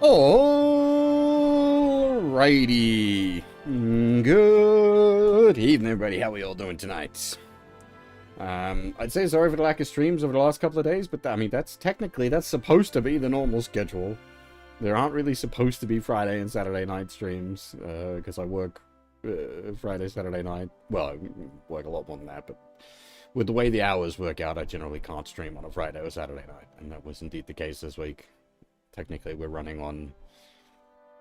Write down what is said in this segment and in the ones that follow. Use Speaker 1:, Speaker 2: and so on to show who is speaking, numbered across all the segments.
Speaker 1: Alrighty. Good evening, everybody. How are we all doing tonight? I'd say sorry for the lack of streams over the last couple of days, but I mean, that's supposed to be the normal schedule. There aren't really supposed to be Friday and Saturday night streams, because I work Friday, Saturday night. Well, I work a lot more than that, but with the way the hours work out, I generally can't stream on a Friday or Saturday night, and that was indeed the case this week. Technically, we're running on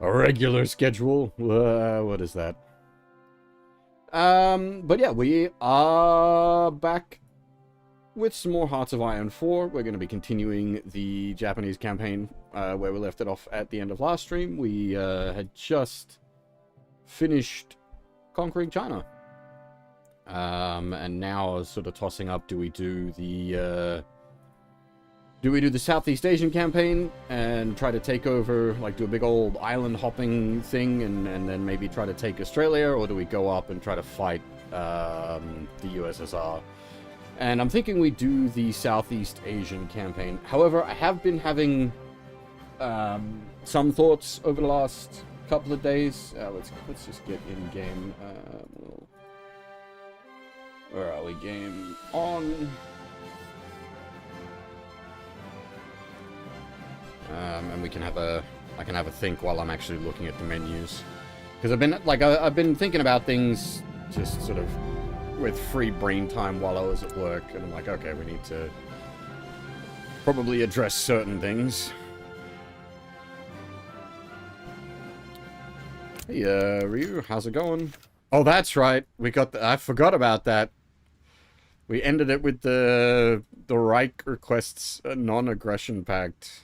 Speaker 1: a regular schedule. What is that? But yeah, we are back with some more Hearts of Iron 4. We're going to be continuing the Japanese campaign where we left it off at the end of last stream. We had just finished conquering China. And now sort of tossing up, do we do the Southeast Asian campaign and try to take over, like do a big old island hopping thing and then maybe try to take Australia, or do we go up and try to fight the USSR? And I'm thinking we do the Southeast Asian campaign. However, I have been having some thoughts over the last couple of days. Let's just get in game. Where are we? Game on. And we can have I can have a think while I'm actually looking at the menus, because I've been thinking about things just sort of with free brain time while I was at work, and I'm like, okay, we need to probably address certain things. Hey, Ryu, how's it going? Oh, that's right, I forgot about that. We ended it with the Reich requests a non-aggression pact.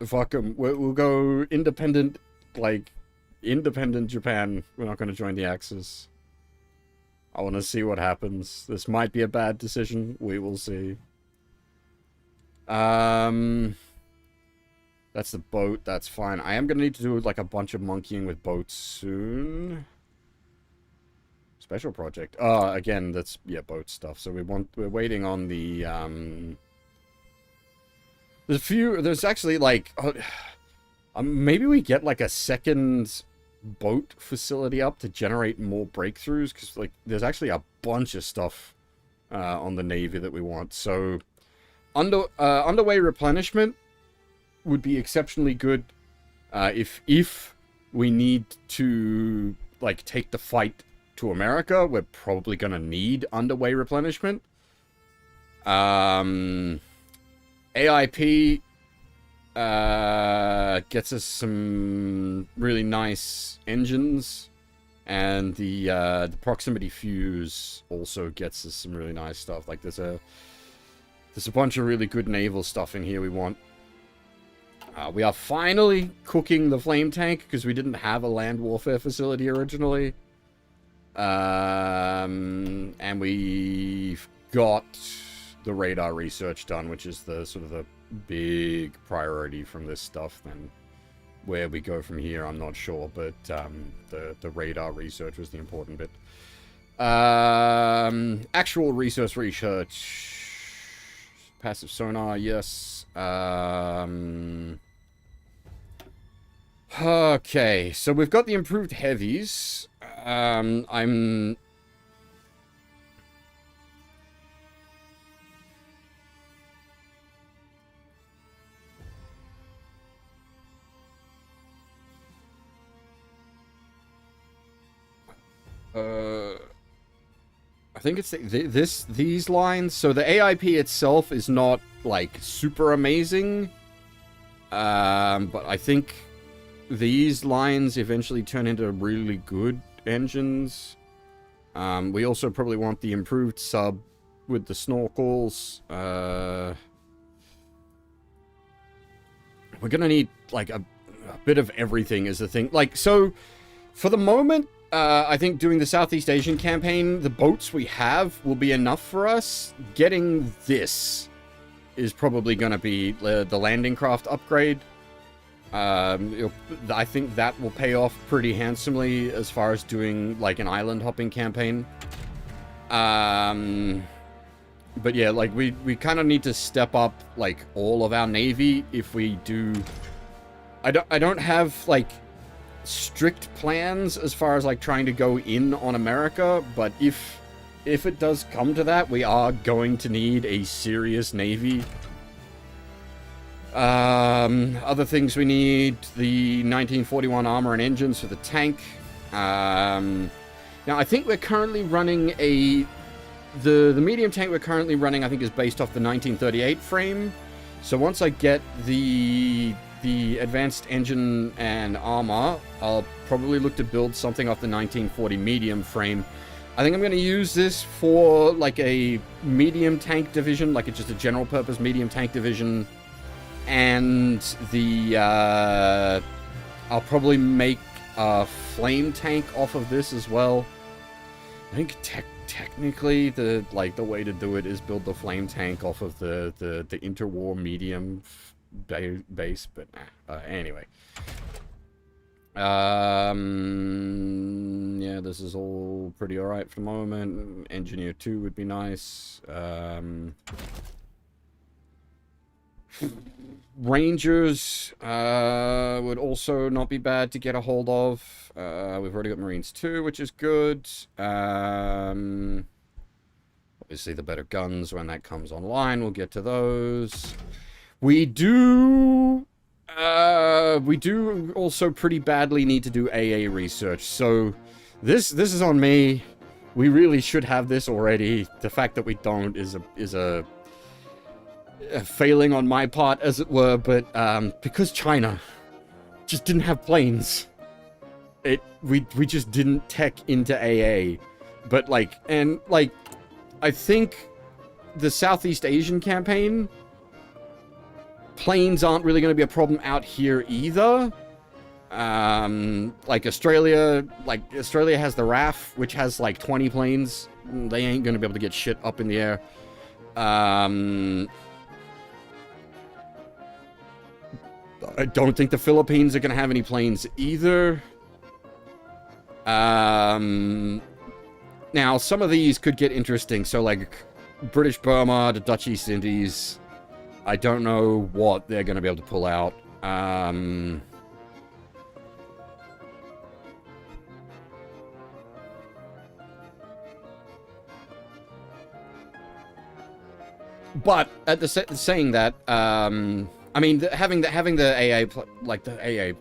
Speaker 1: Fuck them. We'll go independent, like, independent Japan. We're not going to join the Axis. I want to see what happens. This might be a bad decision. We will see. That's the boat. That's fine. I am going to need to do, like, a bunch of monkeying with boats soon. Special project. Again, that's, yeah, boat stuff. So we're waiting on the, There's actually, like, maybe we get, like, a second boat facility up to generate more breakthroughs, because, like, there's actually a bunch of stuff on the Navy that we want. So, underway replenishment would be exceptionally good if we need to, like, take the fight to America. We're probably going to need underway replenishment. AIP gets us some really nice engines, and the proximity fuse also gets us some really nice stuff. Like there's a bunch of really good naval stuff in here we want. We are finally cooking the flame tank, because we didn't have a land warfare facility originally. And we've got the radar research done, which is the sort of the big priority from this stuff. Then where we go from here, I'm not sure, but the radar research was the important bit. Actual research, passive sonar, yes. Okay, so we've got the improved heavies. I'm I think it's these lines. So the AIP itself is not like super amazing, but I think these lines eventually turn into really good engines. We also probably want the improved sub with the snorkels. We're gonna need like a bit of everything is the thing. Like, so for the moment, I think doing the Southeast Asian campaign, the boats we have will be enough for us. Getting this is probably going to be the landing craft upgrade. I think that will pay off pretty handsomely as far as doing like an island hopping campaign. But yeah, like, we kind of need to step up, like, all of our Navy if we do... I don't have, like, strict plans as far as, like, trying to go in on America, but if it does come to that, we are going to need a serious Navy. Other things we need, the 1941 armor and engines for the tank. Now, I think we're currently running the medium tank we're currently running, I think, is based off the 1938 frame. So once I get the advanced engine and armor, I'll probably look to build something off the 1940 medium frame. I think I'm going to use this for, like, a medium tank division, like, it's just a general purpose medium tank division. And I'll probably make a flame tank off of this as well. I think technically the way to do it is build the flame tank off of the interwar medium base, but anyway. Yeah, this is all pretty alright for the moment. Engineer 2 would be nice. Rangers would also not be bad to get a hold of. We've already got Marines 2, which is good. Obviously, the better guns when that comes online. We'll get to those. We do also pretty badly need to do AA research. So this is on me. We really should have this already. The fact that we don't is a failing on my part, as it were, but because China just didn't have planes, we just didn't tech into AA. But I think the Southeast Asian campaign, planes aren't really going to be a problem out here either. Australia has the RAF, which has like 20 planes. They ain't going to be able to get shit up in the air. I don't think the Philippines are going to have any planes either. Now, some of these could get interesting. So, like, British Burma, the Dutch East Indies, I don't know what they're going to be able to pull out. But at saying that, I mean, having the AA, like the AA,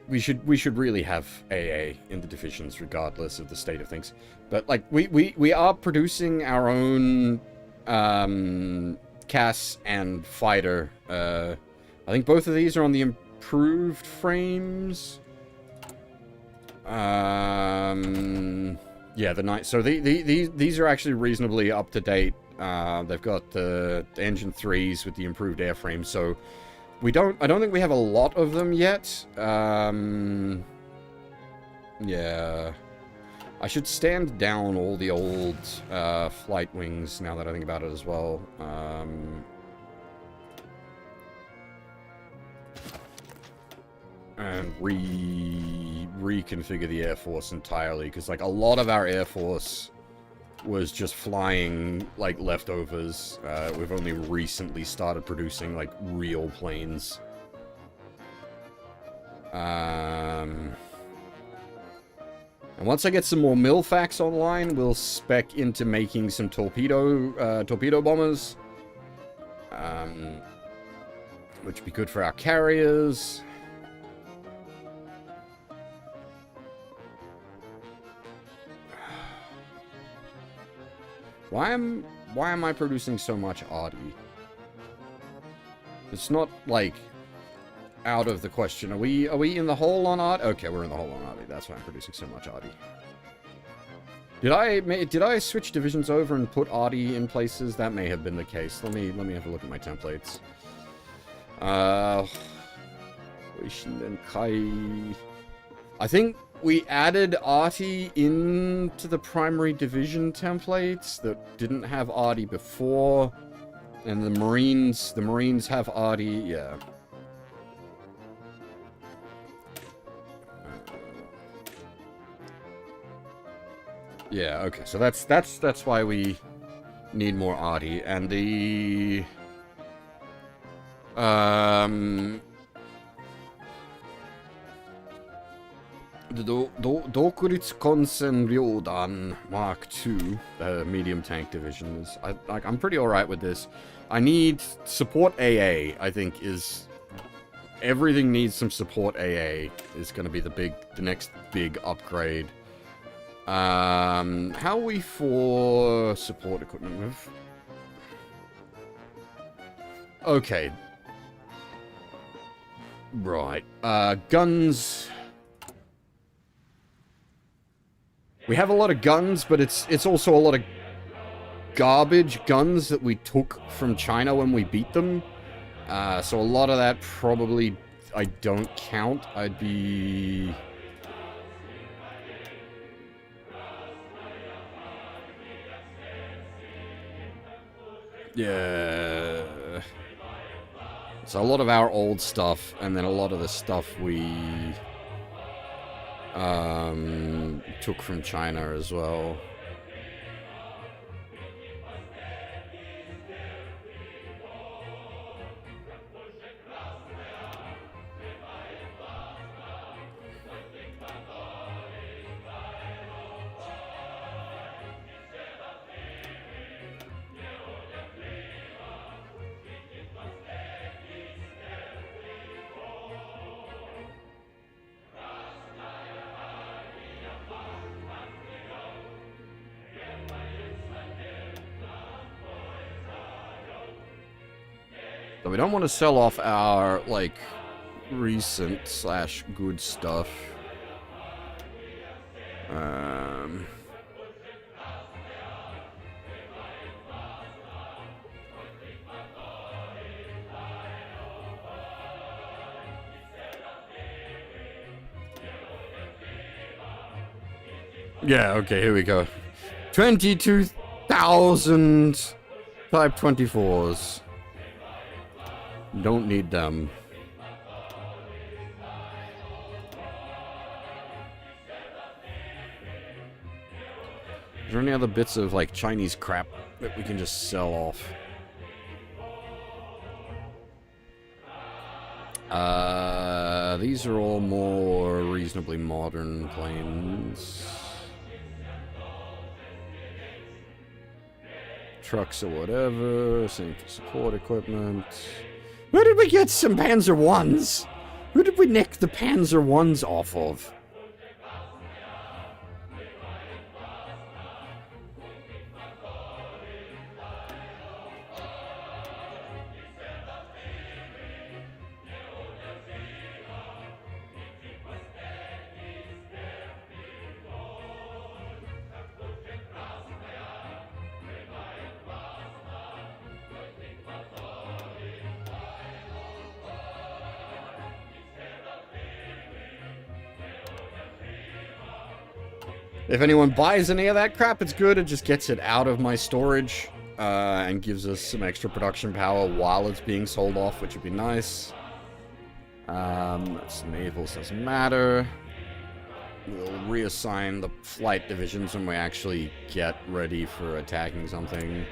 Speaker 1: we should really have AA in the divisions, regardless of the state of things. But like, we are producing our own CAS and fighter. I think both of these are on the improved frames. Yeah, the night. So these are actually reasonably up to date. They've got the engine 3s with the improved airframe, so I don't think we have a lot of them yet. Yeah. I should stand down all the old flight wings now that I think about it as well. And reconfigure the Air Force entirely, because like a lot of our Air Force was just flying like leftovers. We've only recently started producing like real planes. And once I get some more Milfax online, we'll spec into making some torpedo bombers, which would be good for our carriers. Why am I producing so much Arty? It's not like out of the question. Are we in the hole on Arty? Okay, we're in the hole on Arty. That's why I'm producing so much Arty. Did I switch divisions over and put Arty in places? That may have been the case. Let me have a look at my templates. I think we added Arty into the primary division templates that didn't have Arty before, and the Marines have Arty. Yeah. Yeah. Okay. So that's why we need more arty. And the... the Dokuritsu-Konsen Ryodan Mark II, the medium tank division, is... I'm pretty alright with this. I need support AA, I think, is... Everything needs some support AA, is going to be the next big upgrade. How are we for support equipment with? Okay. Right. Guns. We have a lot of guns, but it's also a lot of garbage guns that we took from China when we beat them. So a lot of that probably I don't count. I'd be... Yeah. So a lot of our old stuff, and then a lot of the stuff we took from China as well. So we don't want to sell off our, like, recent/good stuff. Yeah, okay, here we go. 22,000 Type 24s. Don't need them. Is there any other bits of, like, Chinese crap that we can just sell off? These are all more reasonably modern planes. Trucks or whatever, same for support equipment. Where did we get some Panzer Is? Who did we nick the Panzer Is off of? If anyone buys any of that crap, it's good. It just gets it out of my storage and gives us some extra production power while it's being sold off, which would be nice. That's navals, doesn't matter. We'll reassign the flight divisions when we actually get ready for attacking something.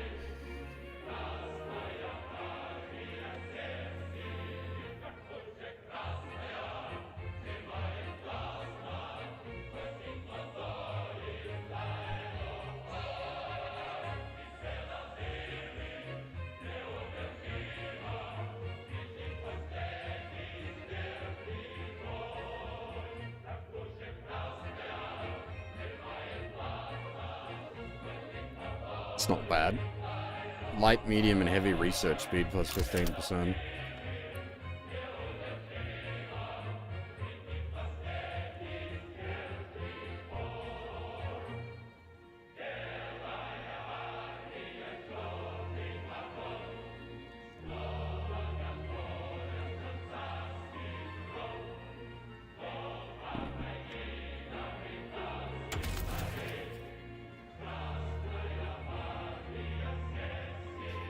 Speaker 1: It's not bad. Light, medium, and heavy research speed plus 15%.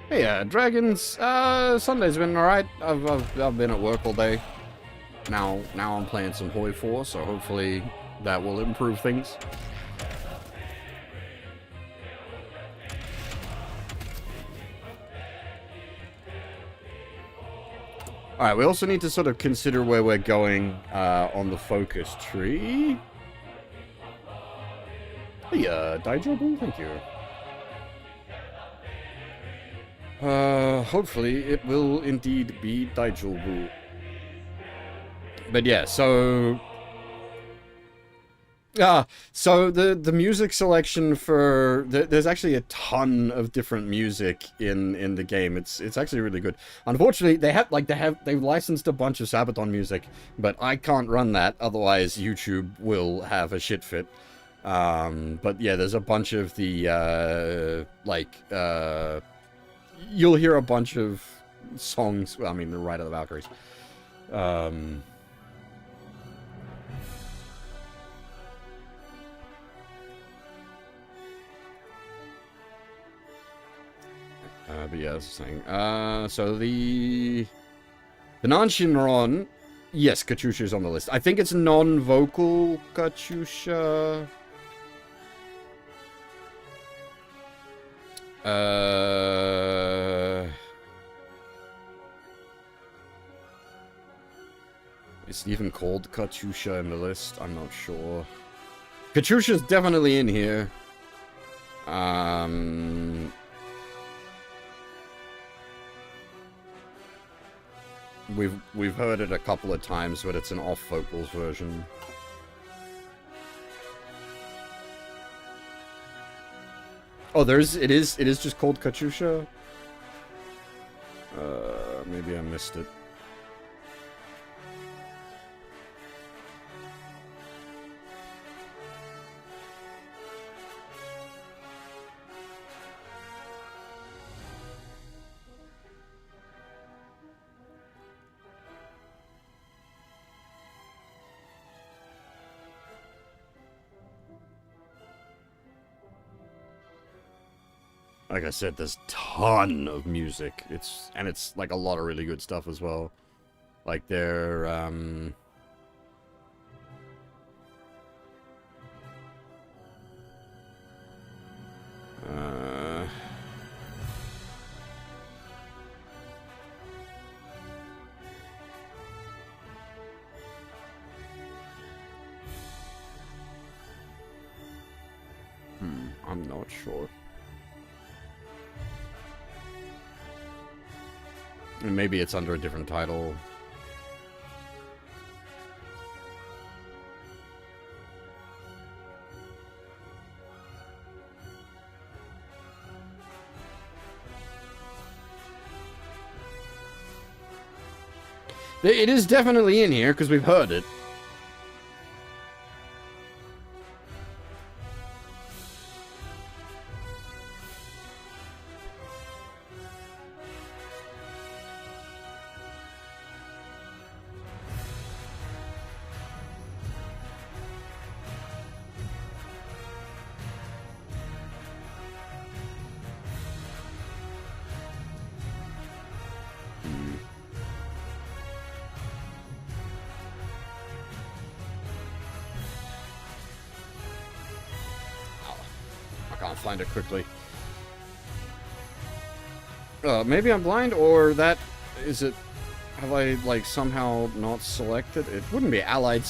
Speaker 1: Hey, Dragons, Sunday's been alright. I've been at work all day. Now I'm playing some Hoi 4, so hopefully that will improve things. Alright, we also need to sort of consider where we're going on the focus tree. Hey, Daijobu, thank you. Hopefully it will indeed be Daijobu. But yeah, so... so the music selection for... There's actually a ton of different music in the game. It's actually really good. Unfortunately, they've licensed a bunch of Sabaton music, but I can't run that, otherwise YouTube will have a shit fit. But yeah, there's a bunch of the, you'll hear a bunch of songs, well, I mean, the Ride of the Valkyries. But yeah, that's the thing. So the non-Shinron, yes, Katyusha's on the list. I think it's non-vocal Katyusha. Is it even called Katyusha in the list? I'm not sure. Katyusha's definitely in here. We've heard it a couple of times, but it's an off vocals version. Oh, it is just called Katyusha? Maybe I missed it. Like I said, there's a ton of music. It's like a lot of really good stuff as well. Like they're I'm not sure. And maybe it's under a different title. It is definitely in here, because we've heard it. Find it quickly. Maybe I'm blind, or that is it. Have I like somehow not selected? It wouldn't be allied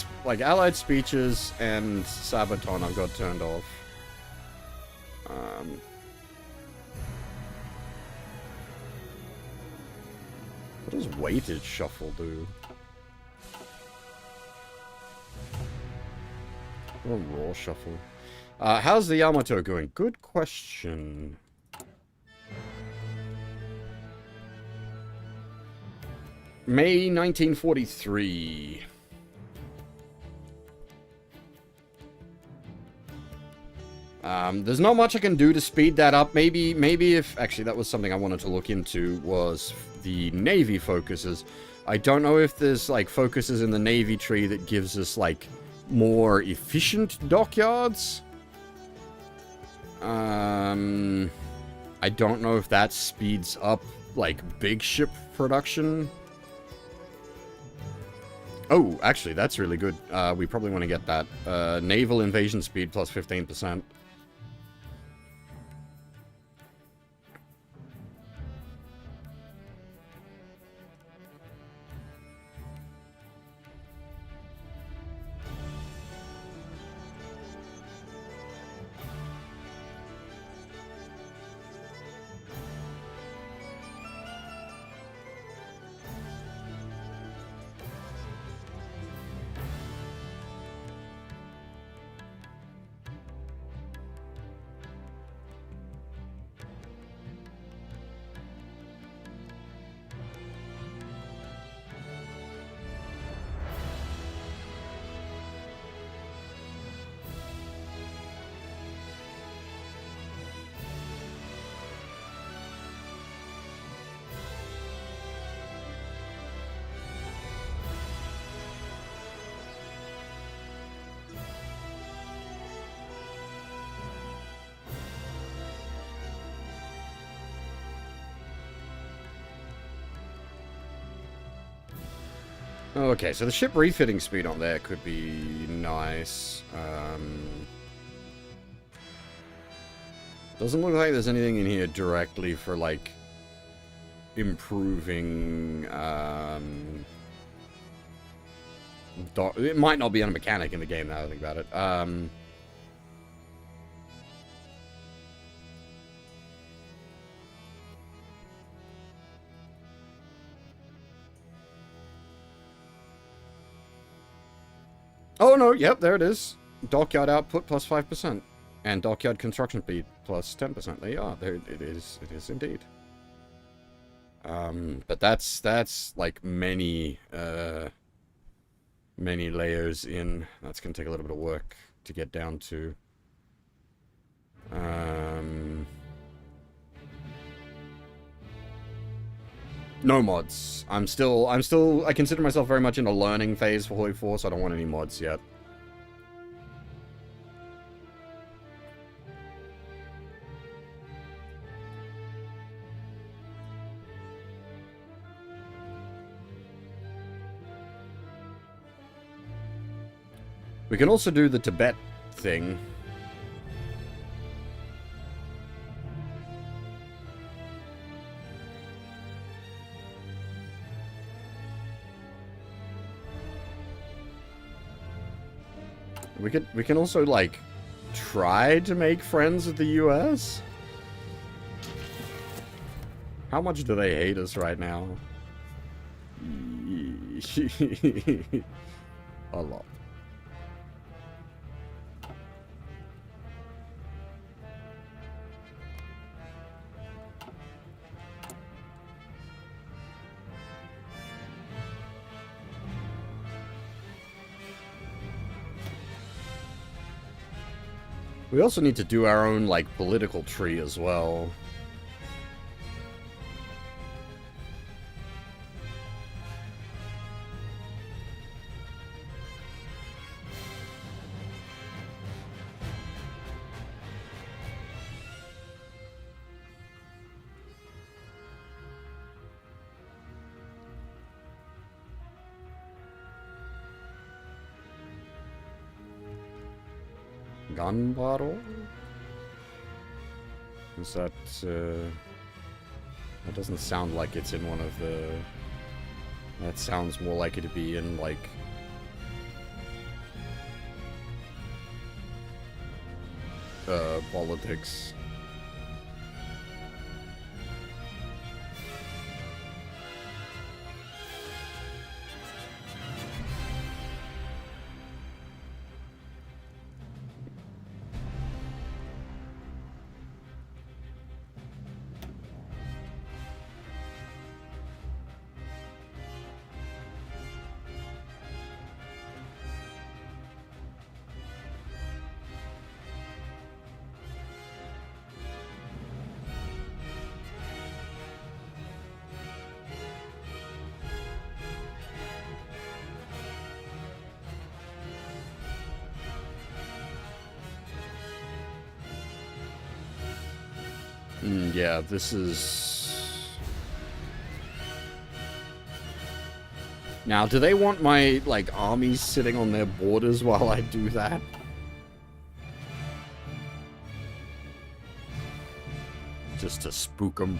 Speaker 1: speeches and Sabaton. I've got turned off. What does weighted shuffle do? Or raw shuffle? How's the Yamato going? Good question. May 1943. There's not much I can do to speed that up. Maybe if... Actually, that was something I wanted to look into, was the Navy focuses. I don't know if there's, like, focuses in the Navy tree that gives us, like, more efficient dockyards. I don't know if that speeds up, like, big ship production. Oh, actually, that's really good. We probably want to get that. Naval invasion speed plus 15%. Okay, so the ship refitting speed on there could be nice. Doesn't look like there's anything in here directly for, like, improving, it might not be a mechanic in the game now that I think about it. Oh, no, yep, there it is. Dockyard output plus 5%. And dockyard construction speed plus 10%. There you are. There it is. It is indeed. But that's like many layers in. That's gonna take a little bit of work to get down to. No mods. I consider myself very much in a learning phase for Hoi 4, so I don't want any mods yet. We can also do the Tibet thing. We can also, like, try to make friends with the US? How much do they hate us right now? A lot. We also need to do our own, like, political tree as well. Gun bottle? Is that, that doesn't sound like it's in one of the... That sounds more likely to be in, like... politics. Yeah, this is... Now, do they want my, like, armies sitting on their borders while I do that? Just to spook them.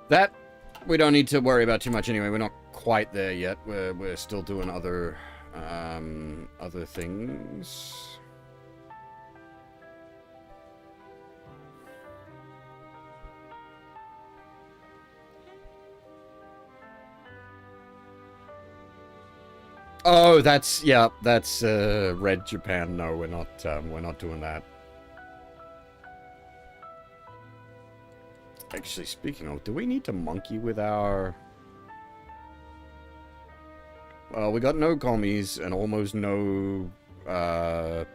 Speaker 1: That we don't need to worry about too much anyway. We're not quite there yet. We're still doing other things. Oh, that's, yeah, that's, Red Japan. No, we're not doing that. Actually, speaking of, do we need to monkey with our... Well, we got no commies and almost no, the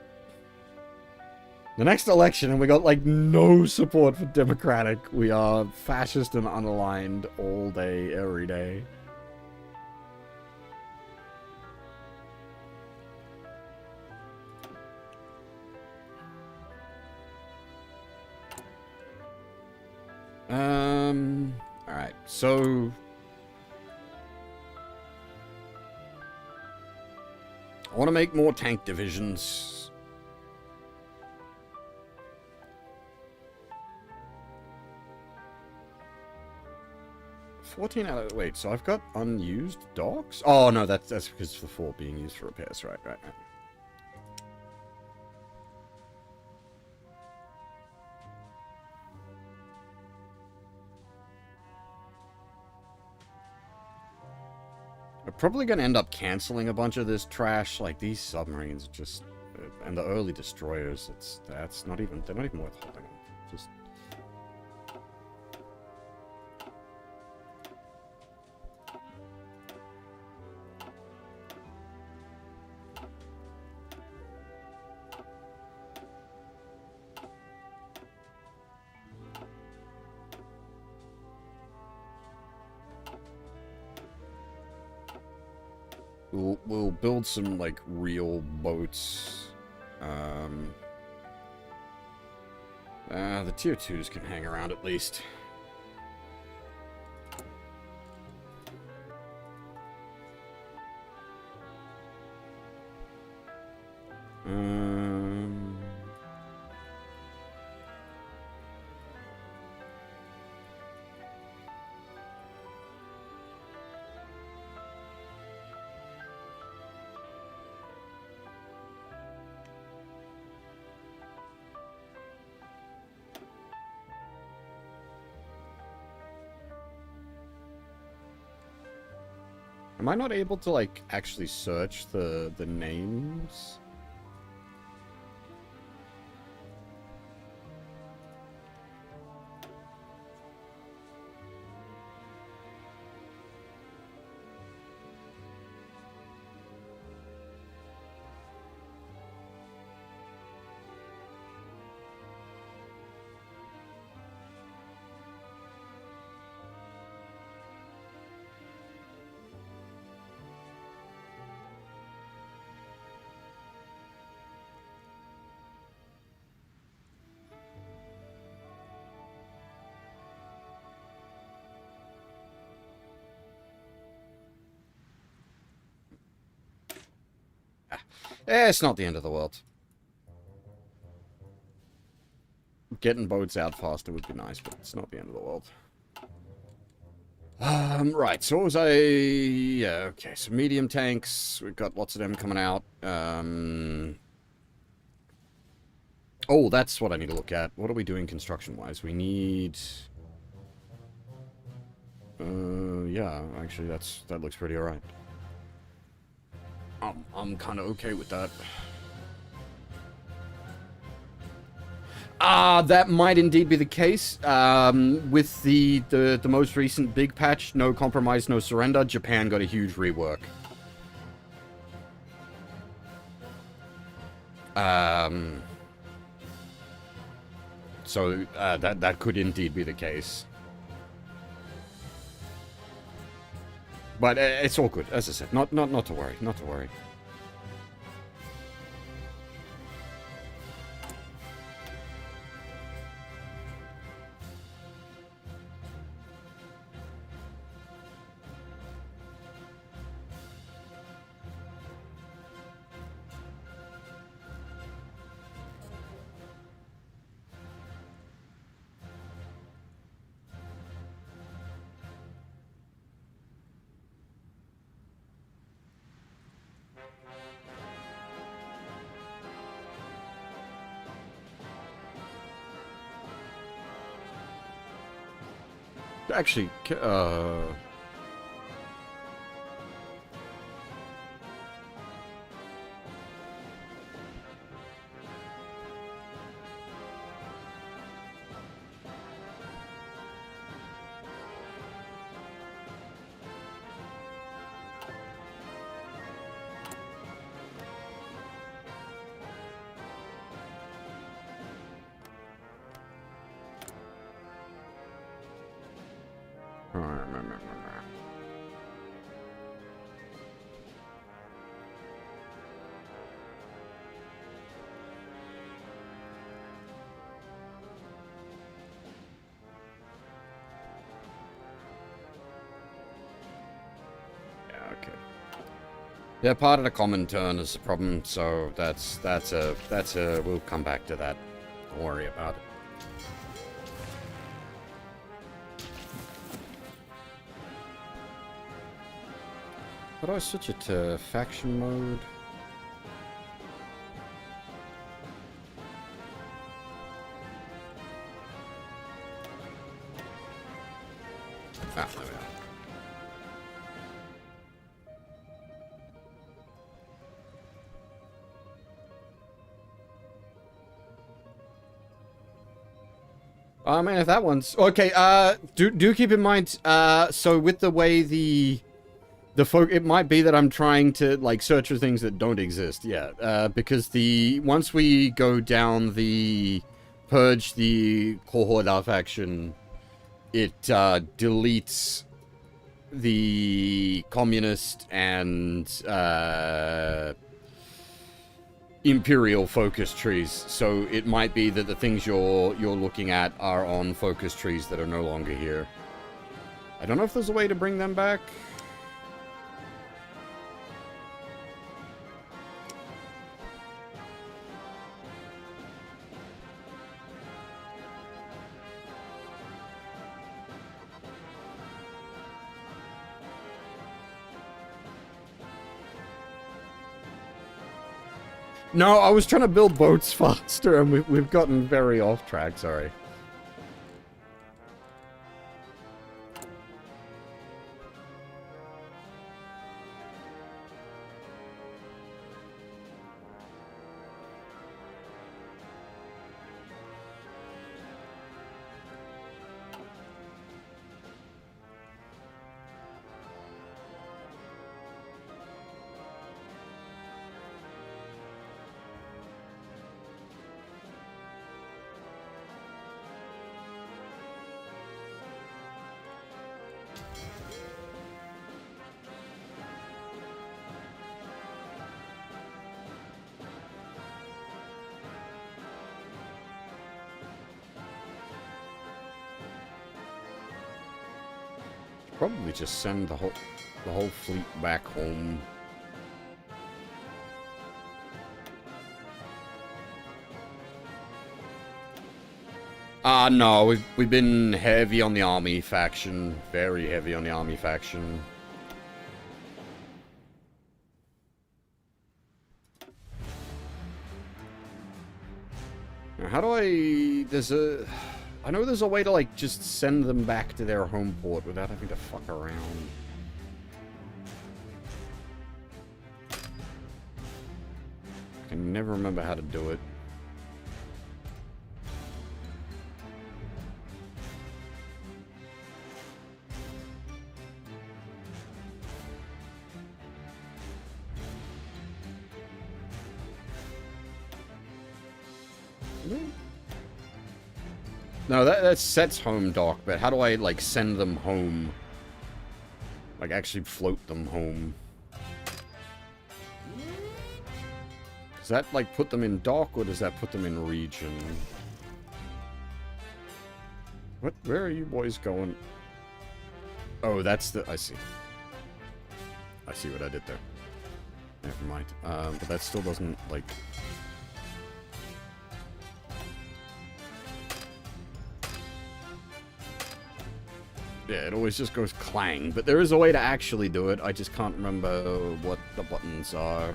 Speaker 1: next election, and we got, like, no support for Democratic. We are fascist and unaligned all day, every day. Alright, so... I want to make more tank divisions. Wait, so I've got unused docks? Oh, no, that's because it's the 4 being used for repairs. Right. We're probably going to end up canceling a bunch of this trash. Like, these submarines just... and the early destroyers, that's not even... They're not even worth holding on. Just... We'll build some, like, real boats. The tier 2s can hang around at least. Am I not able to, like, actually search the names? It's not the end of the world. Getting boats out faster would be nice, but it's not the end of the world. Right, so what was I... Yeah, okay, so medium tanks. We've got lots of them coming out. Oh, that's what I need to look at. What are we doing construction-wise? We need... yeah, actually, that looks pretty alright. I'm kind of okay with that. That might indeed be the case. With the most recent big patch, No Compromise, No Surrender, Japan got a huge rework. So, that could indeed be the case. But it's all good, as I said. Not to worry. Not to worry. Actually, Okay. Yeah, part of the common turn is the problem, so that's we'll come back to that. Don't worry about it. How do I switch it to faction mode? Ah, there we are. Oh man, if that one's okay. Do keep in mind. So with the way the it might be that I'm trying to like search for things that don't exist yet. Because once we go down the purge the Cohort faction, it deletes the communist and Imperial focus trees, so it might be that the things you're looking at are on focus trees that are no longer here. I don't know if there's a way to bring them back. No, I was trying to build boats faster, and we've gotten very off track, sorry. Probably just send the whole fleet back home. No, we've been heavy on the army faction, very heavy on the army faction. Now, how do I know there's a way to, like, just send them back to their home port without having to fuck around. I can never remember how to do it. No, that sets home dock, but how do I, like, send them home? Like, actually float them home? Does that, like, put them in dock, or does that put them in region? What? Where are you boys going? Oh, that's the... I see. I see what I did there. Never mind. But that still doesn't, like... Yeah, it always just goes clang, but there is a way to actually do it. I just can't remember what the buttons are.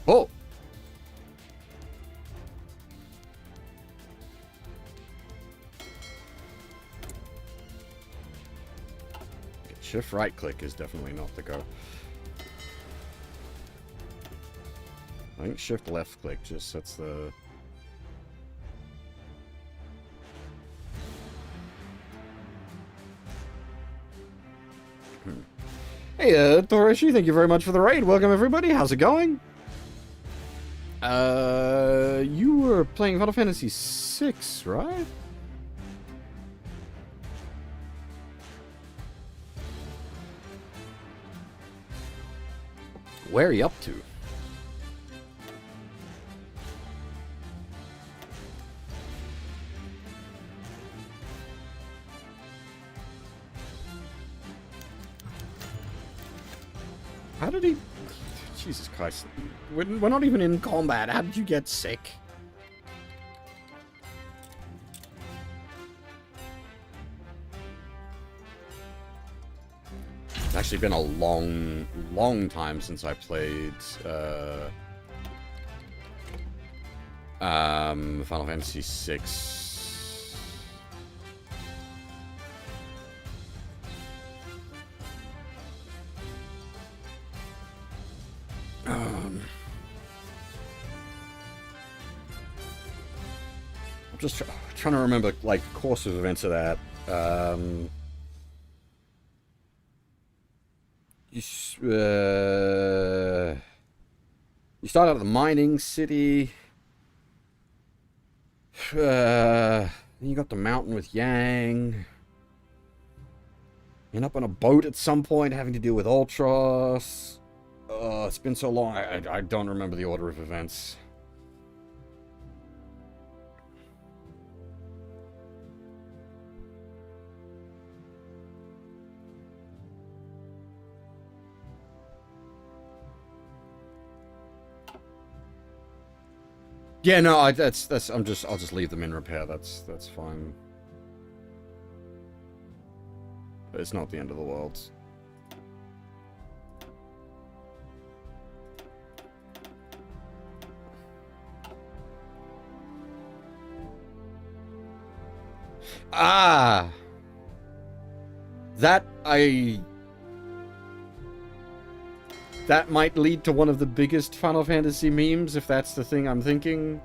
Speaker 1: Oh! Shift right click is definitely not the go. I think shift left click just sets the... Hey, Thorishi, thank you very much for the raid. Welcome, everybody. How's it going? You were playing Final Fantasy VI, right? Where are you up to? How did he... Jesus Christ. We're not even in combat. How did you get sick? It's actually been a long time since I played Final Fantasy VI. I'm just trying to remember, like, course of events of that. You start out at the mining city. Then you got the mountain with Yang. You end up on a boat at some point having to deal with Ultros. It's been so long, I don't remember the order of events. Yeah, no, I'll just leave them in repair. That's fine. But it's not the end of the world. Ah! That might lead to one of the biggest Final Fantasy memes, if that's the thing I'm thinking.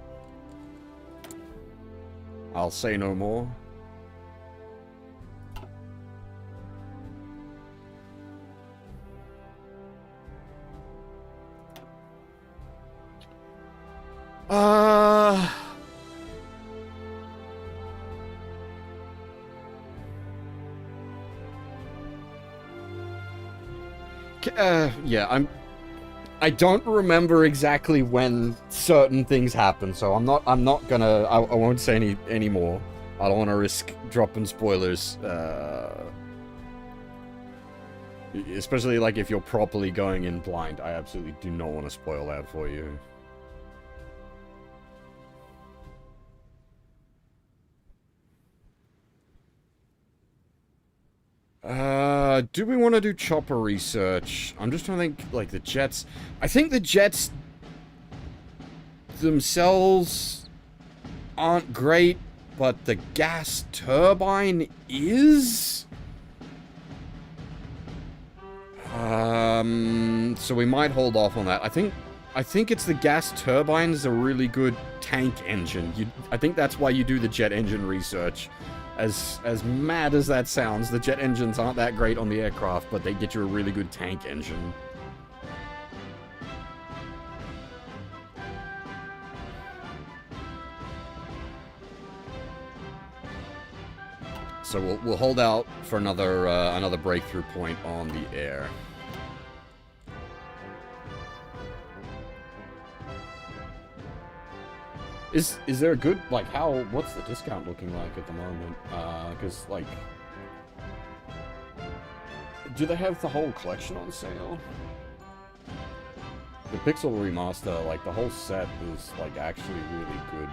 Speaker 1: I'll say no more. Yeah, I don't remember exactly when certain things happen, so I won't say any more. I don't want to risk dropping spoilers, especially like if you're properly going in blind. I absolutely do not want to spoil that for you. Do we want to do chopper research? I'm just trying to think, like, the jets. I think the jets themselves aren't great, but the gas turbine is? So we might hold off on that. I think it's the gas turbine is a really good tank engine. I think that's why you do the jet engine research. As mad as that sounds, the jet engines aren't that great on the aircraft, but they get you a really good tank engine. So we'll hold out for another breakthrough point on the air. Is there a good, like, what's the discount looking like at the moment? Because, like, do they have the whole collection on sale? The Pixel Remaster, like, the whole set is, like, actually really good.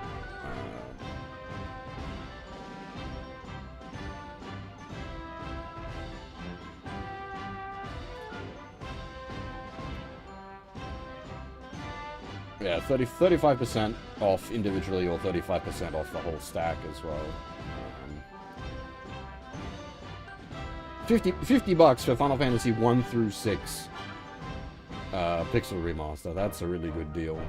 Speaker 1: Yeah, 35% off individually or 35% off the whole stack as well. 50 bucks for Final Fantasy 1 through 6 Pixel Remaster. That's a really good deal.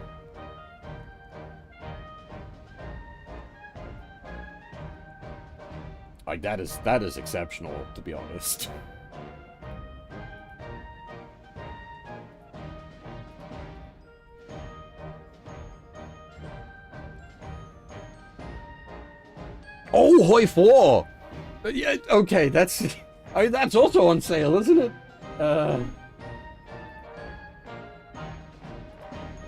Speaker 1: Like, that is exceptional, to be honest. Oh, Hoi 4! Yeah, okay, that's... I mean, that's also on sale, isn't it?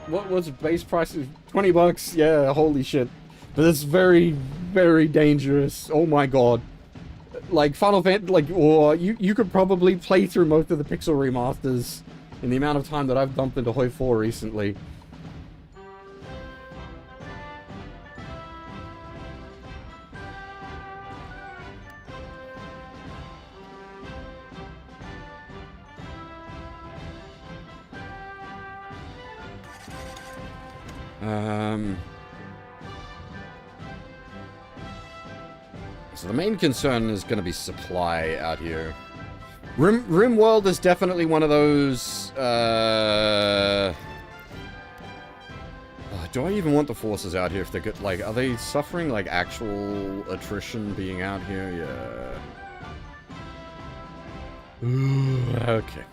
Speaker 1: What was base price? 20 bucks? Yeah, holy shit. But it's very, very dangerous. Oh my god. Like, Final Fantasy, like, or you could probably play through most of the Pixel remasters in the amount of time that I've dumped into Hoi 4 recently. So the main concern is going to be supply out here. RimWorld is definitely one of those, do I even want the forces out here if they're good? Like, are they suffering, like, actual attrition being out here? Yeah. Okay.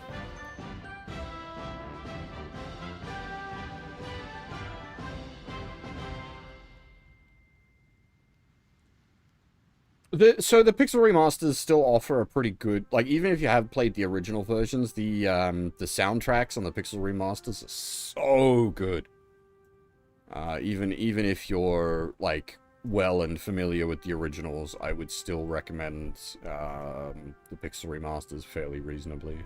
Speaker 1: So the Pixel remasters still offer a pretty good, like, even if you have played the original versions, the soundtracks on the Pixel remasters are so good. Even if you're, like, well and familiar with the originals, I would still recommend the Pixel remasters fairly reasonably.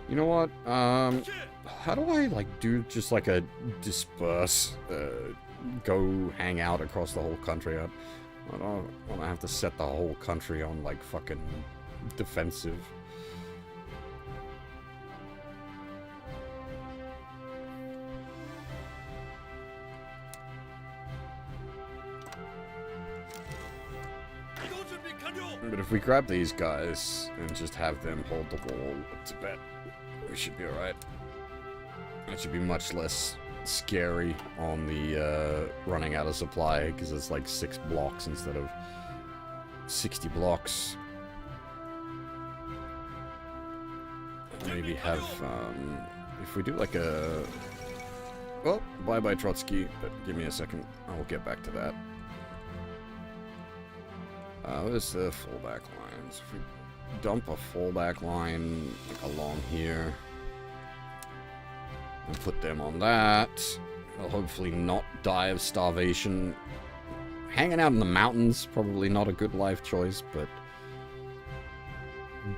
Speaker 1: You know what? How do I, like, do just, like, a disperse, go hang out across the whole country? I don't want to have to set the whole country on, like, fucking defensive. But if we grab these guys and just have them hold the wall up to Tibet, we should be alright. That should be much less scary on the running out of supply, because it's like 6 blocks instead of 60 blocks. Maybe have, if we do like a... Well, bye-bye Trotsky, but give me a second. I'll get back to that. Where's the fallback lines? If we dump a fallback line like, along here and put them on that, they'll hopefully not die of starvation. Hanging out in the mountains, probably not a good life choice, but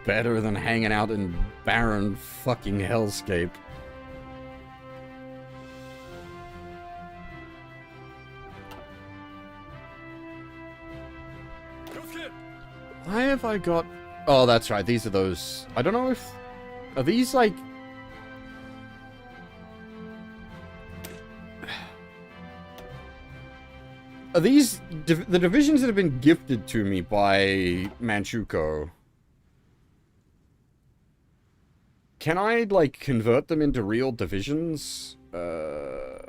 Speaker 1: better than hanging out in barren fucking hellscape. Why have I got... Oh, that's right. These are those... I don't know if... Are these, like... Are these... the divisions that have been gifted to me by Manchukuo? Can I, like, convert them into real divisions? Or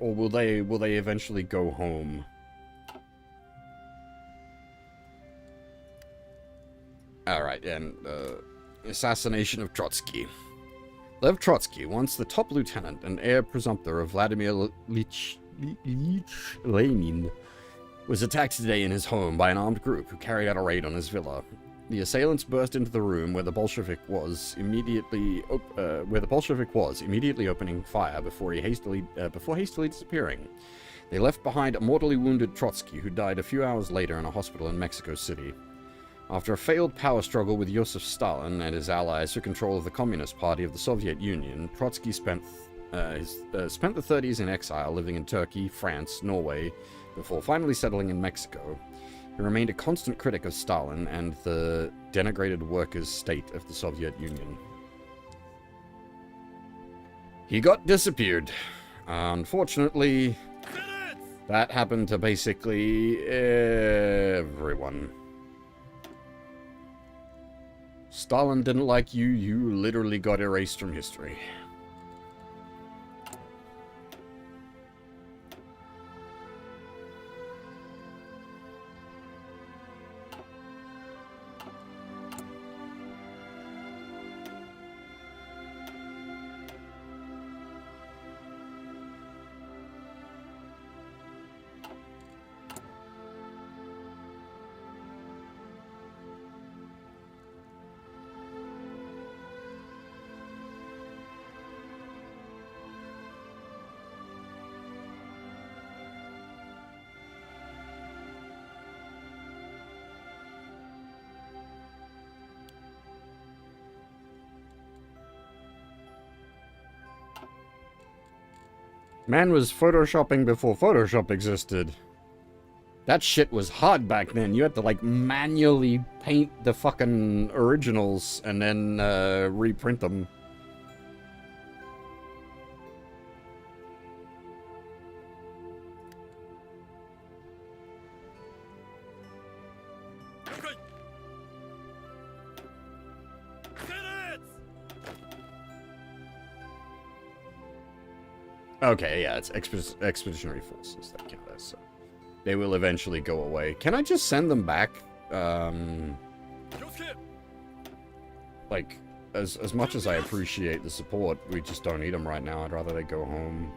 Speaker 1: will they eventually go home? Alright, and, assassination of Trotsky. Lev Trotsky, once the top lieutenant and heir presumptive of Vladimir Ilyich Lenin, was attacked today in his home by an armed group who carried out a raid on his villa. The assailants burst into the room where the Bolshevik was, immediately opening fire before hastily disappearing. They left behind a mortally wounded Trotsky, who died a few hours later in a hospital in Mexico City. After a failed power struggle with Joseph Stalin and his allies for control of the Communist Party of the Soviet Union, Trotsky spent the 30s in exile, living in Turkey, France, Norway, Before finally settling in Mexico, he remained a constant critic of Stalin and the denigrated workers' state of the Soviet Union. He got disappeared. Unfortunately, that happened to basically everyone. Stalin didn't like you, you literally got erased from history. Man was photoshopping before Photoshop existed. That shit was hard back then. You had to, like, manually paint the fucking originals and then reprint them. Okay, yeah, it's expeditionary forces that count as, so they will eventually go away. Can I just send them back? Like, as much as I appreciate the support, we just don't need them right now. I'd rather they go home.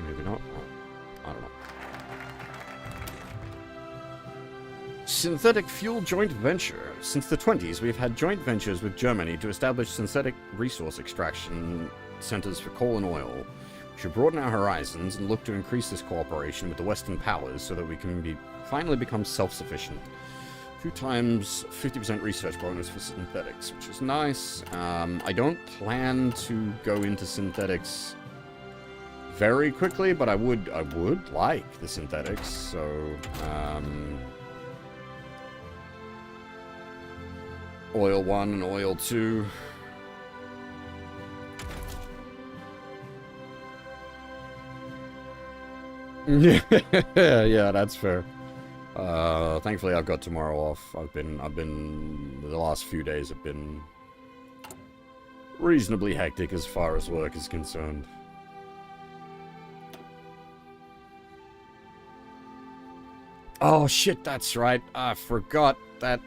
Speaker 1: Maybe not. I don't know. Synthetic fuel joint venture. Since the 20s, we've had joint ventures with Germany to establish synthetic resource extraction centers for coal and oil. We should broaden our horizons and look to increase this cooperation with the Western powers so that we can finally become self-sufficient. 2 times 50% research bonus for synthetics, which is nice. I don't plan to go into synthetics very quickly, but I would like the synthetics, so oil 1 and oil 2. Yeah, that's fair. Thankfully I've got tomorrow off. I've been the last few days have been reasonably hectic as far as work is concerned. Oh shit, that's right. I forgot that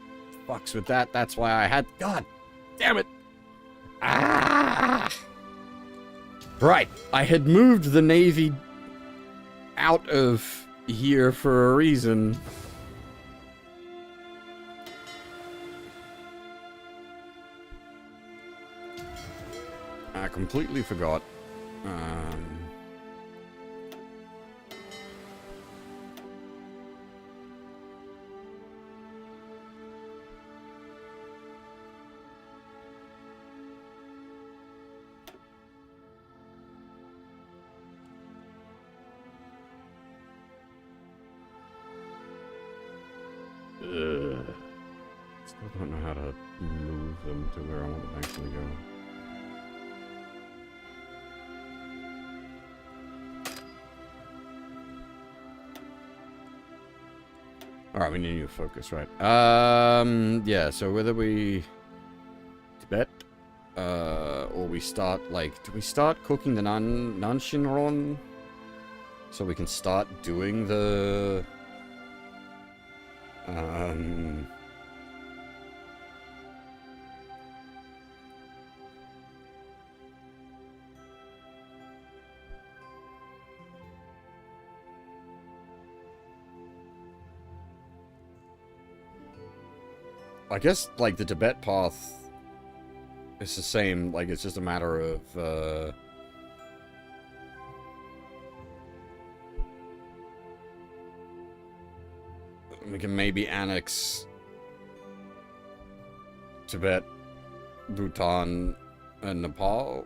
Speaker 1: fucks with that. That's why I had... God damn it. Ah! Right. I had moved the Navy out of here for a reason. I completely forgot. Still don't know how to move them to where I want them to actually go. Alright, we need a new focus, right? Yeah, so whether we Tibet, or we start, like, do we start cooking the Nanshinron? So we can start doing the... I guess, like, the Tibet path It's the same, like, it's just a matter of, we can maybe annex Tibet, Bhutan, and Nepal.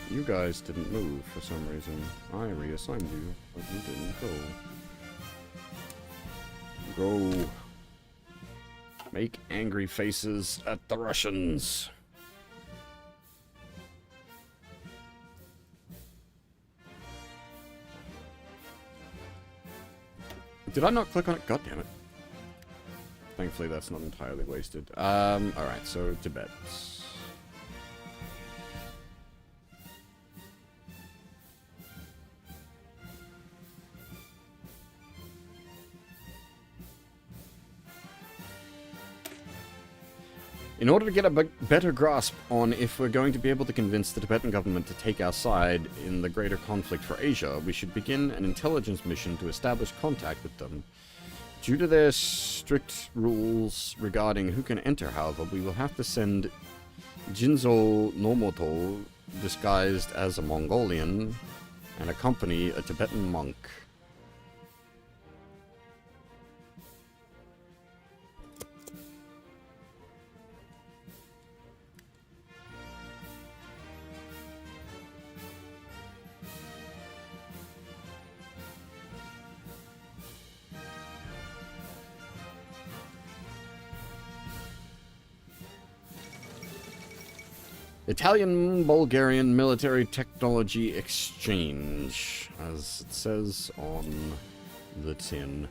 Speaker 1: You guys didn't move for some reason. I reassigned you, but you didn't go. Go. Make angry faces at the Russians. Did I not click on it? God damn it. Thankfully that's not entirely wasted. Alright, so Tibet. In order to get a better grasp on if we're going to be able to convince the Tibetan government to take our side in the greater conflict for Asia, we should begin an intelligence mission to establish contact with them. Due to their strict rules regarding who can enter, however, we will have to send Jinzo Nomoto, disguised as a Mongolian, and accompany a Tibetan monk. Italian-Bulgarian Military Technology Exchange, as it says on the tin.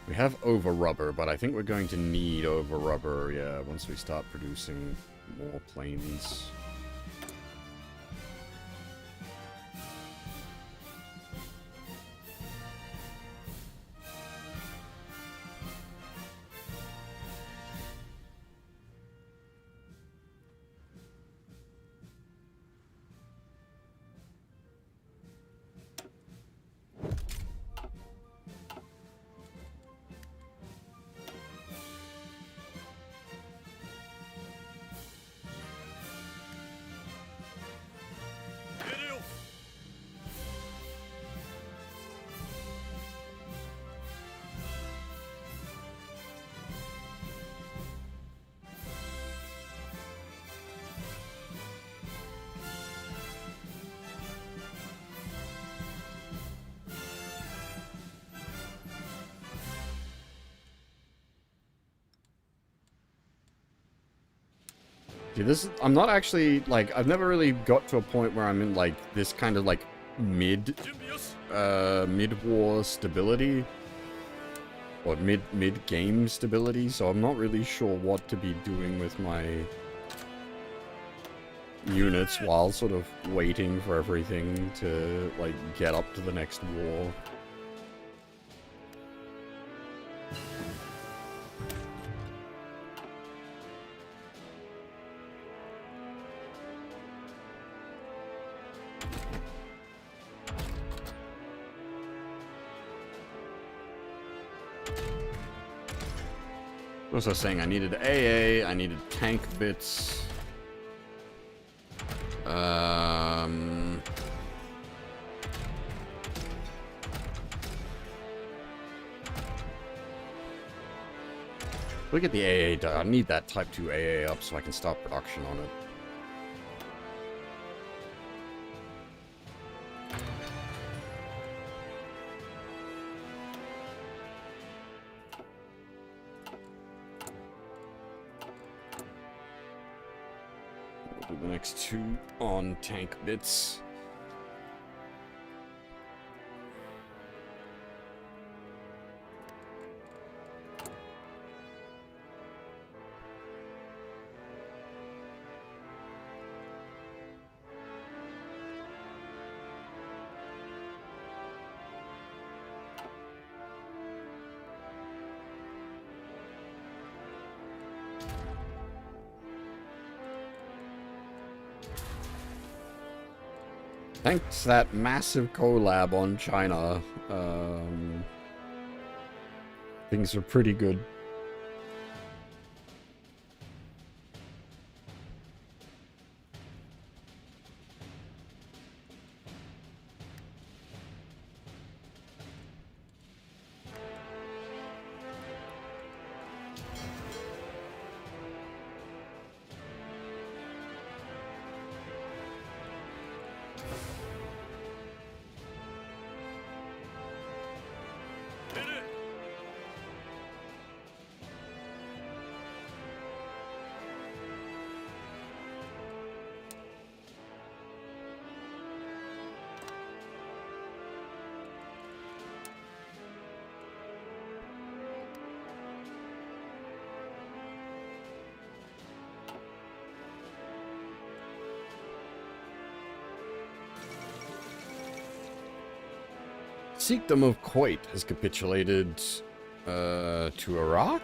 Speaker 1: We have over rubber, but I think we're going to need over rubber, yeah, once we start producing more planes. Dude, I'm not actually, like, I've never really got to a point where I'm in, like, this kind of, like, mid-war stability. Or mid-game stability, so I'm not really sure what to be doing with my units while sort of waiting for everything to, like, get up to the next war. What was I saying? I needed AA, I needed tank bits. Look at the AA. I need that Type 2 AA up so I can start production on it. with the next 2 on tank bits. Thanks to that massive collab on China, things are pretty good. Sikhdom of Kuwait has capitulated to Iraq?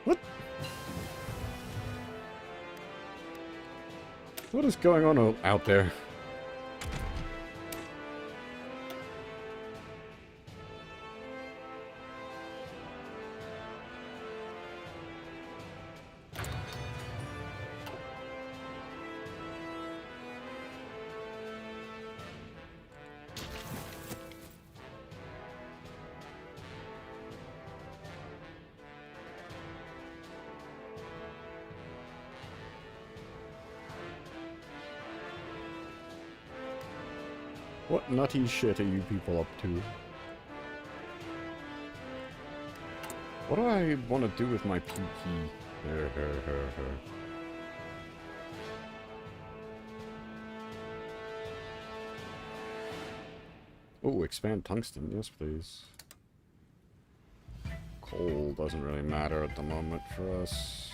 Speaker 1: What? What is going on out there? What nutty shit are you people up to? What do I want to do with my PP? Oh, expand tungsten. Yes, please. Coal doesn't really matter at the moment for us.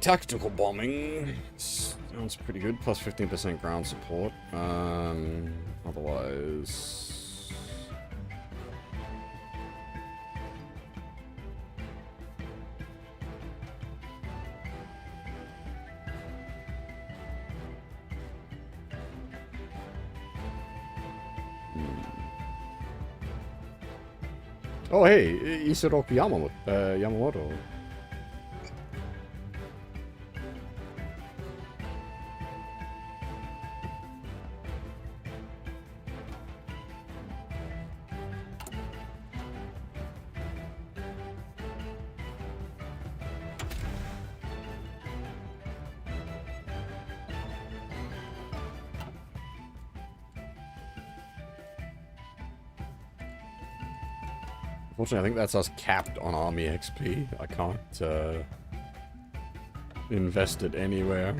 Speaker 1: Tactical bombing sounds pretty good. Plus 15% ground support. Otherwise, oh hey, Isoroku Yamamoto. Unfortunately, I think that's us capped on army XP. I can't invest it anywhere.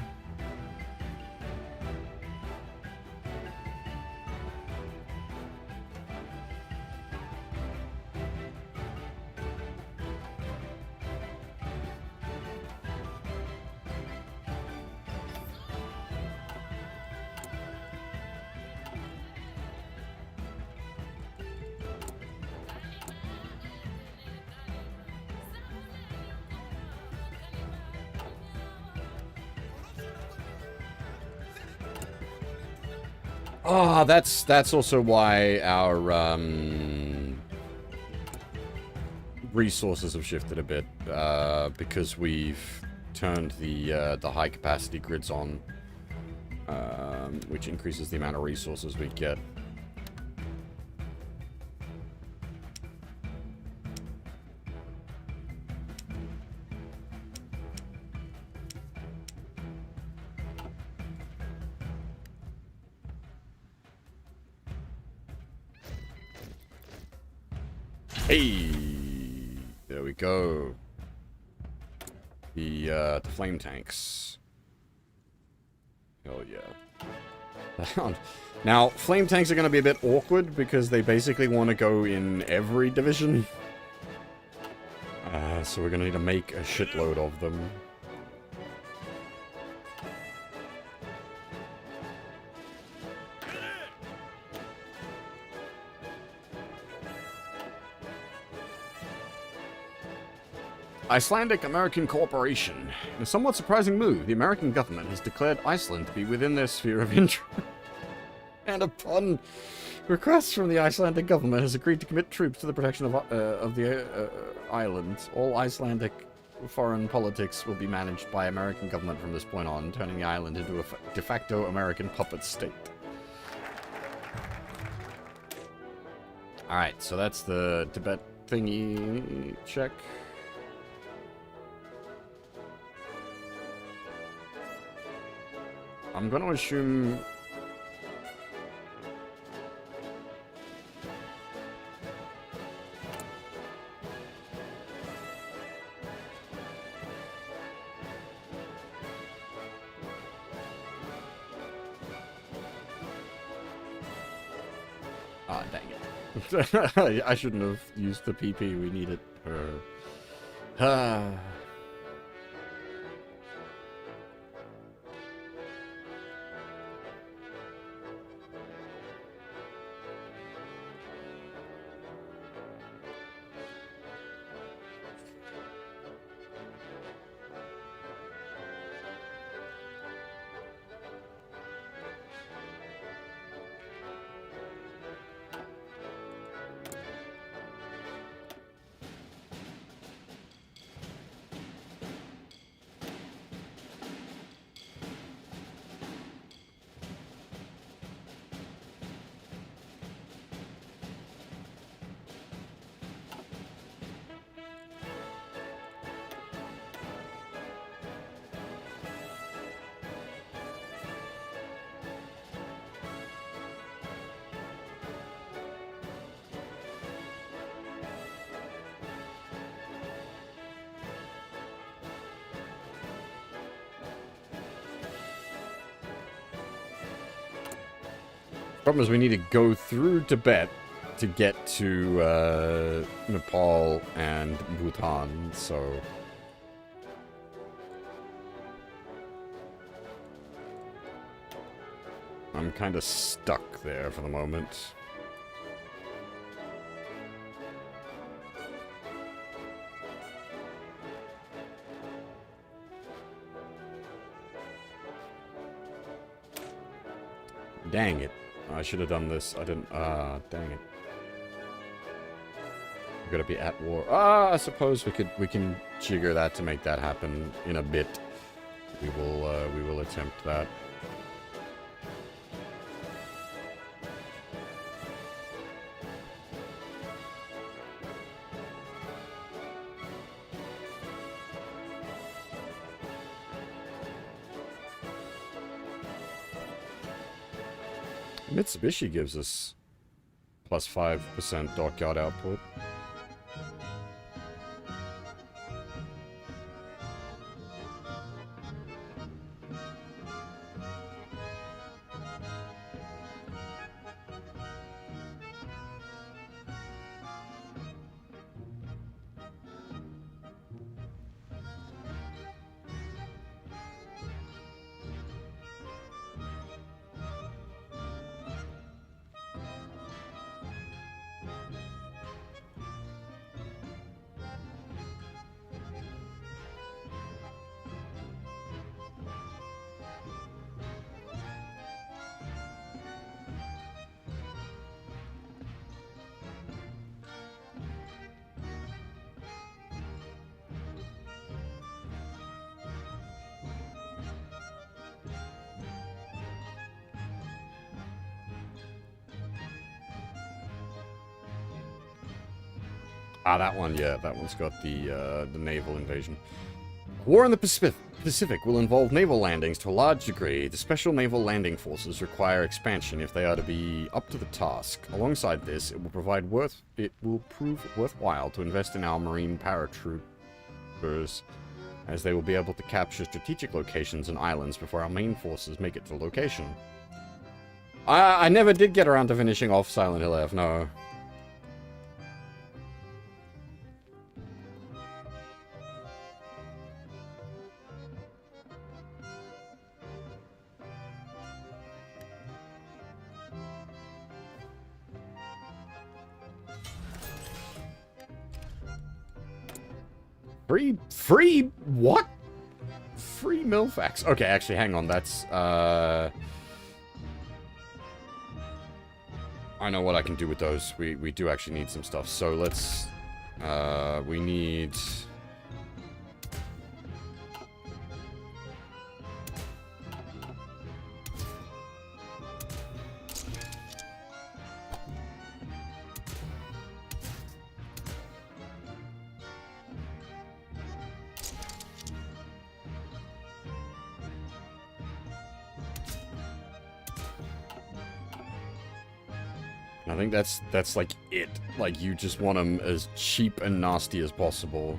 Speaker 1: Ah, that's also why our resources have shifted a bit, because we've turned the high capacity grids on, which increases the amount of resources we get. Hey, there we go. The flame tanks. Hell yeah. Now, flame tanks are going to be a bit awkward because they basically want to go in every division. So we're going to need to make a shitload of them. Icelandic-American cooperation. In a somewhat surprising move, the American government has declared Iceland to be within their sphere of interest. And upon request from the Icelandic government, has agreed to commit troops to the protection of the island. All Icelandic foreign politics will be managed by American government from this point on, turning the island into a de facto American puppet state. Alright, so that's the Tibet thingy check. I'm going to assume... Ah, dang it. I shouldn't have used the PP. We need it for... Problem is we need to go through Tibet to get to Nepal and Bhutan, so... I'm kind of stuck there for the moment. Dang it. I should have done this. I didn't. Dang it. We're gonna be at war. I suppose we can trigger that to make that happen in a bit. We will attempt that. Mitsubishi gives us plus 5% dockyard output. Ah, that one, yeah, that one's got the naval invasion. War in the Pacific will involve naval landings to a large degree. The special naval landing forces require expansion if they are to be up to the task. Alongside this, it will prove worthwhile to invest in our marine paratroopers, as they will be able to capture strategic locations and islands before our main forces make it to the location. I never did get around to finishing off Silent Hill F, no. Free what? Free Milfax. Okay, actually, hang on. That's, I know what I can do with those. We do actually need some stuff. So let's, we need... I think that's like it. Like, you just want them as cheap and nasty as possible.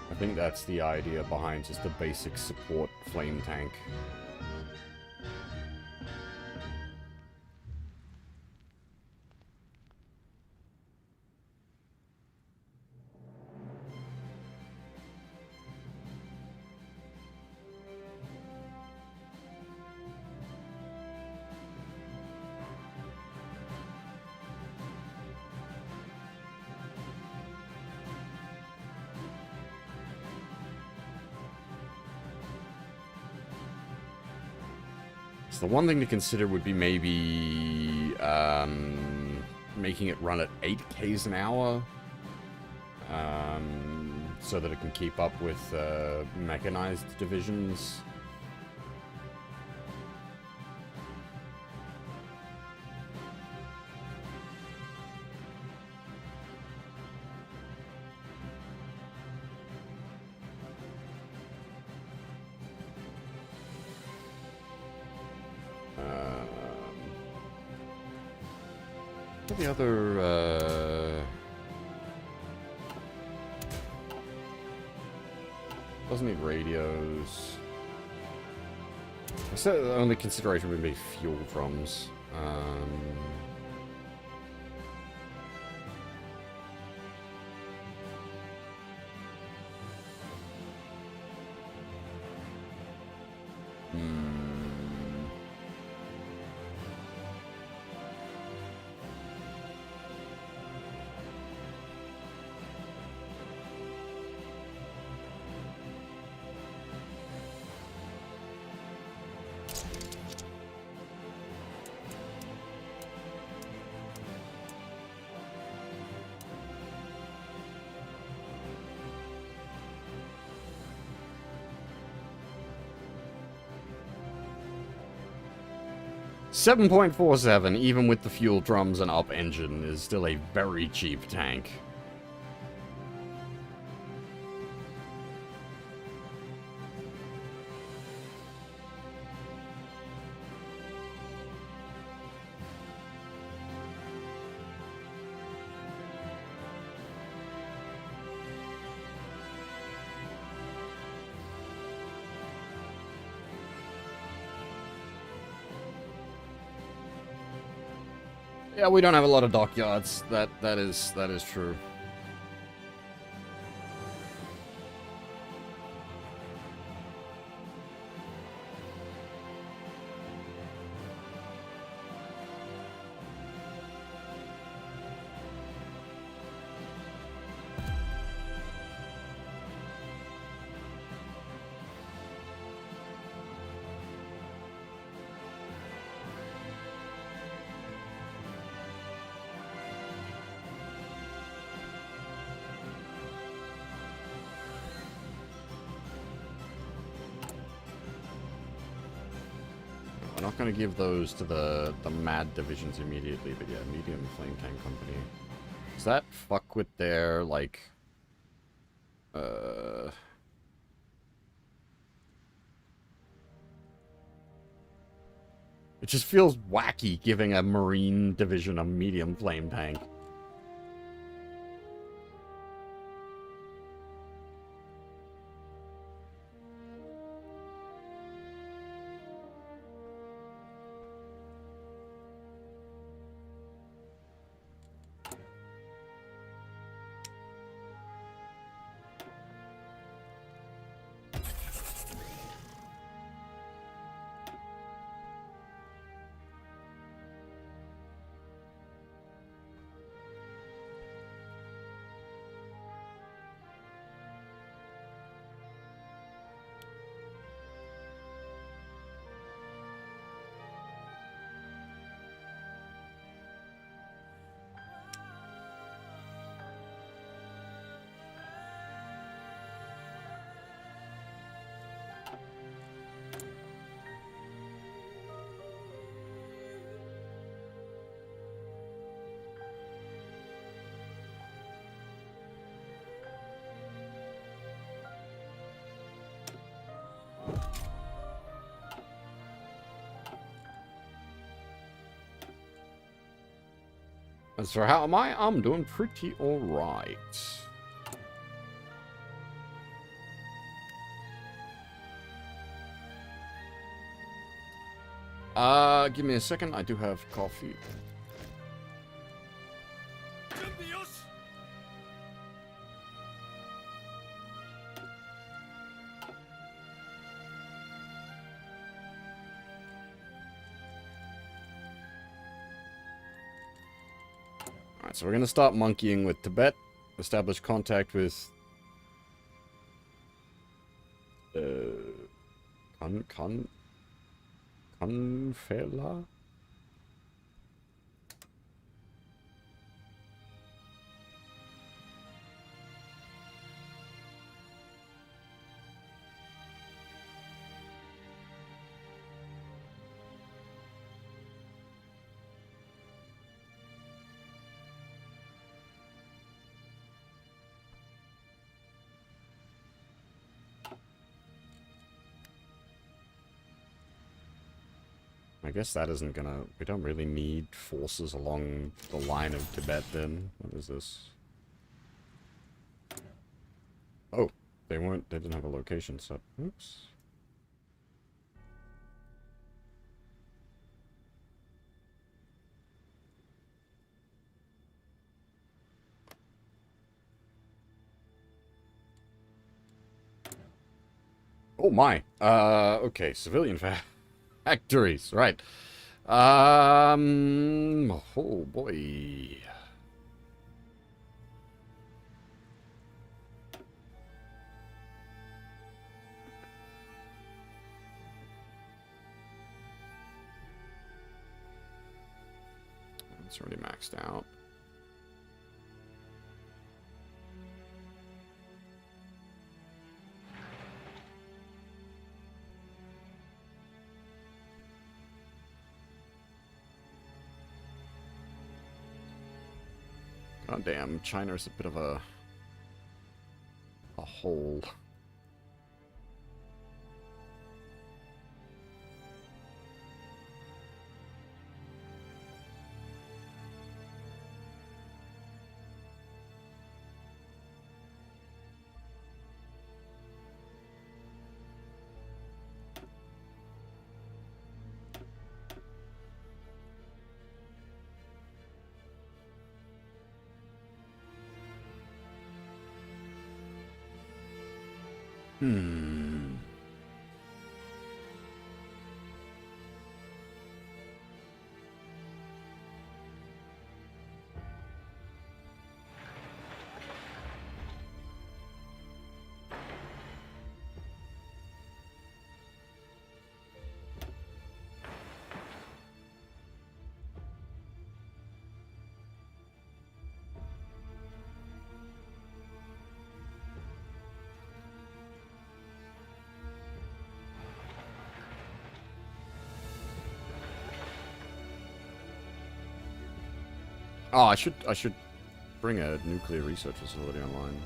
Speaker 1: I think that's the idea behind just the basic support flame tank. The one thing to consider would be maybe making it run at 8 Ks an hour, so that it can keep up with mechanized divisions. The other, doesn't need radios. I said the only consideration would be fuel drums. $7.47, even with the fuel drums and up engine, is still a very cheap tank. Yeah, we don't have a lot of dockyards. That is true. not going to give those to the MAD divisions immediately, but yeah, medium flame tank company. Does that fuck with their, like, it just feels wacky giving a marine division a medium flame tank. As for how am I? I'm doing pretty alright. Give me a second. I do have coffee. Alright, so we're gonna start monkeying with Tibet. Establish contact with Confela? I guess that isn't gonna... We don't really need forces along the line of Tibet, then. What is this? Oh, they didn't have a location set. Oops. Oh my. Okay, civilian factories, right. Oh boy. It's already maxed out. God damn, China's a bit of a hole. Oh, I should bring a nuclear research facility online.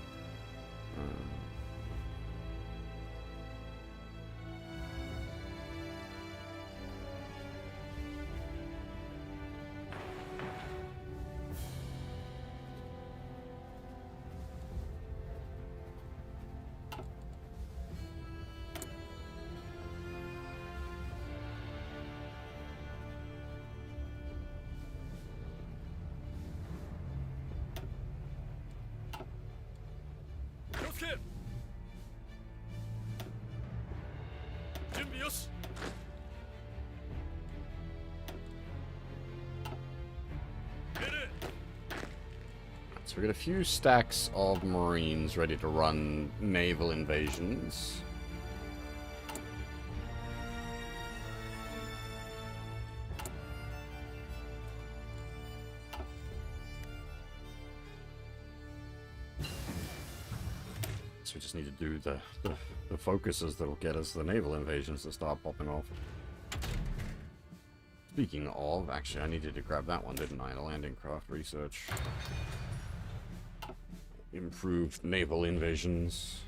Speaker 1: So we got a few stacks of Marines ready to run naval invasions. So we just need to do the focuses that'll get us the naval invasions to start popping off. Speaking of, actually, I needed to grab that one, didn't I? The landing craft research. Improved naval invasions.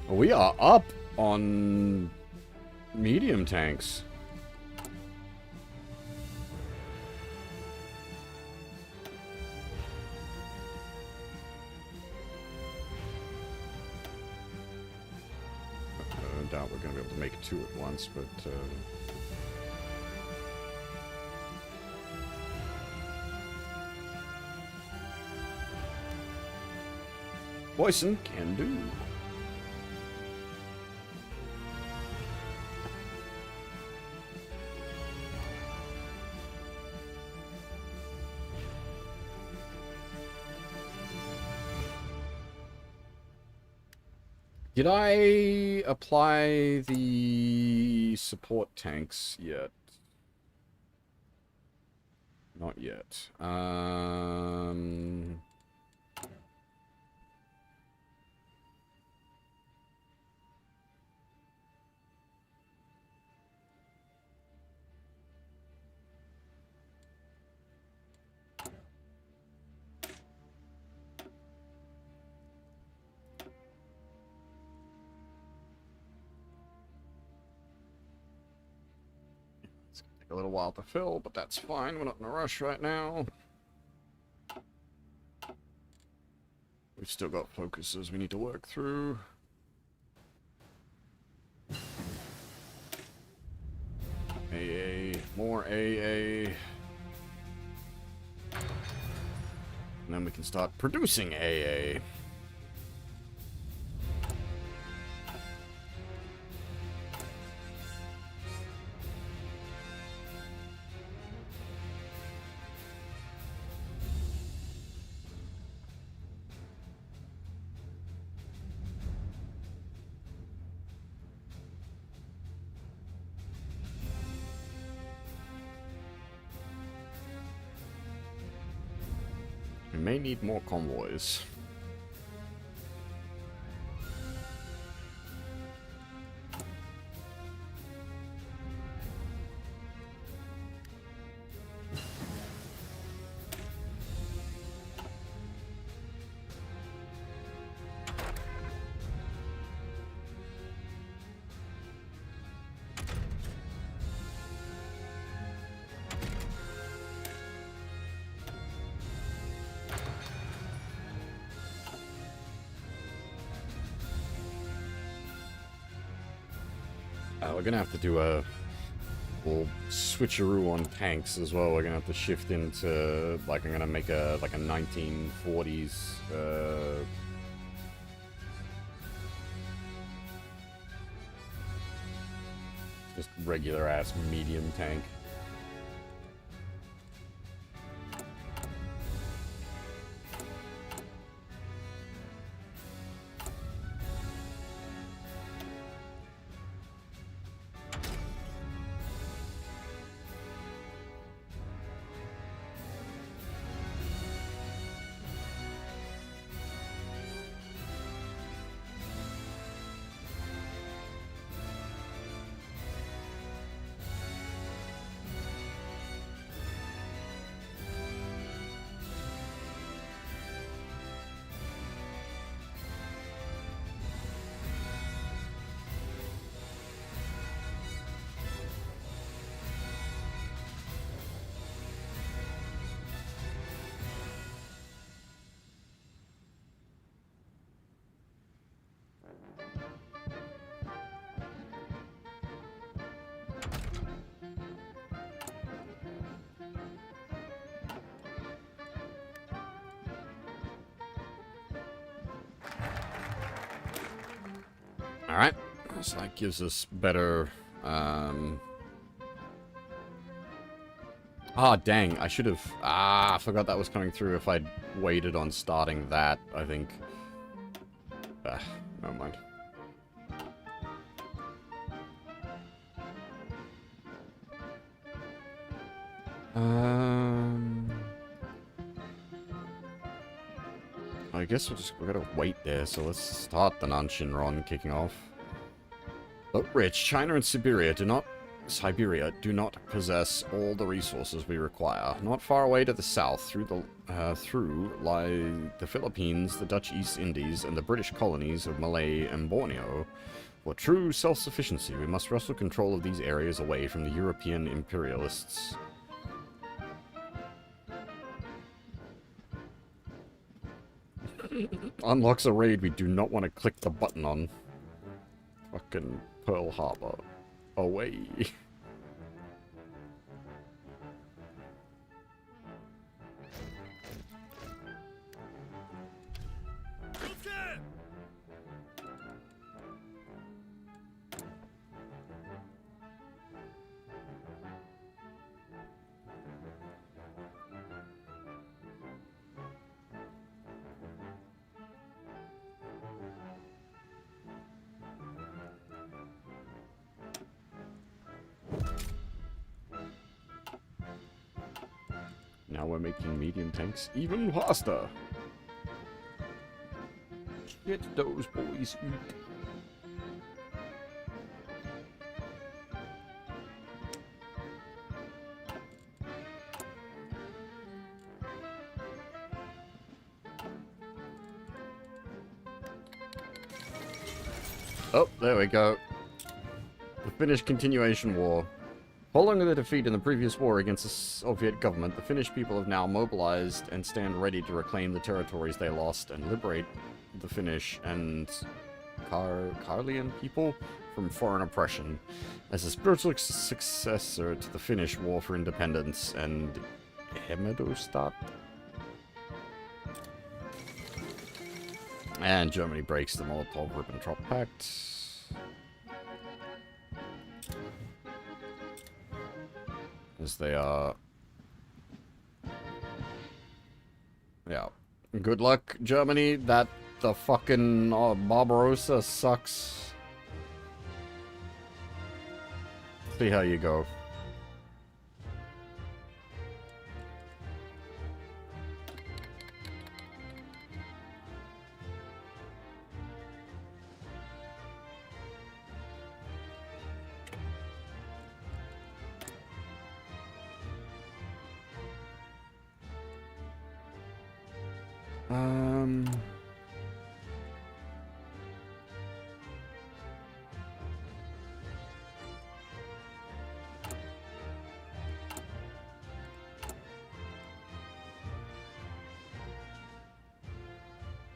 Speaker 1: We are up on medium tanks. I doubt we're going to be able to make two at once, but... Boyson can do. Did I apply the support tanks yet? Not yet. A little while to fill, but that's fine. We're not in a rush right now. We've still got focuses we need to work through. AA, more AA. And then we can start producing AA. We may need more convoys. We're gonna have to do a little switcheroo on tanks as well. We're gonna have to shift into, like, I'm gonna make a 1940s just regular ass medium tank. Alright. So that gives us better... Ah, dang. I should have... I forgot that was coming through if I'd waited on starting that, I think. Never mind. I guess we're gonna wait there, so let's start the Nanshinron kicking off. But rich, China and Siberia do not possess all the resources we require. Not far away to the south, through lie the Philippines, the Dutch East Indies, and the British colonies of Malay and Borneo. For true self-sufficiency, we must wrestle control of these areas away from the European imperialists. Unlocks a raid we do not want to click the button on. Fucking Pearl Harbor. Away. Now we're making medium tanks even faster. Get those boys eat. Oh, there we go. The Finnish Continuation War. Following the defeat in the previous war against the Soviet government, the Finnish people have now mobilized and stand ready to reclaim the territories they lost and liberate the Finnish and Karelian people from foreign oppression. As a spiritual successor to the Finnish War for Independence and Hemedostat. And Germany breaks the Molotov-Ribbentrop Pact. As they are... Yeah. Good luck, Germany. That the fucking Barbarossa sucks. See how you go.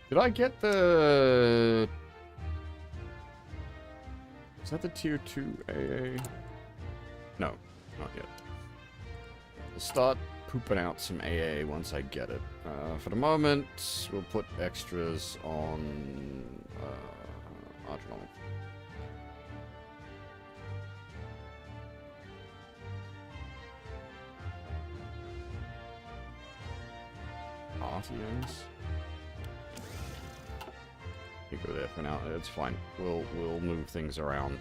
Speaker 1: Did I get the... Is that the tier 2 AA? No, not yet. We'll start pooping out some AA once I get it. For the moment, we'll put extras on Argenal. Artians. You go there for now. It's fine. We'll move things around.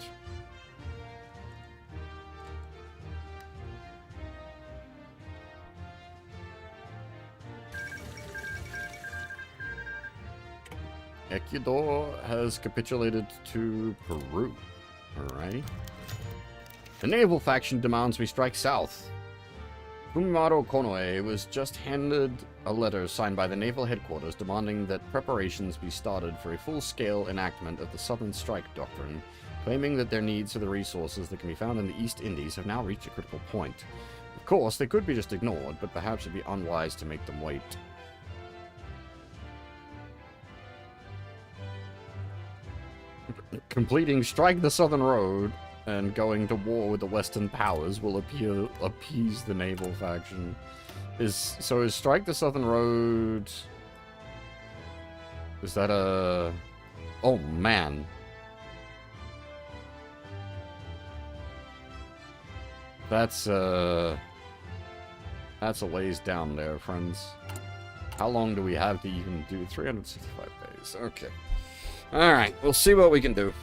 Speaker 1: Ecuador has capitulated to Peru. Alrighty. The naval faction demands we strike south. Fumimaro Konoe was just handed a letter signed by the naval headquarters demanding that preparations be started for a full-scale enactment of the Southern Strike Doctrine, claiming that their needs for the resources that can be found in the East Indies have now reached a critical point. Of course, they could be just ignored, but perhaps it'd be unwise to make them wait. Completing Strike the Southern Road and going to war with the Western powers will appease the naval faction. Is Strike the Southern Road... Is that a... Oh, man. That's a ways down there, friends. How long do we have to even do 365 days? Okay. Alright, we'll see what we can do.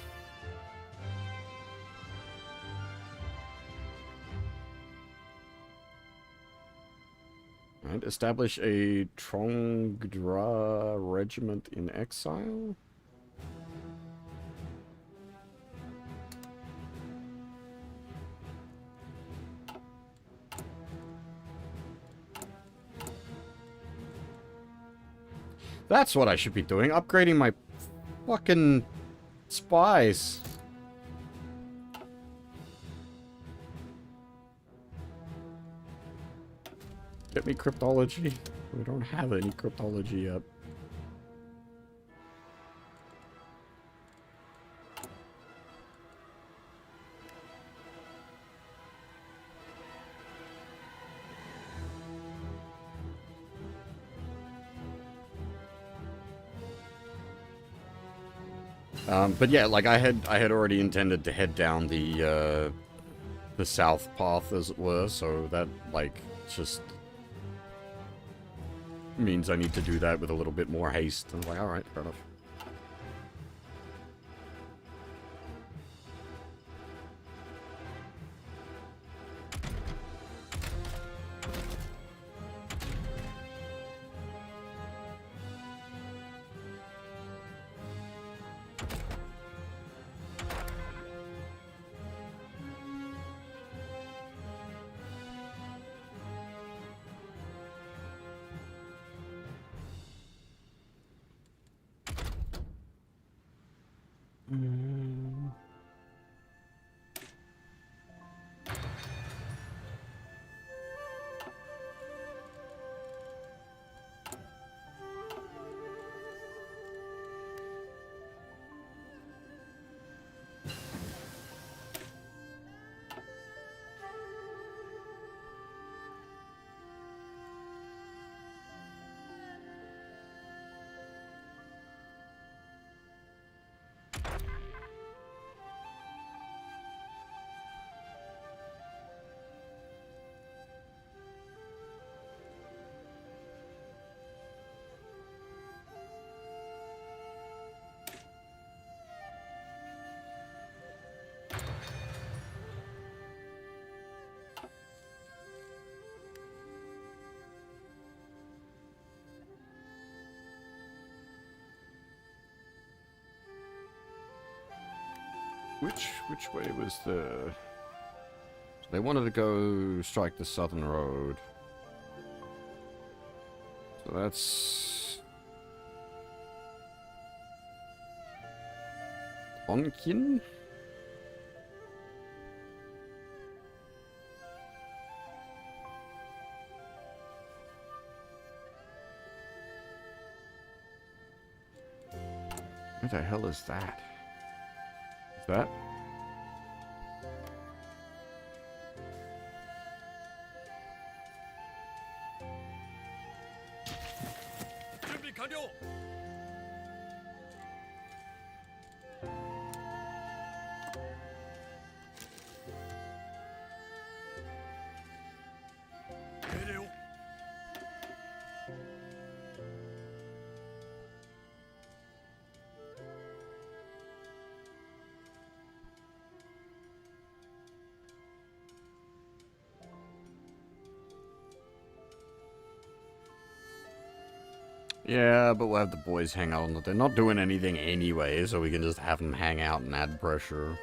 Speaker 1: Alright, establish a Trongdra regiment in exile. That's what I should be doing, upgrading my fucking spies. Get me cryptology. We don't have any cryptology yet. But yeah, like I had already intended to head down the south path, as it were, so that, like, just means I need to do that with a little bit more haste. I was like, alright, fair enough. Which way was the... They wanted to go strike the southern road. So that's... Onkin? What the hell is that? Is that? Yeah, but we'll have the boys hang out on it. They're not doing anything anyway, so we can just have them hang out and add pressure.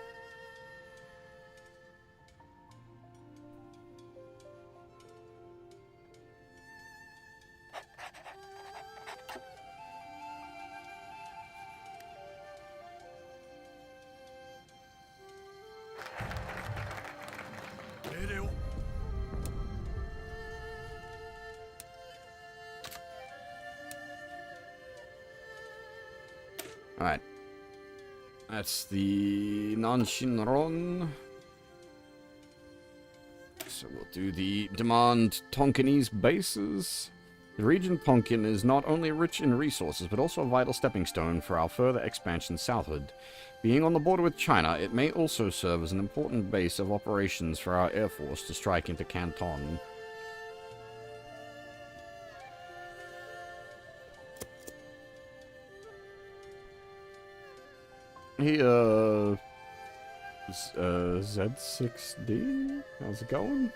Speaker 1: Alright. That's the Nanshinron. So we'll do the demand Tonkinese bases. The region Ponkin is not only rich in resources, but also a vital stepping stone for our further expansion southward. Being on the border with China, it may also serve as an important base of operations for our air force to strike into Canton. Hey, Z6D? How's it going?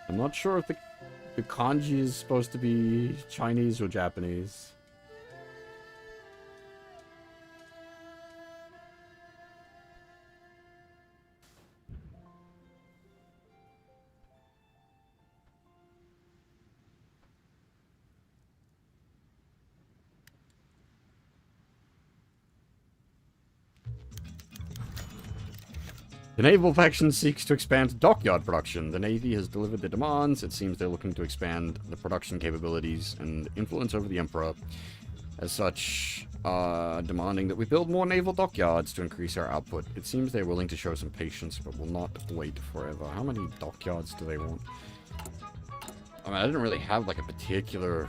Speaker 1: I'm not sure if the kanji is supposed to be Chinese or Japanese. The naval faction seeks to expand dockyard production. The Navy has delivered the demands. It seems they're looking to expand the production capabilities and influence over the Emperor. As such, demanding that we build more naval dockyards to increase our output. It seems they're willing to show some patience, but will not wait forever. How many dockyards do they want? I mean, I didn't really have, like, a particular...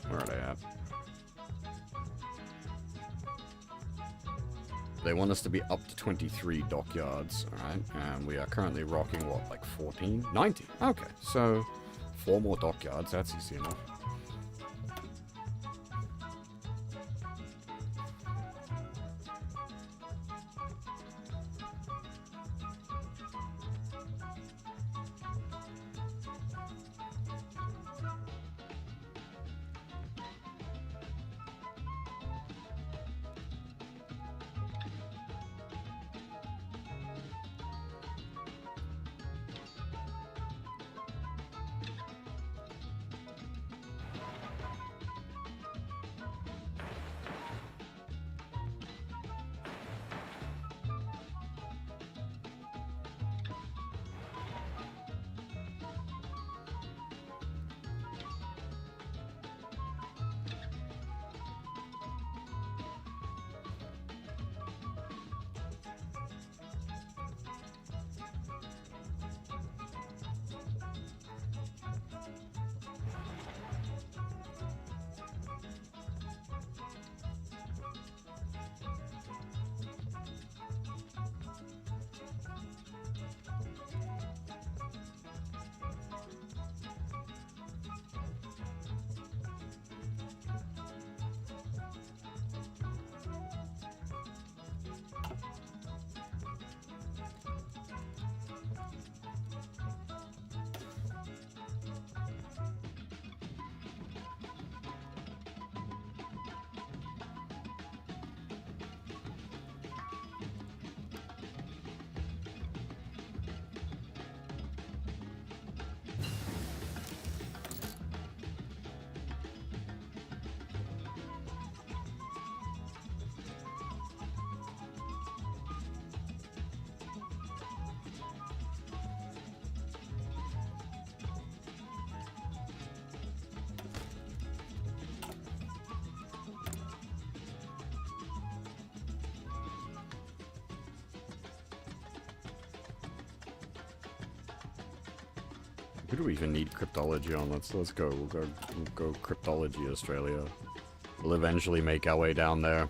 Speaker 1: Where are they at? They want us to be up to 23 dockyards, alright? And we are currently rocking, what, like 14? 19. Okay, so 4 more dockyards, that's easy enough. Who do we even need cryptology on? Let's go. We'll go cryptology Australia. We'll eventually make our way down there.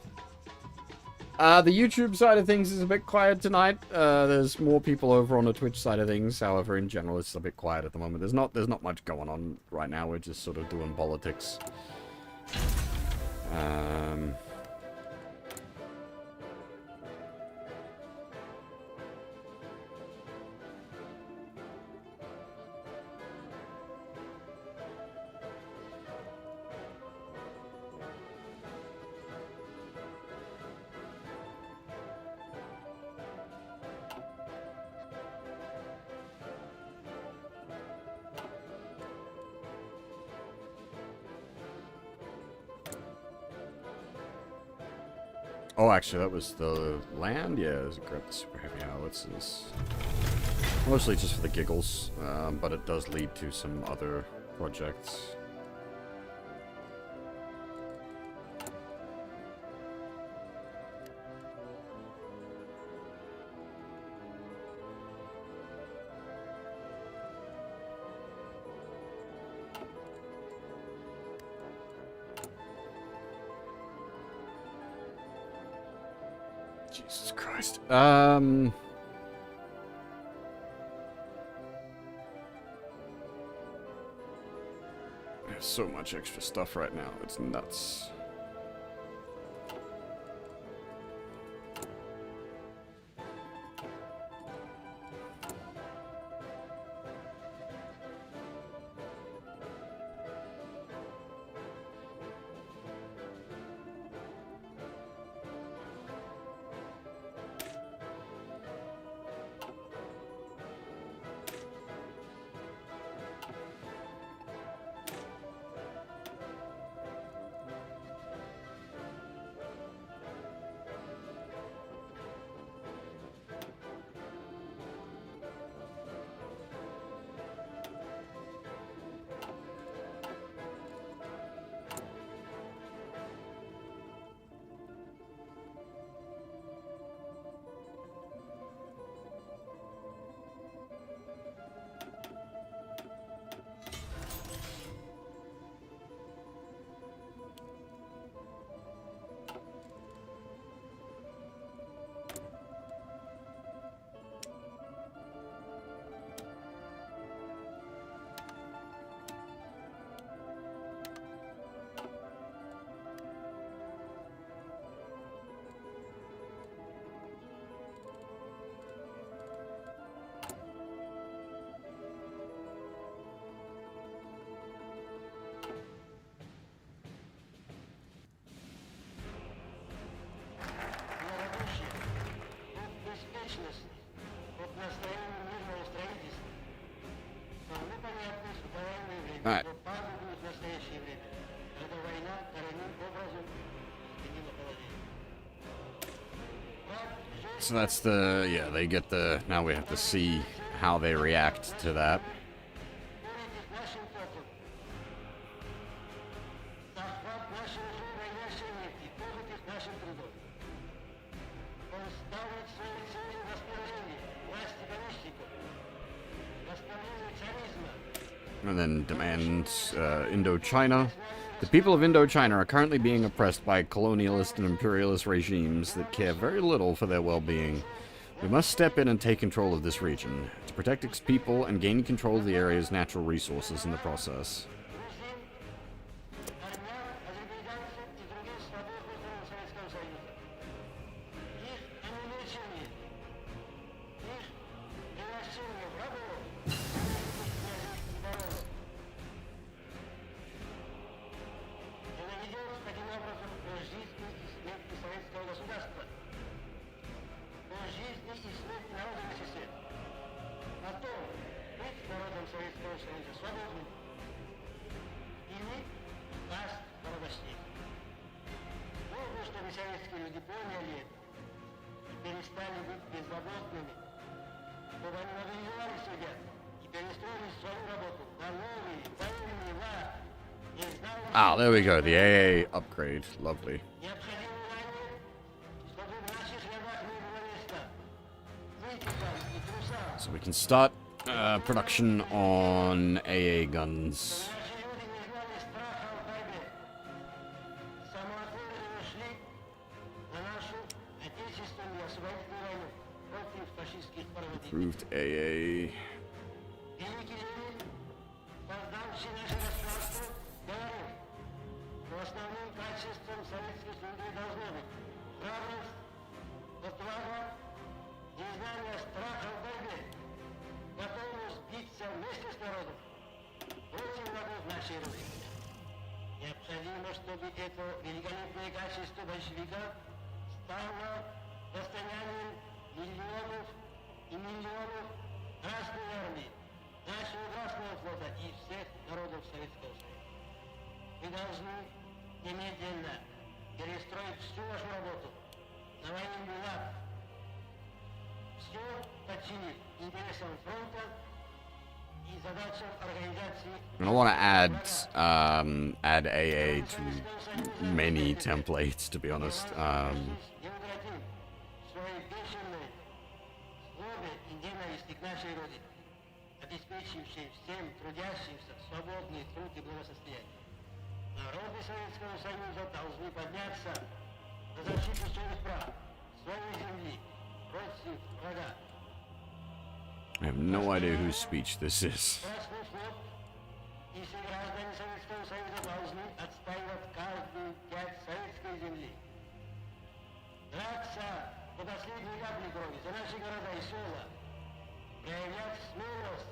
Speaker 1: The YouTube side of things is a bit quiet tonight. There's more people over on the Twitch side of things. However, in general, it's a bit quiet at the moment. There's not much going on right now. We're just sort of doing politics. Oh, actually, that was the land? Yeah, grab the super heavy howitzers. Mostly just for the giggles, but it does lead to some other projects. Jesus Christ. There's so much extra stuff right now. It's nuts. Alright. So that's the, yeah, they get the, now we have to see how they react to that. And then demands Indochina. The people of Indochina are currently being oppressed by colonialist and imperialist regimes that care very little for their well-being. We must step in and take control of this region, to protect its people and gain control of the area's natural resources in the process. Ah, there we go, the AA upgrade. Lovely. So we can start production on AA guns. Improved AA.
Speaker 2: Необходимо, чтобы это великолепное качество большевика стало достоянием миллионов и миллионов Красной Армии, нашего Красного флота и всех народов Советского Союза. Мы должны немедленно перестроить всю нашу работу военный лад. Все подчинить интересам фронта и задачам организации.
Speaker 1: I want to add AA to many templates, to be honest.
Speaker 2: Неукротим в своей бешеной злобе и ненависти к нашей Родине, обеспечившей всем трудящимся свободный труд и благосостояние. Народы Советского Союза должны подняться за защиту своих прав, своей земли, против врага.
Speaker 1: I have no idea whose speech this is.
Speaker 2: Красный флот и все граждане Советского Союза должны отстаивать каждую пять советской земли. Драться до последней капли крови за наши города и села. Проявлять смелость,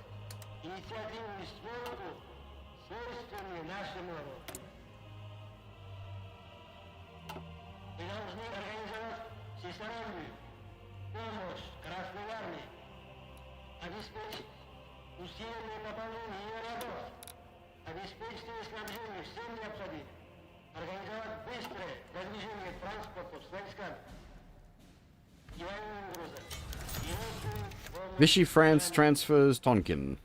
Speaker 2: инициативу и свободу, свойственные нашему народу. Мы должны организовать всестороннюю помощь Красной Армии, обеспечить усиленное пополнение ее рядов, обеспечить ее снабжение всем необходимым, организовать быстрое продвижение транспортов с войсками и военными грузами.
Speaker 1: Vichy France transfers Tonkin.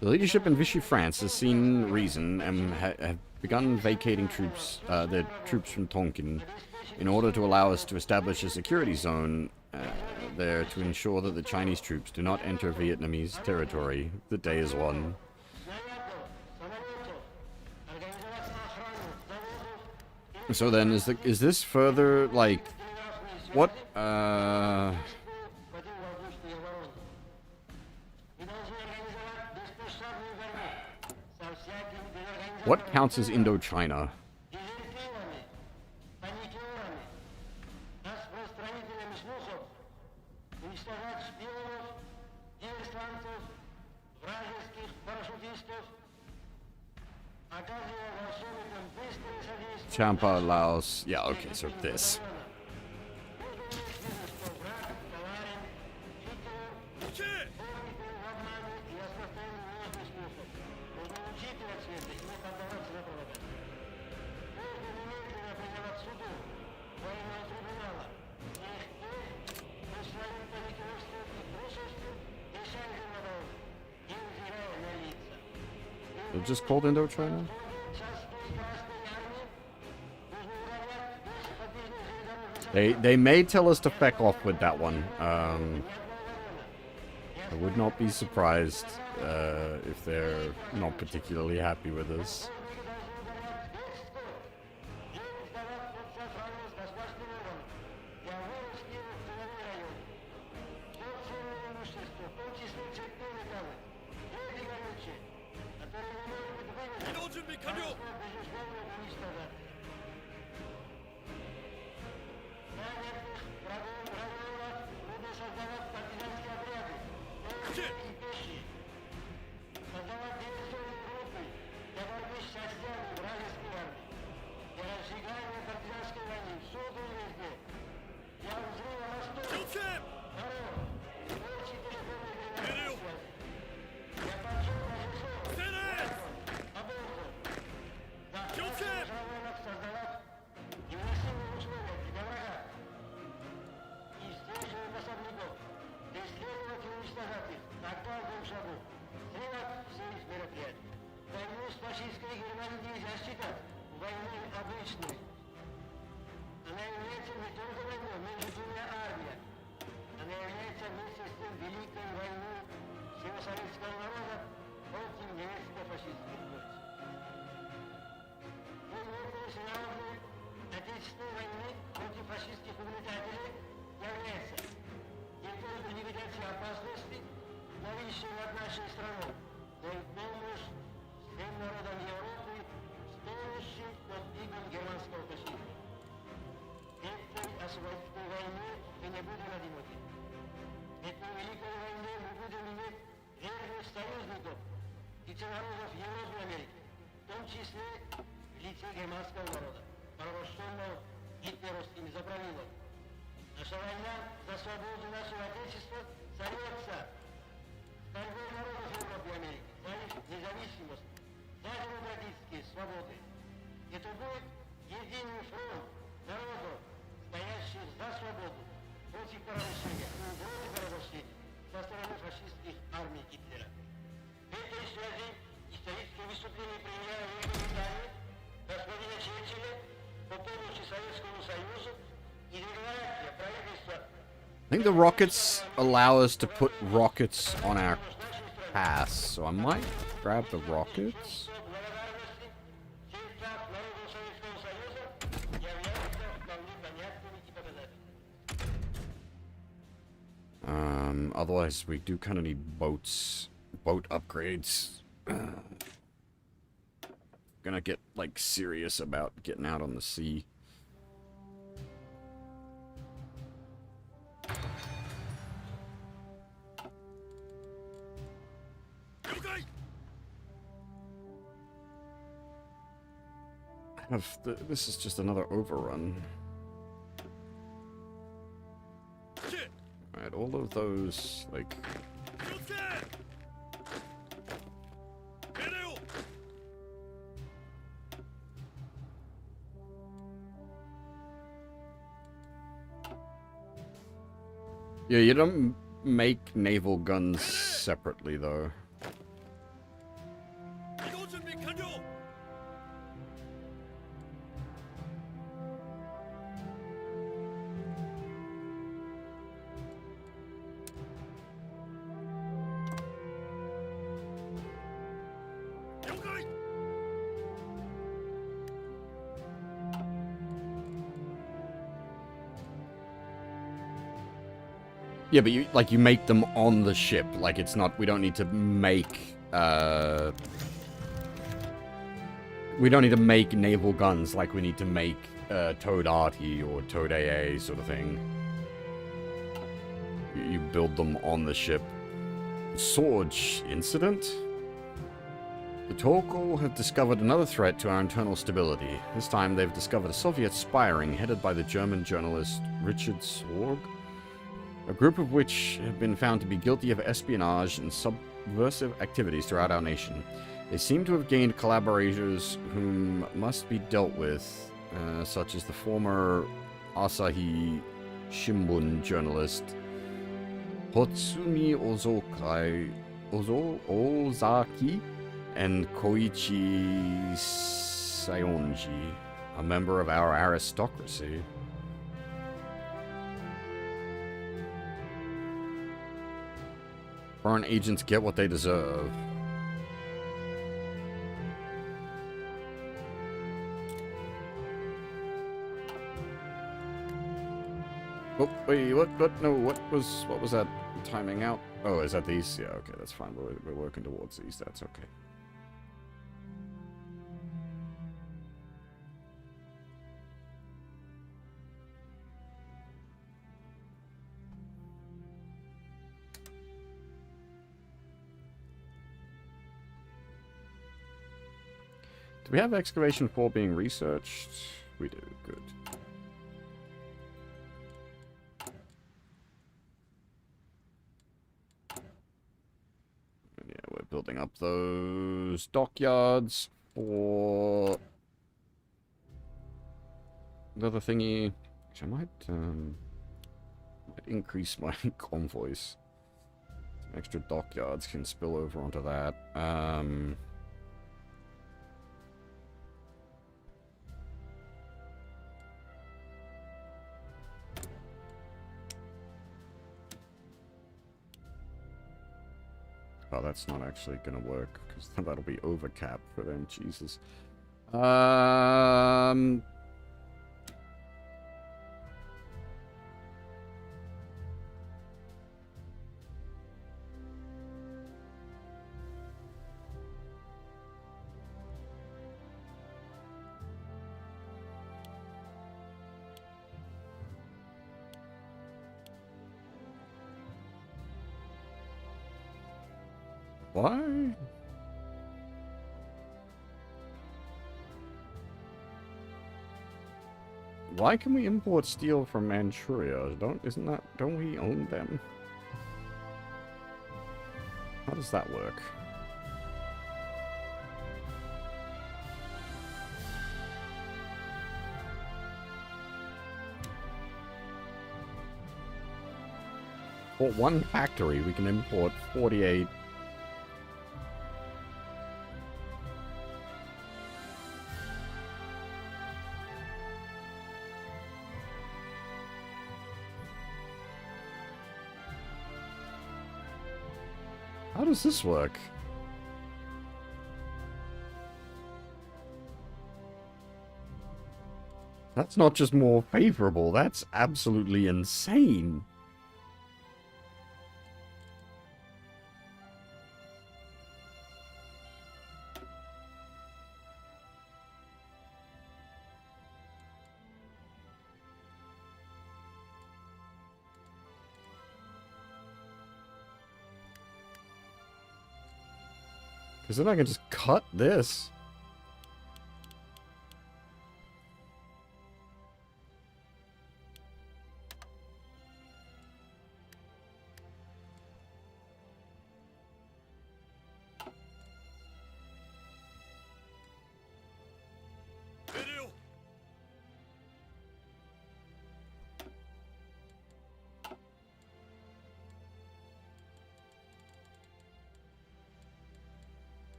Speaker 1: The leadership in Vichy France has seen reason and have begun vacating their troops from Tonkin in order to allow us to establish a security zone there to ensure that the Chinese troops do not enter Vietnamese territory. The day is won. So then, is this further like what? What counts as Indochina? Champa, Laos. Yeah, okay, so this. They're just called Indochina? They may tell us to feck off with that one. I would not be surprised if they're not particularly happy with us.
Speaker 2: народов Европы и Америки, в том числе в лице германского народа, порабощенного гитлеровскими заправилами. Наша война за свободу нашего Отечества зовется борьбой народов Европы и Америки за их независимость, за демократические свободы. Это будет единый фронт народов, стоящих за свободу, до сих пор решение о угрозе кровопролития со стороны фашистских армий Гитлера. В этой связи историческое выступление премьера Великобритании господина Черчилля по помощи Советскому Союзу и декларация правительства
Speaker 1: I think the rockets allow us to put rockets on our pass, so I might grab the rockets.
Speaker 2: благодарности всем устав народу Советского Союза является вполне понятным и показательным.
Speaker 1: Otherwise we do kind of need boats, boat upgrades. Gonna get, like, serious about getting out on the sea. This is just another overrun. Alright, all of those, like... Yeah, you don't make naval guns separately, though. Yeah, but you make them on the ship. Like, it's not, we don't need to make, we don't need to make naval guns like we need to make, Toad Arty or Toad AA sort of thing. You build them on the ship. Sorge incident? The Torgal have discovered another threat to our internal stability. This time they've discovered a Soviet spy ring headed by the German journalist Richard Sorg. A group of which have been found to be guilty of espionage and subversive activities throughout our nation. They seem to have gained collaborators whom must be dealt with, such as the former Asahi Shimbun journalist Hotsumi Ozaki and Koichi Sayonji, a member of our aristocracy. Foreign agents get what they deserve. Oh, wait, what, no, what was that timing out? Oh, is that these? Yeah, okay, that's fine, we're working towards these, that's okay. Do we have Excavation 4 being researched? We do, good. And yeah, we're building up those dockyards for another thingy. Which I might increase my convoys. Some extra dockyards can spill over onto that. Oh, that's not actually gonna work, because that'll be overcap for them, Jesus. Why? Why can we import steel from Manchuria? Don't we own them? How does that work? import one factory, we can import 48. How does this work? That's not just more favorable, that's absolutely insane. Because then I can just cut this.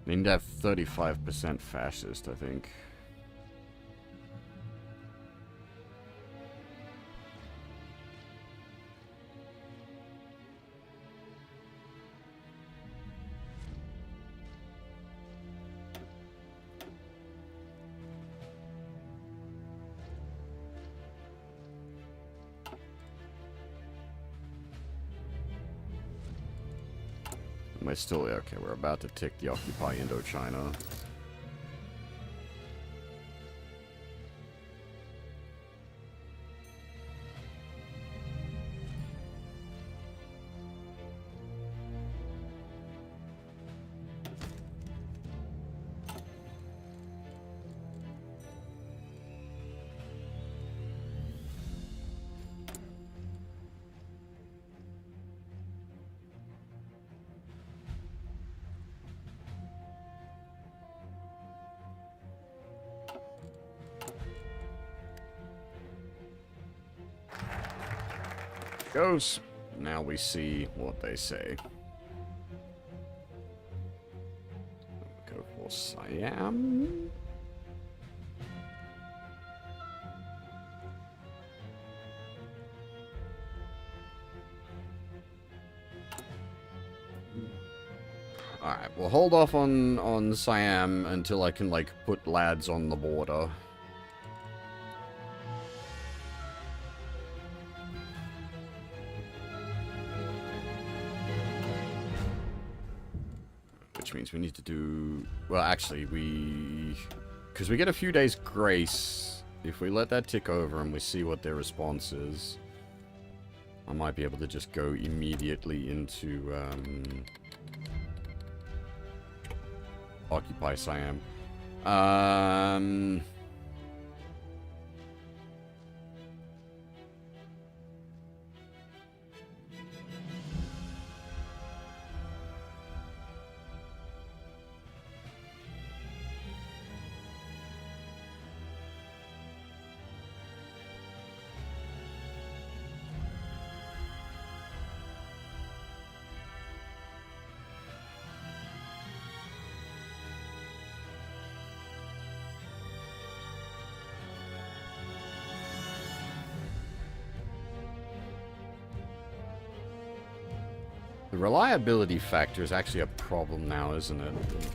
Speaker 1: I need to have 35% fascist, I think. Am I still... Okay, we're about to tick the Occupy Indochina. Goes. Now we see what they say. Go for Siam. Alright, we'll hold off on Siam until I can, like, put lads on the border. Which means we need to do... Well, actually, because we get a few days grace. If we let that tick over and we see what their response is, I might be able to just go immediately into Occupy Siam. The reliability factor is actually a problem now, isn't it?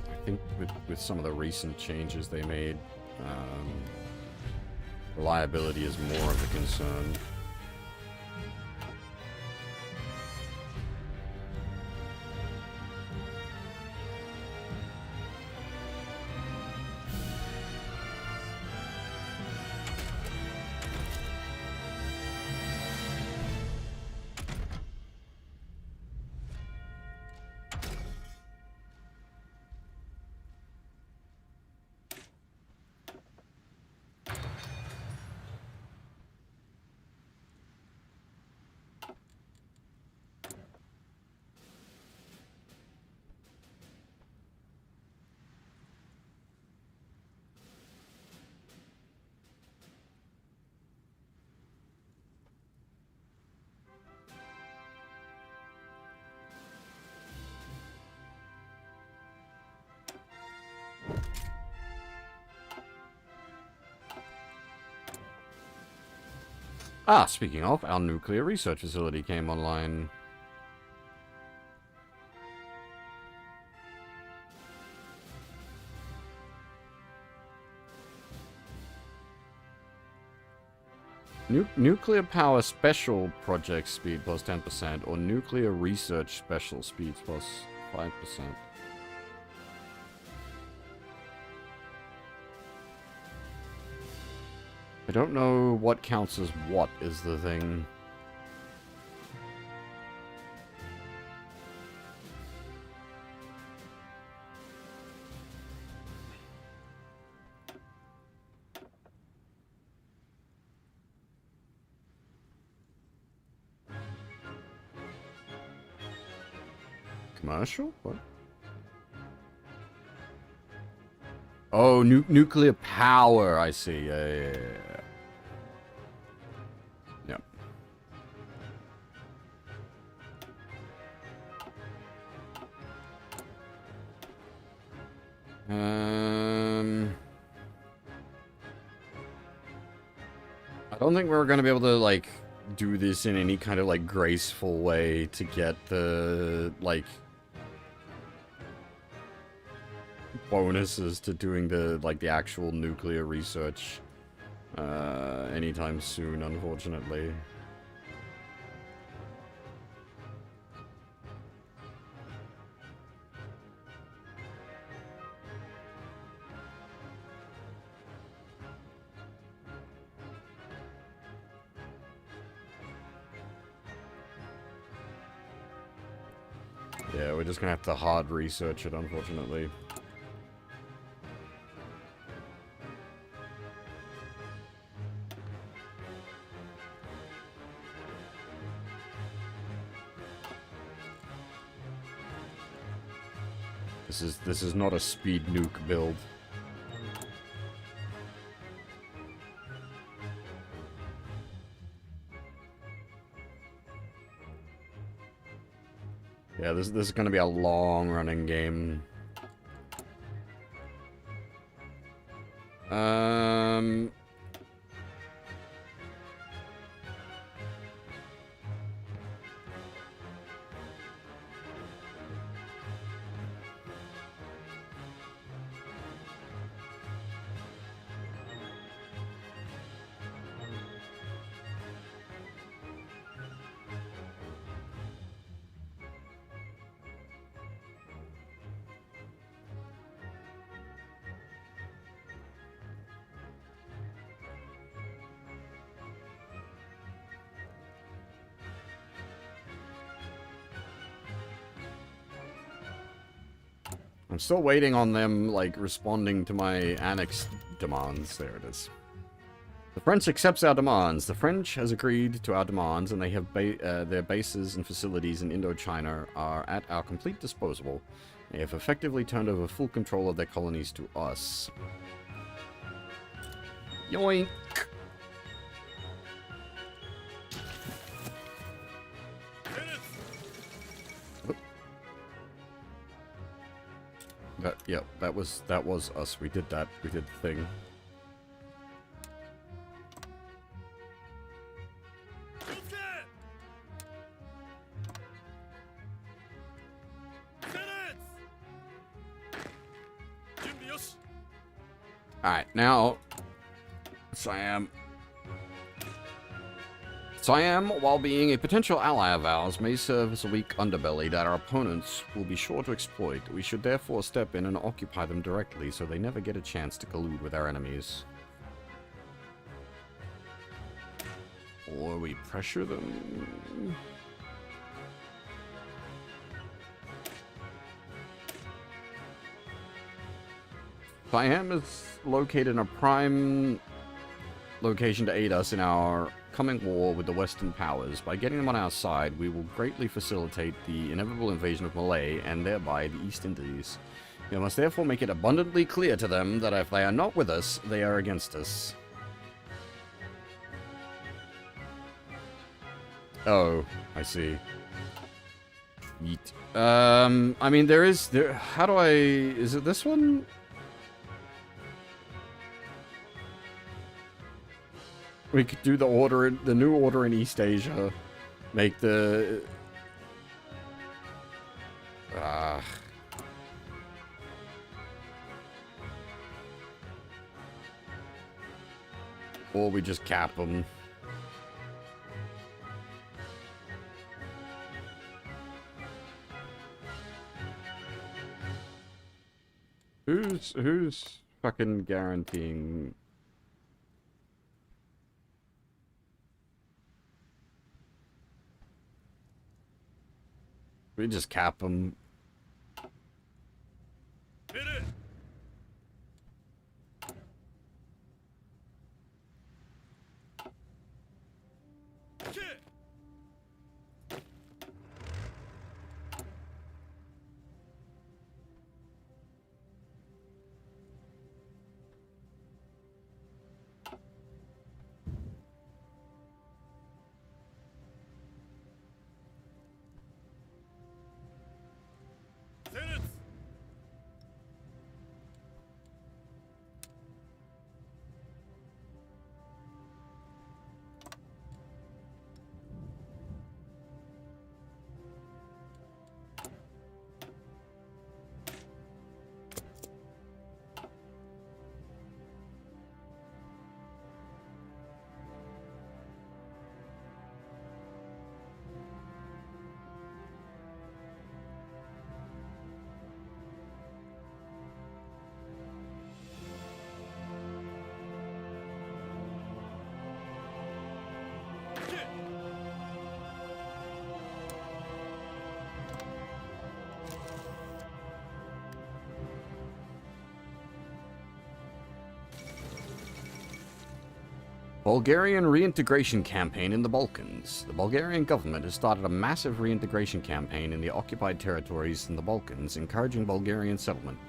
Speaker 1: I think with some of the recent changes they made, reliability is more of a concern. Ah, speaking of, our nuclear research facility came online. Nuclear power special project speed plus 10%, or nuclear research special speeds plus 5%. I don't know what counts as what is the thing. Commercial? What? Oh, nuclear power, I see. Yeah. Yep. I don't think we're gonna be able to, like, do this in any kind of, like, graceful way to get the, like, bonuses to doing the, like, the actual nuclear research anytime soon, unfortunately. Yeah, we're just gonna have to hard research it, unfortunately. This is not a speed nuke build. Yeah, this is gonna be a long running game. I'm still waiting on them, like, responding to my annex demands. There it is. The French accepts our demands. The French has agreed to our demands, and they have their bases and facilities in Indochina are at our complete disposal. They have effectively turned over full control of their colonies to us. Yoink! Yeah, that was us. We did that. We did the thing. Alright, now Siam, while being a potential ally of ours, may serve as a weak underbelly that our opponents will be sure to exploit. We should therefore step in and occupy them directly so they never get a chance to collude with our enemies. Or we pressure them. Siam is located in a prime location to aid us in our coming war with the Western powers. By getting them on our side, we will greatly facilitate the inevitable invasion of Malay and thereby the East Indies. We must therefore make it abundantly clear to them that if they are not with us, they are against us. Oh, I see. Yeet. I mean, how do is it this one? We could do the new order in East Asia. Make the... Or we just cap them. Who's fucking guaranteeing? We just cap them.
Speaker 3: Hit it. Kick. Zenith. Kick.
Speaker 1: Bulgarian reintegration campaign in the Balkans. The Bulgarian government has started a massive reintegration campaign in the occupied territories in the Balkans, encouraging Bulgarian settlement,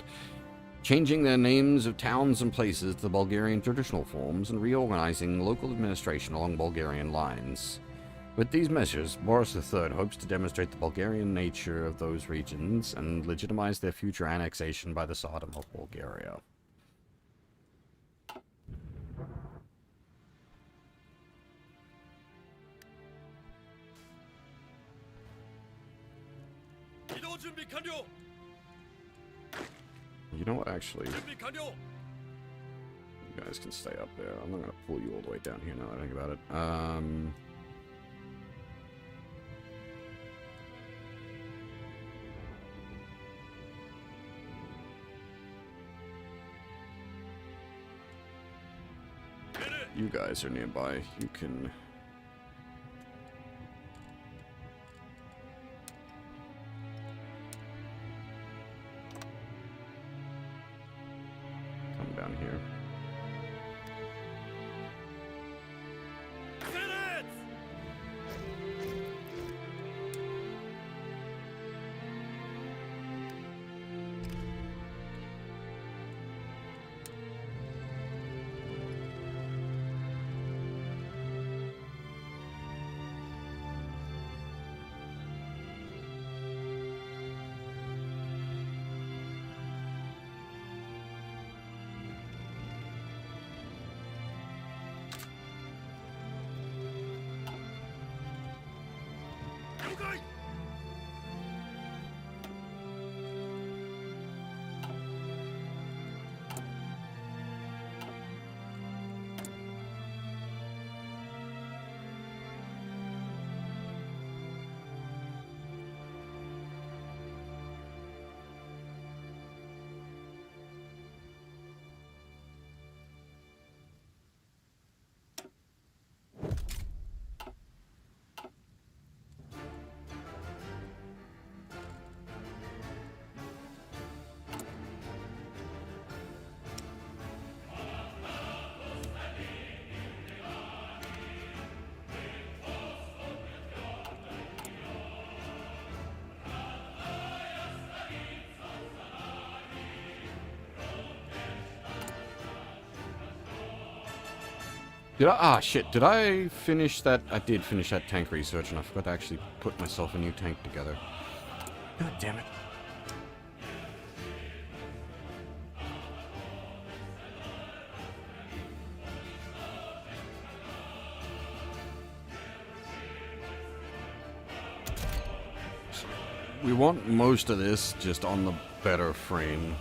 Speaker 1: changing their names of towns and places to the Bulgarian traditional forms, and reorganizing local administration along Bulgarian lines. With these measures, Boris III hopes to demonstrate the Bulgarian nature of those regions and legitimize their future annexation by the Tsardom of Bulgaria.
Speaker 3: 이동 준비 완료.
Speaker 1: You know what, actually,
Speaker 3: 준비 완료.
Speaker 1: you guys can stay up there. I'm not going to pull you all the way down here now that I think about it.
Speaker 3: Hit it.
Speaker 1: You guys are nearby. You can... come down here.
Speaker 3: Zenith. 요가이.
Speaker 1: Did I? Ah, shit. Did I finish that? I did finish that tank research, and I forgot to actually put myself a new tank together. God damn it. we want most of this just on the better frame.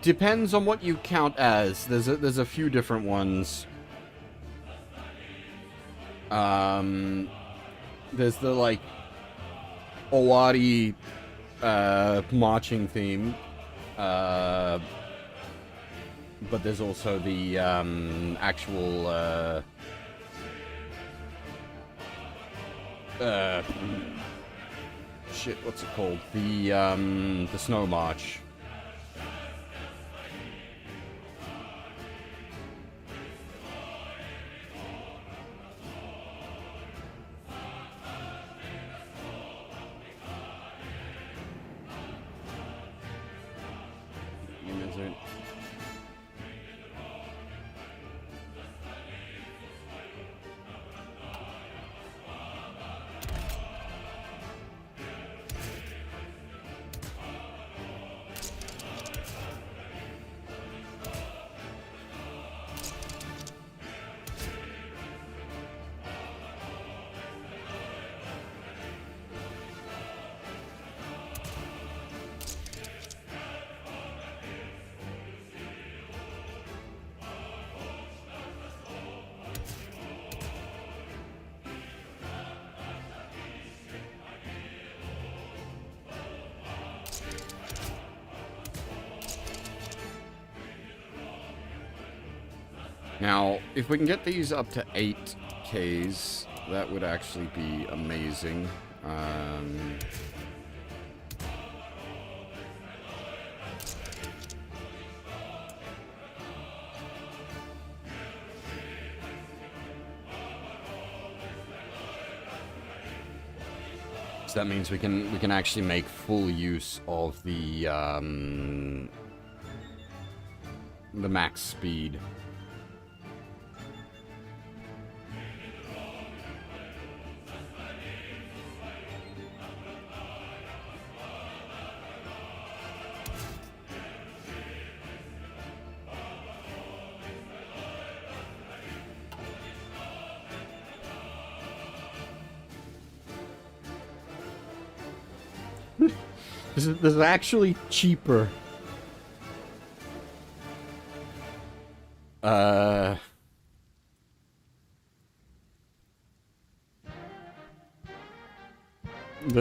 Speaker 1: Depends on what you count as. There's a few different ones. There's the, like, Owari, marching theme. But there's also the, actual, shit, what's it called? The Snow March. Now, if we can get these up to 8Ks, that would actually be amazing. So that means we can actually make full use of the max speed. This is actually cheaper. Than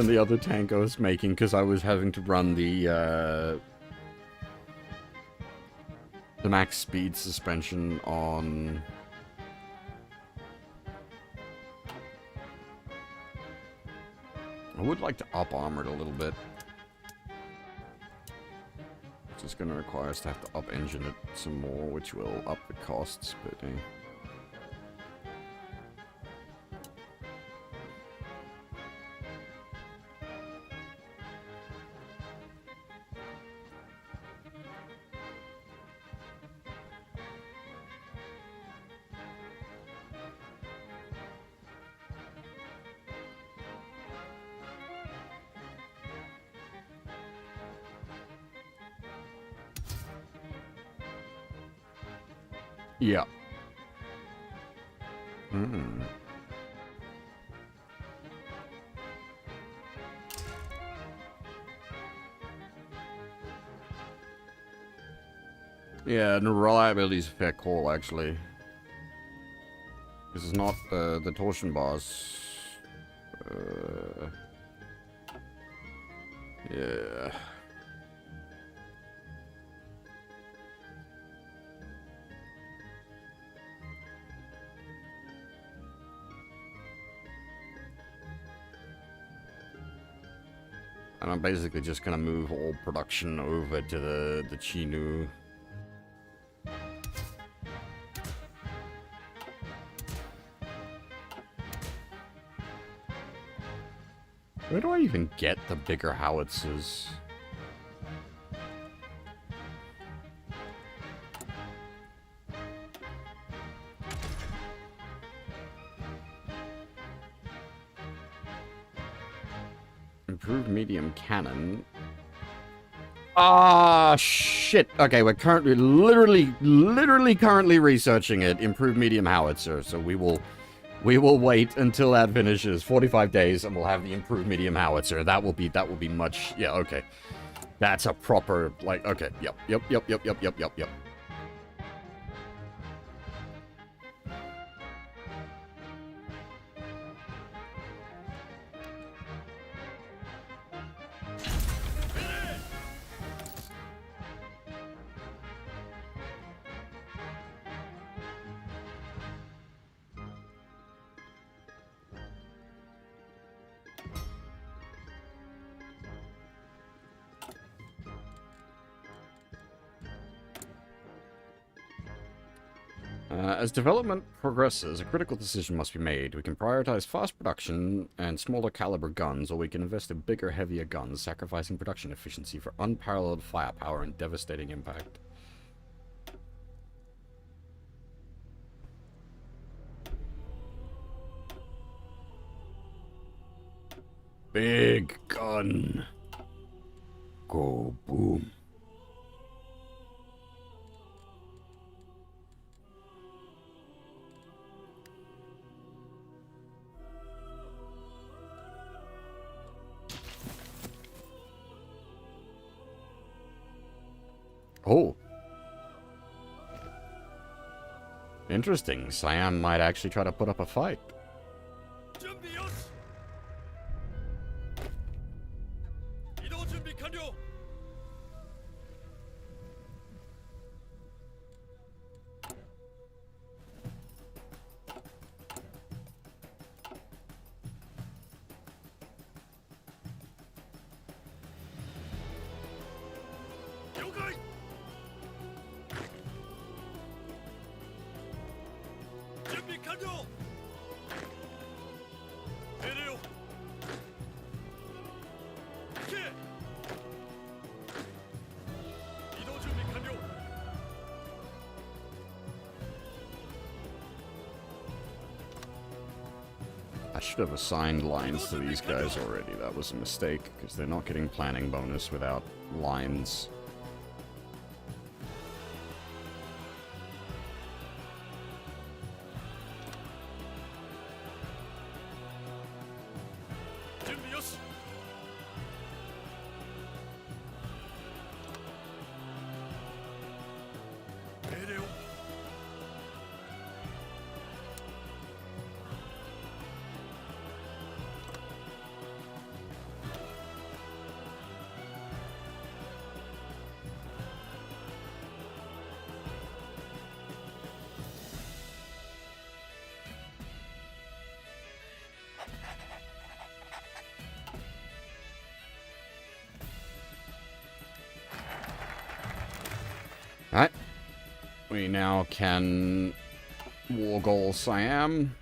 Speaker 1: the other tank I was making, because I was having to run the max speed suspension on. I would like to up armor it a little bit. It's just going to require us to have to up engine it some more, which will up the costs, but yeah. Yeah, and the reliability is a fair call, actually. This is not the torsion bars. Yeah. And I'm basically just gonna move all production over to the Chinu. Where do I even get the bigger howitzers? improved medium cannon. Ah, shit. Okay, we're currently, literally currently researching it. Improved medium howitzer. So we will wait until that finishes. 45 days, and we'll have the improved medium howitzer. That will be much. Yeah, okay. That's a proper, like, okay. Yep. As development progresses, a critical decision must be made. We can prioritize fast production and smaller caliber guns, or we can invest in bigger, heavier guns, sacrificing production efficiency for unparalleled firepower and devastating impact. Big gun. Go boom. Oh. Interesting. Siam might actually try to put up a fight.
Speaker 3: 준비 여시. 이동 준비 완료. 요가이. 준비 완료. 내려요. 오케이. 이동 준비 완료.
Speaker 1: I should have assigned lines to these guys already. That was a mistake, because they're not getting planning bonus without lines.
Speaker 3: 준비 여시. 내려요.
Speaker 1: Alright. We now can war goal Siam.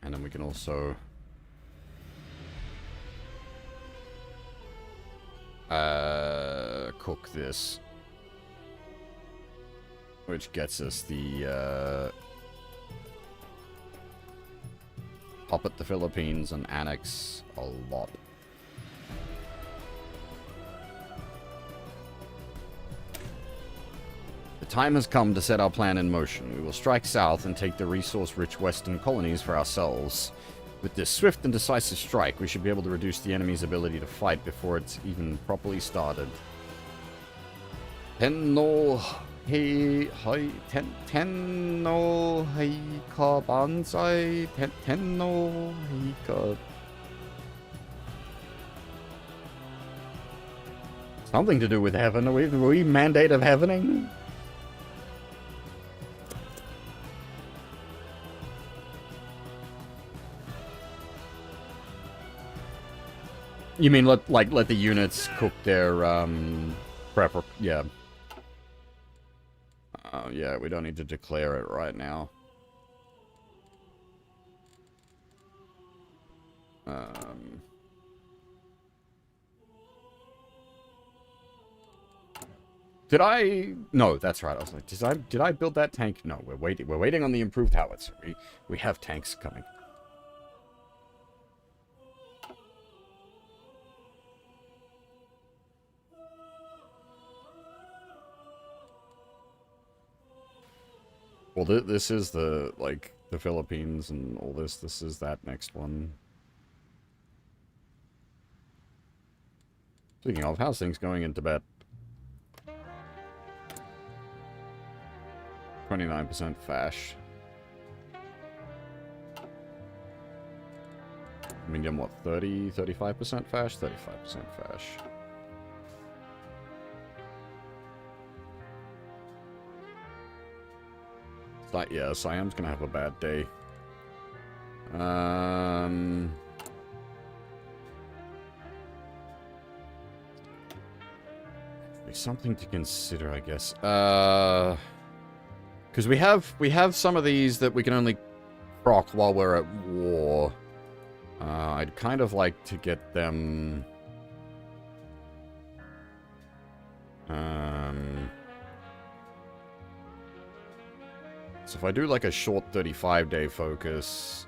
Speaker 1: And then we can also cook this. Which gets us the puppet the Philippines and annex a lot. The time has come to set our plan in motion. We will strike south and take the resource-rich western colonies for ourselves. With this swift and decisive strike, we should be able to reduce the enemy's ability to fight before it's even properly started. Tenno hei hai tenno hei ka banzai tenno hei ka. Something to do with heaven. Are we mandate of heavening? You mean let the units cook their prep? Yeah. Yeah, we don't need to declare it right now. Did I? No, that's right. I was like, did I build that tank? No, we're waiting. We're waiting on the improved howitzer. We have tanks coming. Well, this is the, like, the Philippines and all this. This is that next one. Speaking of, how's things going in Tibet? 29% fash. Medium, what, 35% fash? 35% fash. Yeah, Siam's gonna have a bad day. There's something to consider, I guess. Because we have some of these that we can only proc while we're at war. I'd kind of like to get them... So if I do like a short 35-day focus...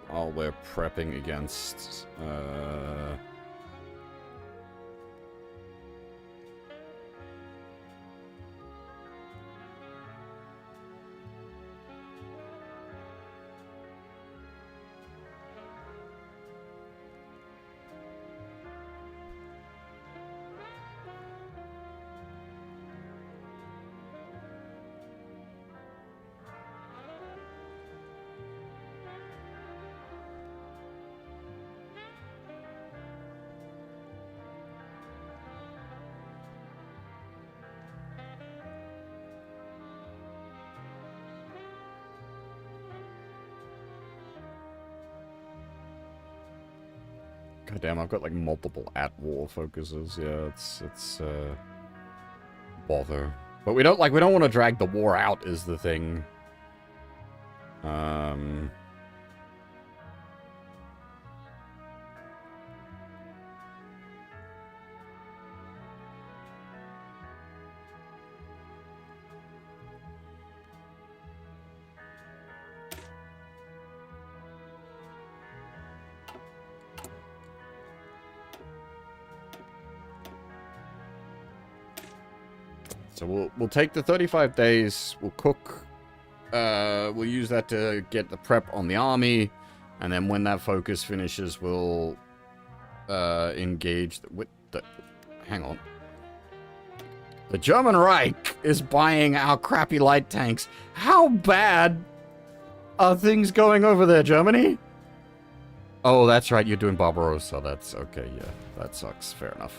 Speaker 1: while we're prepping against... God damn, I've got like multiple at-war focuses. Yeah, it's bother. But we don't want to drag the war out is the thing. So we'll take the 35 days, we'll cook, we'll use that to get the prep on the army, and then when that focus finishes, we'll engage with the... Hang on. The German Reich is buying our crappy light tanks. How bad are things going over there, Germany? Oh, that's right, you're doing Barbarossa. That's okay, yeah. That sucks. Fair enough.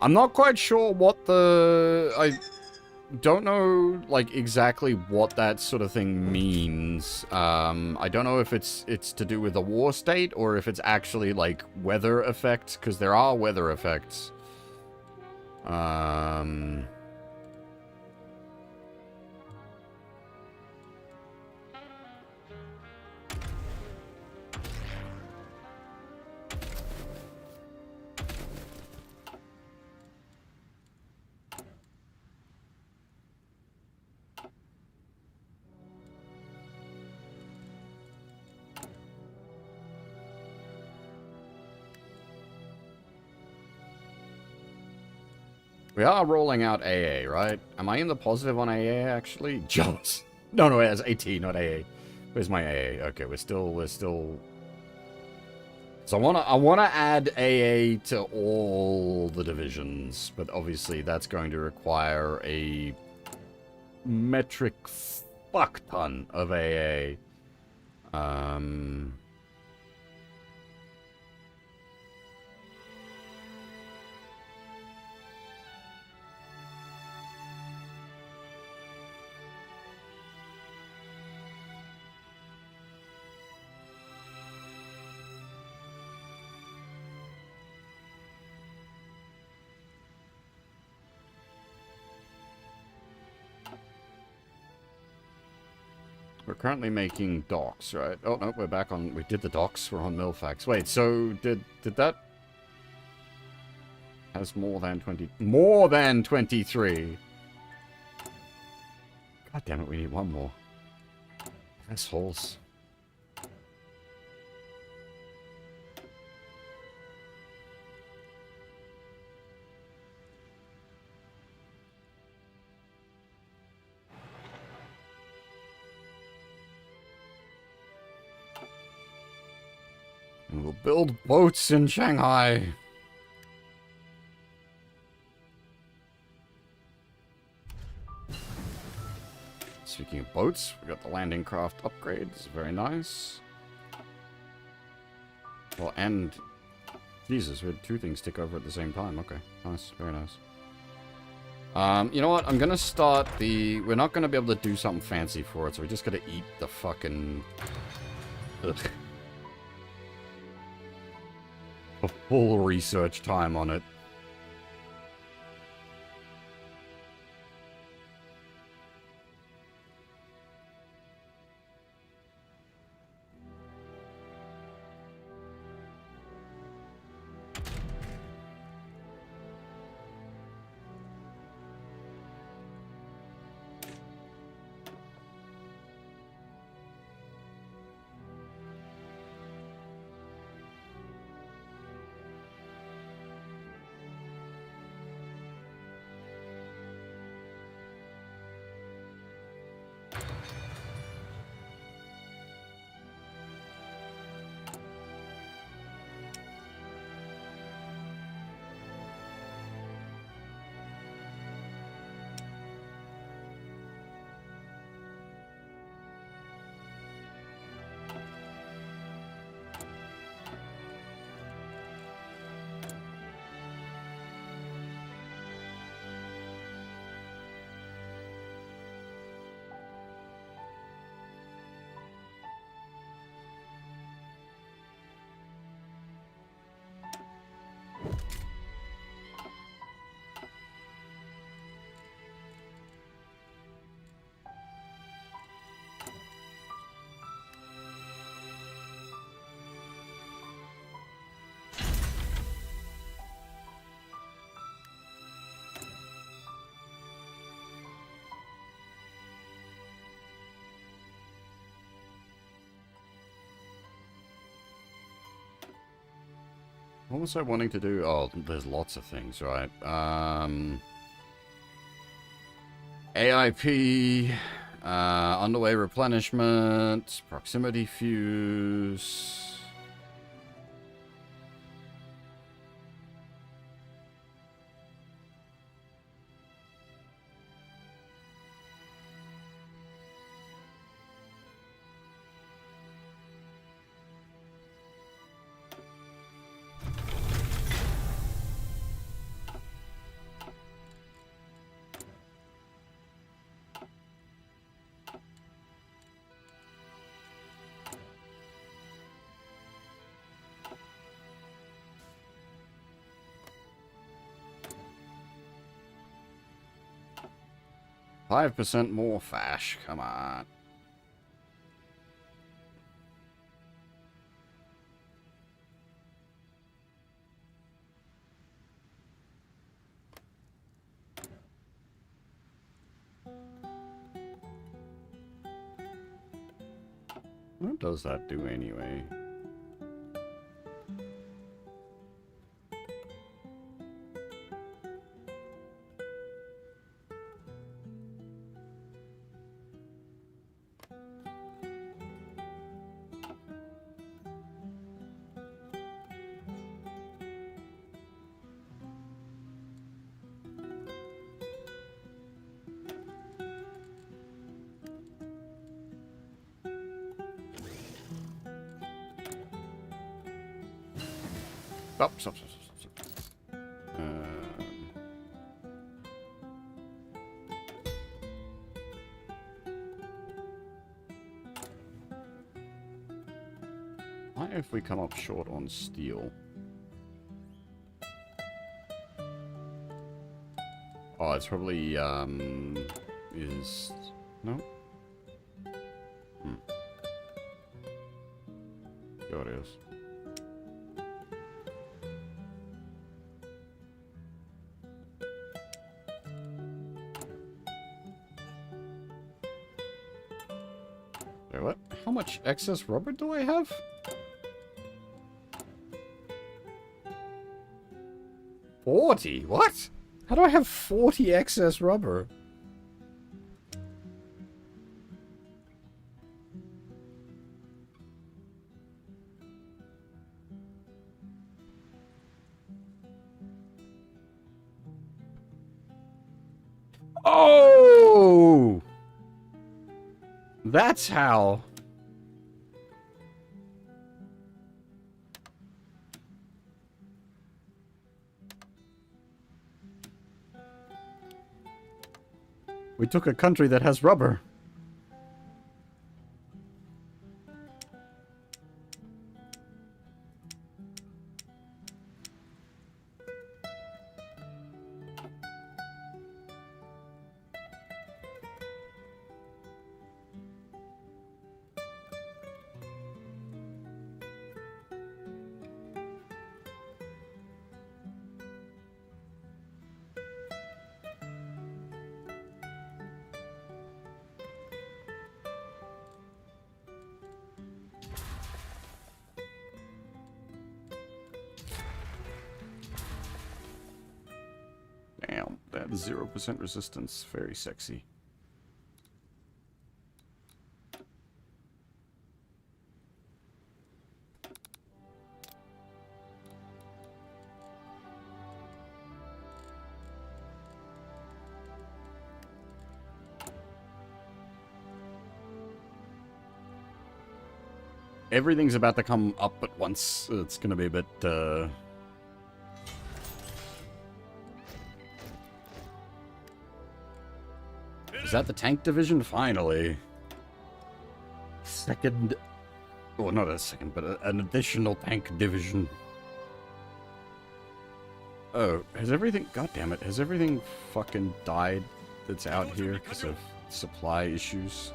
Speaker 1: I'm not quite sure what the... I don't know, like, exactly what that sort of thing means. I don't know if it's to do with the war state, or if it's actually, like, weather effects, because there are weather effects. We are rolling out AA, right? Am I in the positive on AA, actually? Jealous. No, it's AT, not AA. Where's my AA? Okay, we're still... So I wanna add AA to all the divisions, but obviously that's going to require a metric fuck ton of AA. We're currently making docks, right? Oh, no, we're back on... We did the docks. We're on Milfax. Wait, so did that... Has more than 20... More than 23! God damn it, we need one more. Assholes. And we'll build boats in Shanghai. Speaking of boats, we got the landing craft upgrades. Very nice. Well, and... Jesus, we had two things tick over at the same time. Okay, nice. Very nice. You know what? I'm gonna start the... We're not gonna be able to do something fancy for it, so we just gotta eat the fucking... Ugh. A full research time on it. What was I wanting to do? Oh, there's lots of things, right? AIP, underway replenishment, proximity fuse. %5 more fash, come on. What does that do anyway? Oh, stop. What if we come up short on steel? Oh, it's probably, is... No? There it is. Wait, what? How much excess rubber do I have? $40? What? How do I have 40 excess rubber? Oh! That's how. We took a country that has rubber. Damn, that 0% resistance. Very sexy. Everything's about to come up at once. It's gonna be a bit, Is that the tank division? Finally. Second... Well, not a second, but an additional tank division. Oh, has everything... God damn it. Has everything fucking died that's out here because of supply issues?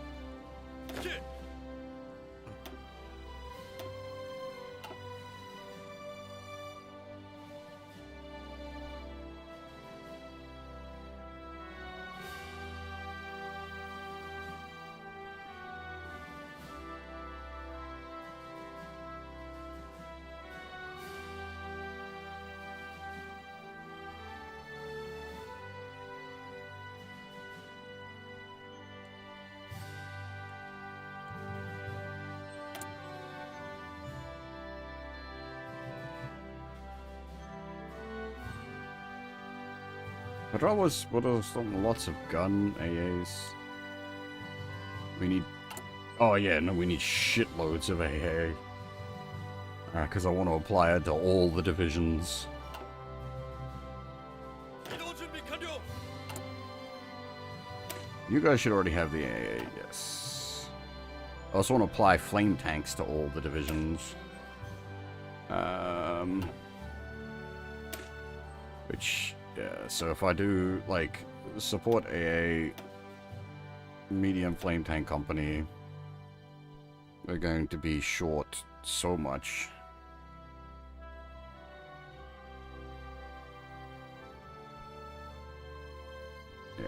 Speaker 1: But what are some lots of gun AAs? We need... Oh yeah, no, we need shitloads of AA. Because I want to apply it to all the divisions. You guys should already have the AA, yes. I also want to apply flame tanks to all the divisions. Which... Yeah, so if I do, like, support AA, medium flame tank company, we're going to be short so much. Yeah.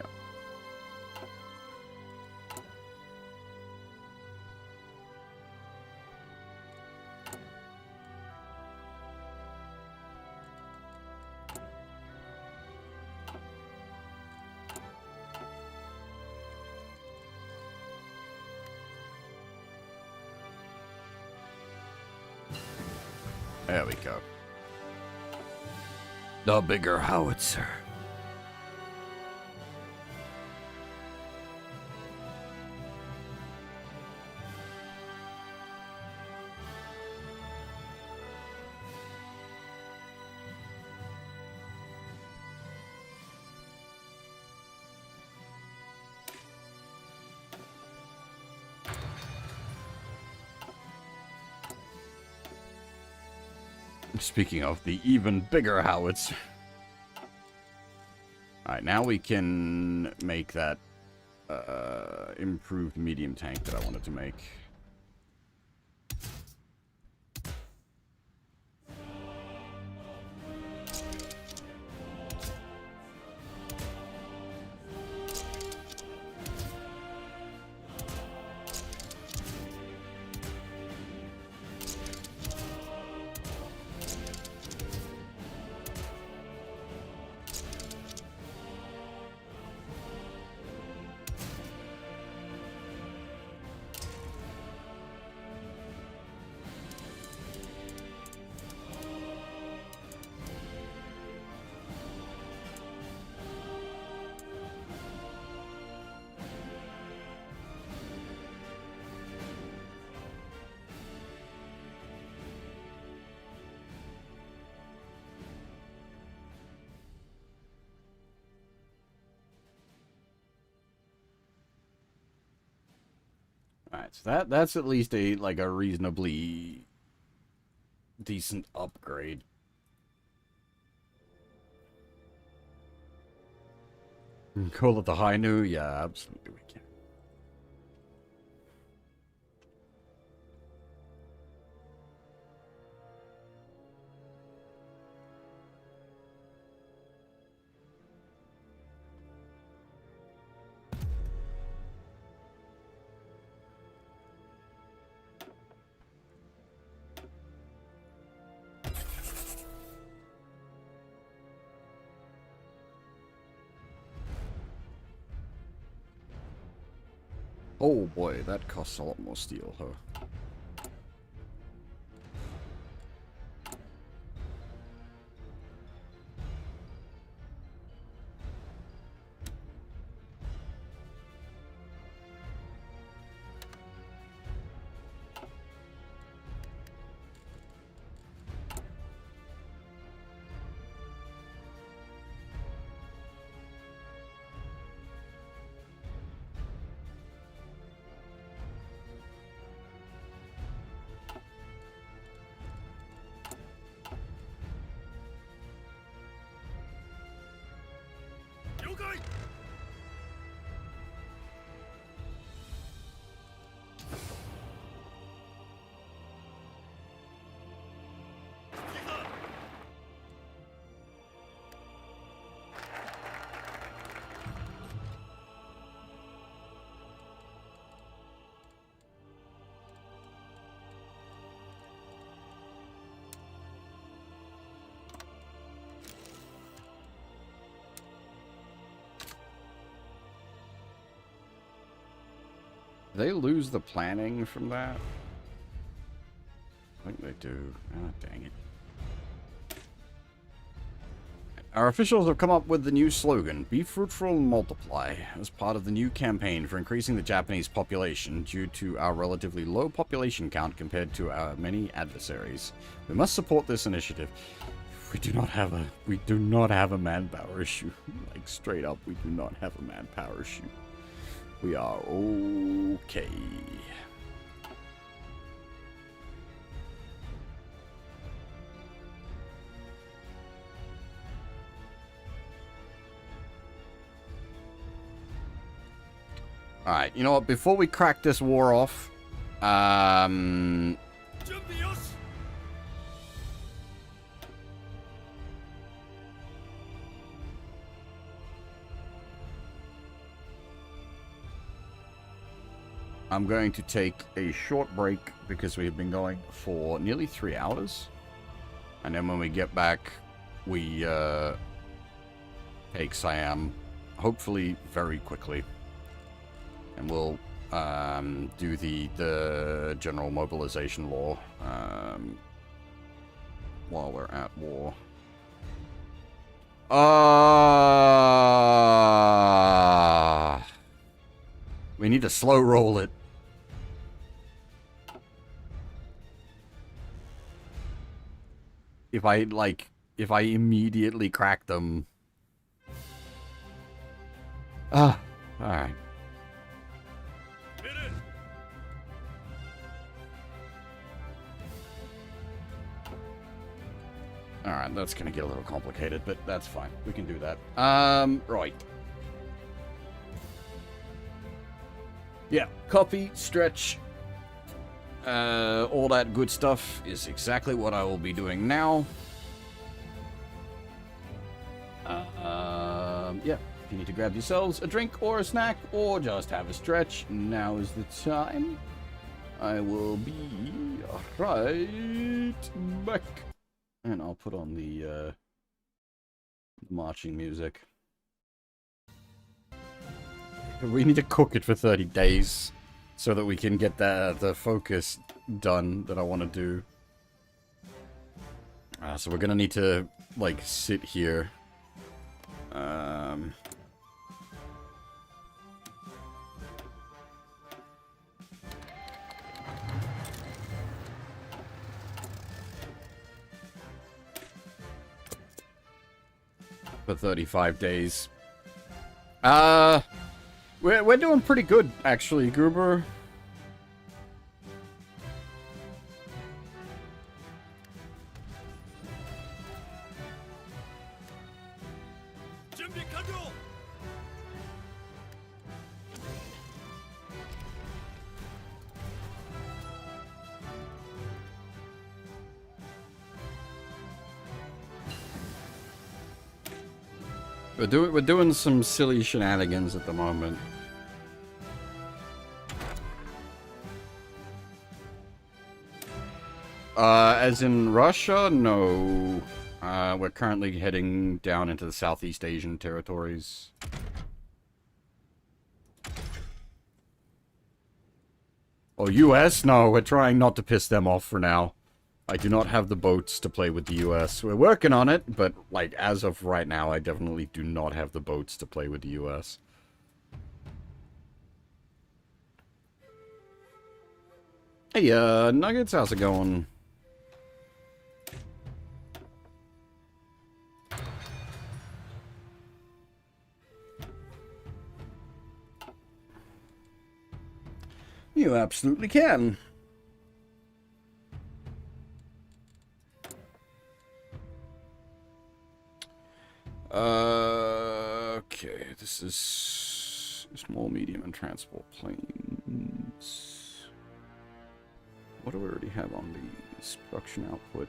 Speaker 1: There we go. The bigger howitzer. Speaking of the even bigger howitzer. Alright, now we can make that improved medium tank that I wanted to make. So that's at least a reasonably decent upgrade. Call it the high new? Yeah, absolutely we can. Oh boy, that costs a lot more steel, huh? They lose the planning from that? I think they do. Ah, dang it. Our officials have come up with the new slogan, Be Fruitful and Multiply, as part of the new campaign for increasing the Japanese population due to our relatively low population count compared to our many adversaries. We must support this initiative. We do not have a manpower issue. Like, straight up, we do not have a manpower issue. We are okay. Alright, you know what? Before we crack this war off, I'm going to take a short break because we have been going for nearly 3 hours. And then when we get back, we take Siam, hopefully very quickly. And we'll do the general mobilization law while we're at war. We need to slow roll it. If I immediately crack them. Alright. Alright, that's gonna get a little complicated, but that's fine. We can do that. Right. Yeah, copy, stretch, all that good stuff is exactly what I will be doing now. Yeah, if you need to grab yourselves a drink or a snack or just have a stretch, now is the time. I will be right back. And I'll put on the marching music. We need to cook it for 30 days so that we can get the focus done that I want to do. So we're gonna need to, like, sit here. For 35 days. We're doing pretty good, actually, Goober.
Speaker 4: We're doing some silly shenanigans at the moment. As in Russia? No. We're currently heading down into the Southeast Asian territories. Oh, US? No, we're trying not to piss them off for now. I do not have the boats to play with the US. We're working on it, but, like, as of right now, I definitely do not have the boats to play with the US. Hey, Nuggets, how's it going? You absolutely can. Okay, this is small, medium, and transport planes. What do we already have on these? Production output.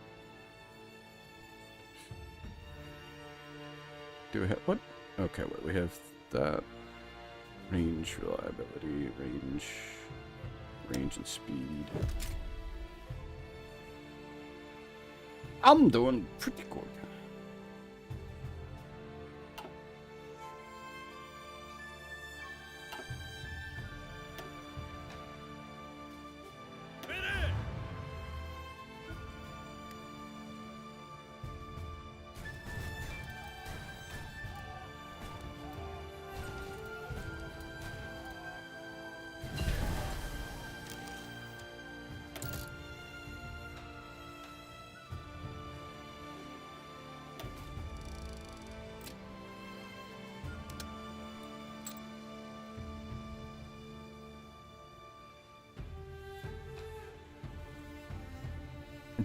Speaker 4: Do we have what? Okay, wait, we have that. Range, reliability, range and speed. I'm doing pretty good.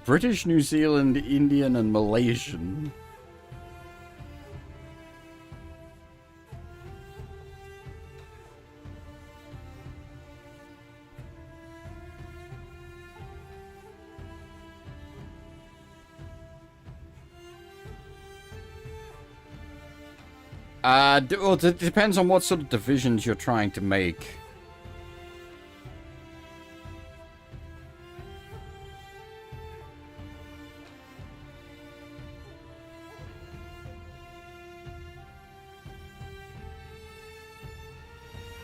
Speaker 4: British, New Zealand, Indian, and Malaysian. Well, it depends on what sort of divisions you're trying to make.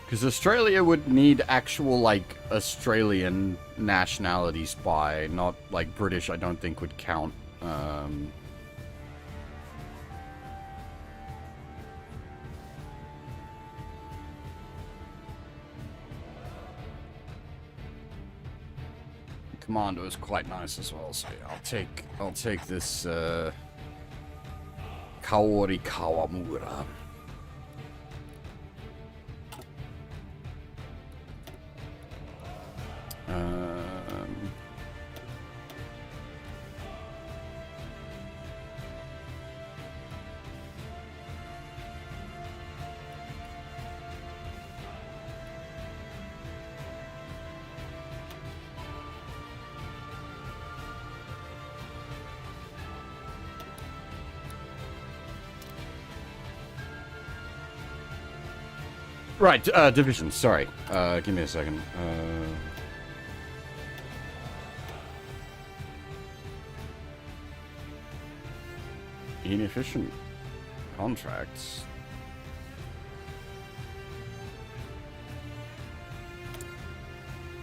Speaker 4: Because Australia would need actual, like, Australian nationality spy, not, like, British I don't think would count. Commando is quite nice as well, so yeah, I'll take this, Kaori Kawamura. Right, divisions, sorry. Give me a second. Inefficient contracts.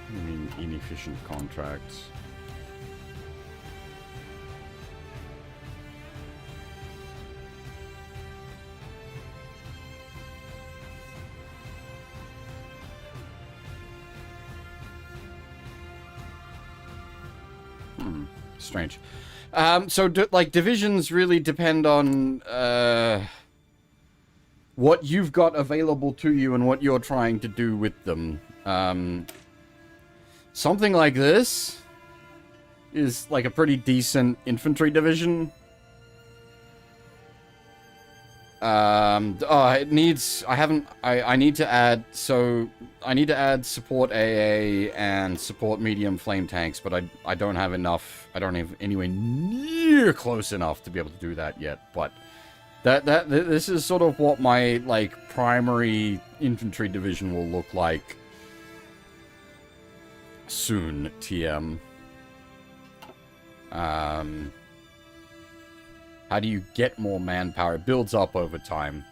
Speaker 4: I mean, inefficient contracts. Strange. So, like, divisions really depend on what you've got available to you and what you're trying to do with them. Something like this is, like, a pretty decent infantry division. It needs... I need to add... So, I need to add support AA and support medium flame tanks, but I don't have enough... I don't have anywhere near close enough to be able to do that yet, but... This is sort of what my, like, primary infantry division will look like soon, TM. How do you get more manpower? It builds up over time.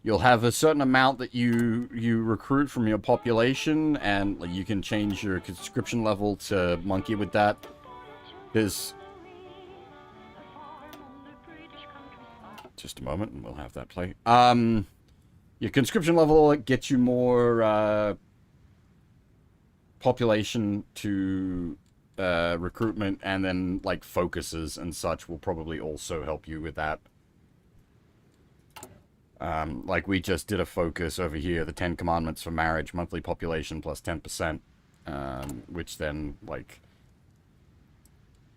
Speaker 4: You'll have a certain amount that you recruit from your population, and you can change your conscription level to monkey with that. There's... Just a moment, and we'll have that play. Your conscription level gets you more population to recruitment, and then, like, focuses and such will probably also help you with that. Like, we just did a focus over here, the 10 Commandments for Marriage, monthly population plus 10%, which then, like...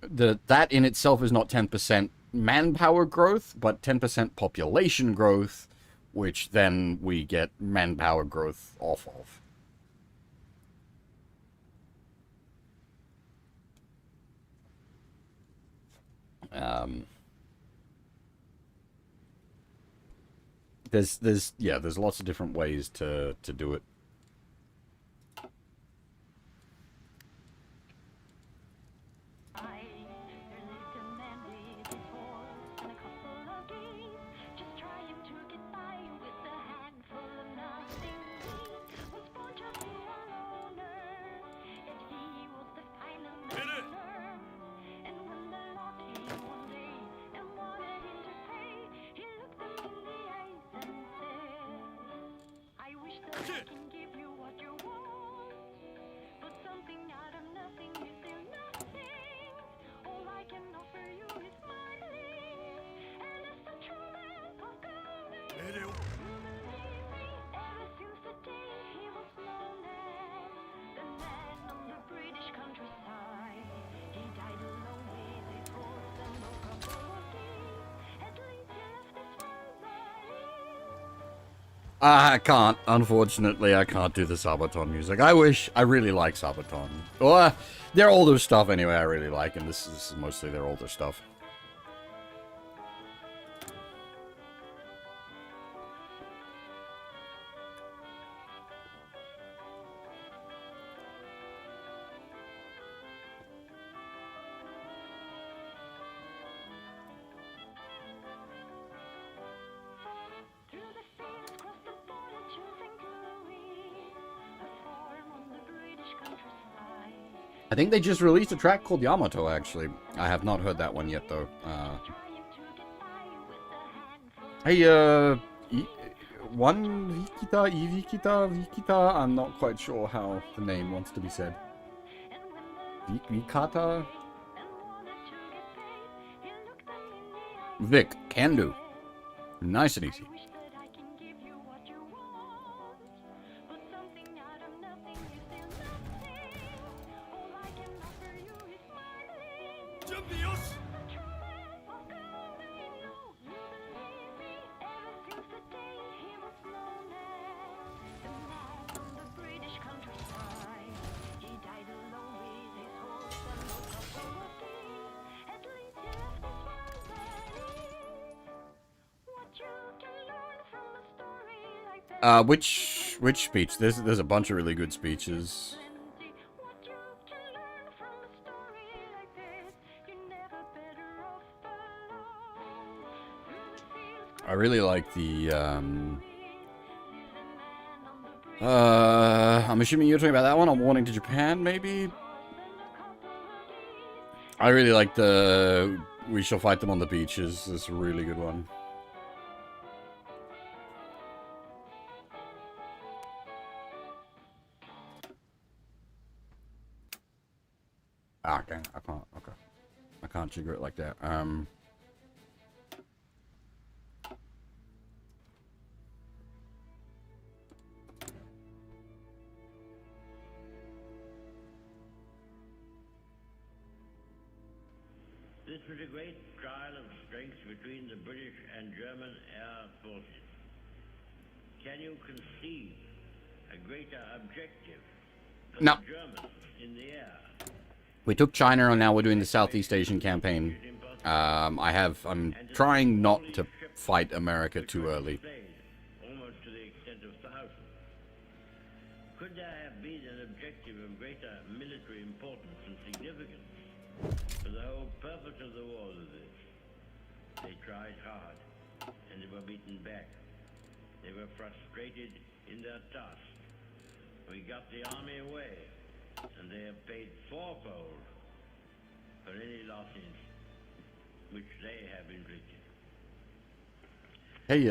Speaker 4: That in itself is not 10% manpower growth, but 10% population growth, which then we get manpower growth off of. There's lots of different ways to do it. I can't. Unfortunately, I can't do the Sabaton music. I wish. I really like Sabaton. Well, their older stuff anyway I really like, and this is mostly their older stuff. I think they just released a track called Yamato, actually. I have not heard that one yet, though. Hey, one Vikita, Vikita, I'm not quite sure how the name wants to be said. Vikata? Vic, can do. Nice and easy. Which speech? There's a bunch of really good speeches. I really like the, I'm assuming you're talking about that one, on Warning to Japan, maybe? I really like the We Shall Fight Them on the Beaches. It's a really good one. Ah, dang, I can't, okay. I can't trigger it like that.
Speaker 5: This was a great trial of strength between the British and German air forces. Can you conceive a greater objective for
Speaker 4: No.
Speaker 5: the Germans in the air.
Speaker 4: We took China, and now we're doing the Southeast Asian campaign. I'm trying not to fight America too early.
Speaker 5: Almost to the extent of thousands. Could there have been an objective of greater military importance and significance for the whole purpose of the war than this? They tried hard, and they were beaten back. They were frustrated in their task. We got the army away, and they have paid fourfold for any losses which they have inflicted.
Speaker 4: Hey,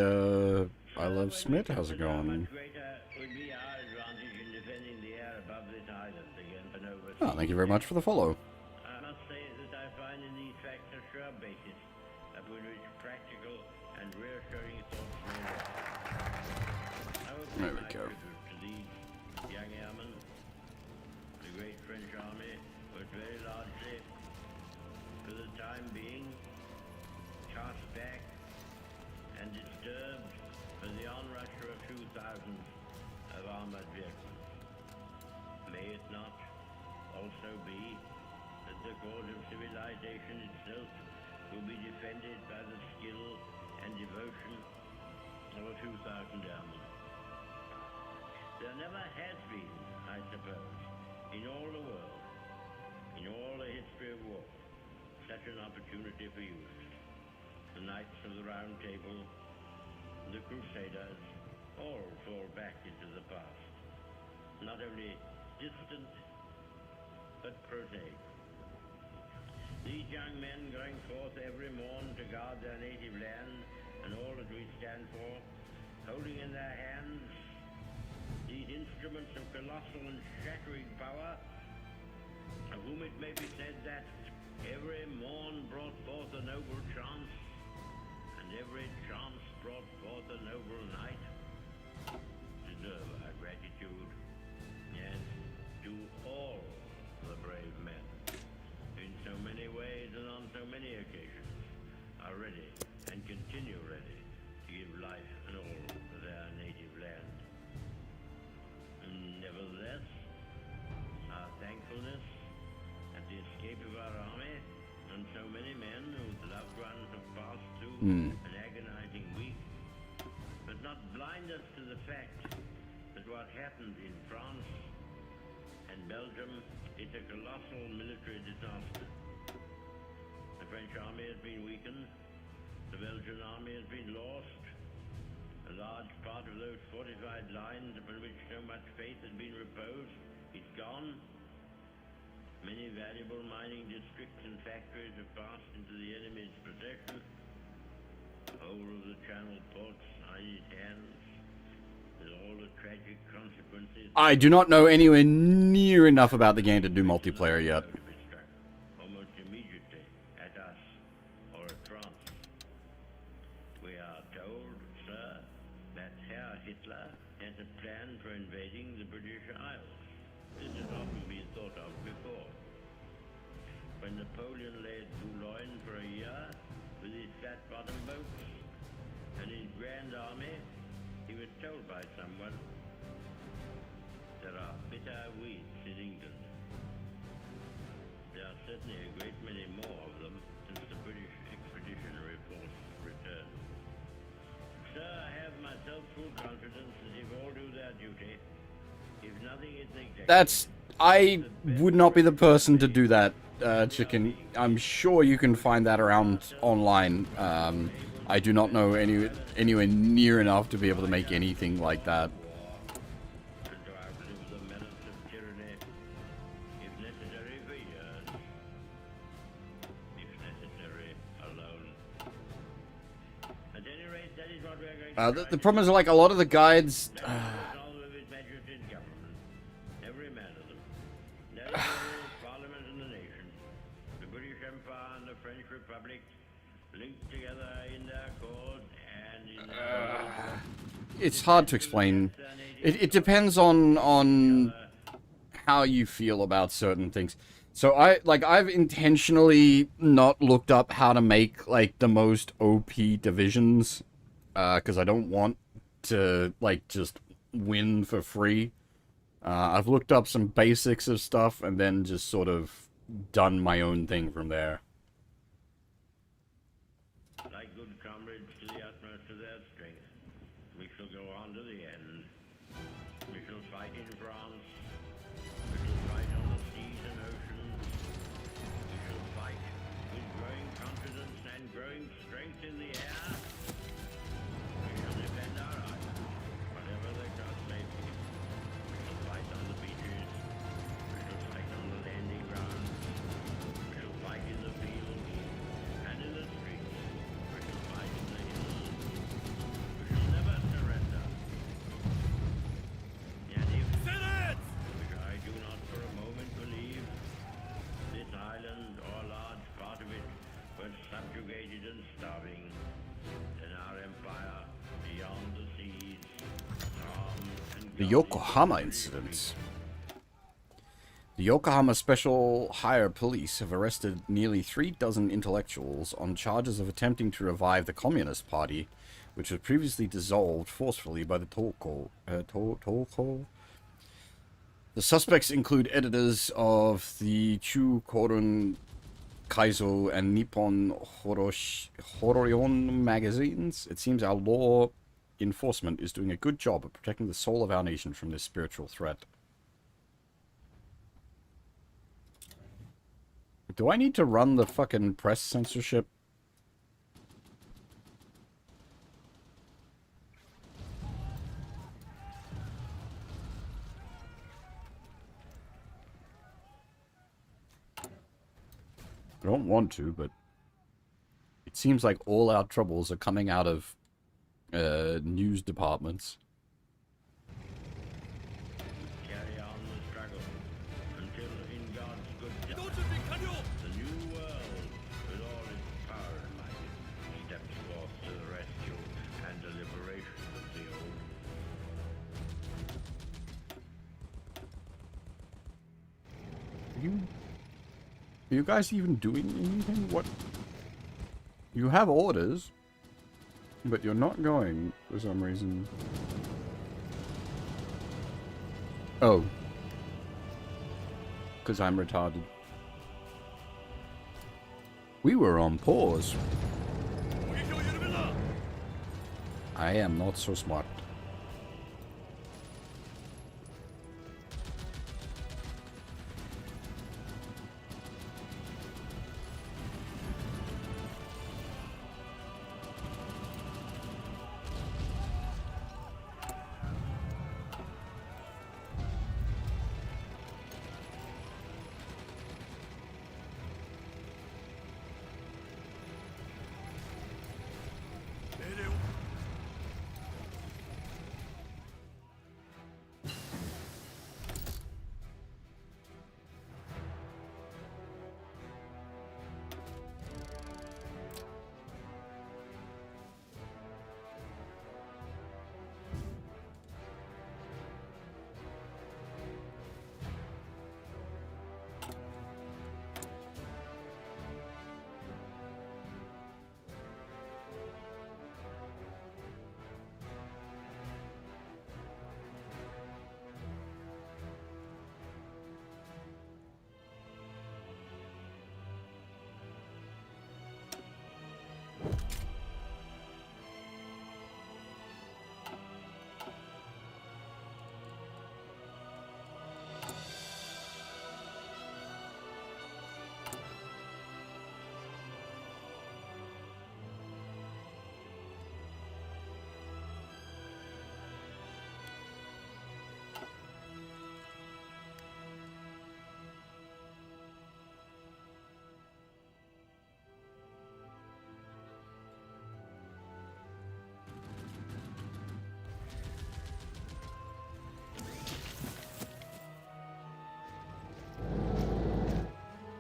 Speaker 4: I love Smith. How's it
Speaker 5: How
Speaker 4: going?
Speaker 5: much greater would be our advantage in defending the air above this island against an overseas?
Speaker 4: Oh, thank you very much for the follow.
Speaker 5: I must say that I find in these facts a sure basis upon which practical and reassuring thoughts may rest. I will pay
Speaker 4: There we
Speaker 5: my
Speaker 4: go.
Speaker 5: tribute to these young airmen. The great French army was very largely, for the time being, cast back and disturbed by the onrush of a few thousands of armored vehicles. May it not also be that the cause of civilization itself will be defended by the skill and devotion of a few thousand airmen? There never has been, I suppose, in all the world, in all the history of war, such an opportunity for use. The Knights of the Round Table, the Crusaders, all fall back into the past. Not only distant, but prosaic. These young men going forth every morn to guard their native land and all that we stand for, holding in their hands these instruments of colossal and shattering power, of whom it may be said that every morn brought forth a noble chance, and every chance brought forth a noble night, deserve our gratitude, yes, to all the brave men, who in so many ways and on so many occasions are ready and continue ready to give life and all for their native land. Nevertheless, our thankfulness at the escape of our army and so many men whose loved ones have passed through an agonizing week, but not blind us to the fact that what happened in France and Belgium is a colossal military disaster. The French army has been weakened, the Belgian army has been lost, a large part of those fortified lines upon which so much faith had been reposed is gone. Many valuable mining districts and factories have passed into the enemy's possession. The whole of the Channel ports are in his hands, with all the tragic consequences.
Speaker 4: I do not know anywhere near enough about the game to do multiplayer yet.
Speaker 5: To be struck almost immediately at us or at France. We are told, sir, that Herr Hitler has a plan for invading the British Isles. This has often been thought of before. When Napoleon lay at Boulogne for a year with his flat-bottom boats and his grand army, he was told by someone, there are bitter weeds in England. There are certainly a great many more of them since the British expeditionary force returned. Sir, I have myself full confidence that if all do their duty, if nothing is neglected...
Speaker 4: I would not be the person to do that, Chicken. I'm sure you can find that around online. I do not know anywhere near enough to be able to make anything like that.
Speaker 5: and to outlive the menace of tyranny, if necessary for years, if necessary alone. At any rate, that is what we are going to
Speaker 4: The problem is, like, a lot of the guides...
Speaker 5: all of His Majesty's government, every man of them, territory, parliament and the nation, the British Empire and the French Republic, linked together in their cause and in their
Speaker 4: It's hard to explain. It depends on how you feel about certain things. So I've intentionally not looked up how to make, like, the most OP divisions, because I don't want to, like, just win for free. I've looked up some basics of stuff and then just sort of done my own thing from there.
Speaker 5: Like good comrades to the utmost of their strength, we shall go on to the end. We shall fight in France. We shall fight on the seas and oceans. We shall fight with growing confidence and growing strength in the air. We shall defend our island, whatever the cost may be. We shall fight on the beaches. We shall fight on the landing grounds. We shall fight in the fields and in the streets. We shall fight in the hills. We shall never surrender. And if
Speaker 3: Senate!
Speaker 5: which I do not for a moment believe, this island or a large part of it was subjugated and starving, then our empire beyond the seas, armed and
Speaker 4: The
Speaker 5: guarded
Speaker 4: Yokohama
Speaker 5: by
Speaker 4: incident. The Yokohama Special Hire Police have arrested nearly 3 dozen intellectuals on charges of attempting to revive the Communist Party, which was previously dissolved forcefully by the Toko. The suspects include editors of the Chu Korun Kaizo and Nippon Horoyon magazines. It seems our law enforcement is doing a good job of protecting the soul of our nation from this spiritual threat. Do I need to run the fucking press censorship? I don't want to, but it seems like all our troubles are coming out of news departments.
Speaker 5: carry on the struggle until in God's good
Speaker 3: 이동
Speaker 5: time,
Speaker 3: 준비 완료!
Speaker 5: the new world, with all its power and might, steps forth to the rescue and the liberation of the old.
Speaker 4: Are you guys even doing anything? What? You have orders, but you're not going for some reason. Oh. Because I'm retarded. We were on pause.
Speaker 3: 공격을 열어라!
Speaker 4: I am not so smart.
Speaker 3: 내려!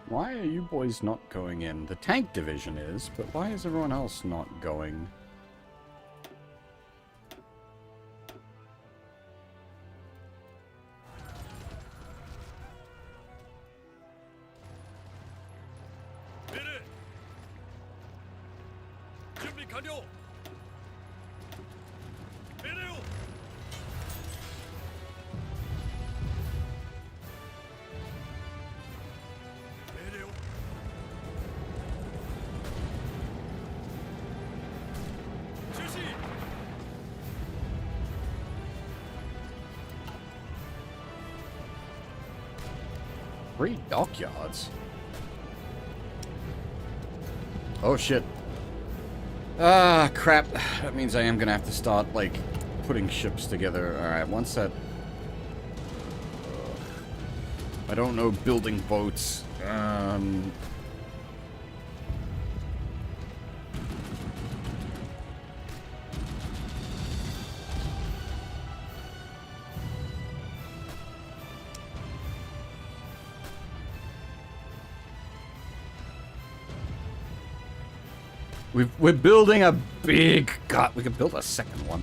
Speaker 4: Why are you boys not going in? The tank division is, but why is everyone else not going?
Speaker 3: 내려! 준비 완료! 내려!
Speaker 4: 3 dockyards? Oh shit. Ah, crap. That means I am gonna have to start, like, putting ships together. Alright, once that... I don't know building boats. We're building a big... God, we could build a second one.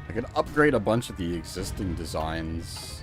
Speaker 4: I could upgrade a bunch of the existing designs.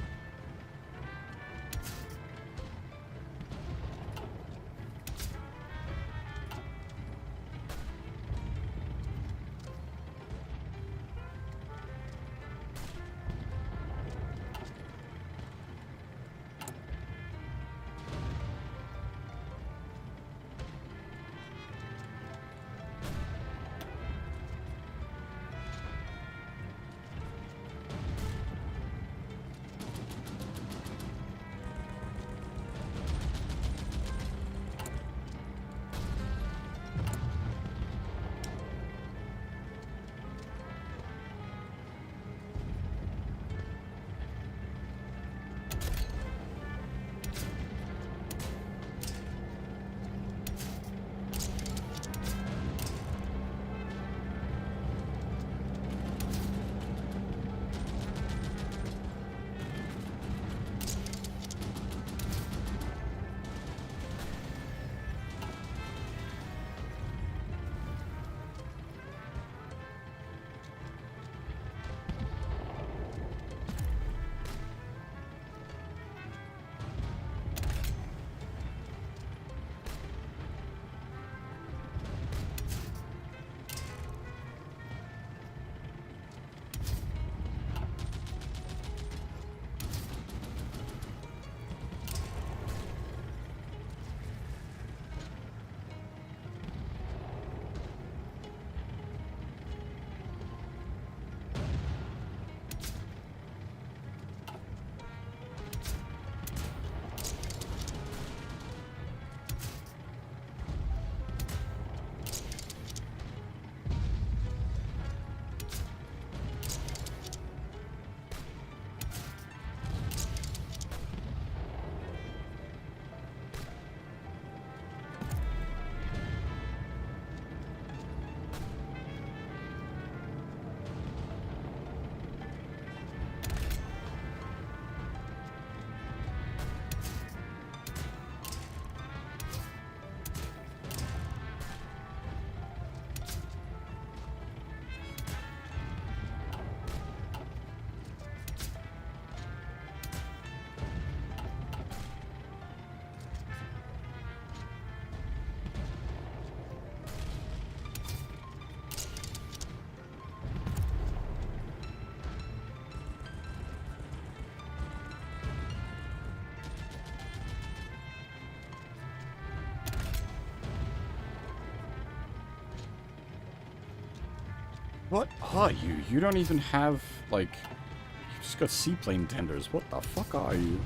Speaker 4: What are you? You don't even have, like... You just got seaplane tenders. What the fuck are you?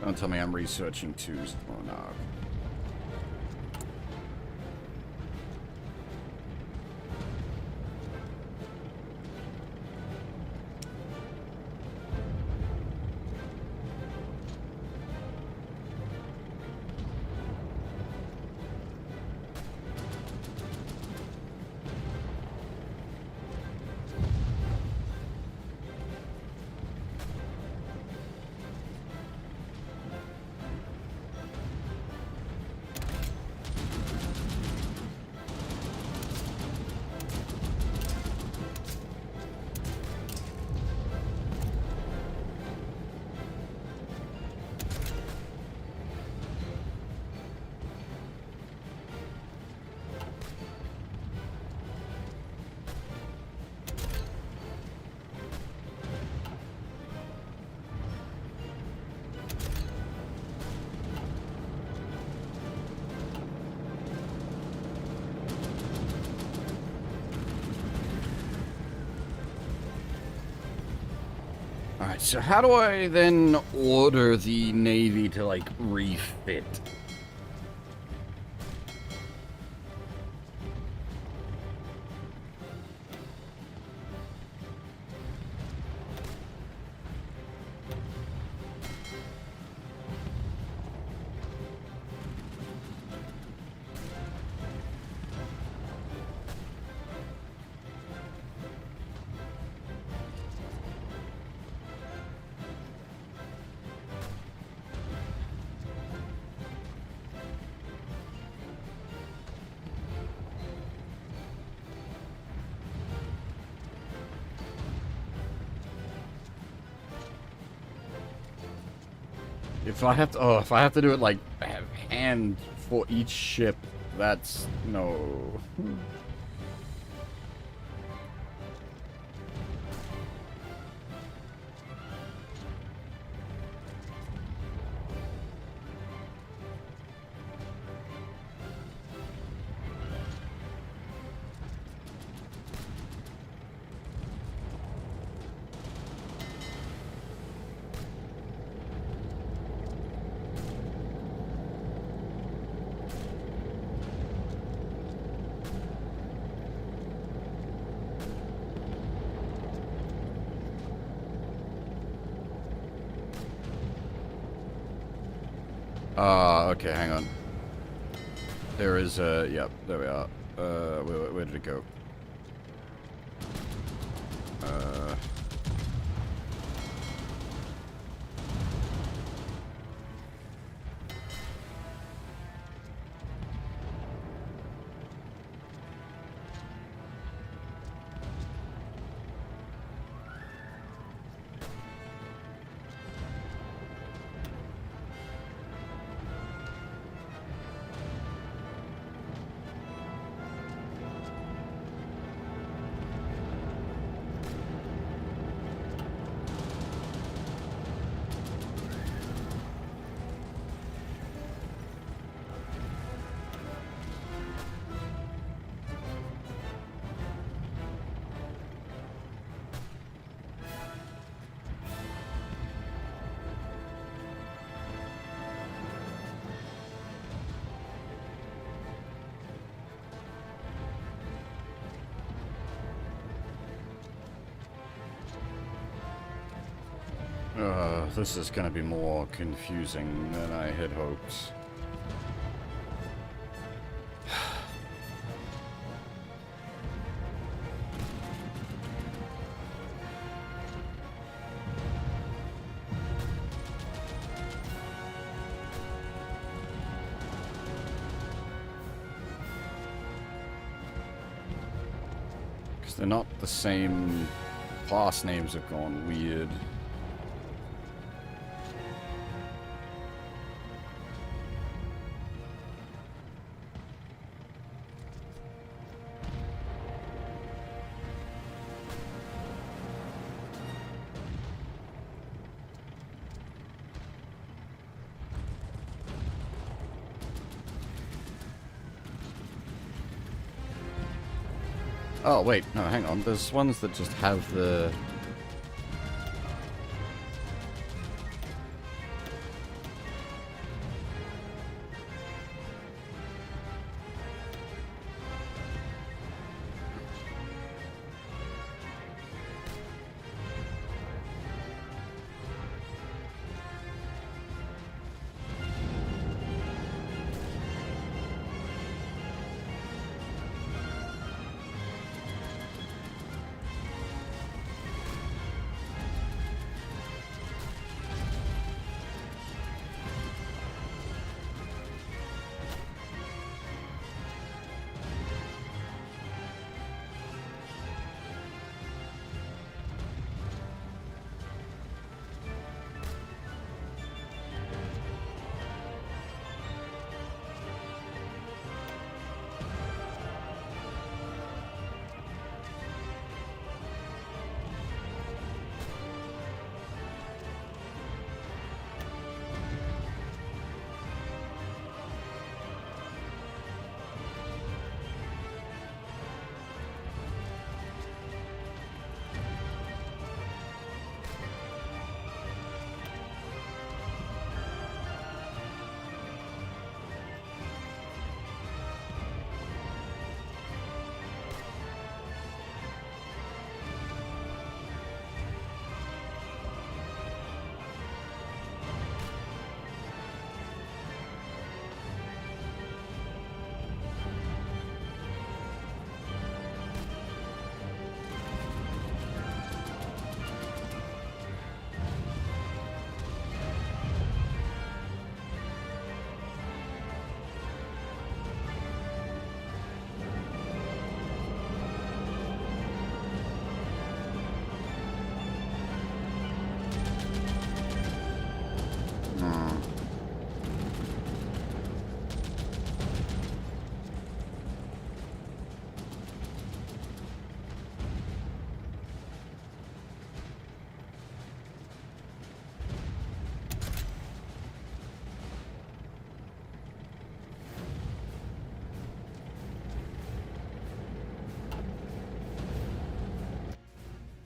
Speaker 4: Don't tell me I'm researching too. Oh no. Alright, so how do I then order the Navy to, like, refit? If I have to do it like hand for each ship, that's no. Okay, hang on. There is yep, there we are. Where did it go? This is gonna be more confusing than I had hoped. Because they're not the same. Class names have gone weird. Oh, wait, no, hang on. There's ones that just have the...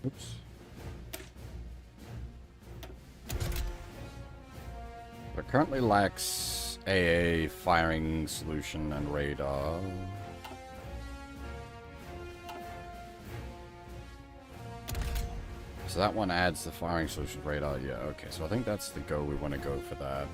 Speaker 4: Oops. It currently lacks AA, firing solution, and radar. So that one adds the firing solution radar. Yeah, okay. So I think that's the go. We want to go for that.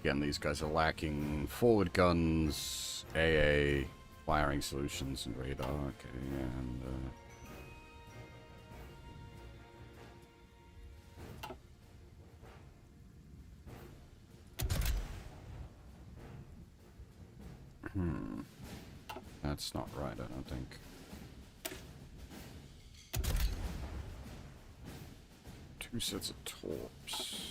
Speaker 4: Again, these guys are lacking forward guns, AA, firing solutions, and radar. Okay, and that's not right, I don't think. Two sets of torps.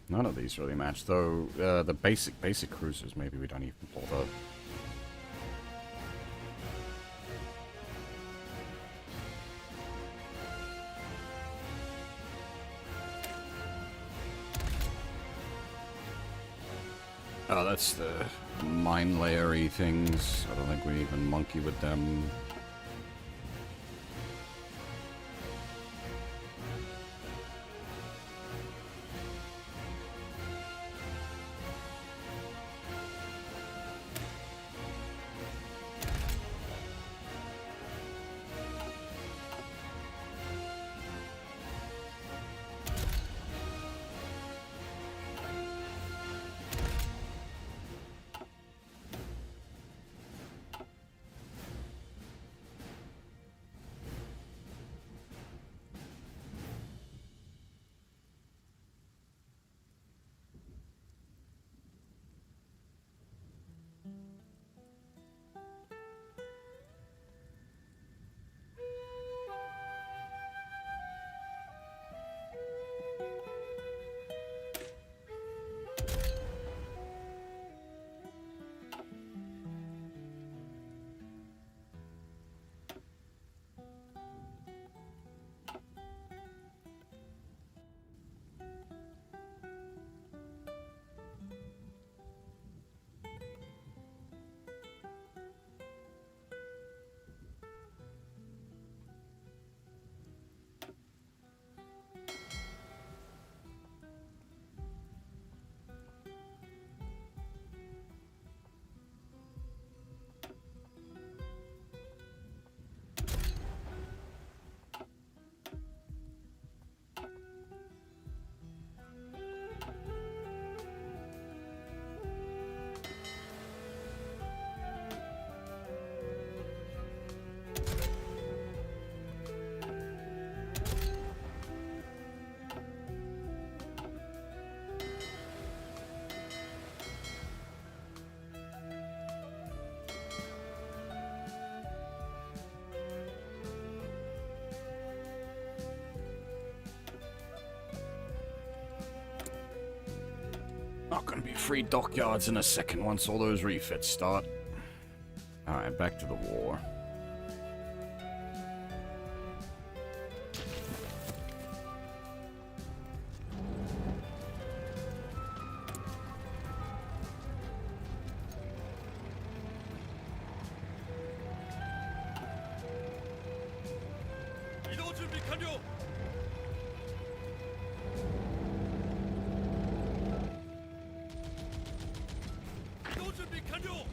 Speaker 4: None of these really match, though. The basic cruisers, maybe we don't even bother. Oh, that's the mine layery things. I don't think we even monkey with them. Not gonna be free dockyards in a second once all those refits start. Alright, back to the war.
Speaker 3: 이동 준비 완료. 이동 준비 완료.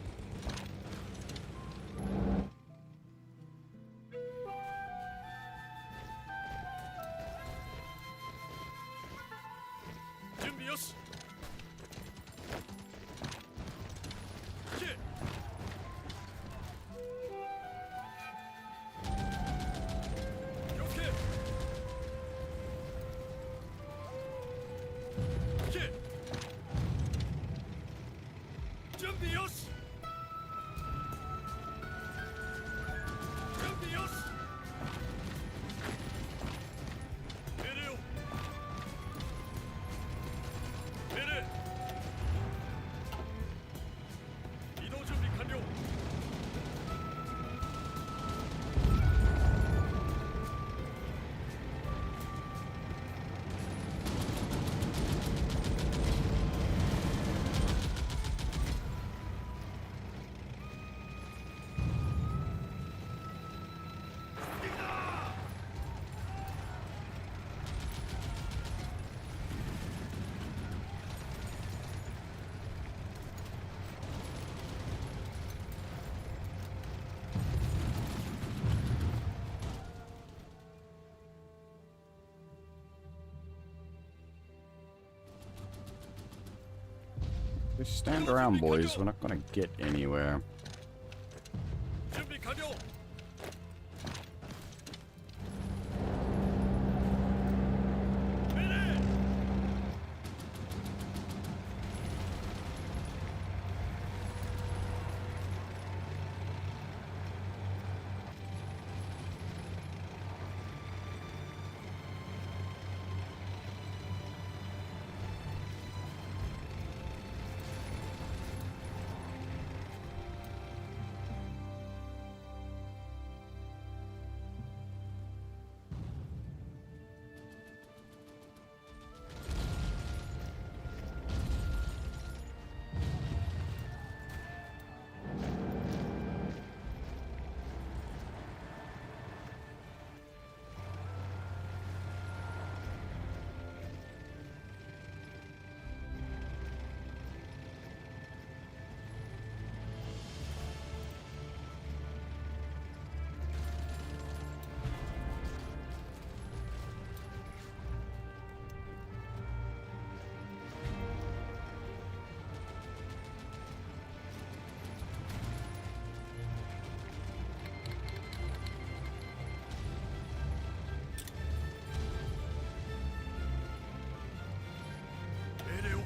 Speaker 4: Just stand around, boys. We're not gonna get anywhere.
Speaker 3: 준비 완료. 내려.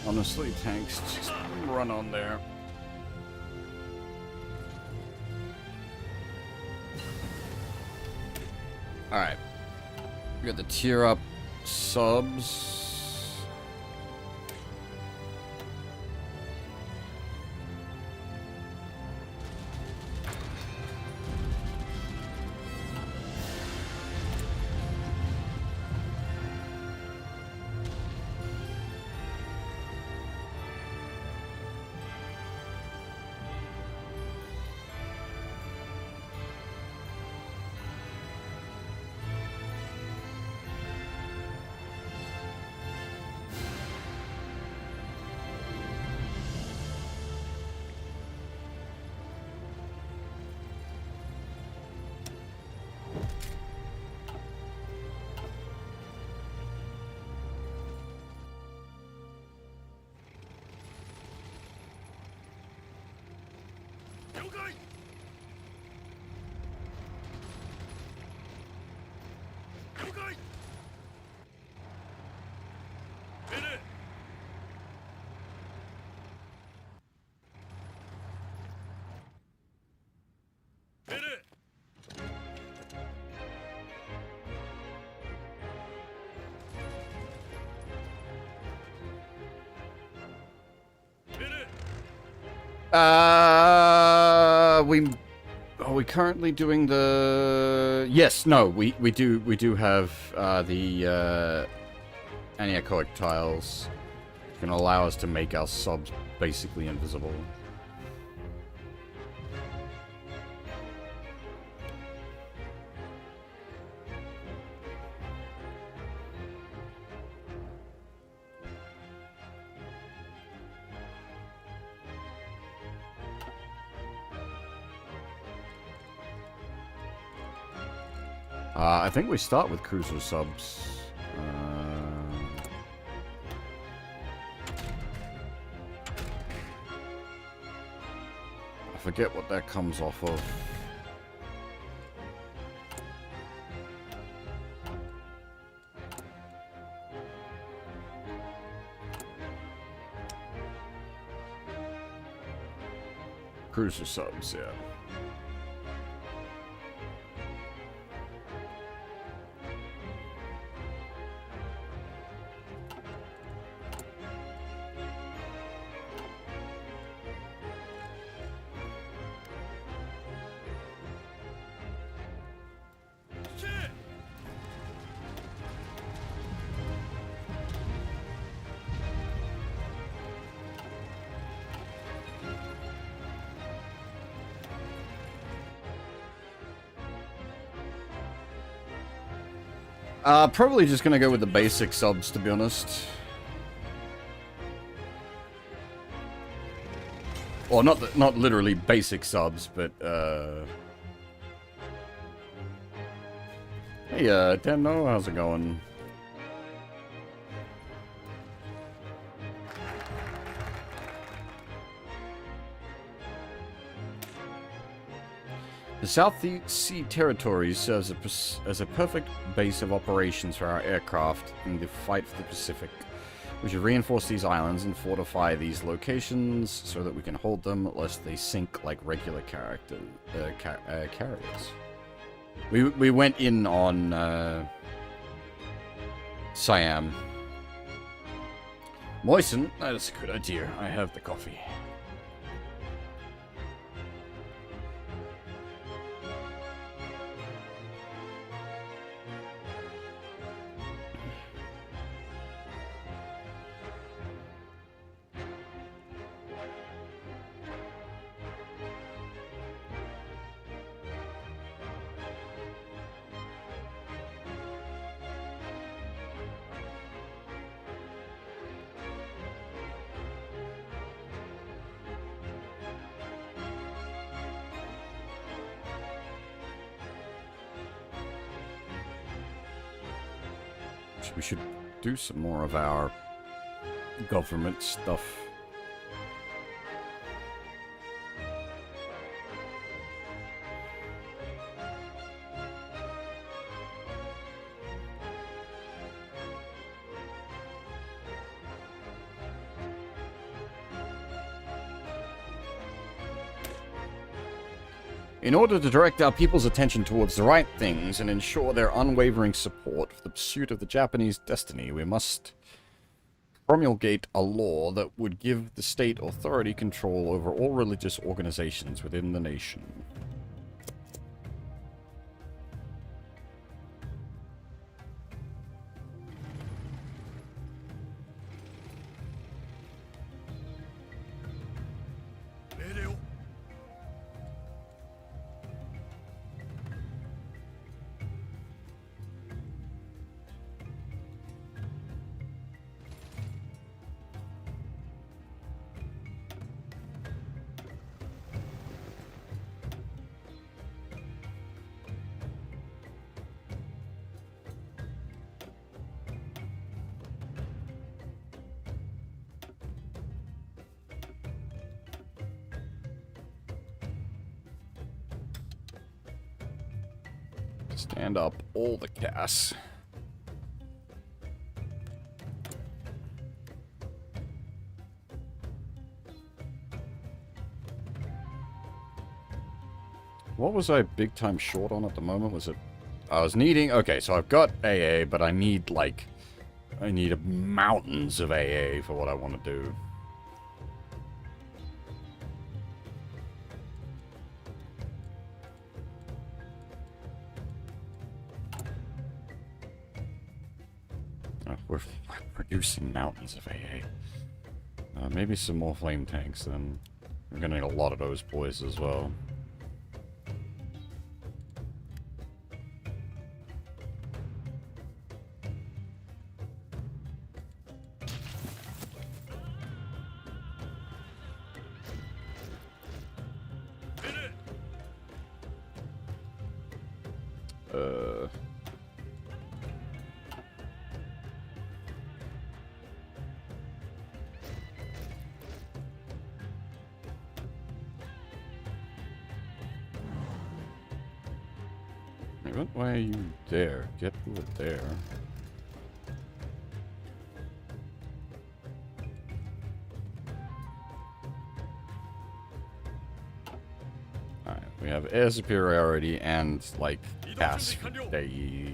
Speaker 4: Honestly, tanks, just run on there. Alright. We got the tier up subs.
Speaker 3: 요가이. 요가이. 내려. 내려. 내려.
Speaker 4: Are we currently doing the? Yes, no, we do have the anechoic tiles. Can allow us to make our subs basically invisible. I think we start with cruiser subs. I forget what that comes off of. Cruiser subs, yeah. Probably just gonna go with the basic subs, to be honest. Or not literally basic subs, but hey, Tenno, how's it going? The South Sea Territories serves as a perfect base of operations for our aircraft in the fight for the Pacific. We should reinforce these islands and fortify these locations so that we can hold them lest they sink like regular carriers. We went in on Siam. Moisten, that is a good idea. I have the coffee. We should do some more of our government stuff. In order to direct our people's attention towards the right things and ensure their unwavering support for the pursuit of the Japanese destiny, we must promulgate a law that would give the state authority control over all religious organizations within the nation. Stand up all the gas. What was I big time short on at the moment? Was it... I was needing... Okay, so I've got AA, but I need, like... I need mountains of AA for what I want to do. We're producing mountains of AA. Maybe some more flame tanks, then. We're gonna need a lot of those boys as well. Why are you there? Get over there. Alright, we have air superiority and, like, gas for days.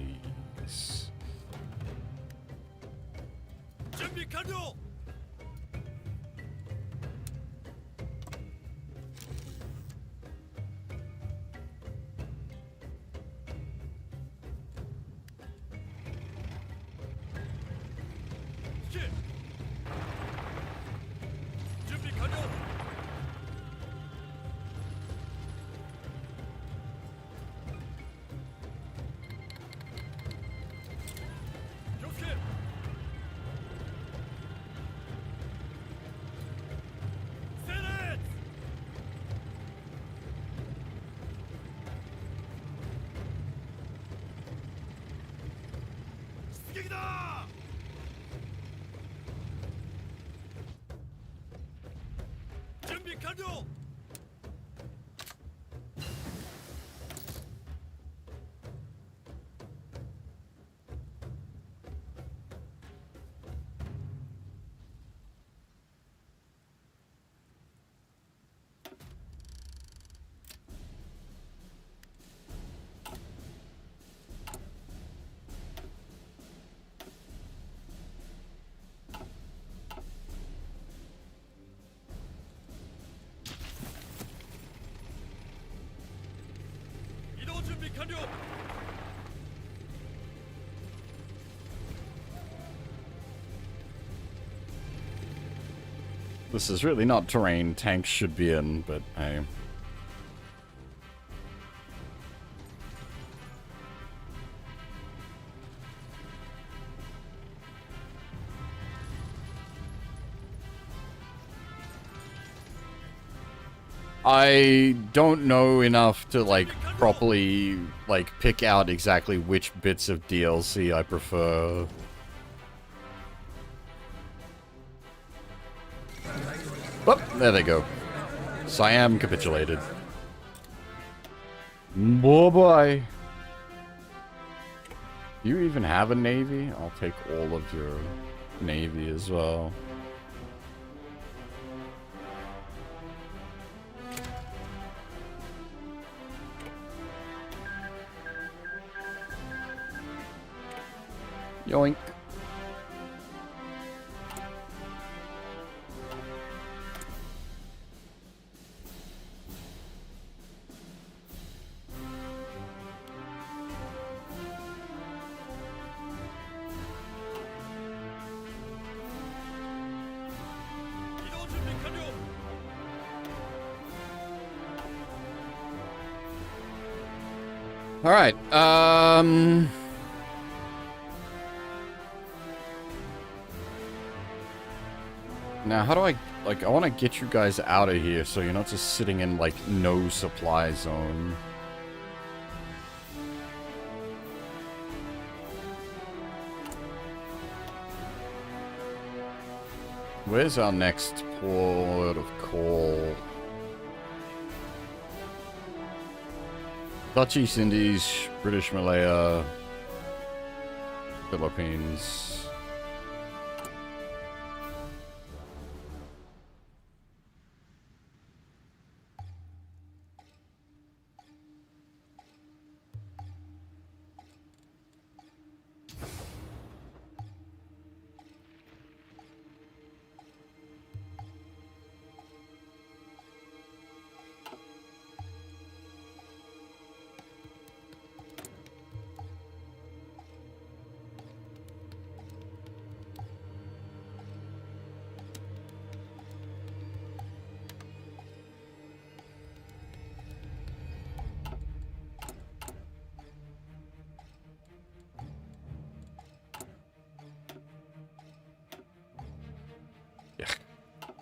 Speaker 3: 完了
Speaker 4: This is really not terrain tanks should be in, but hey. I don't know enough to, like, properly, like, pick out exactly which bits of DLC I prefer. Oh, there they go. Siam capitulated. Bye-bye. Do you even have a navy? I'll take all of your navy as well. Yoink. All right. Now, how do I, like, I want to get you guys out of here so you're not just sitting in, like, no supply zone. Where's our next port of call? Dutch East Indies, British Malaya, Philippines.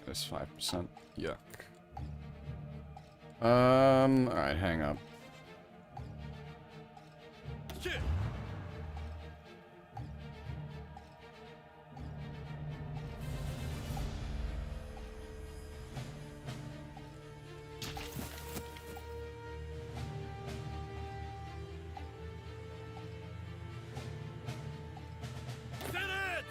Speaker 4: That's 5%. Yuck. Alright, hang up.
Speaker 3: Shit. Senate!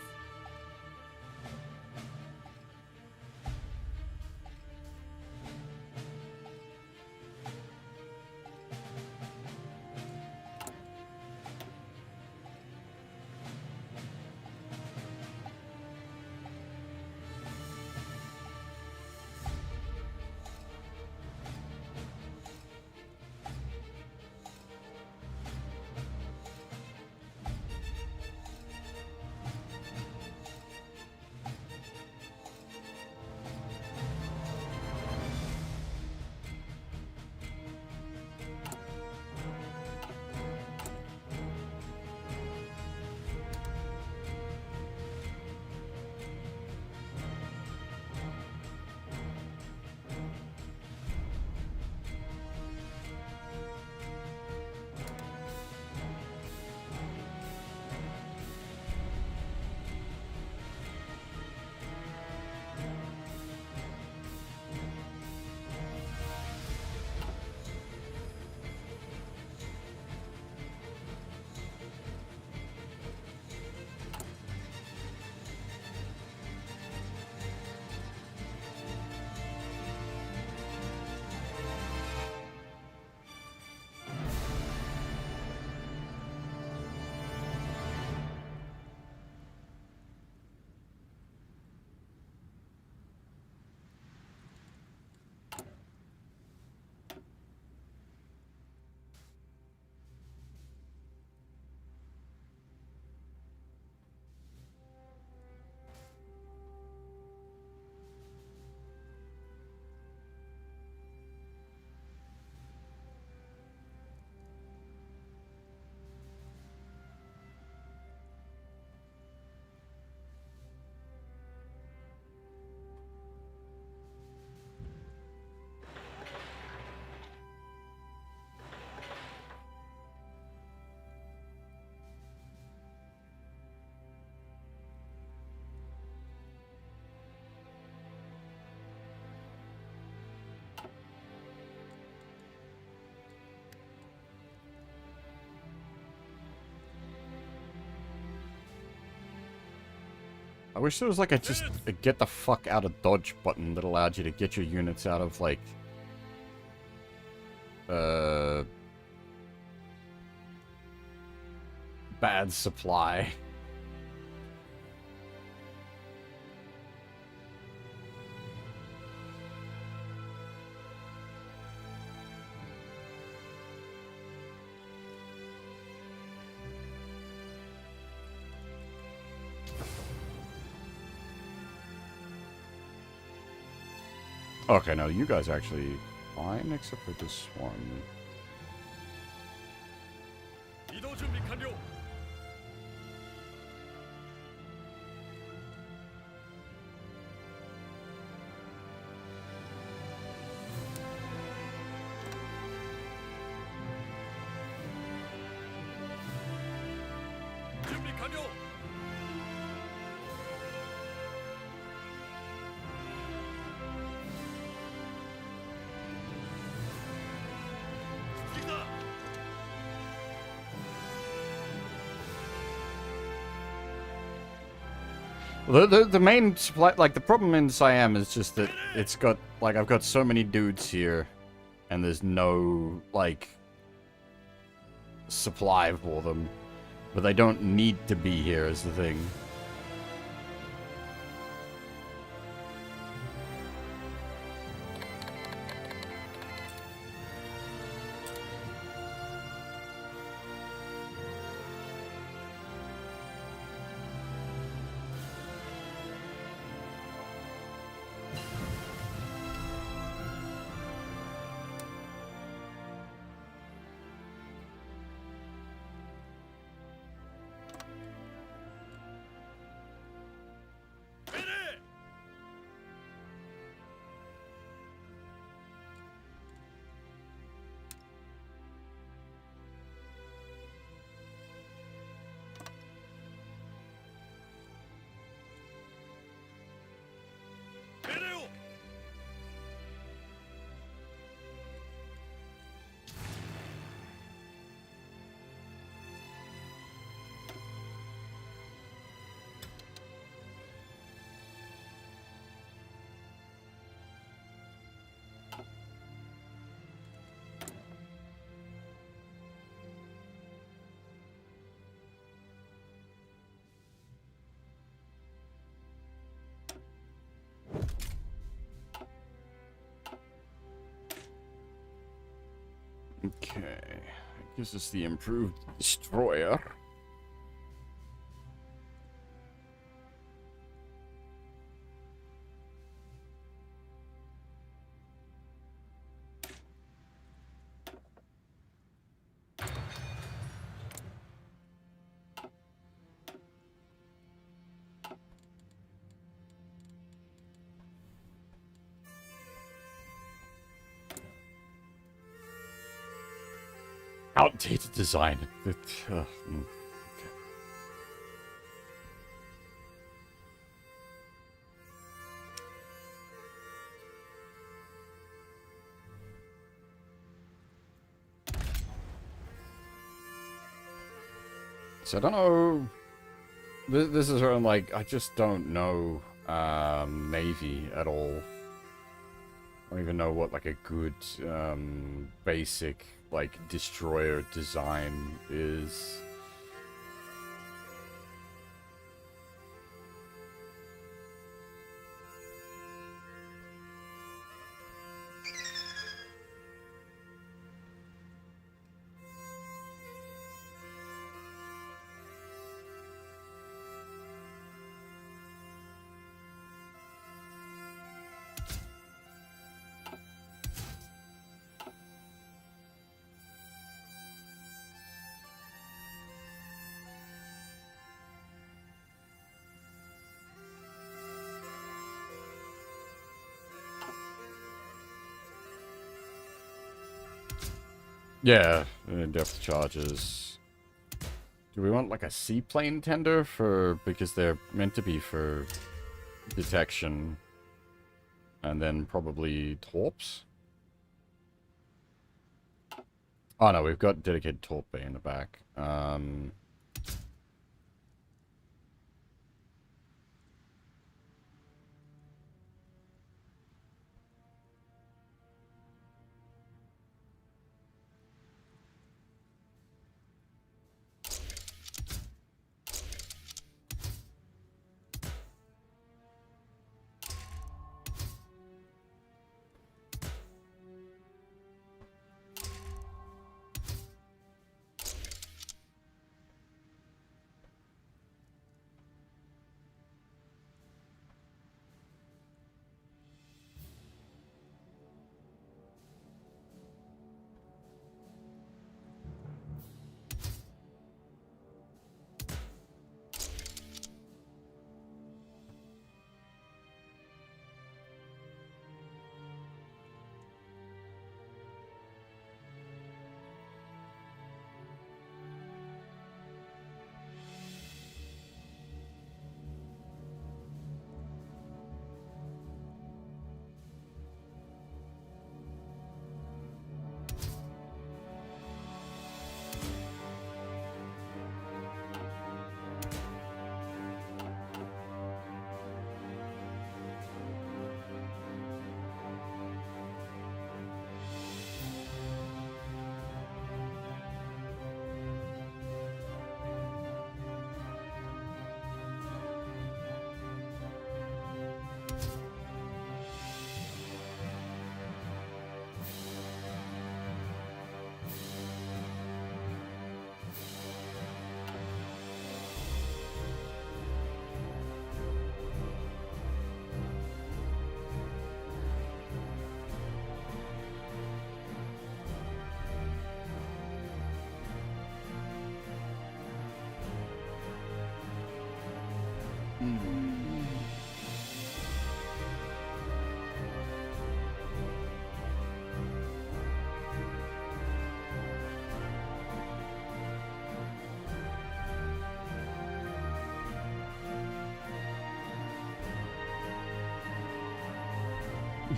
Speaker 4: I wish there was like just a get the fuck out of dodge button that allowed you to get your units out of like bad supply. Okay, no, you guys are actually fine, except for this one.
Speaker 3: 移動準備完了 準備完了 行くぞ
Speaker 4: The main supply, like, the problem in Siam is just that it's got, like, I've got so many dudes here, and there's no, like, supply for them. But they don't need to be here is the thing. Okay, gives us the improved destroyer. Outdated design. Okay. So I don't know. This is where I'm like, I just don't know Navy at all. I don't even know what like a good basic like destroyer design is. Yeah, depth charges. Do we want like a seaplane tender for, because they're meant to be for detection, and then probably torps? Oh no, we've got dedicated torp bay in the back.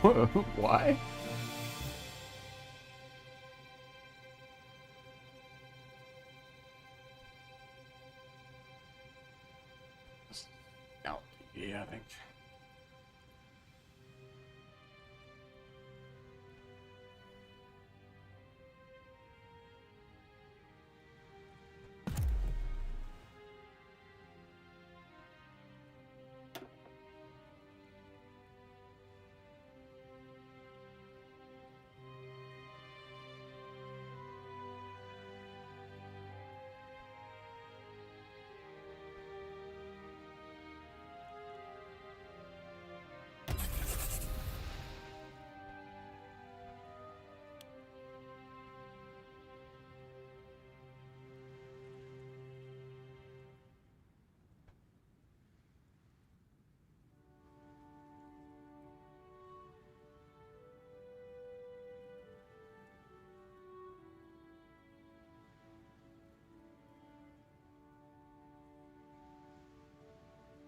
Speaker 4: Why? Out. Yeah, I think.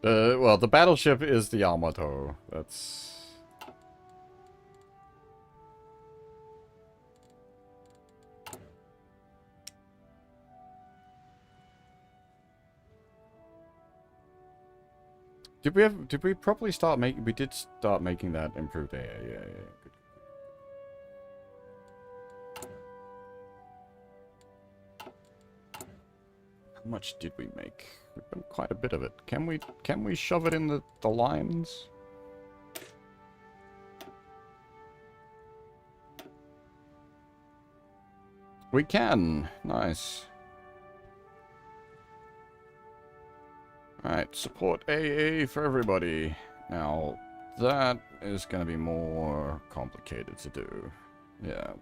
Speaker 4: Well, the battleship is the Yamato. That's... Did we properly start making... We did start making that improved AI, yeah. Good. How much did we make? We've done quite a bit of it. Can we shove it in the lines? We can. Nice. Alright, support AA for everybody. Now, that is going to be more complicated to do. Yeah.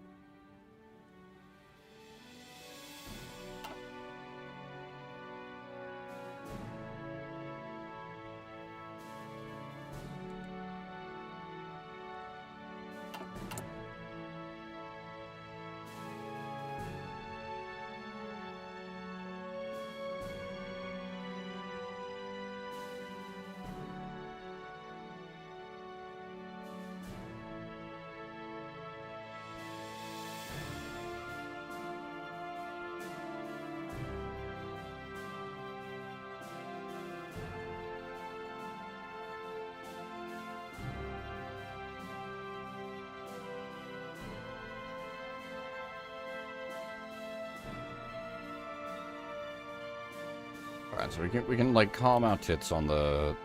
Speaker 4: Alright, so we can like calm our tits on the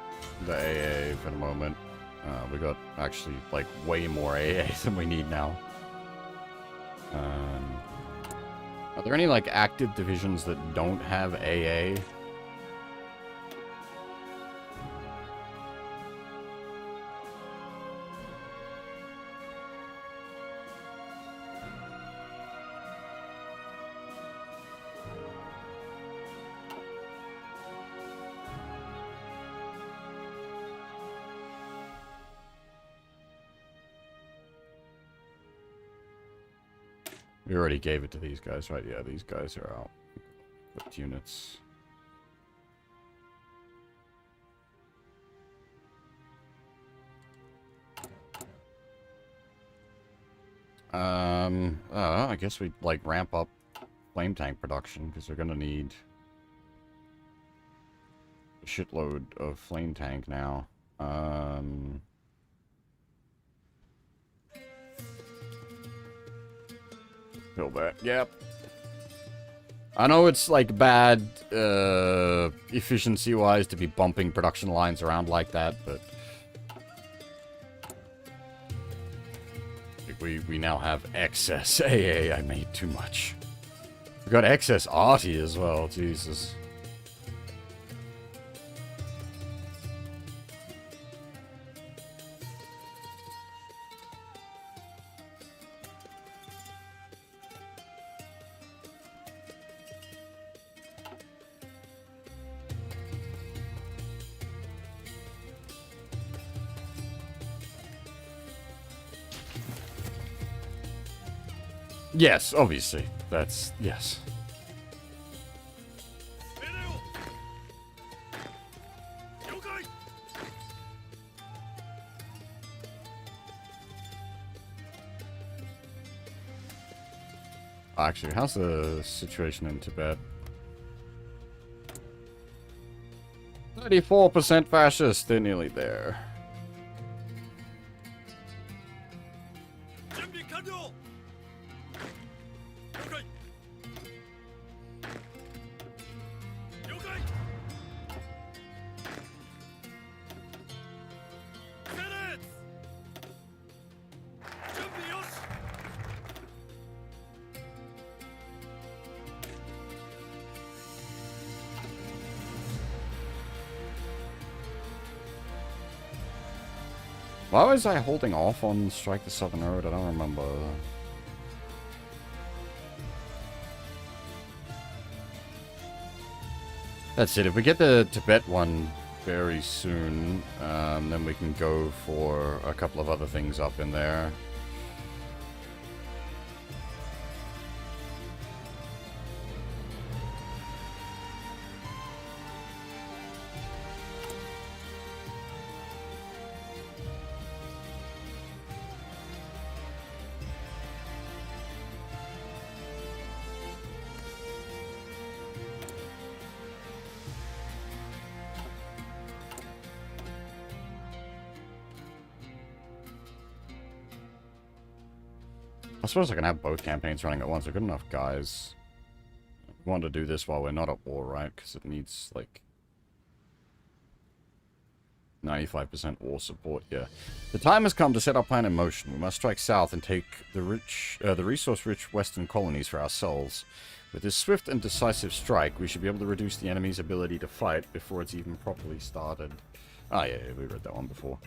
Speaker 4: AA for the moment. We got actually like way more AA than we need now. Are there any like active divisions that don't have AA? We already gave it to these guys, right? Yeah, these guys are out. With units. I guess we like ramp up flame tank production because we're gonna need a shitload of flame tank now. Feel that. Yep. I know it's like bad efficiency-wise to be bumping production lines around like that, but we now have excess AA. I made too much. We got excess arty as well. Jesus. Yes, obviously. That's... yes. Actually, how's the situation in Tibet? 34% fascist. They're nearly there.
Speaker 3: 準備完了。了解。了解。整列。準備よし。
Speaker 4: Why was I holding off on Strike the Southern Road? I don't remember. That's it. If we get the Tibet one very soon, then we can go for a couple of other things up in there. I suppose I can have both campaigns running at once. They're good enough, guys. We want to do this while we're not at war, right? Because it needs, like, 95% war support here. The time has come to set our plan in motion. We must strike south and take the resource-rich western colonies for ourselves. With this swift and decisive strike, we should be able to reduce the enemy's ability to fight before it's even properly started. Ah, yeah, we read that one before.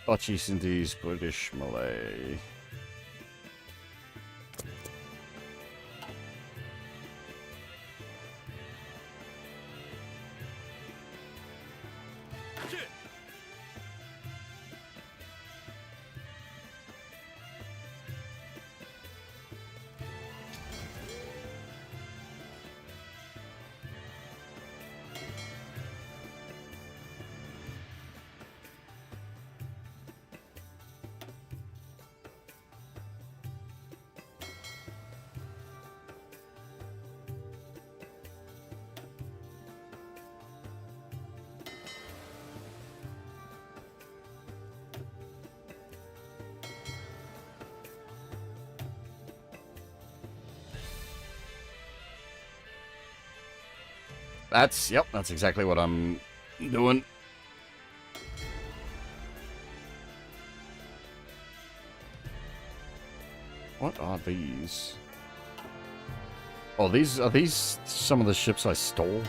Speaker 4: Dutch East Indies, British Malay. That's exactly what I'm doing. What are these? Oh, are these some of the ships I stole?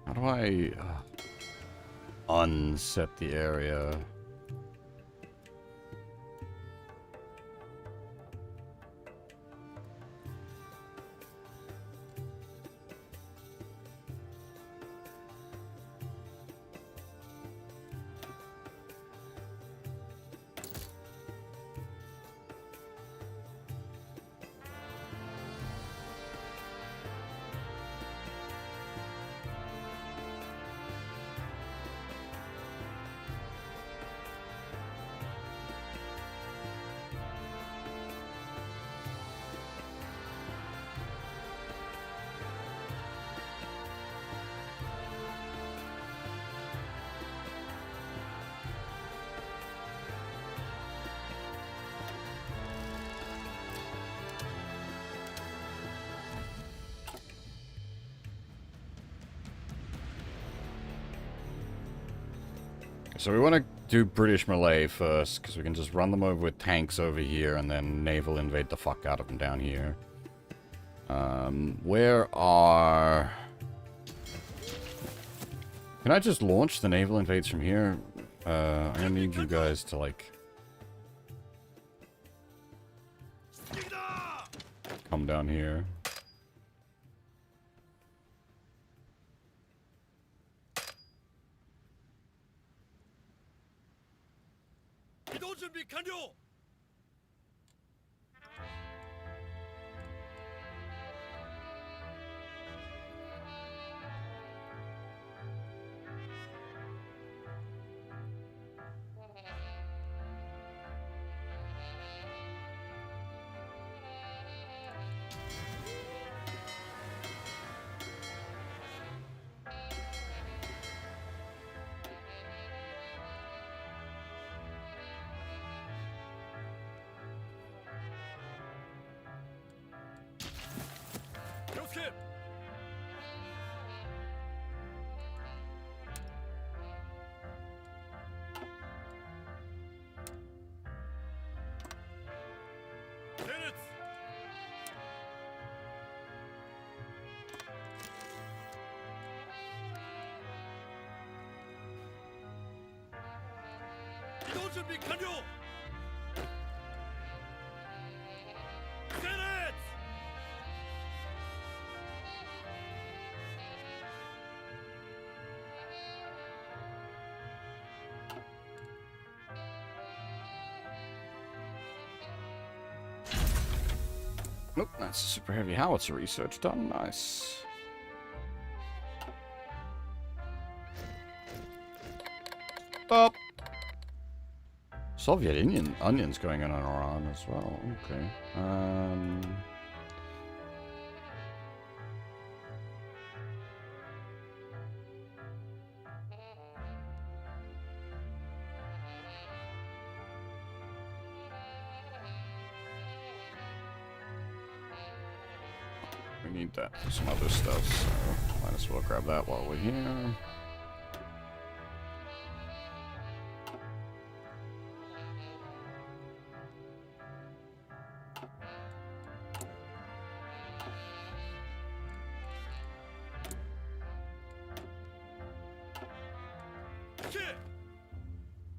Speaker 4: How do I unset the area? So we want to do British Malay first, because we can just run them over with tanks over here, and then naval invade the fuck out of them down here. Where are... Can I just launch the naval invades from here? I'm gonna need you guys to, like,
Speaker 3: 敵だ
Speaker 4: come down here.
Speaker 3: 移動準備完了 気をつけ 整列 移動準備完了 整列
Speaker 4: Nope, that's a super heavy howitzer research done. Nice. Stop. Soviet onions going on in Iran as well. Okay. We need that for some other stuff, so might as well grab that while we're here.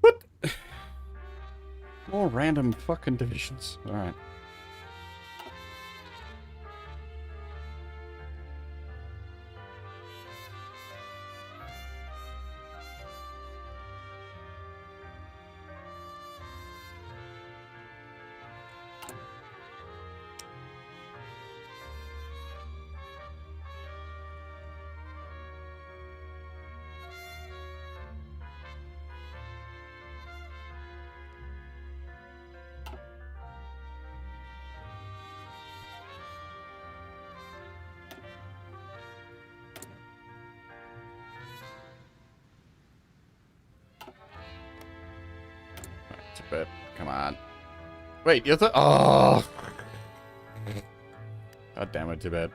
Speaker 4: What? More random fucking divisions. Alright. Tibet, come on. Wait, you're the— oh! God damn it, Tibet.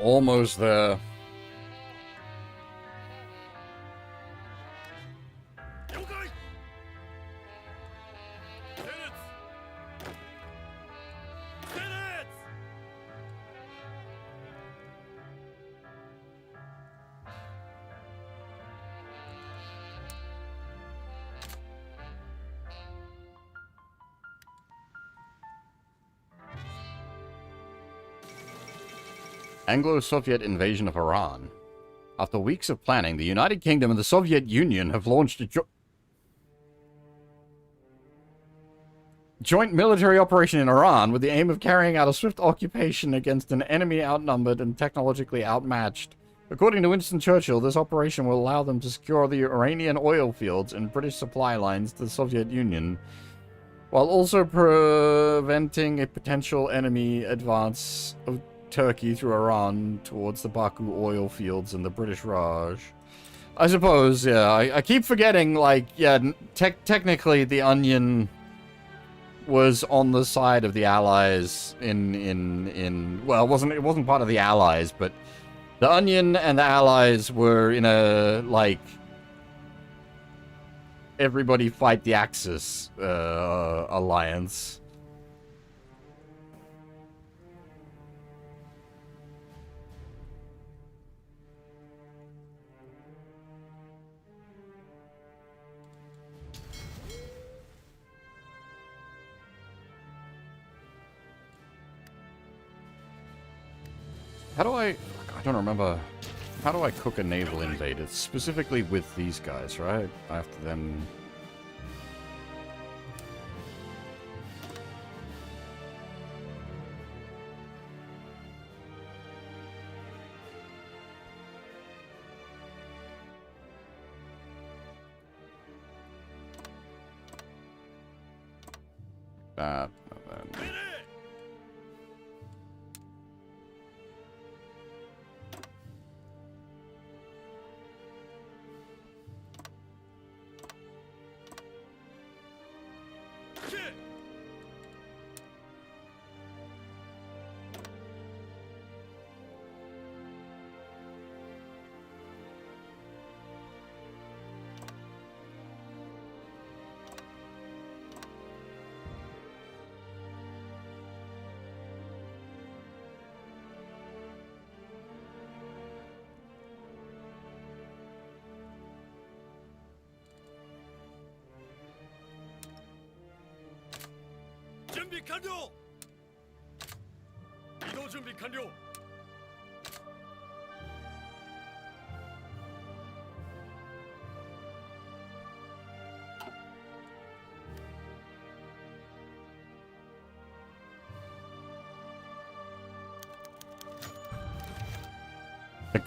Speaker 4: Almost there.
Speaker 3: 了解 整列 整列
Speaker 4: Anglo-Soviet invasion of Iran. After weeks of planning, the United Kingdom and the Soviet Union have launched a joint military operation in Iran with the aim of carrying out a swift occupation against an enemy outnumbered and technologically outmatched. According to Winston Churchill, this operation will allow them to secure the Iranian oil fields and British supply lines to the Soviet Union, while also preventing a potential enemy advance of Turkey through Iran towards the Baku oil fields and the British Raj. I suppose, yeah. I keep forgetting, like, yeah, technically the Onion was on the side of the Allies well, it wasn't part of the Allies, but the Onion and the Allies were in a, like, everybody fight the Axis alliance. How do I don't remember. How do I cook a naval invade? It's specifically with these guys, right? I have to then... that, and then...
Speaker 3: Shit! 준비 완료! 이동 준비 완료!
Speaker 4: The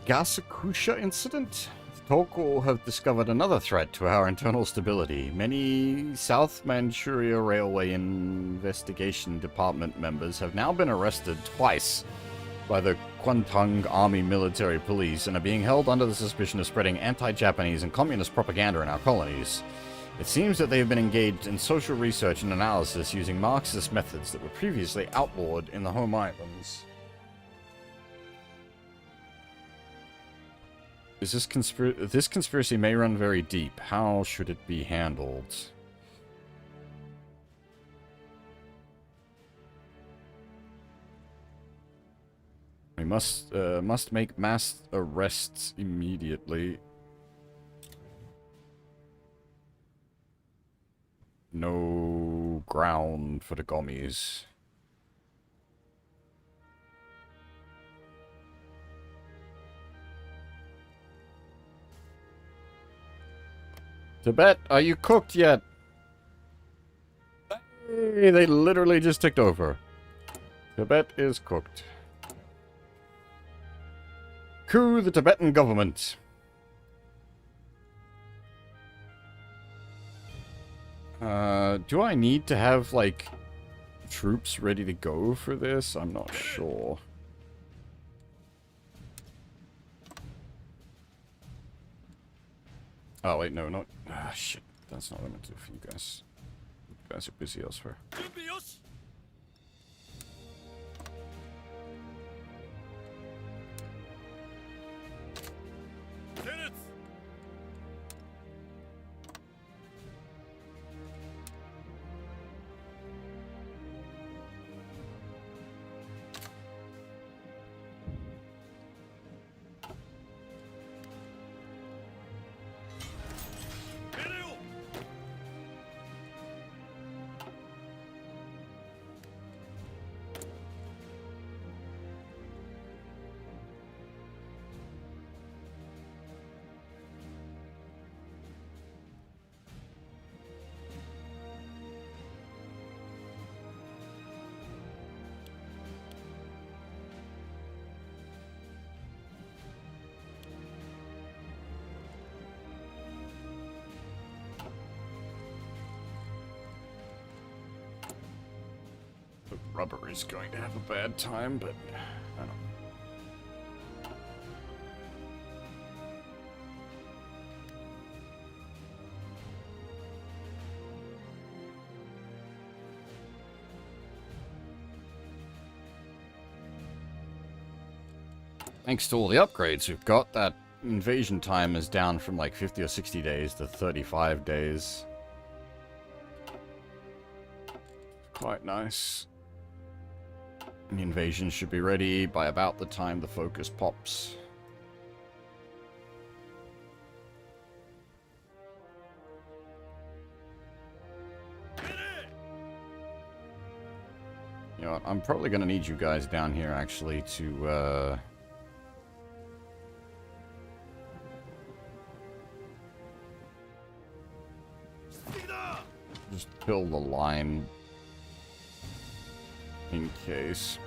Speaker 4: Gasakusha incident? The Toko have discovered another threat to our internal stability. Many South Manchuria Railway Investigation Department members have now been arrested twice by the Kwantong Army Military Police and are being held under the suspicion of spreading anti-Japanese and communist propaganda in our colonies. It seems that they have been engaged in social research and analysis using Marxist methods that were previously outlawed in the home islands. This conspiracy may run very deep. How should it be handled? We must make mass arrests immediately. No ground for the gommies. Tibet, are you cooked yet? Hey, they literally just ticked over. Tibet is cooked. Coup the Tibetan government. Do I need to have, like, troops ready to go for this? I'm not sure. Oh, wait, no, not... Ah, shit. That's not what I meant to do for you guys. You guys are busy elsewhere.
Speaker 3: 준비 요시! 테넷! 베레오!
Speaker 4: The rubber is going to have a bad time, but... I don't know. Thanks to all the upgrades we've got, that invasion time is down from like 50 or 60 days to 35 days. Quite nice. The invasion should be ready by about the time the focus pops. You know what, I'm probably gonna need you guys down here, actually, to, just build a line in case.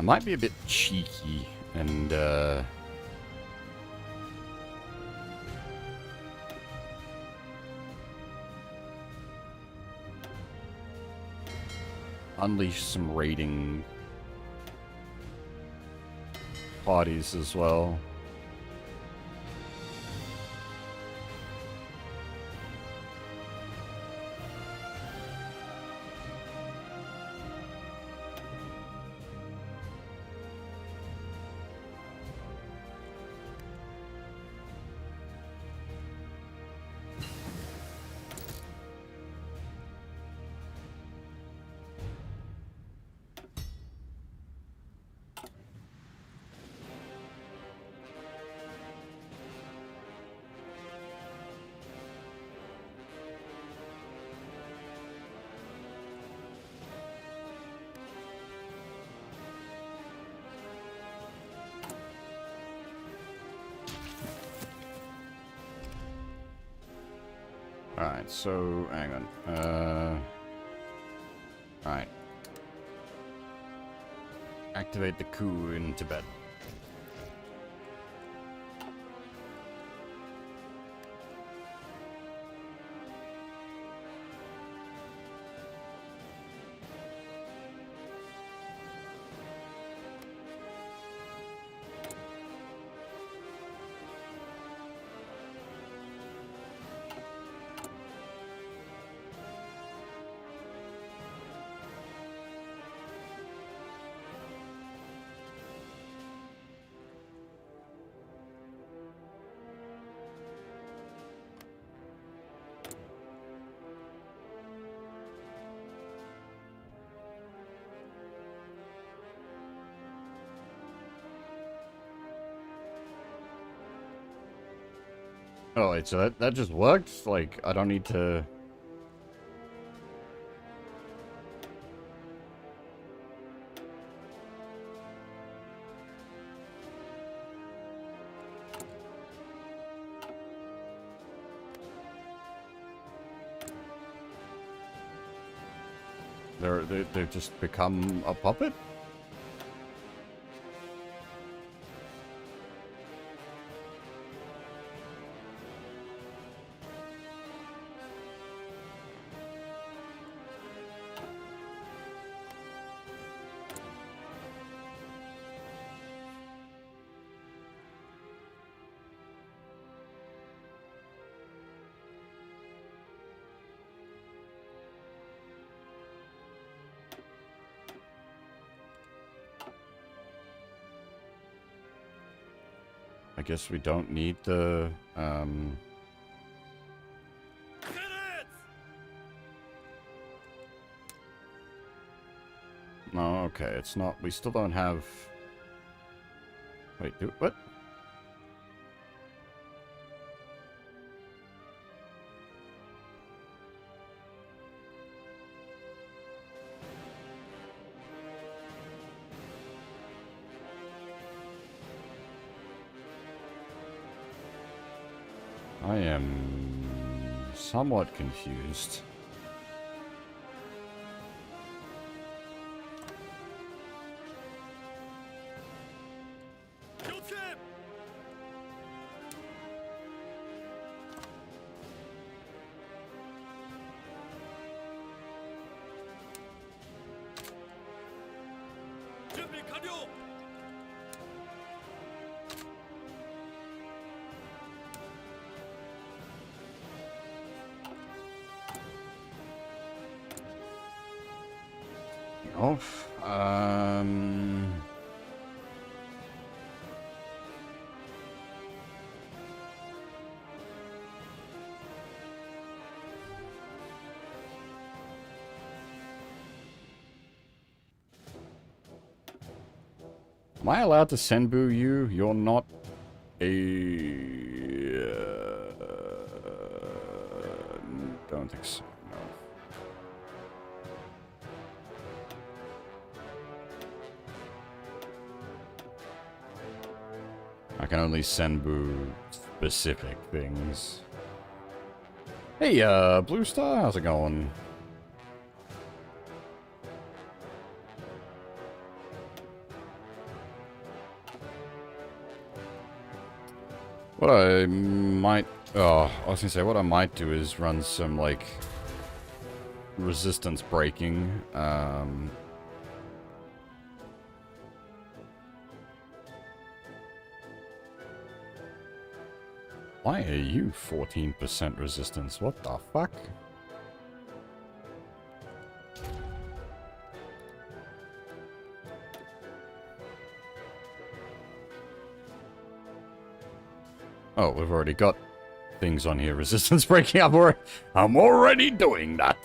Speaker 4: I might be a bit cheeky and, unleash some raiding parties as well. Alright, so, hang on. Alright. Activate the coup in Tibet. Oh, wait, so that just worked? Like, I don't need to... They've just become a puppet? I guess we don't need the, No, okay, it's not... We still don't have... Wait, what? I am somewhat confused.
Speaker 3: 준비 완료.
Speaker 4: Oh, Am I allowed to Senbu you? You're not a... don't think so, no. I can only Senbu specific things. Hey, Blue Star, how's it going? What I might... oh, I was gonna say, what I might do is run some, like, resistance breaking. Why are you 14% resistance? What the fuck? Oh, we've already got things on here. Resistance breaking up. I'm already doing that.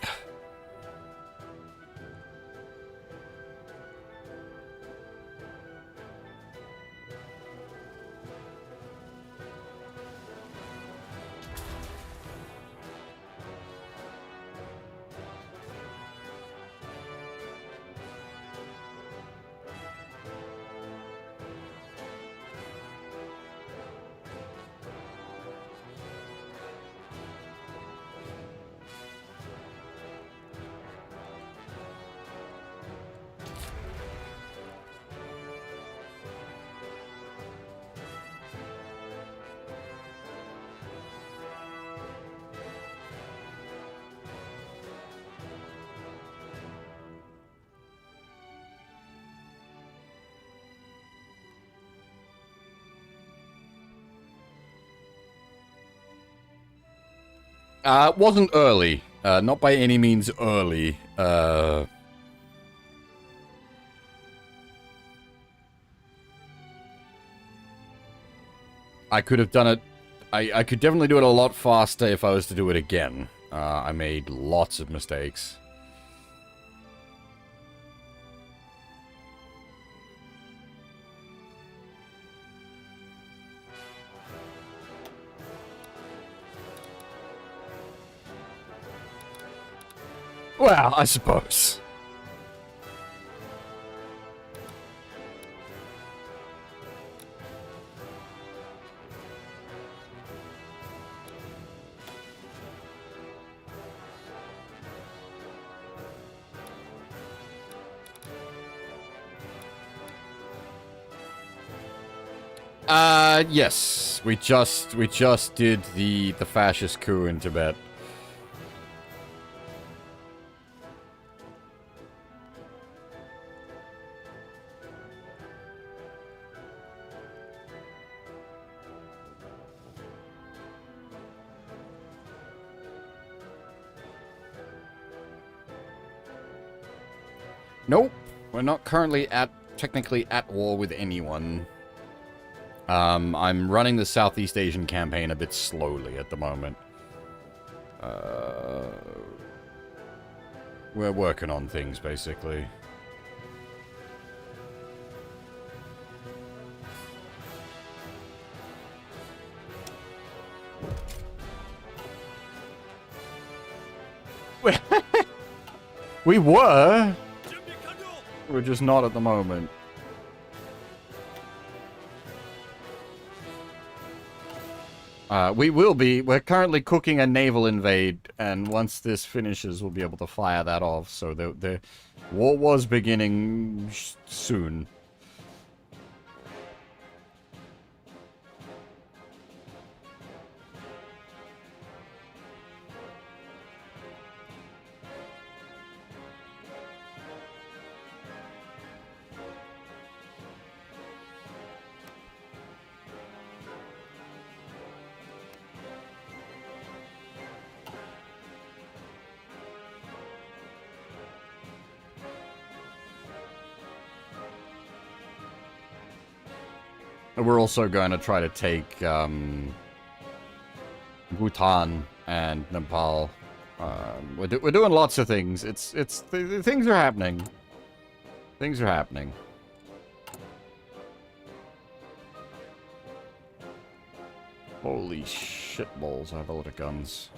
Speaker 4: Wasn't early. Not by any means early. I could have done it... I could definitely do it a lot faster if I was to do it again. I made lots of mistakes. Well, I suppose. Yes. We just did the fascist coup in Tibet. Nope. We're not currently technically at war with anyone. I'm running the Southeast Asian campaign a bit slowly at the moment. We're working on things, basically. We were! We're just not at the moment. We will be. We're currently cooking a naval invade, and once this finishes, we'll be able to fire that off. So the war was beginning soon. We're also going to try to take Bhutan and Nepal. We're doing lots of things. Things are happening. Things are happening. Holy shitballs, I have a lot of guns.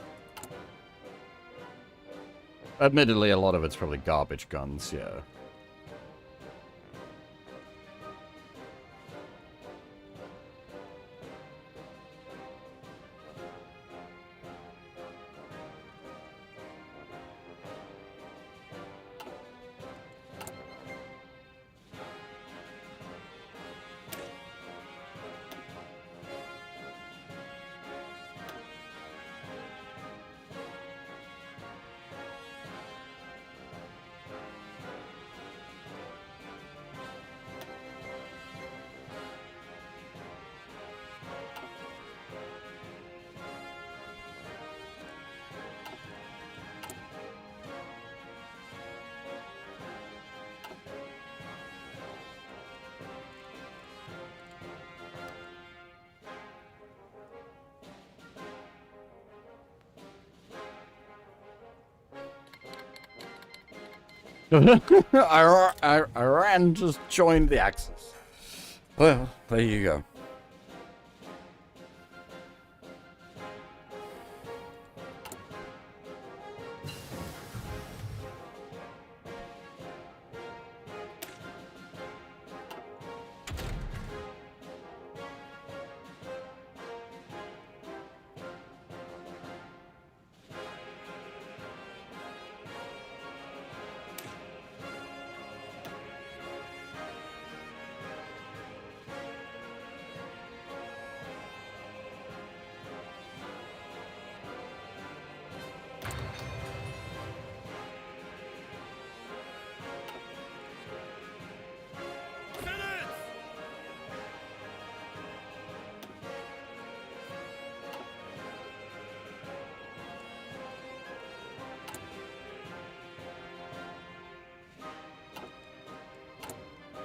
Speaker 4: Admittedly, a lot of it's probably garbage guns, yeah. Iran just joined the Axis. Well, there you go.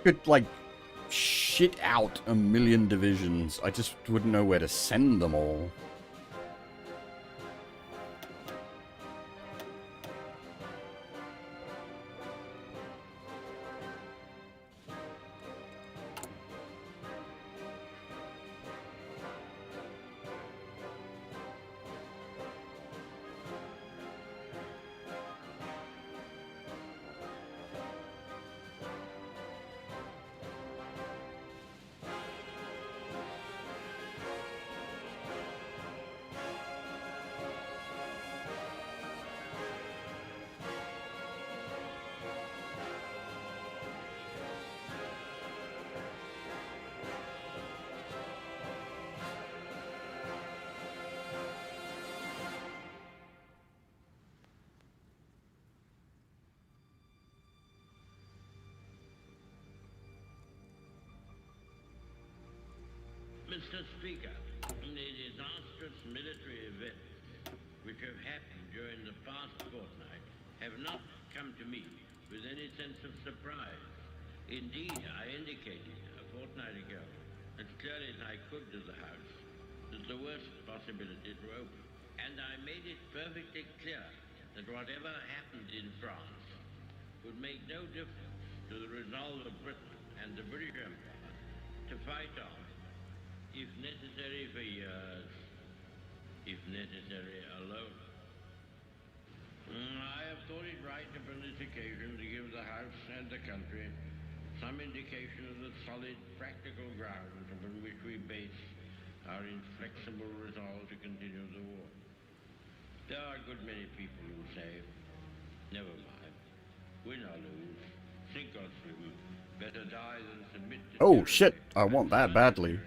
Speaker 4: Could, like, shit out a million divisions. I just wouldn't know where to send them all.
Speaker 5: Mr. Speaker, the disastrous military events which have happened during the past fortnight have not come to me with any sense of surprise. Indeed, I indicated a fortnight ago, as clearly as I could to the House, that the worst possibilities were open. And I made it perfectly clear that whatever happened in France would make no difference to the resolve of Britain and the British Empire to fight on, if necessary for years, if necessary alone. I have thought it right upon this occasion to give the House and the country some indication of the solid, practical grounds upon which we base our inflexible resolve to continue the war. There are a good many people who say, never mind, win or lose, sink or swim, better die than submit to
Speaker 4: Oh
Speaker 5: tyranny.
Speaker 4: shit, I want that badly.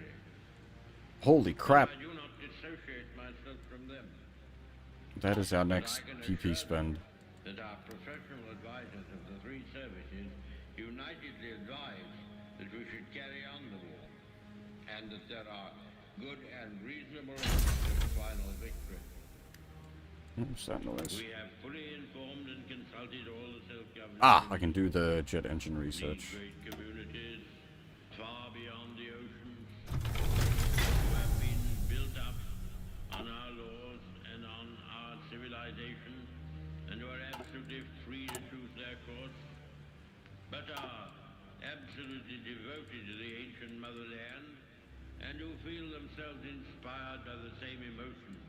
Speaker 4: Holy crap.
Speaker 5: I do not dissociate myself from them.
Speaker 4: That is our next PP spend.
Speaker 5: That our professional advisors of the three services unitedly advise that we should carry on the war, and that there are good and reasonable odds of final victory.
Speaker 4: What's that noise?
Speaker 5: We have fully informed and consulted all the self-governing
Speaker 4: Ah, I can do the jet engine
Speaker 5: these
Speaker 4: research.
Speaker 5: great communities far beyond the oceans, who have been built up on our laws and on our civilization, and who are absolutely free to choose their course, but are absolutely devoted to the ancient motherland and who feel themselves inspired by the same emotions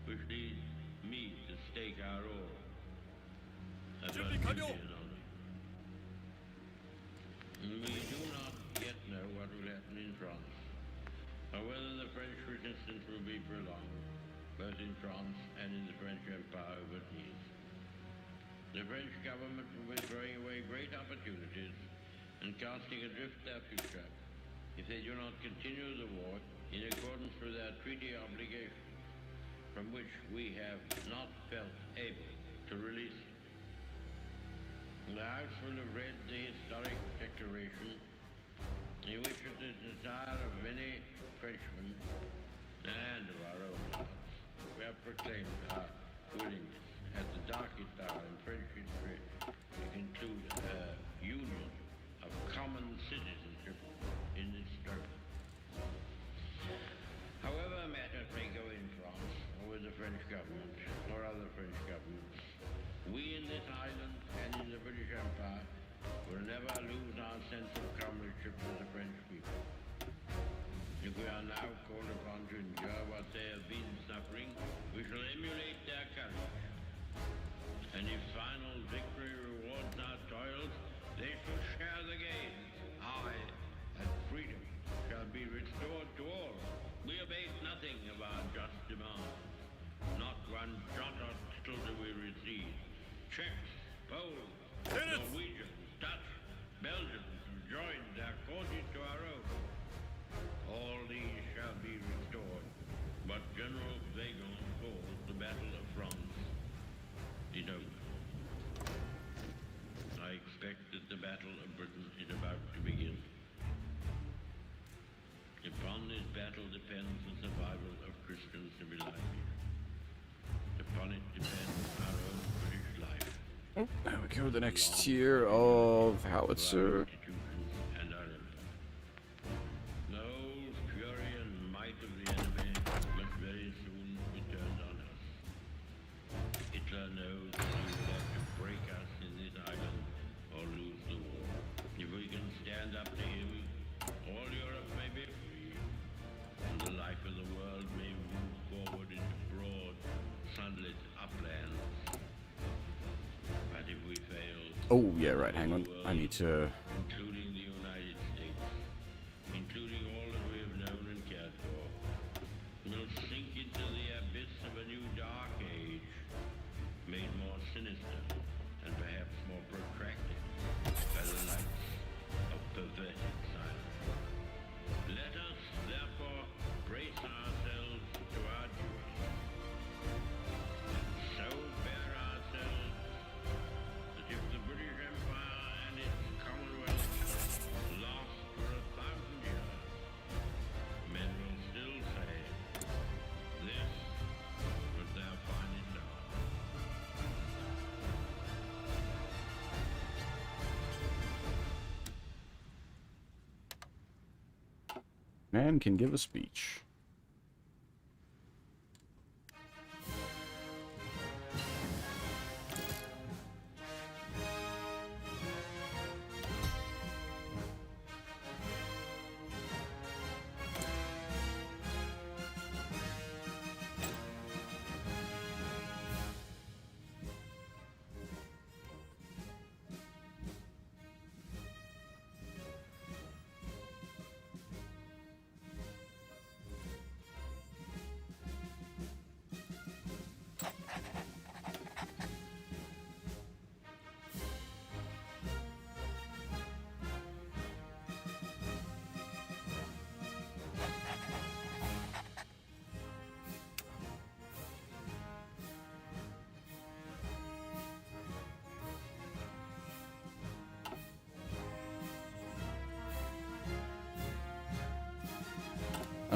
Speaker 5: which lead me to stake our all upon
Speaker 3: 준비 완료.
Speaker 5: duty and honor. We do not yet know what will happen in France, or whether the French resistance will be prolonged, both in France and in the French Empire overseas. The French government will be throwing away great opportunities and casting adrift their future if they do not continue the war in accordance with their treaty obligations, from which we have not felt able to release them. The House will have read the historic declaration in which it is the desire of many Frenchmen and of our own hearts we have proclaimed our willingness at the darkest hour in French history to conclude a union of common citizenship in this struggle. However matters may go in France, or with the French government, or other French governments, we in this island and in the British Empire will never lose our sense of comradeship with the French people. If we are now called upon to endure what they have been suffering, we shall emulate their courage. And if final victory rewards our toils, they shall share the gains. Aye, and freedom shall be restored to all. We abate nothing of our just demands. Not one jot or tittle do we recede. Czechs, Poles,
Speaker 3: Tenants!
Speaker 5: Norwegians, Dutch, Belgians have joined their causes to our own. All these shall be restored, but General Weygand calls the Battle of France is over. I expect that the Battle of Britain is about to begin. Upon this battle depends the survival of Christian civilization. Upon it depends our own British life.
Speaker 4: Oh, there we go. The next tier of howitzer.
Speaker 5: Institutions and our empire. The whole fury and might of the enemy must very soon be turned on us. Hitler knows that he will have to break us in this island or lose the war. If we can stand up to him, all Europe may be free, and the life of the world may move forward into broad, sunlit uplands. But if we fail,
Speaker 4: Oh, yeah, right. Hang on. I need to...
Speaker 5: including the United States, including all that we have known and cared for, will sink into the abyss of a new dark age, made more sinister and perhaps more protracted by the nights of perverted silence. Let us, therefore, brace ourselves to our duty, and so bear ourselves that if the British Empire and its Commonwealth last for 1,000 years, men will still say, this was their finest hour.
Speaker 4: Man can give a speech.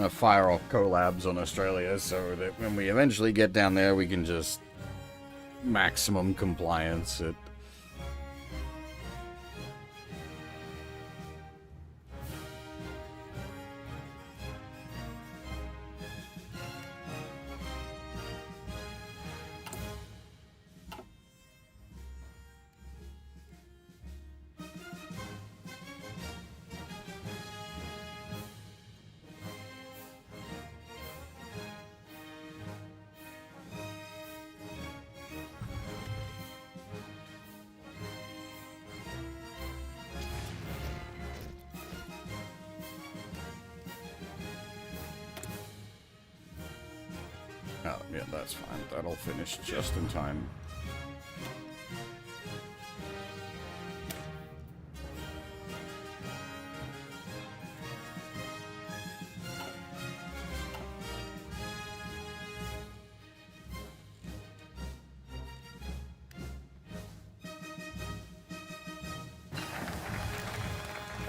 Speaker 4: Fire off collabs on Australia so that when we eventually get down there, we can just maximum compliance it. Oh, yeah, that's fine. That'll finish just in time.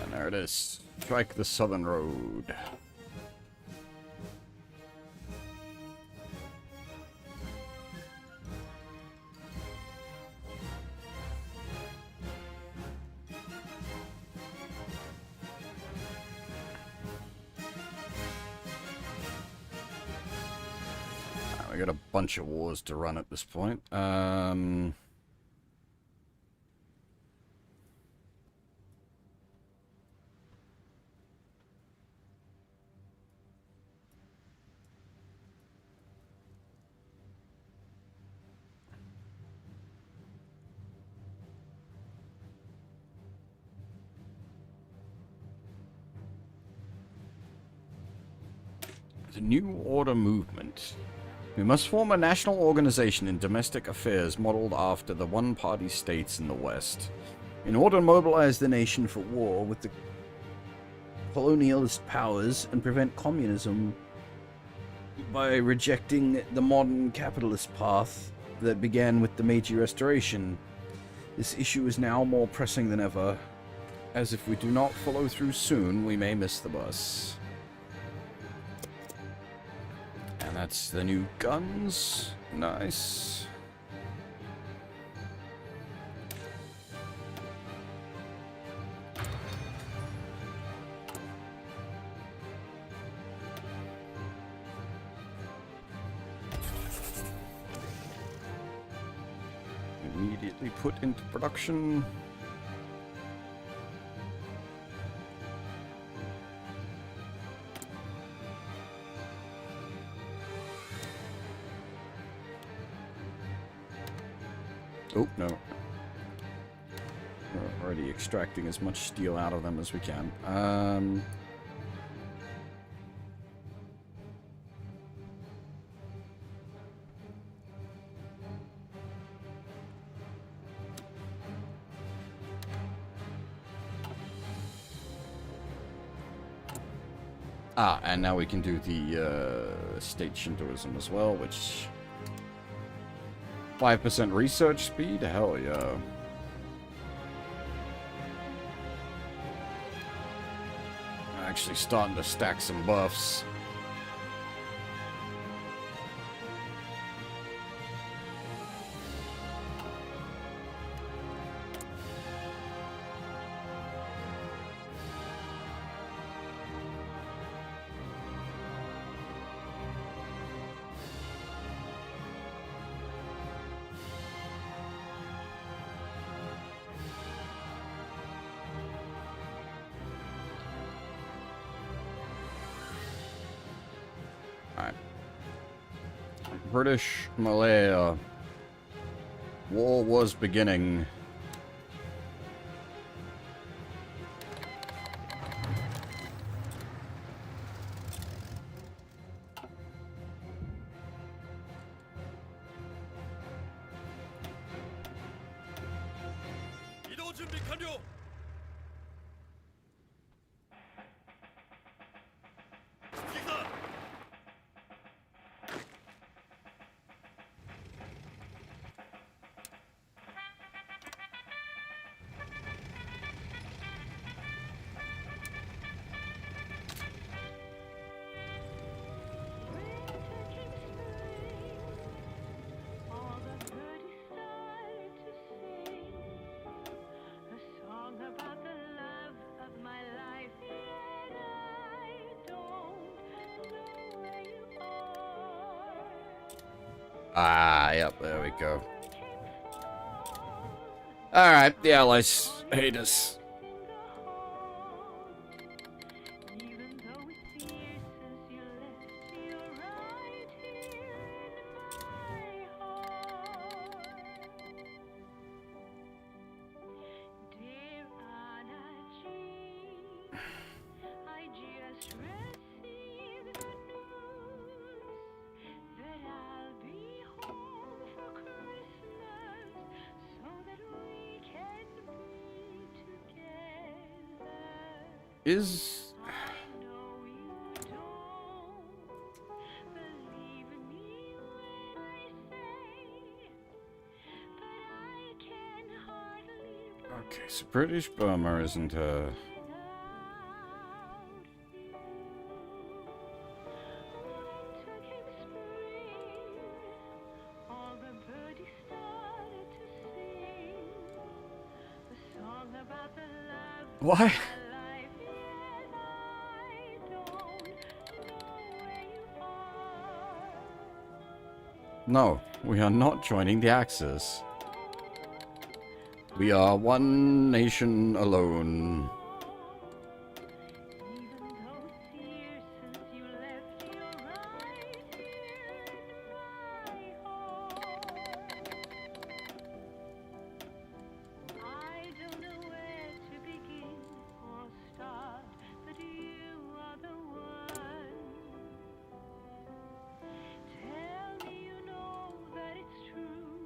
Speaker 4: And there it is. Strike the southern road. We got a bunch of wars to run at this point. The New Order movement. We must form a national organization in domestic affairs modeled after the one-party states in the West. In order to mobilize the nation for war with the colonialist powers and prevent communism by rejecting the modern capitalist path that began with the Meiji Restoration. This issue is now more pressing than ever, as if we do not follow through soon, we may miss the bus. And that's the new guns. Nice. Immediately put into production. Oh, no. We're already extracting as much steel out of them as we can. And now we can do the state Shintoism as well, which... 5% research speed? Hell yeah. I'm actually starting to stack some buffs. British Malaya. War was beginning.
Speaker 3: 이동 준비 완료. 기사.
Speaker 6: All the birdies start to sing a song about the love of my life, and I don't know where you are.
Speaker 4: Yep, there we go. Alright, the Allies hate us.
Speaker 6: Even though it's years since you left, you're right here in my heart. Dear Anna Jean, I just received the news that
Speaker 4: Is...
Speaker 6: I know you don't believe in me when I say, but I can hardly
Speaker 4: Okay, so British Burma isn't
Speaker 6: without you. Winter came spring, all the birdies started to sing a song about the love
Speaker 4: Why?
Speaker 6: of my life, yet I don't know where you are.
Speaker 4: No, we are not joining the Axis. We are one nation alone.
Speaker 6: Even though it's years since you left, you're right here in my heart. I don't know where to begin or start, but you are the one. Tell me you know that it's true,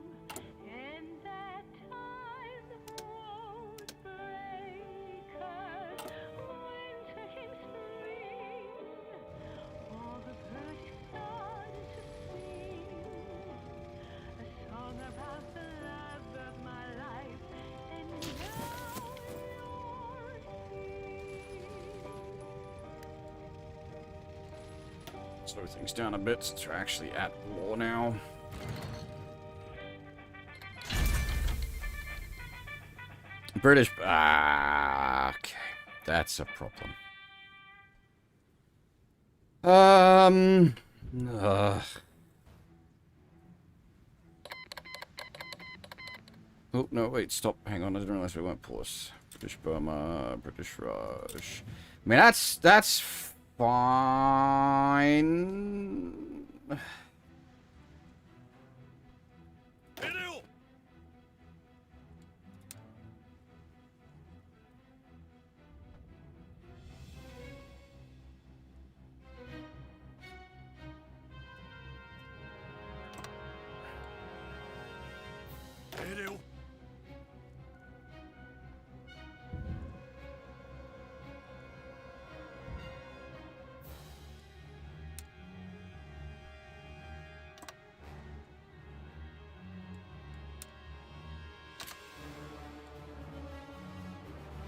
Speaker 6: and that time won't break us. Winter came spring, all the birdies started to sing a song about the love of my life, and now you're here.
Speaker 4: Slow things down a bit since we're actually at war now. British... Ah, okay. That's a problem. Oh, no, wait, stop. Hang on, I didn't realize we weren't pause. British Burma, British Raj. I mean, that's fine.
Speaker 3: 命令を 命令を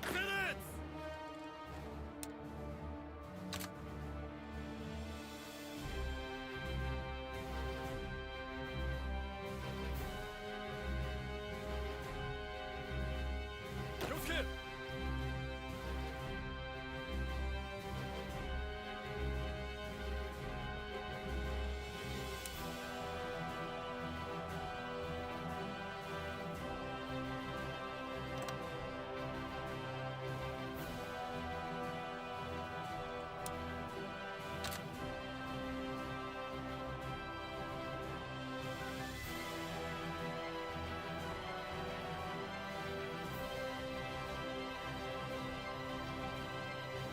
Speaker 3: セレッツ 気をつけ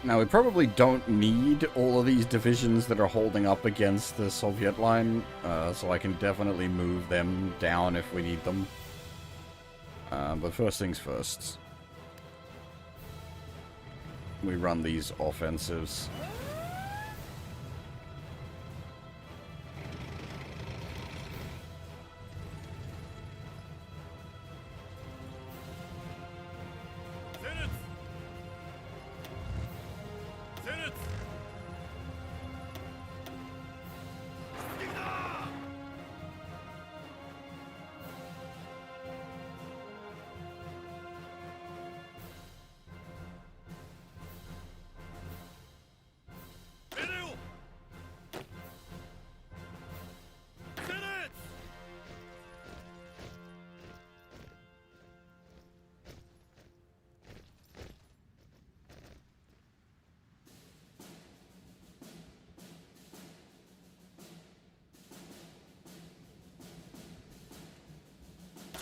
Speaker 4: Now, we probably don't need all of these divisions that are holding up against the Soviet line, so I can definitely move them down if we need them. But first things first. We run these offensives.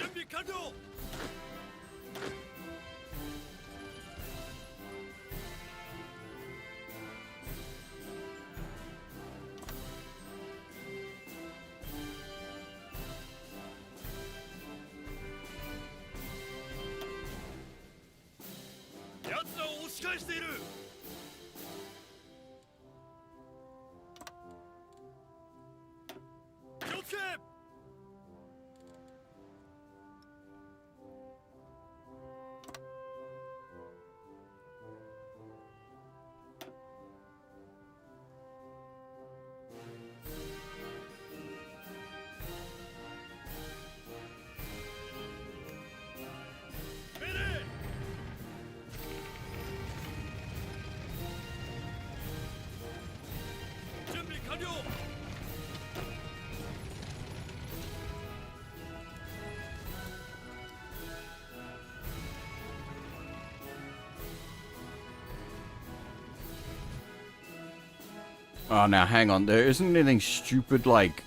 Speaker 4: 準備完了 奴らを押し返している Oh, now hang on. There isn't anything stupid like...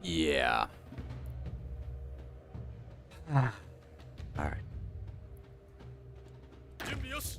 Speaker 4: Yeah. Alright.
Speaker 3: 準備よし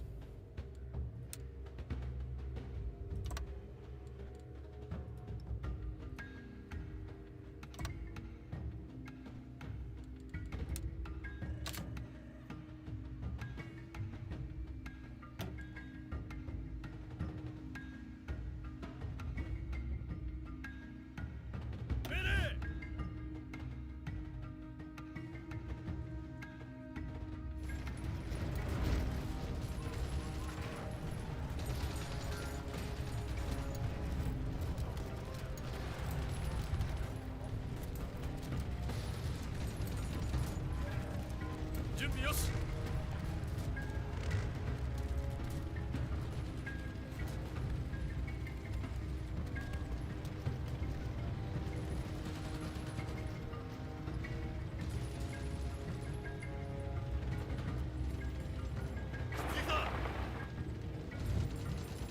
Speaker 3: 準備よし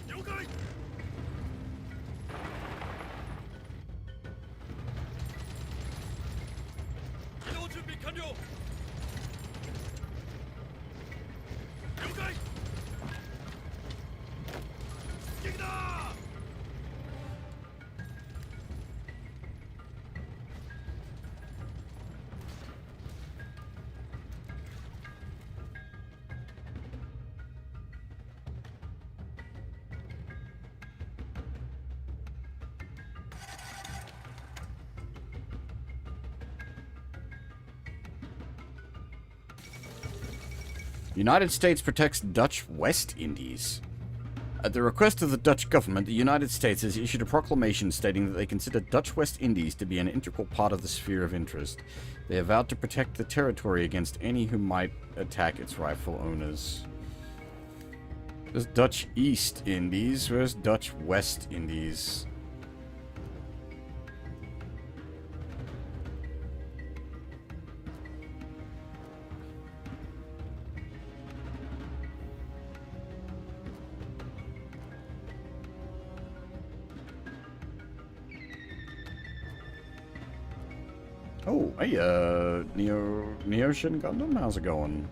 Speaker 3: 了解 起動準備完了 了解出撃だ
Speaker 4: United States protects Dutch West Indies. At the request of the Dutch government, the United States has issued a proclamation stating that they consider Dutch West Indies to be an integral part of the sphere of interest. They have vowed to protect the territory against any who might attack its rightful owners. There's Dutch East Indies. Where's Dutch West Indies? Oh, hey, Neoshin Gundam, how's it going?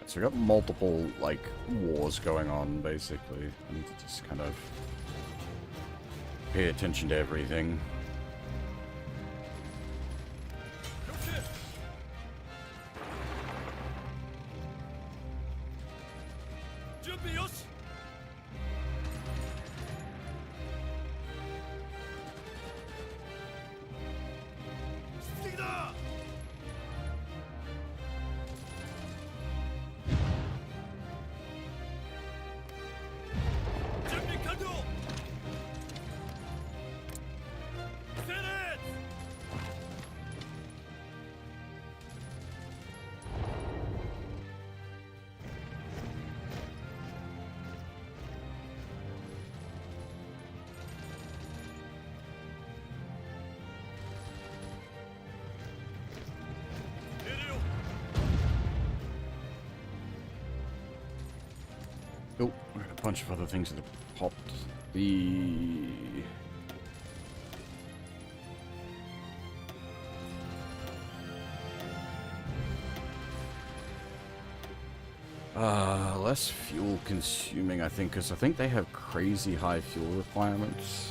Speaker 4: So we got multiple, like, wars going on, basically. I need to just kind of pay attention to everything. Oh, I got a bunch of other things that have popped. The... Less fuel consuming, I think, because I think they have crazy high fuel requirements.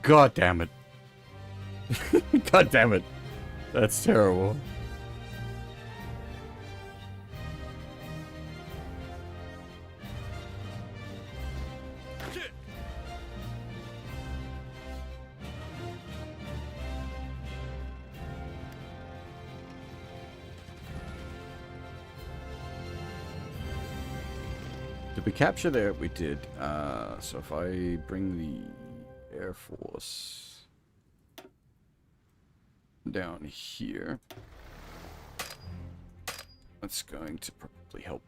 Speaker 4: God damn it. God damn it. That's terrible.
Speaker 3: Hit!
Speaker 4: Did we capture there? We did. So if I bring the Air Force down here, that's going to probably help.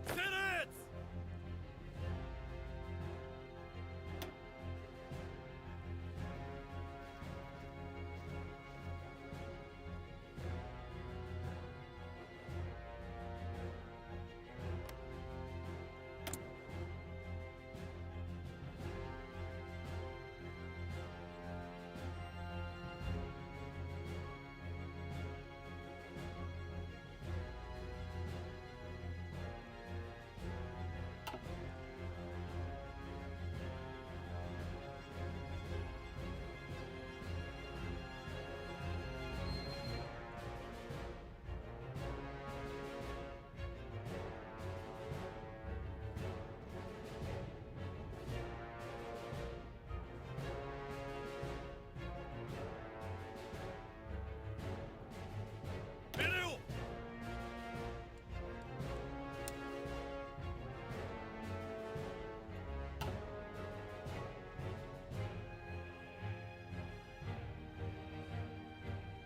Speaker 3: Zenith! Video!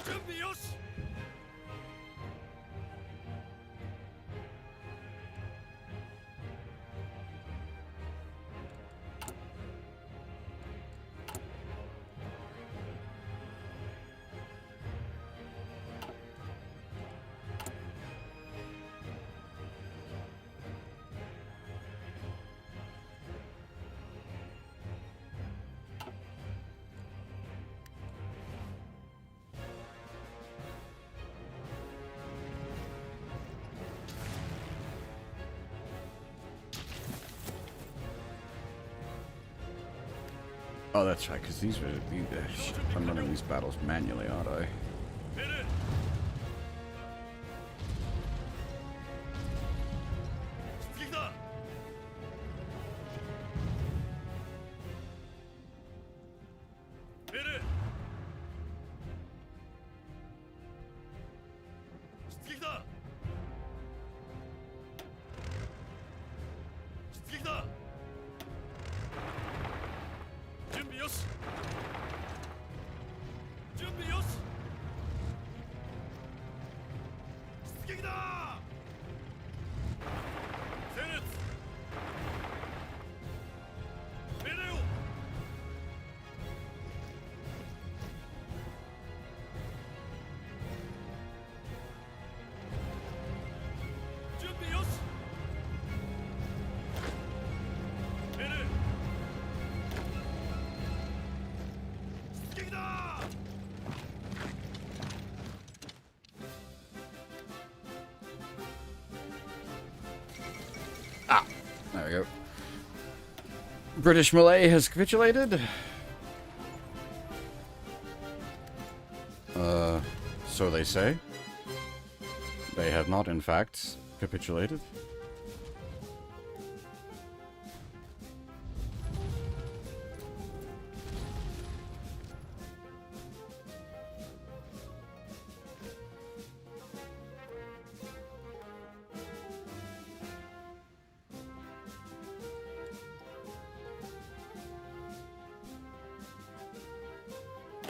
Speaker 3: 준비 요시!
Speaker 4: Oh, that's right, because these are shit, I'm running these battles manually, aren't I?
Speaker 3: Hit it! 스틱다! Hit it! 스틱다! 스틱다! 준비 요시! 준비 요시! 스틱이다! 제넷! 메레오! 준비 요시!
Speaker 4: we go. British Malay has capitulated. So they say. They have not, in fact, capitulated.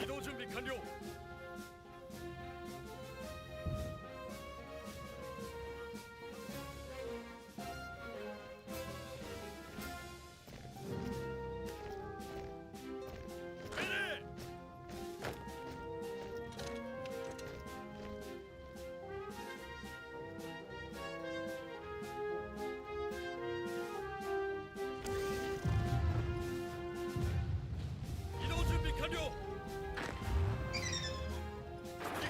Speaker 3: 이동 준비 완료. 배래! 이동 준비 완료.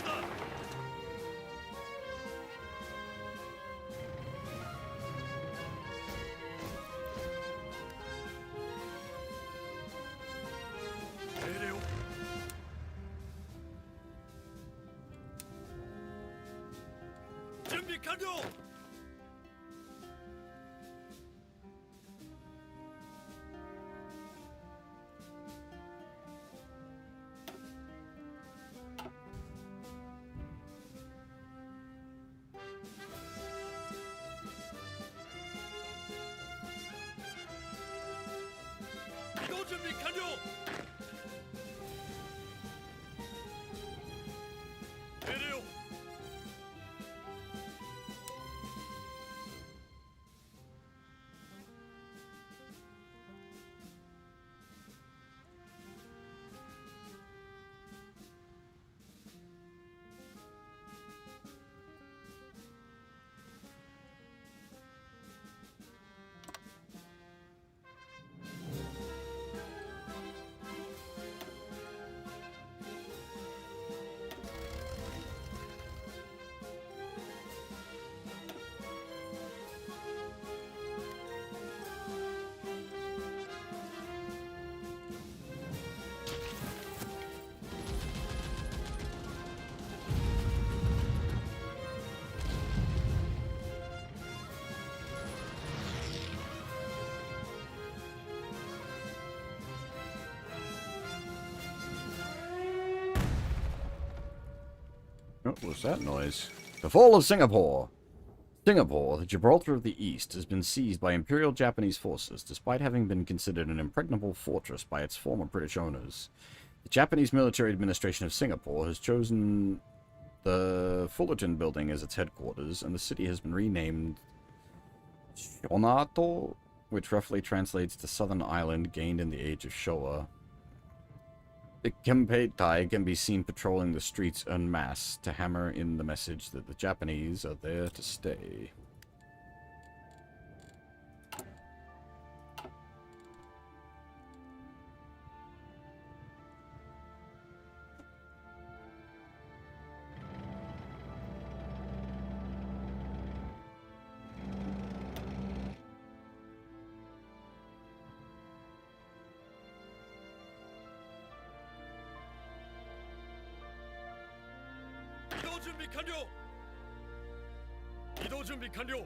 Speaker 3: 갑니다. 배래요. 준비 완료. 이동 준비 완료. 배래요.
Speaker 4: What was that noise? The fall of Singapore. Singapore, the Gibraltar of the East, has been seized by Imperial Japanese forces, despite having been considered an impregnable fortress by its former British owners. The Japanese military administration of Singapore has chosen the Fullerton building as its headquarters, and the city has been renamed Shonato, which roughly translates to Southern Island gained in the age of Showa. The Kempeitai can be seen patrolling the streets en masse to hammer in the message that the Japanese are there to stay.
Speaker 3: 이동 준비 완료. 이동 준비 완료.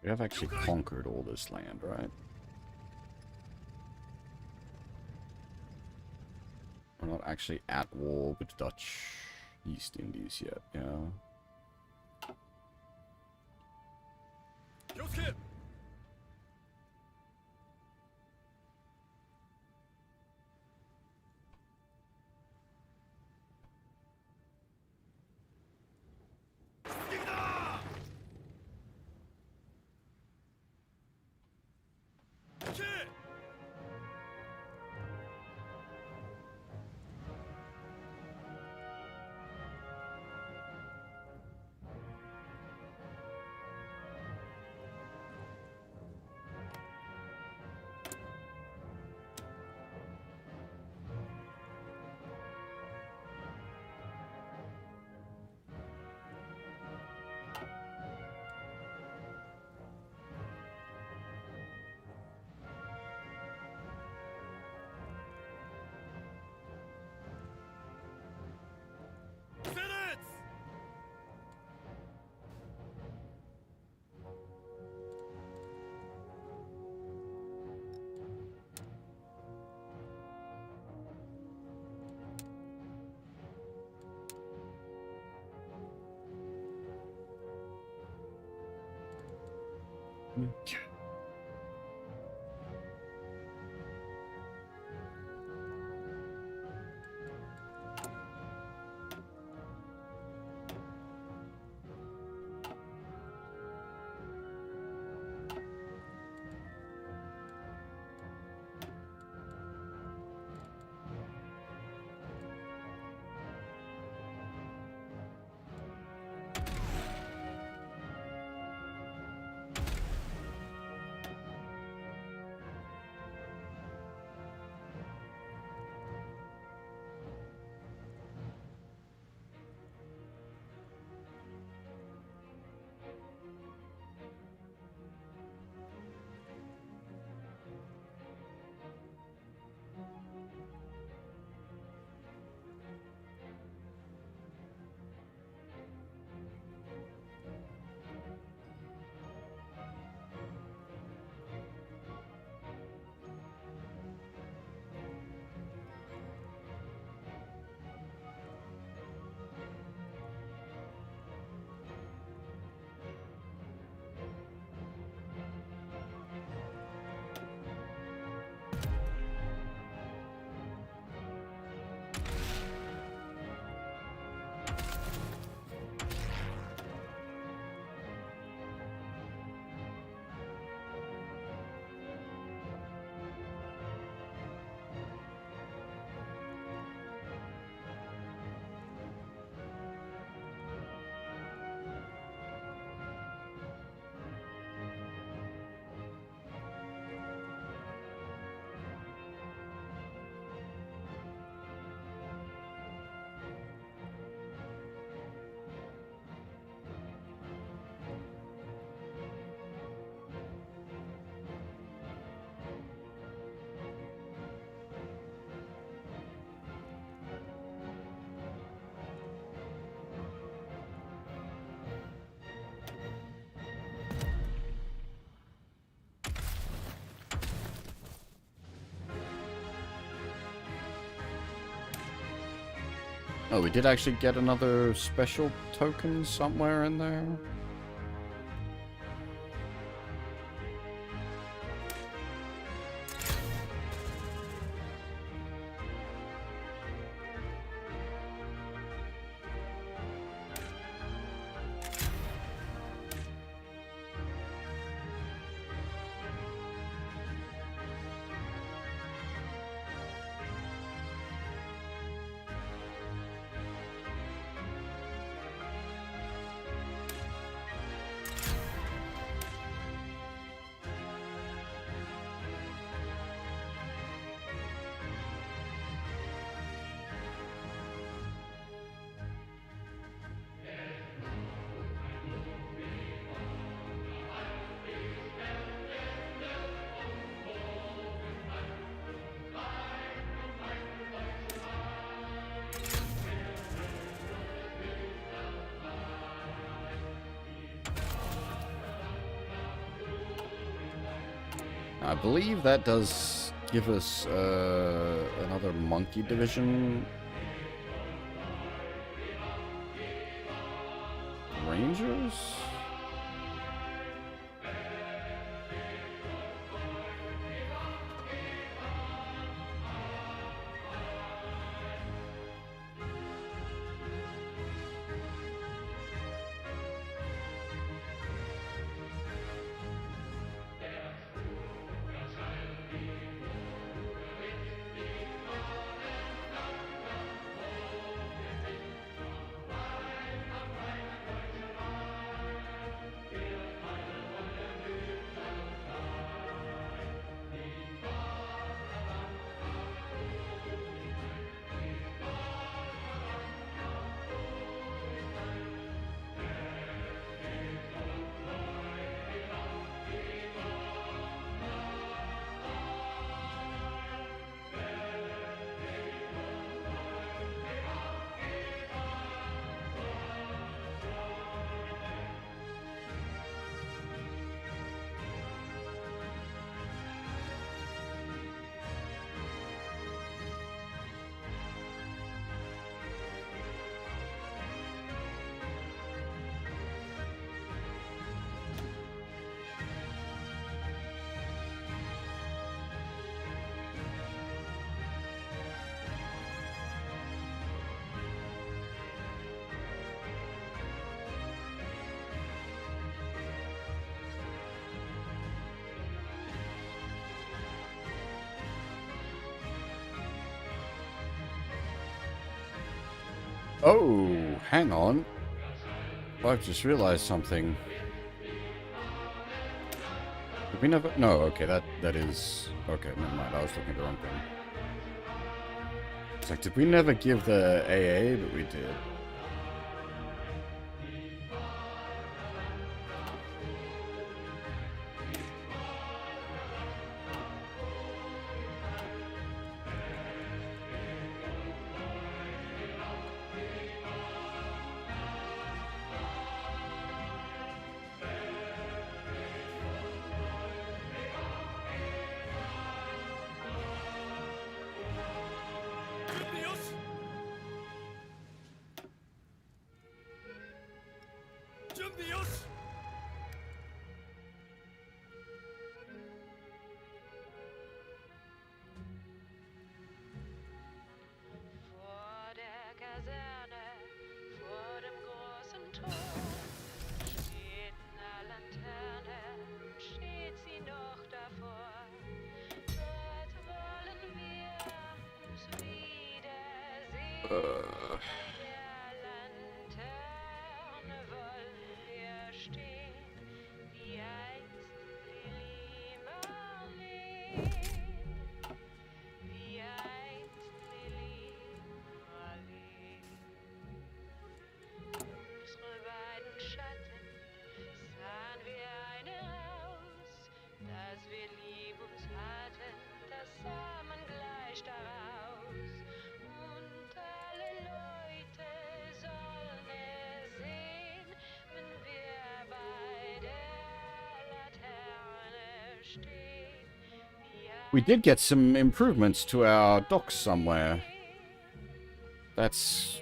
Speaker 4: We have actually conquered all this land, right? We're not actually at war with the Dutch East Indies yet, yeah.
Speaker 3: 気をつけ
Speaker 4: Oh, we did actually get another special token somewhere in there. I believe that does give us another monkey division. Rangers? Oh, hang on. I've just realized something. Did we never... No, okay, that is... Okay, never mind. I was looking at the wrong thing. It's like, did we never give the AA? But we did.
Speaker 3: 준비 요시. 준비 요시.
Speaker 6: Vor der Kaserne, vor dem großen Tor, steht eine Laterne, steht sie noch davor. Dort wollen wir uns wiedersehen. Bei der Laterne wollen wir stehen, wie einst Lili Marleen. Wie einst Lili Marleen. Unsere beiden Schatten sahen wir eine aus, dass wir lieb uns hatten, das sah man gleich daraus. Und alle Leute sollen es sehen, wenn wir bei der Laterne stehen.
Speaker 4: We did get some improvements to our docks somewhere. That's...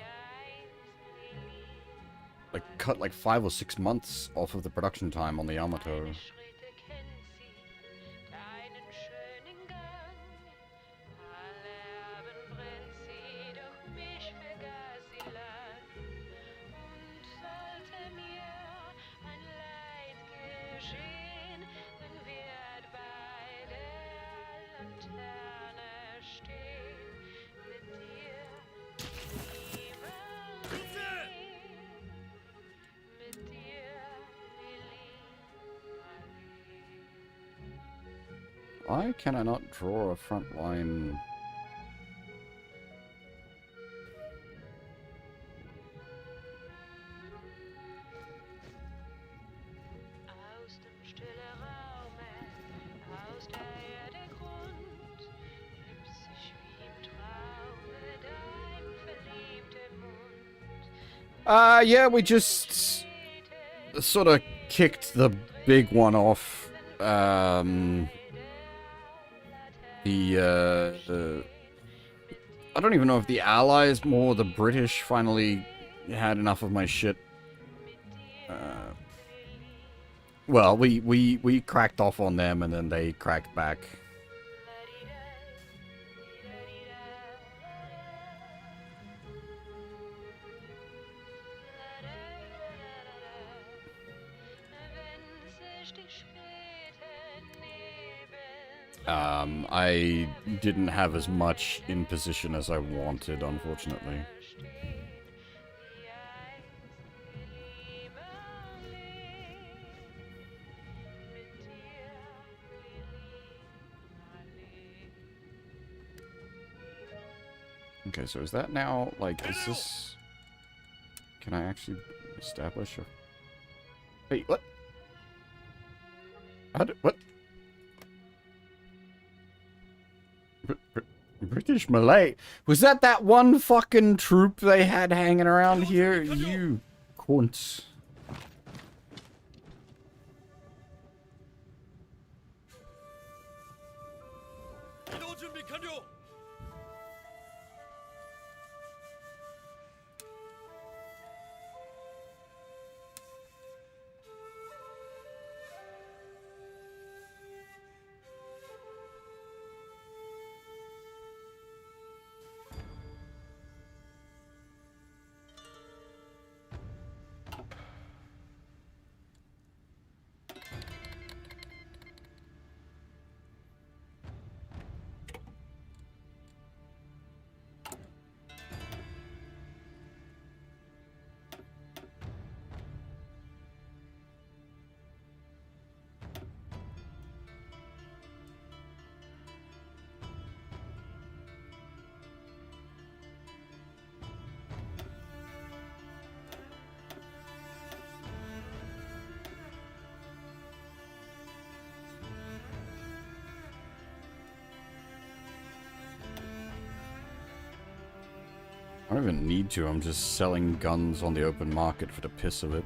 Speaker 4: like, cut like 5 or 6 months off of the production time on the Yamato.
Speaker 6: Schritte kennt sie, deinen schönen Gang. Alle Abend brennt sie, doch mich vergaß sie lang. Und sollte mir ein Leid geschehen, dann wird bei der Laterne stehen mit dir, lieber Leben. Mit dir, Lili Marleen.
Speaker 4: Why can I not draw a front line?
Speaker 6: Aus dem stillen Raume, aus der Erde Grund, nimmt sich wie im Traume dein verliebter Mund.
Speaker 4: Yeah, we just sort of kicked the big one off. I don't even know if the Allies, more the British, finally had enough of my shit. Well, we cracked off on them, and then they cracked back. I didn't have as much in position as I wanted, unfortunately. Okay, so is that now, like, is this... Can I actually establish a... Wait, what? What? British Malay? Was that one fucking troop they had hanging around here? You cunts.
Speaker 3: 이동 준비 완료.
Speaker 4: I don't even need to, I'm just selling guns on the open market for the piss of it.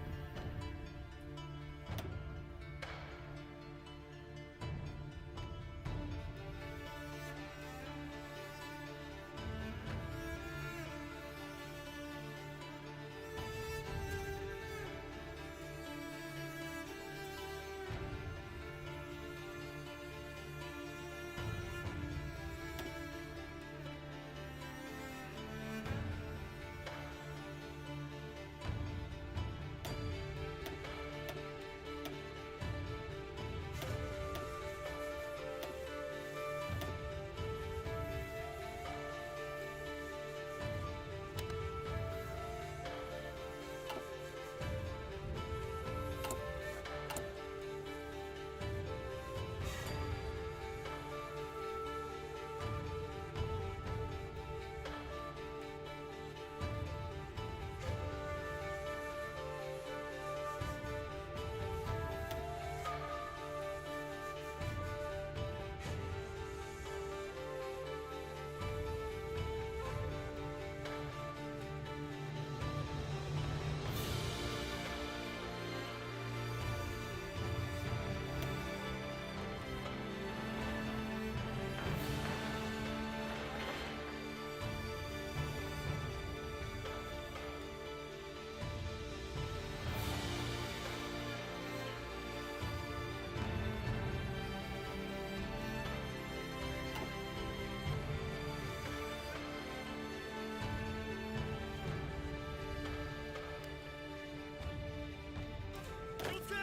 Speaker 3: 교체.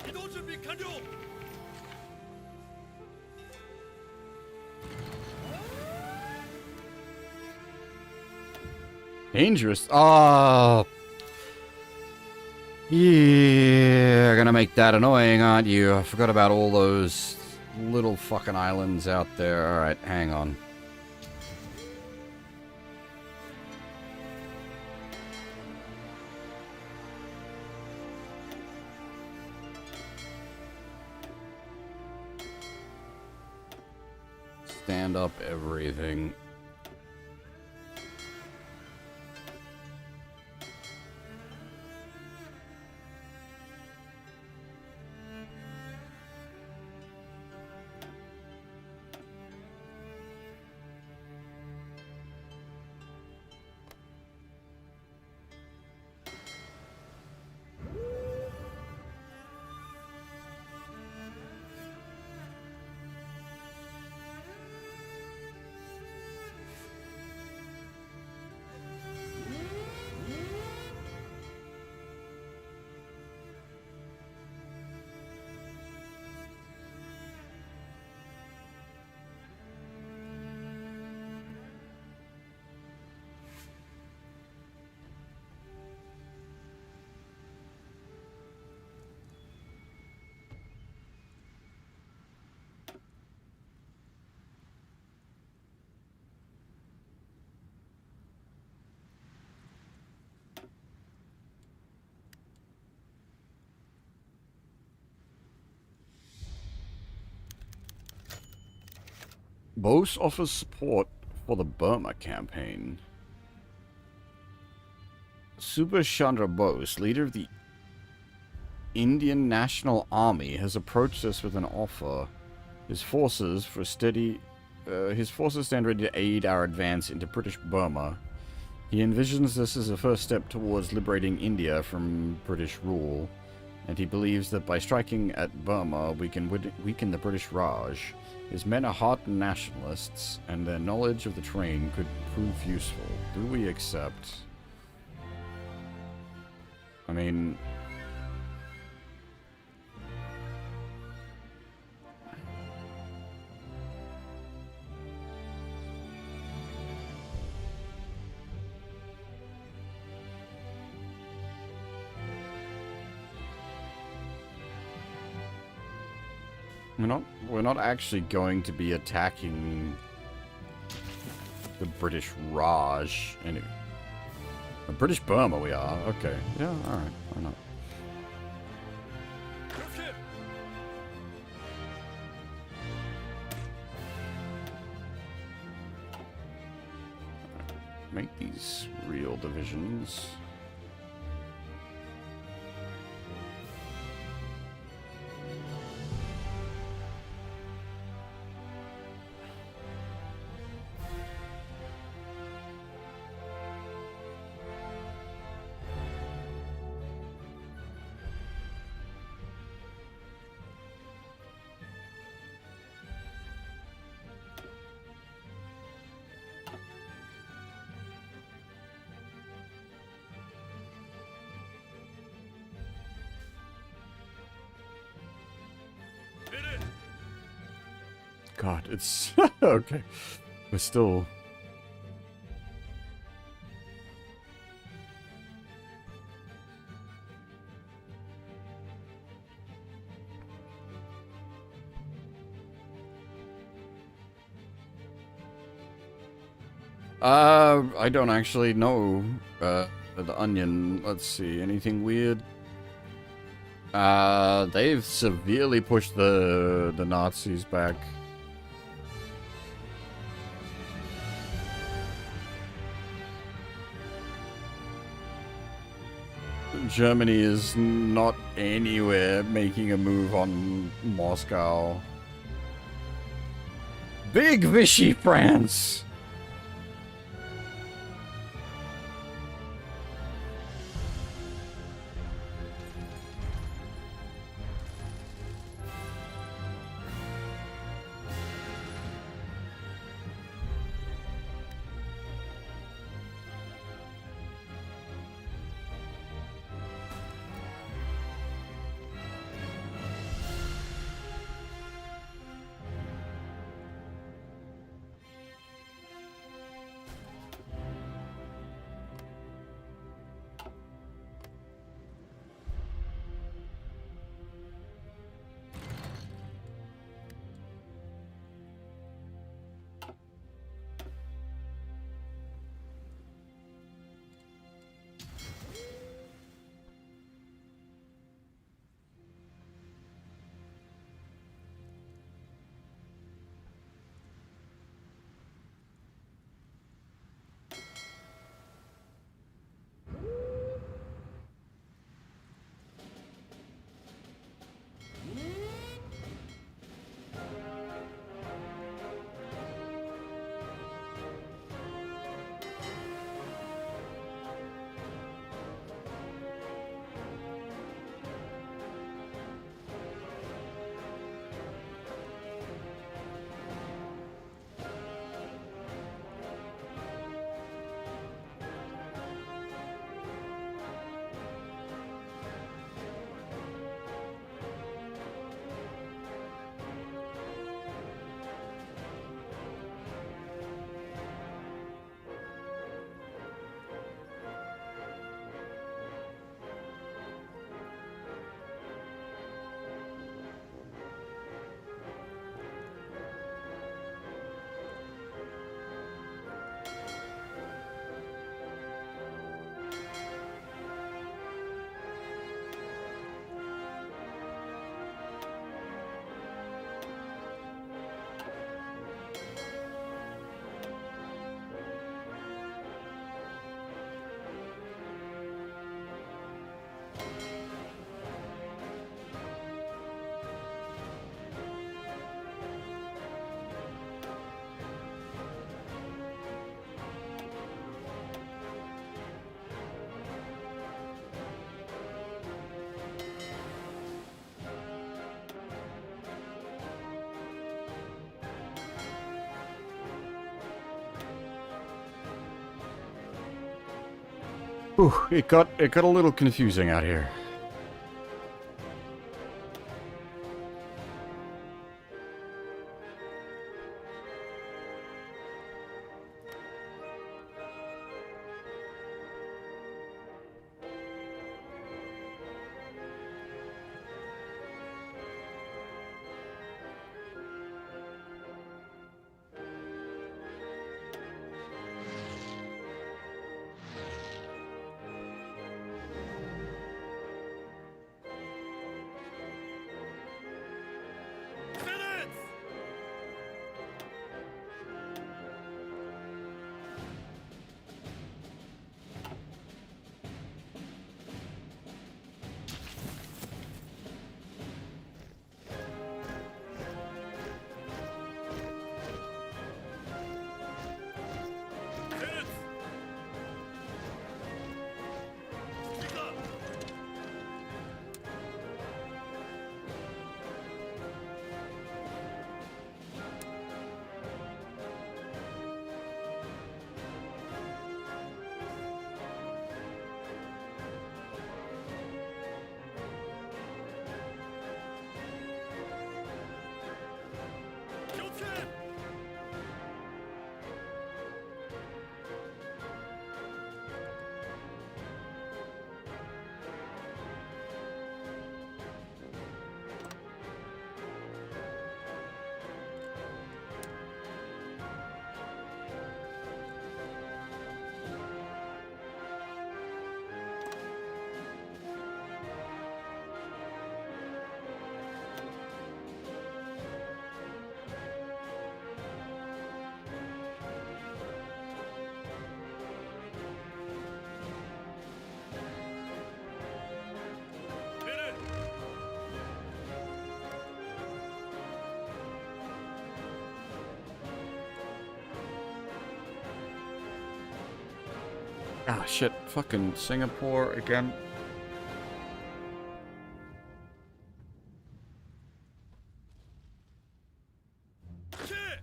Speaker 3: 이동 준비 완료.
Speaker 4: Dangerous. Oh. Yeah, gonna make that annoying, aren't you? I forgot about all those little fucking islands out there. Alright, hang on. Stand up everything. Bose offers support for the Burma campaign. Subhash Chandra Bose, leader of the Indian National Army, has approached us with an offer. His forces stand ready to aid our advance into British Burma. He envisions this as a first step towards liberating India from British rule, and he believes that by striking at Burma, we can weaken the British Raj. His men are hardened nationalists, and their knowledge of the terrain could prove useful. Do we accept? I mean... We're not actually going to be attacking the British Raj. Anyway. The British Burma we are. Okay. Yeah, alright. Why not?
Speaker 3: 그렇게
Speaker 4: Make these real divisions.
Speaker 3: finish.
Speaker 4: God, it's... okay. We're still... I don't actually know, the Onion. Let's see, anything weird? They've severely pushed the Nazis back. Germany is not anywhere making a move on Moscow. Big Vichy France! Whew, it got a little confusing out here.
Speaker 3: Minutes! Minutes! Speak up! 교체! Minute!
Speaker 4: Ah, shit. Fucking Singapore again.
Speaker 3: Kick!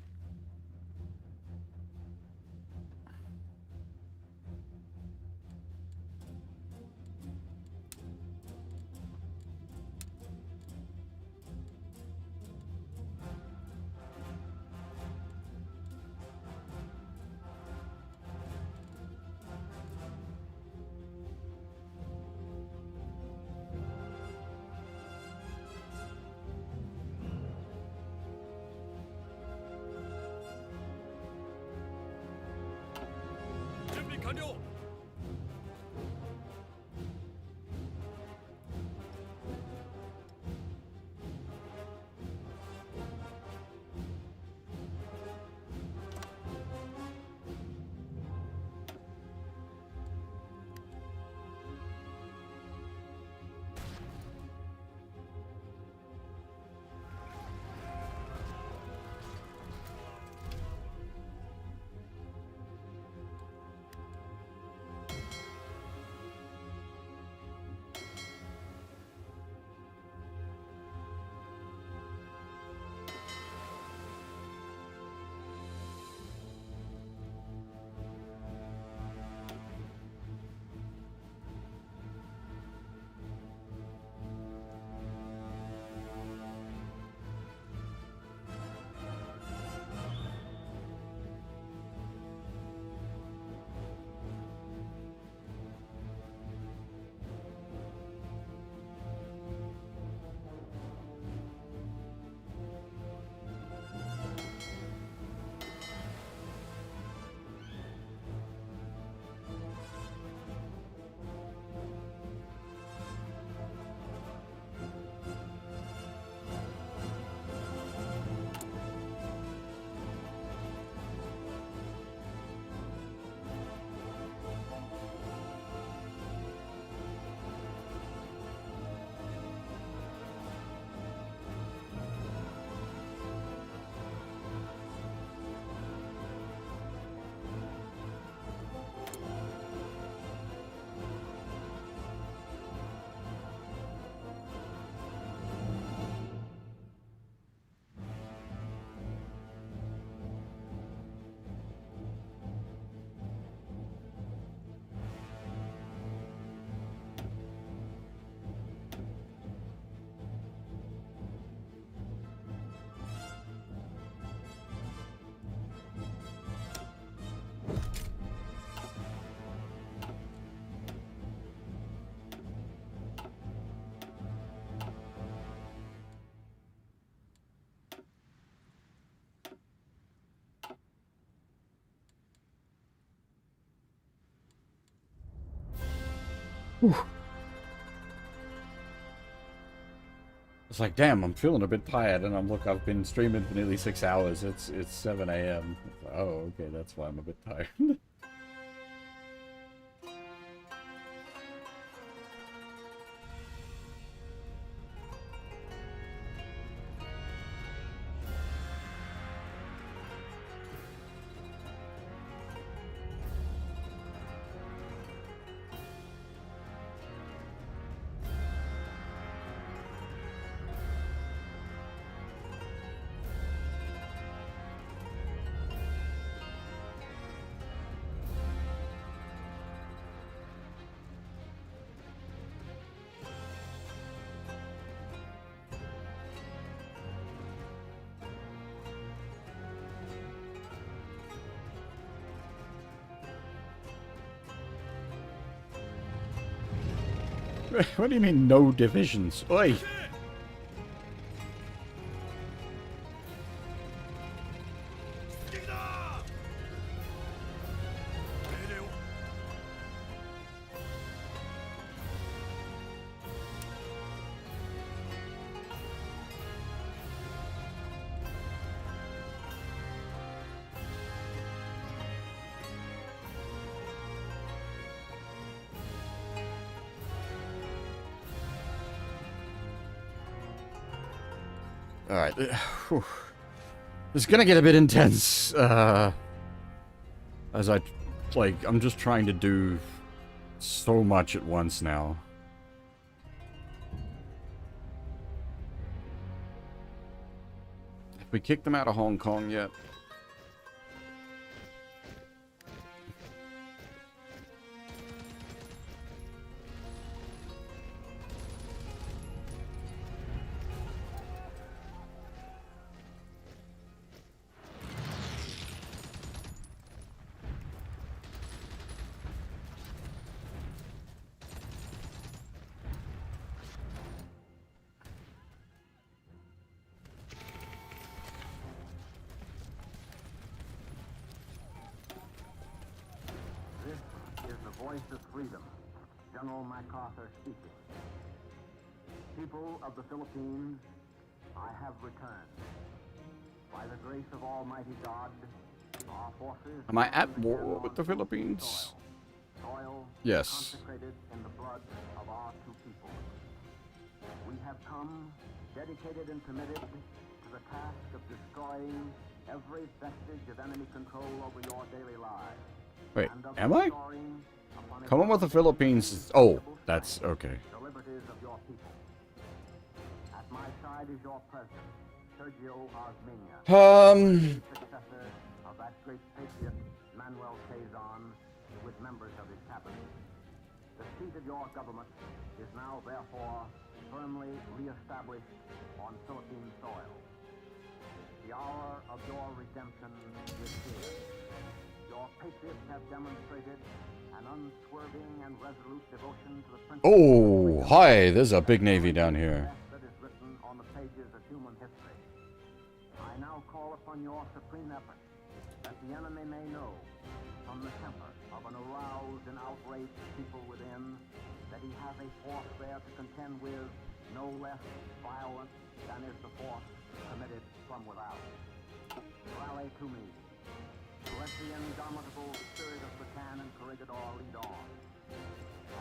Speaker 3: 준비 완료!
Speaker 4: It's like, damn, I'm feeling a bit tired, and I've been streaming for nearly 6 hours. It's 7 a.m. Oh, okay, that's why I'm a bit tired. What do you mean, no divisions? Oi!
Speaker 3: 움직이다!命令を
Speaker 4: Alright. It's gonna get a bit intense, as I'm just trying to do so much at once now. Have we kicked them out of Hong Kong yet?
Speaker 7: This is the voice of freedom. General MacArthur speaking. People of the Philippines, I have returned. By the grace of Almighty God, our forces...
Speaker 4: Am I at war with the Philippines?
Speaker 7: Soil
Speaker 4: Yes.
Speaker 7: consecrated in the blood of our two people. We have come dedicated and committed to the task of destroying every vestige of enemy control over your daily lives.
Speaker 4: Wait,
Speaker 7: and of
Speaker 4: am I?
Speaker 7: restoring upon a
Speaker 4: Commonwealth of Philippines. Oh, that's okay.
Speaker 7: the liberties of your people. At my side is your president, Sergio Osmeña, successor of that great patriot, Manuel Quezon, with members of his cabinet. The seat of your government is now, therefore, firmly re-established on Philippine soil. The hour of your redemption is here. Your patriots have demonstrated an unswerving and resolute devotion to the principles
Speaker 4: Oh, hi, there's a big navy down here.
Speaker 7: that is written on the pages of human history. I now call upon your supreme effort that the enemy may know from the temper of an aroused and outraged people within that he has a force there to contend with no less violent than is the force committed from without. Rally to me. Let the indomitable spirit of Bataan and Corregidor lead on.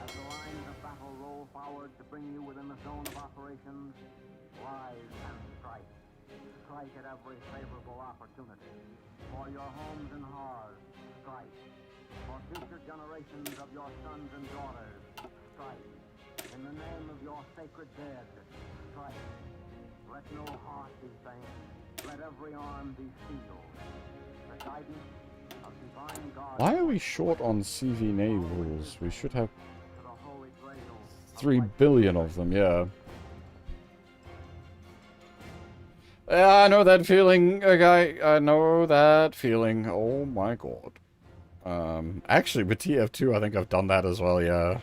Speaker 7: As the lines of battle roll forward to bring you within the zone of operations, rise and strike. Strike at every favorable opportunity. For your homes and hearths, strike. For future generations of your sons and daughters, strike. In the name of your sacred dead, strike. Let no heart be faint. Let every arm be steeled. The guidance of divine God
Speaker 4: Why are we short on CV navals? We should have
Speaker 7: to the holy grail of
Speaker 4: 3 billion of them, yeah. Yeah, I know that feeling, guy. I know that feeling. Oh my god. Actually, with TF2, I think I've done that as well, yeah.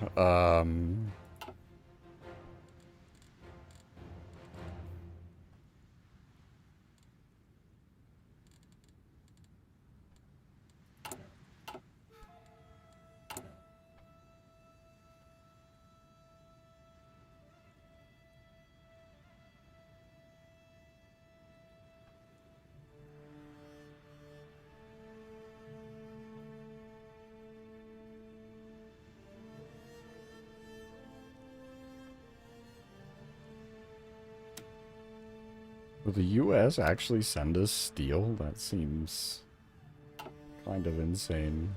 Speaker 4: Will the US actually send us steel? That seems kind of insane.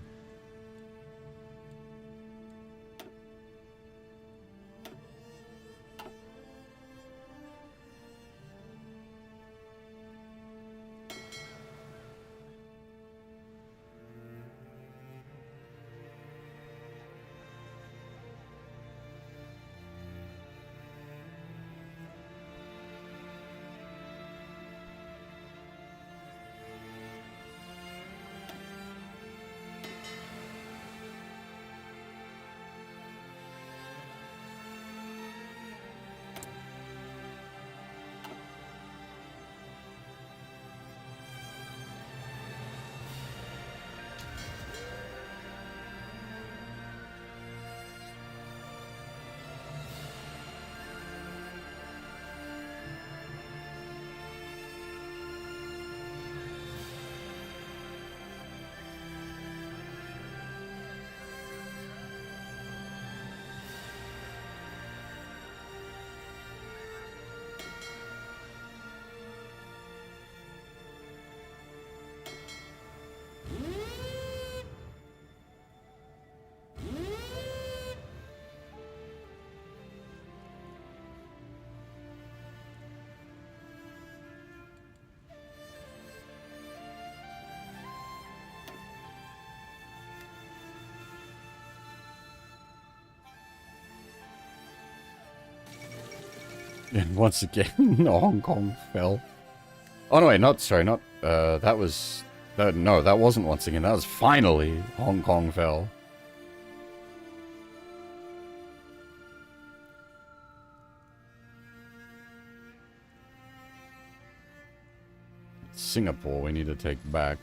Speaker 4: And once again, Hong Kong fell. Oh no, wait, that was, no, that wasn't once again, that was finally Hong Kong fell. Singapore we need to take back.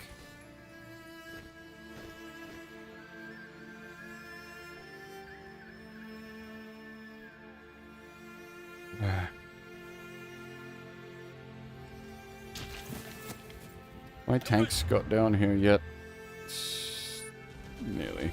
Speaker 4: My tanks got down here yet? Nearly.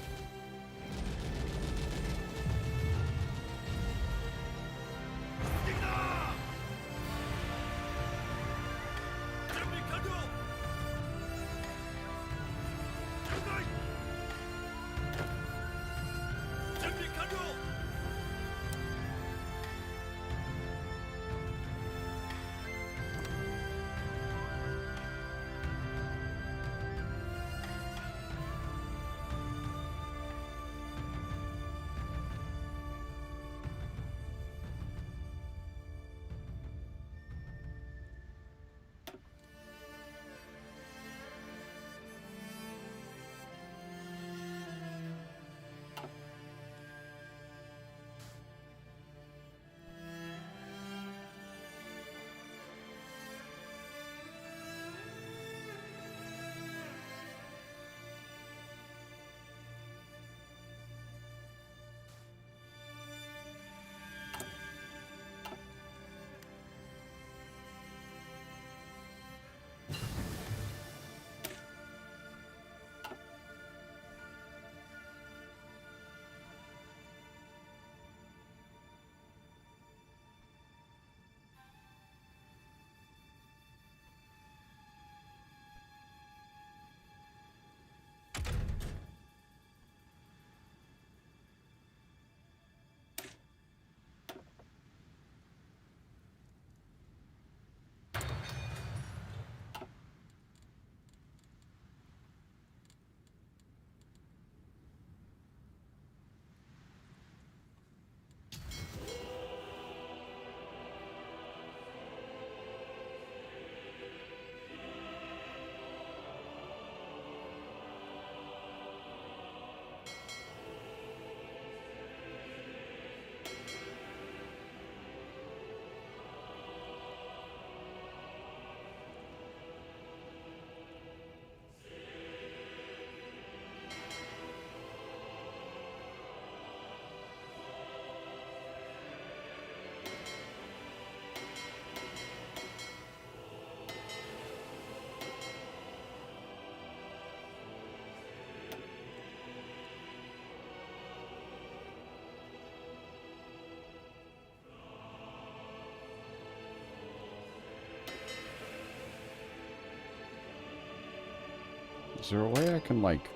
Speaker 3: 준비 완료. 준비 완료.
Speaker 4: Is there a way I can, like,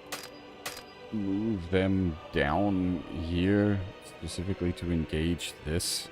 Speaker 4: move them down here specifically to engage this?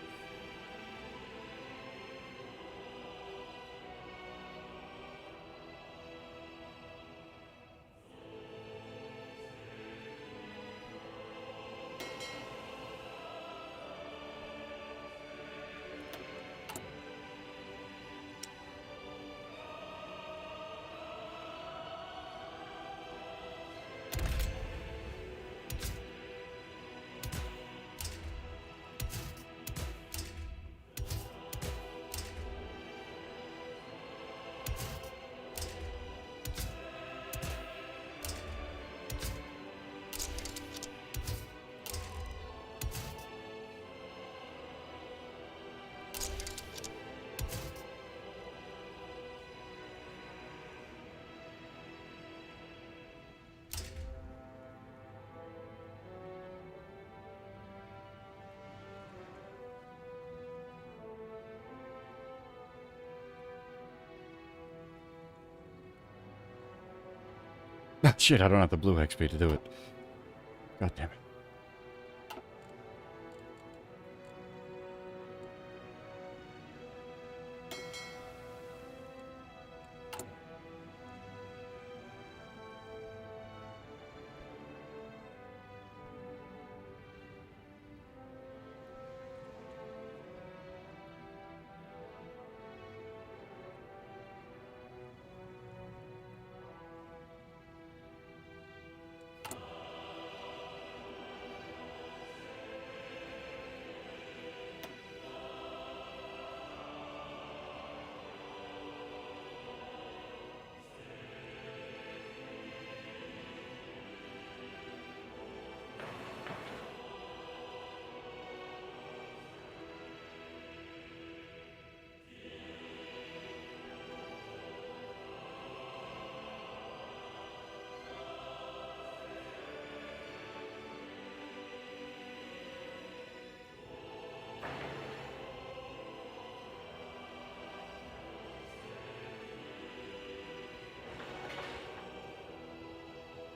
Speaker 4: Ah, shit, I don't have the blue XP to do it. God damn it.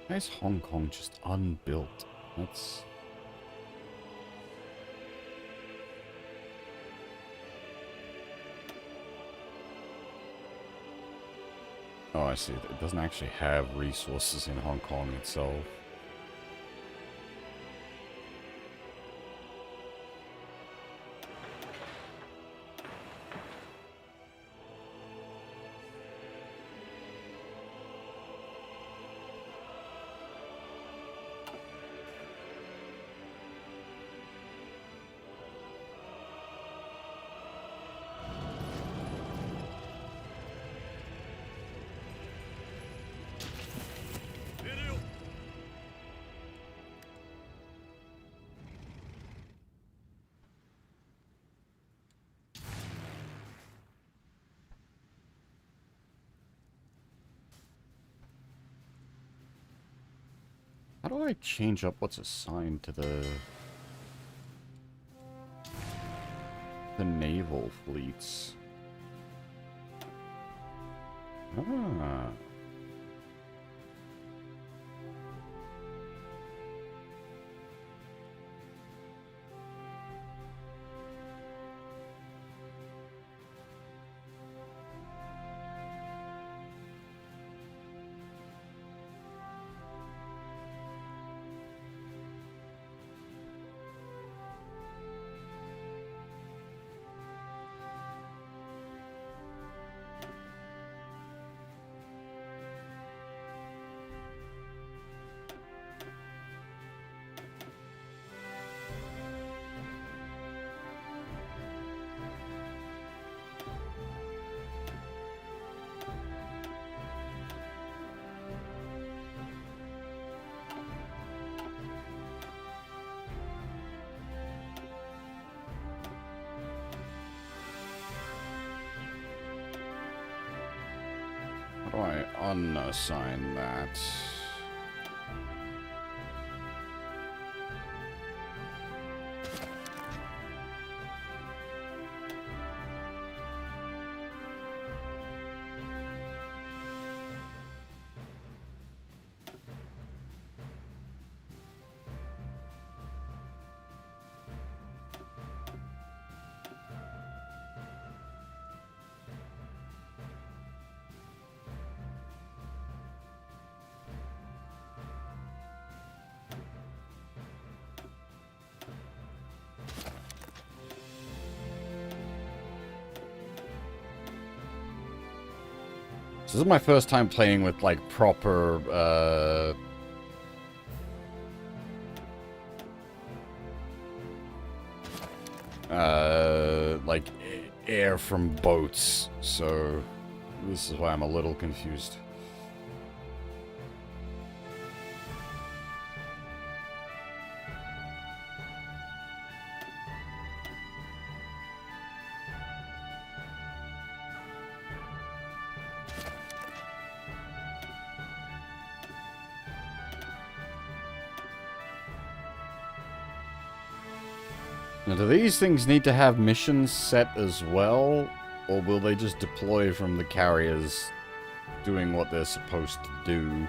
Speaker 4: Why is Hong Kong just unbuilt? That's... Oh, I see. It doesn't actually have resources in Hong Kong itself. How do I change up what's assigned to the naval fleets? Ah. How do I unassign that? So this is my first time playing with, like, proper, like, air from boats. So this is why I'm a little confused. Now, do these things need to have missions set as well? Or will they just deploy from the carriers doing what they're supposed to do?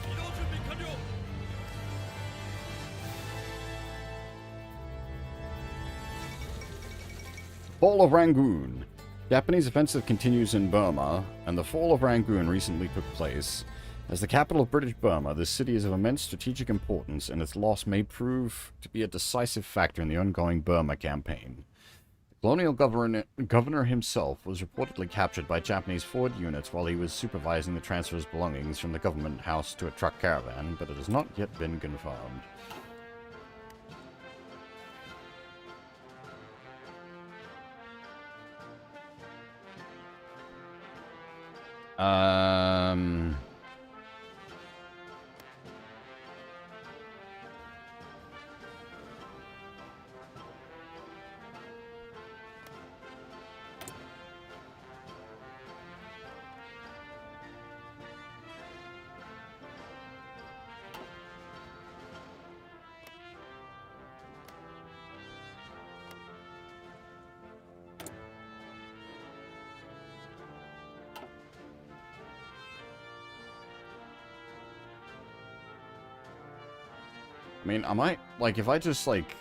Speaker 3: 이동 준비 완료.
Speaker 4: Fall of Rangoon. Japanese offensive continues in Burma, and the fall of Rangoon recently took place. As the capital of British Burma, this city is of immense strategic importance, and its loss may prove to be a decisive factor in the ongoing Burma campaign. The colonial governor himself was reportedly captured by Japanese forward units while he was supervising the transfer of his belongings from the government house to a truck caravan, but it has not yet been confirmed. Um... I mean, I might, like, if I just, like,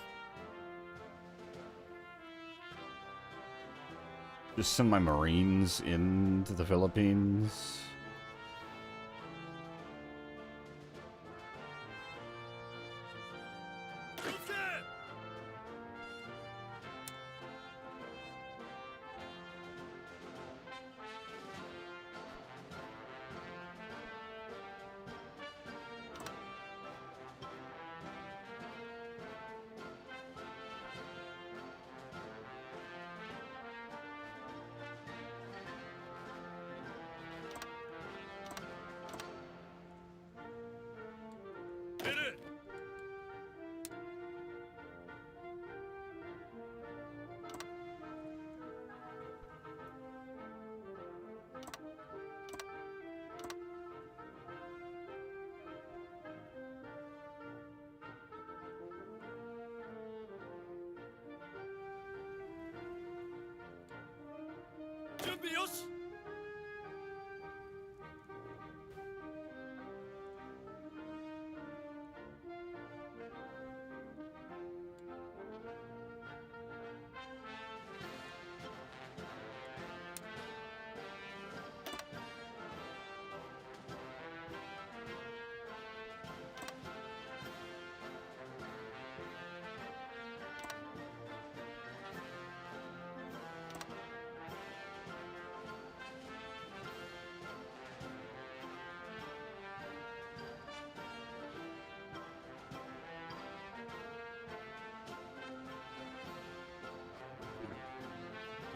Speaker 4: just send my Marines into the Philippines.
Speaker 3: 급세. 준비よし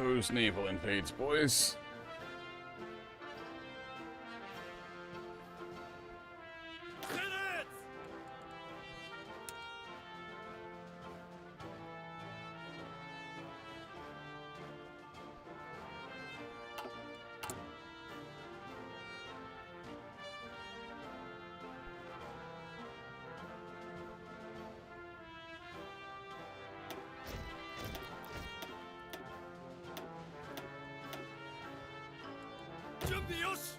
Speaker 4: Those naval invades, boys.
Speaker 3: Senate! 준비よし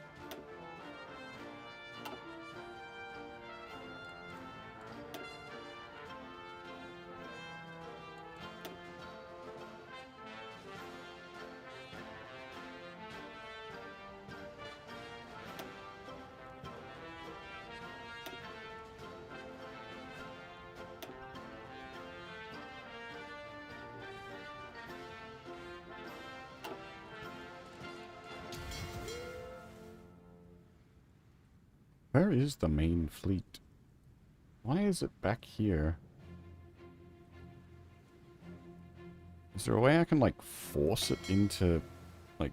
Speaker 4: Where is the main fleet? Why is it back here? Is there a way I can, like, force it into, like,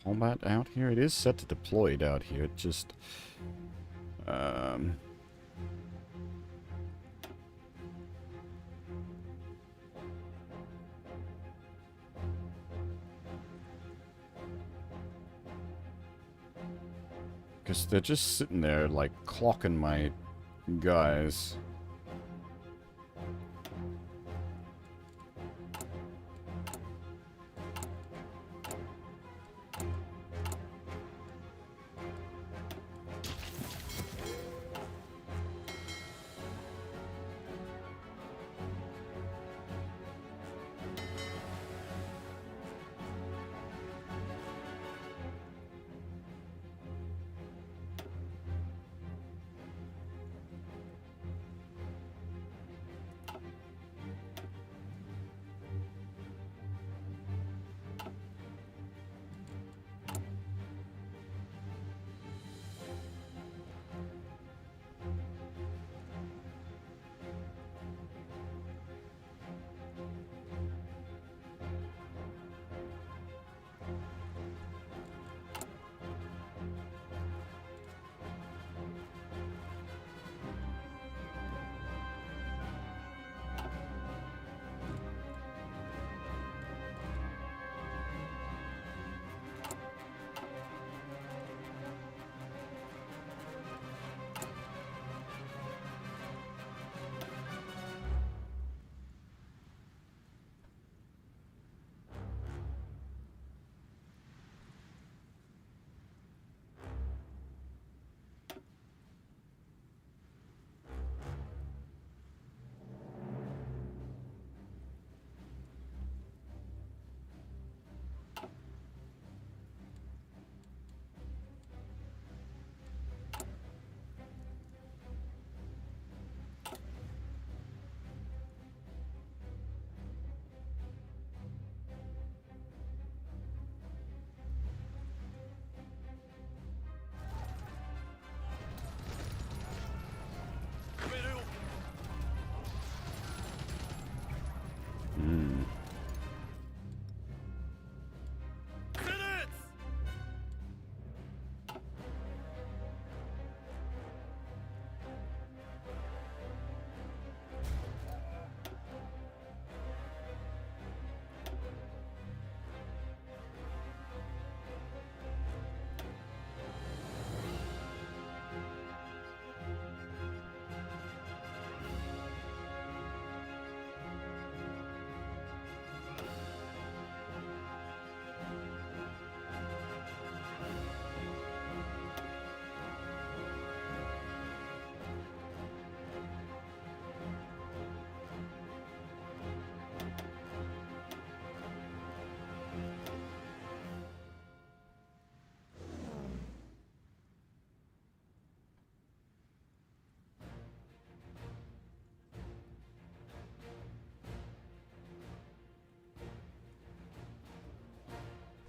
Speaker 4: combat out here? It is set to deployed out here. It just... Because they're just sitting there, like, clocking my guys.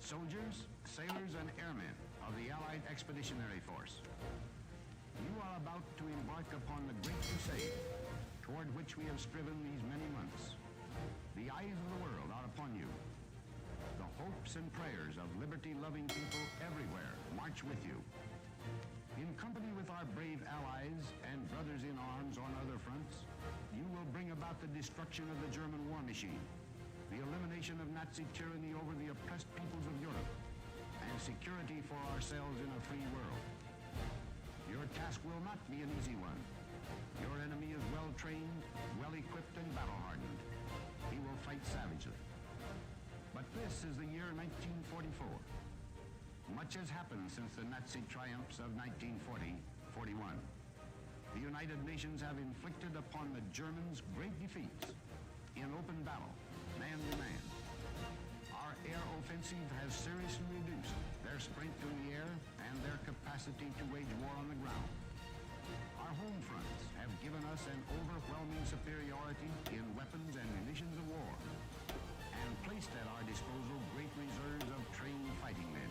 Speaker 7: Soldiers, sailors, and airmen of the Allied Expeditionary Force, you are about to embark upon the great crusade toward which we have striven these many months. The eyes of the world are upon you. The hopes and prayers of liberty-loving people everywhere march with you. In company with our brave allies and brothers in arms on other fronts, you will bring about the destruction of the German war machine, the elimination of Nazi tyranny over the oppressed peoples of Europe, and security for ourselves in a free world. Your task will not be an easy one. Your enemy is well-trained, well-equipped, and battle-hardened. He will fight savagely. But this is the year 1944. Much has happened since the Nazi triumphs of 1940-41. The United Nations have inflicted upon the Germans great defeats in open battle, man to man. Our air offensive has seriously reduced their strength in the air and their capacity to wage war on the ground. Our home fronts have given us an overwhelming superiority in weapons and munitions of war, and placed at our disposal great reserves of trained fighting men.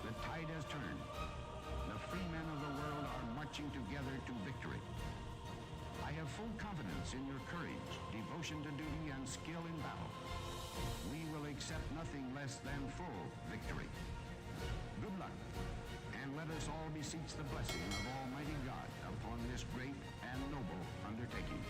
Speaker 7: The tide has turned. The free men of the world are marching together to victory. I have full confidence in your courage, devotion to duty, and skill in battle. We will accept nothing less than full victory. Good luck, and let us all beseech the blessing of Almighty God upon this great and noble undertaking.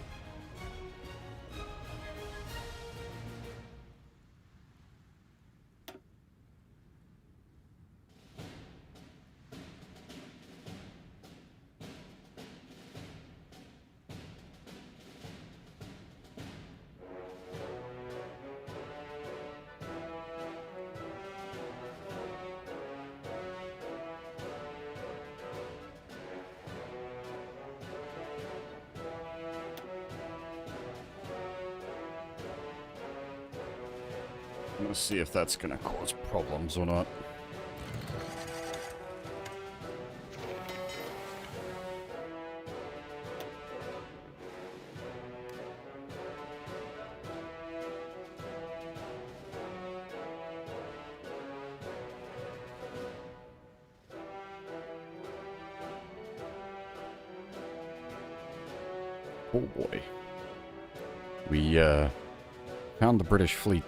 Speaker 4: Let's see if that's gonna cause problems or not. Oh boy. We found the British fleet.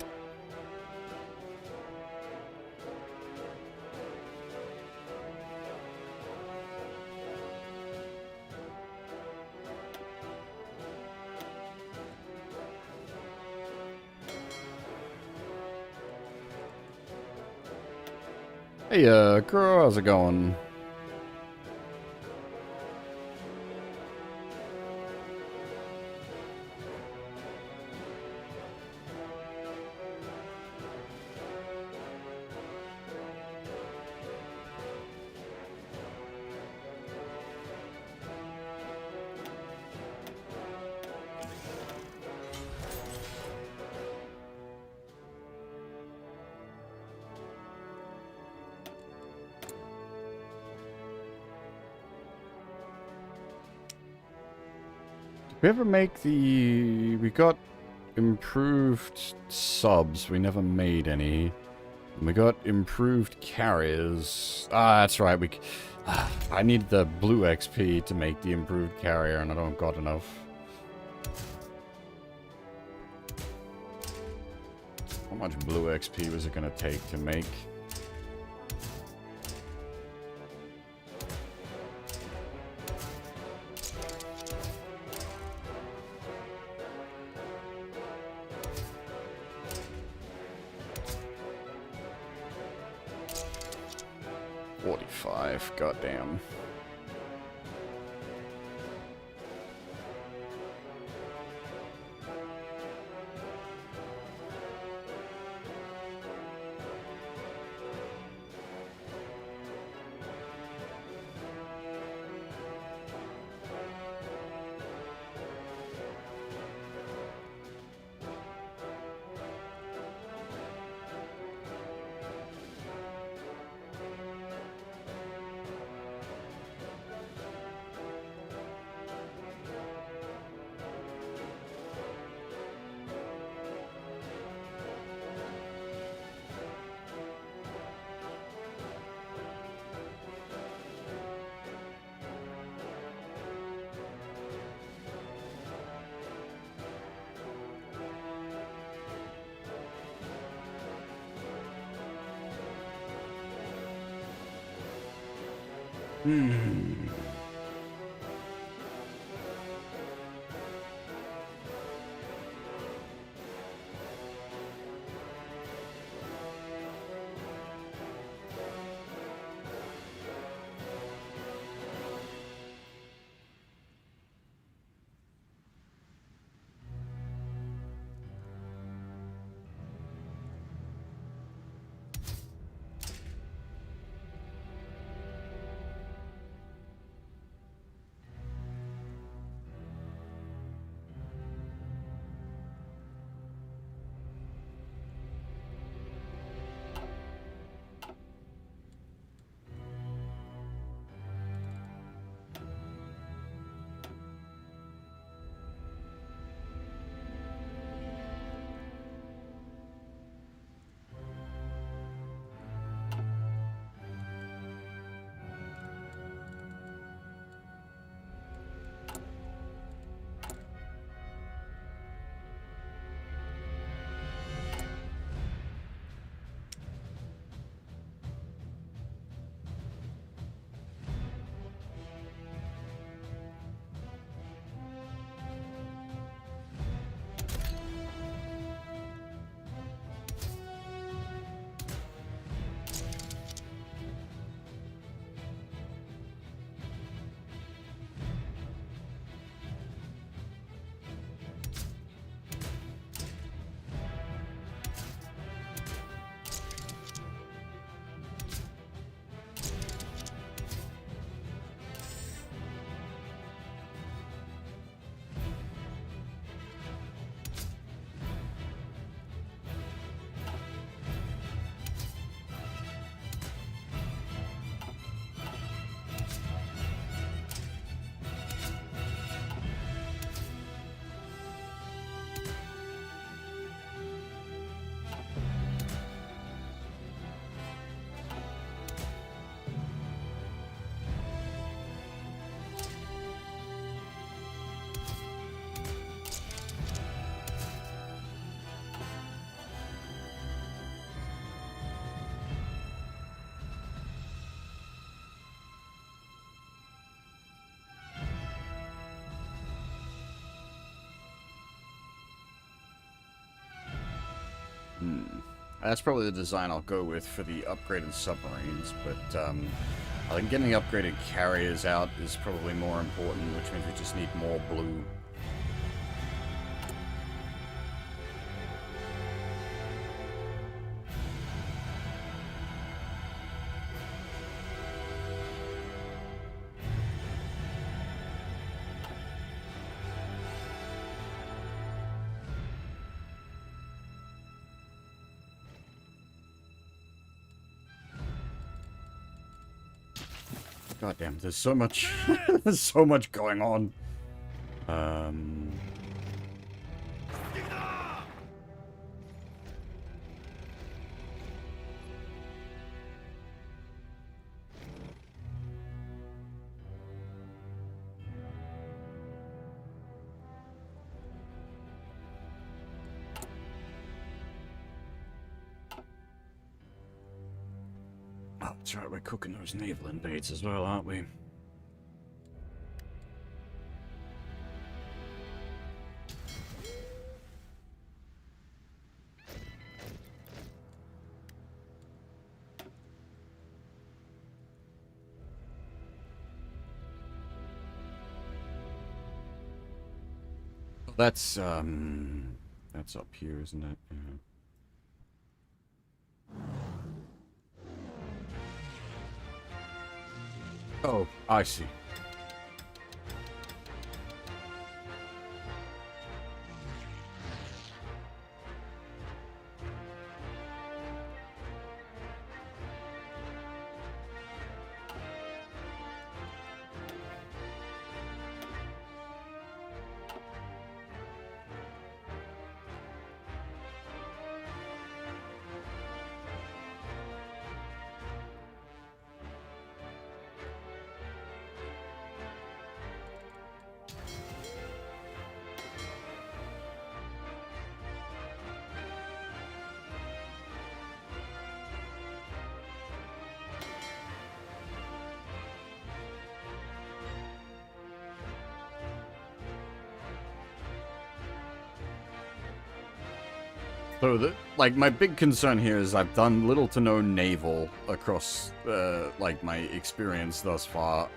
Speaker 4: Hey, girl, how's it going? We ever make the... We got improved subs. We never made any. We got improved carriers. Ah, that's right. I need the blue XP to make the improved carrier, and I don't got enough. How much blue XP was it gonna take to make? Goddamn. Hmm. That's probably the design I'll go with for the upgraded submarines, but I think getting the upgraded carriers out is probably more important, which means we just need more blue. God damn, there's so much, there's so much going on. Oh, that's right, we're cooking those naval invades as well, aren't we? That's up here, isn't it? Yeah. Oh, I see. So, like, my big concern here is I've done little to no naval across, like, my experience thus far.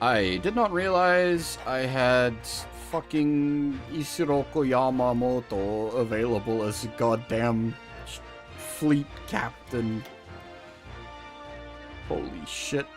Speaker 4: I did not realize I had fucking Isiroko Yamamoto available as a goddamn fleet captain. Holy shit.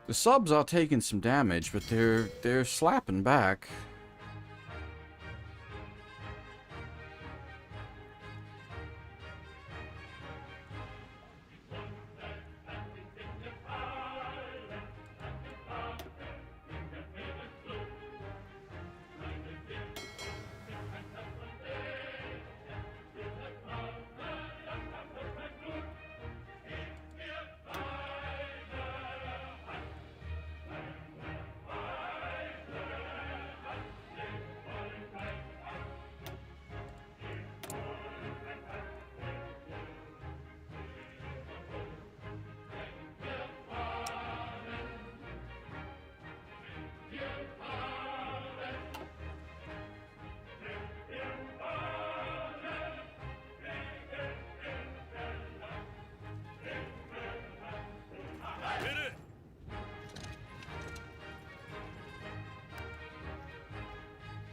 Speaker 4: The subs are taking some damage, but they're slapping back.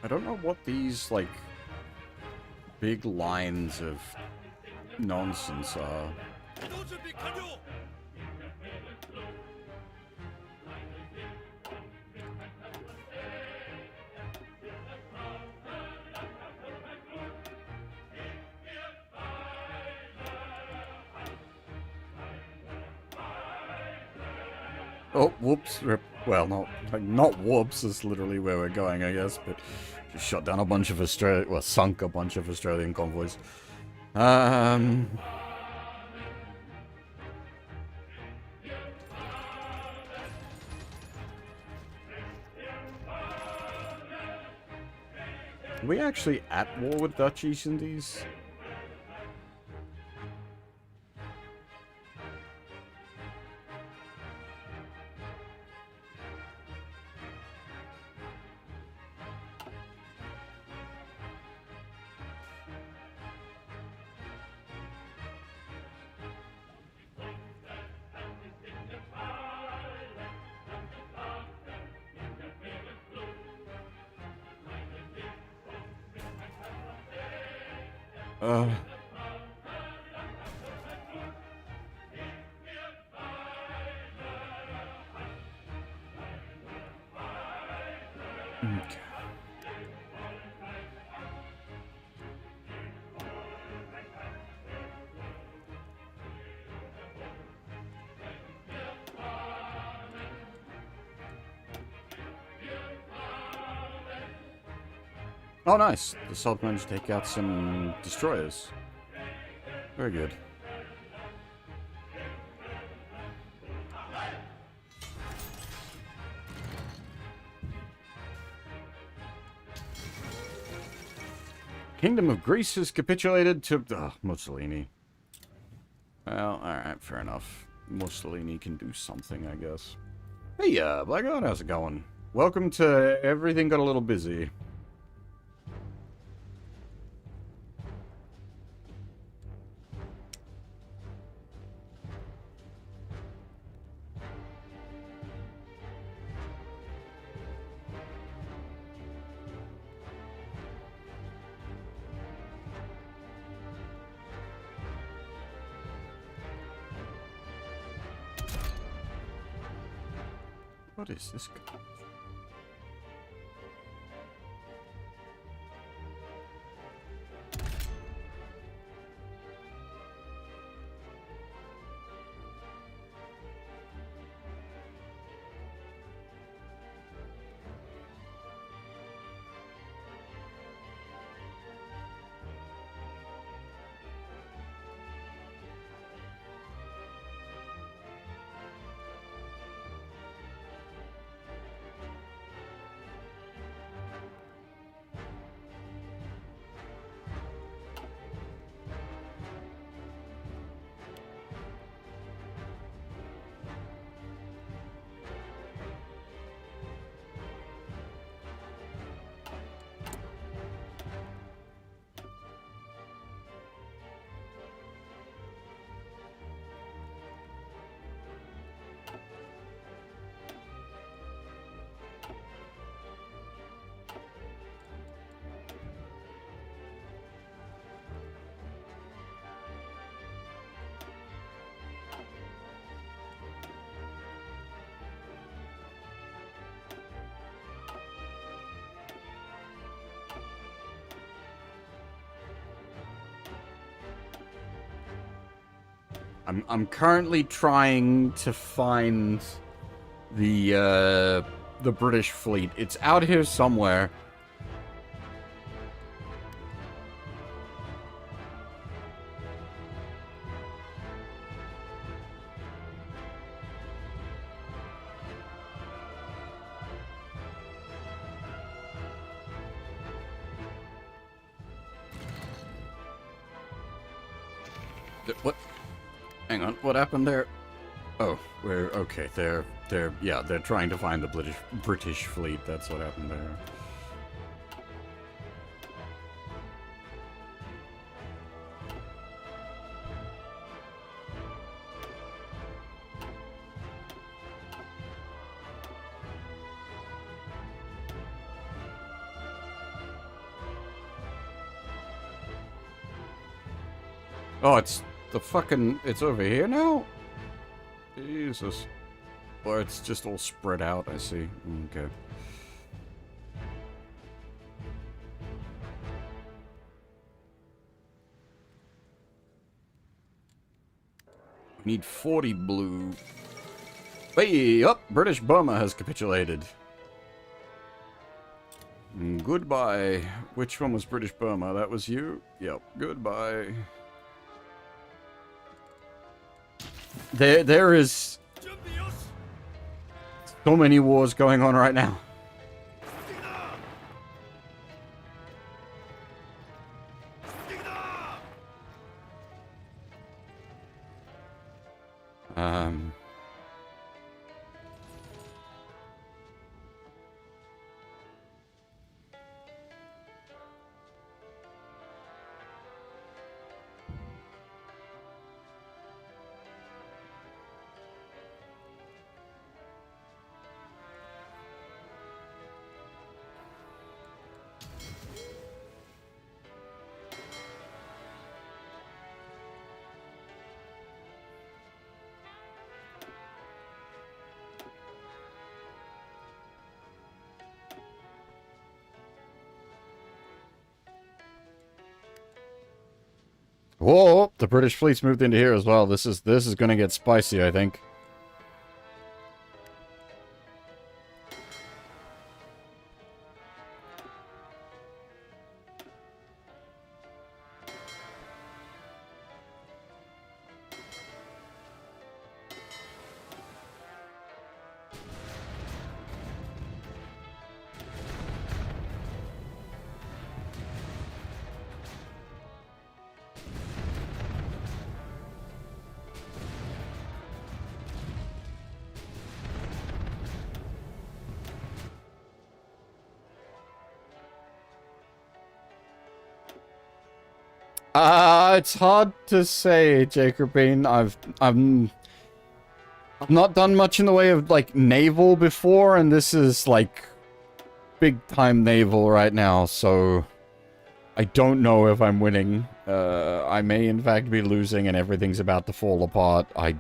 Speaker 4: I don't know what these, like, big lines of nonsense are.
Speaker 3: 이동 준비 완료.
Speaker 4: Oh, whoops. Well, not whoops is literally where we're going, I guess, but just shot down a bunch of sunk a bunch of Australian convoys. Are we actually at war with Dutch East Indies? Okay. Oh, nice. The sub managed to take out some destroyers. Very good. Kingdom of Greece has capitulated to Mussolini. Well, alright, fair enough. Mussolini can do something, I guess. Hey, Blackguard, how's it going? Welcome to Everything Got a Little Busy. What is this guy? I'm currently trying to find the British fleet. It's out here somewhere. What? Hang on, what happened there? Oh, we're okay. They're trying to find the British fleet. That's what happened there. Oh, it's over here now? Jesus. Or it's just all spread out, I see. Okay. We need 40 blue. Hey, up! British Burma has capitulated. Goodbye. Which one was British Burma? That was you? Yep. Goodbye. There is so many wars going on right now. Whoa, the British fleet's moved into here as well. This is going to get spicy, I think. It's hard to say, Jacobine. I've not done much in the way of like naval before, and this is like big time naval right now, so I don't know if I'm winning. I may in fact be losing and everything's about to fall apart. I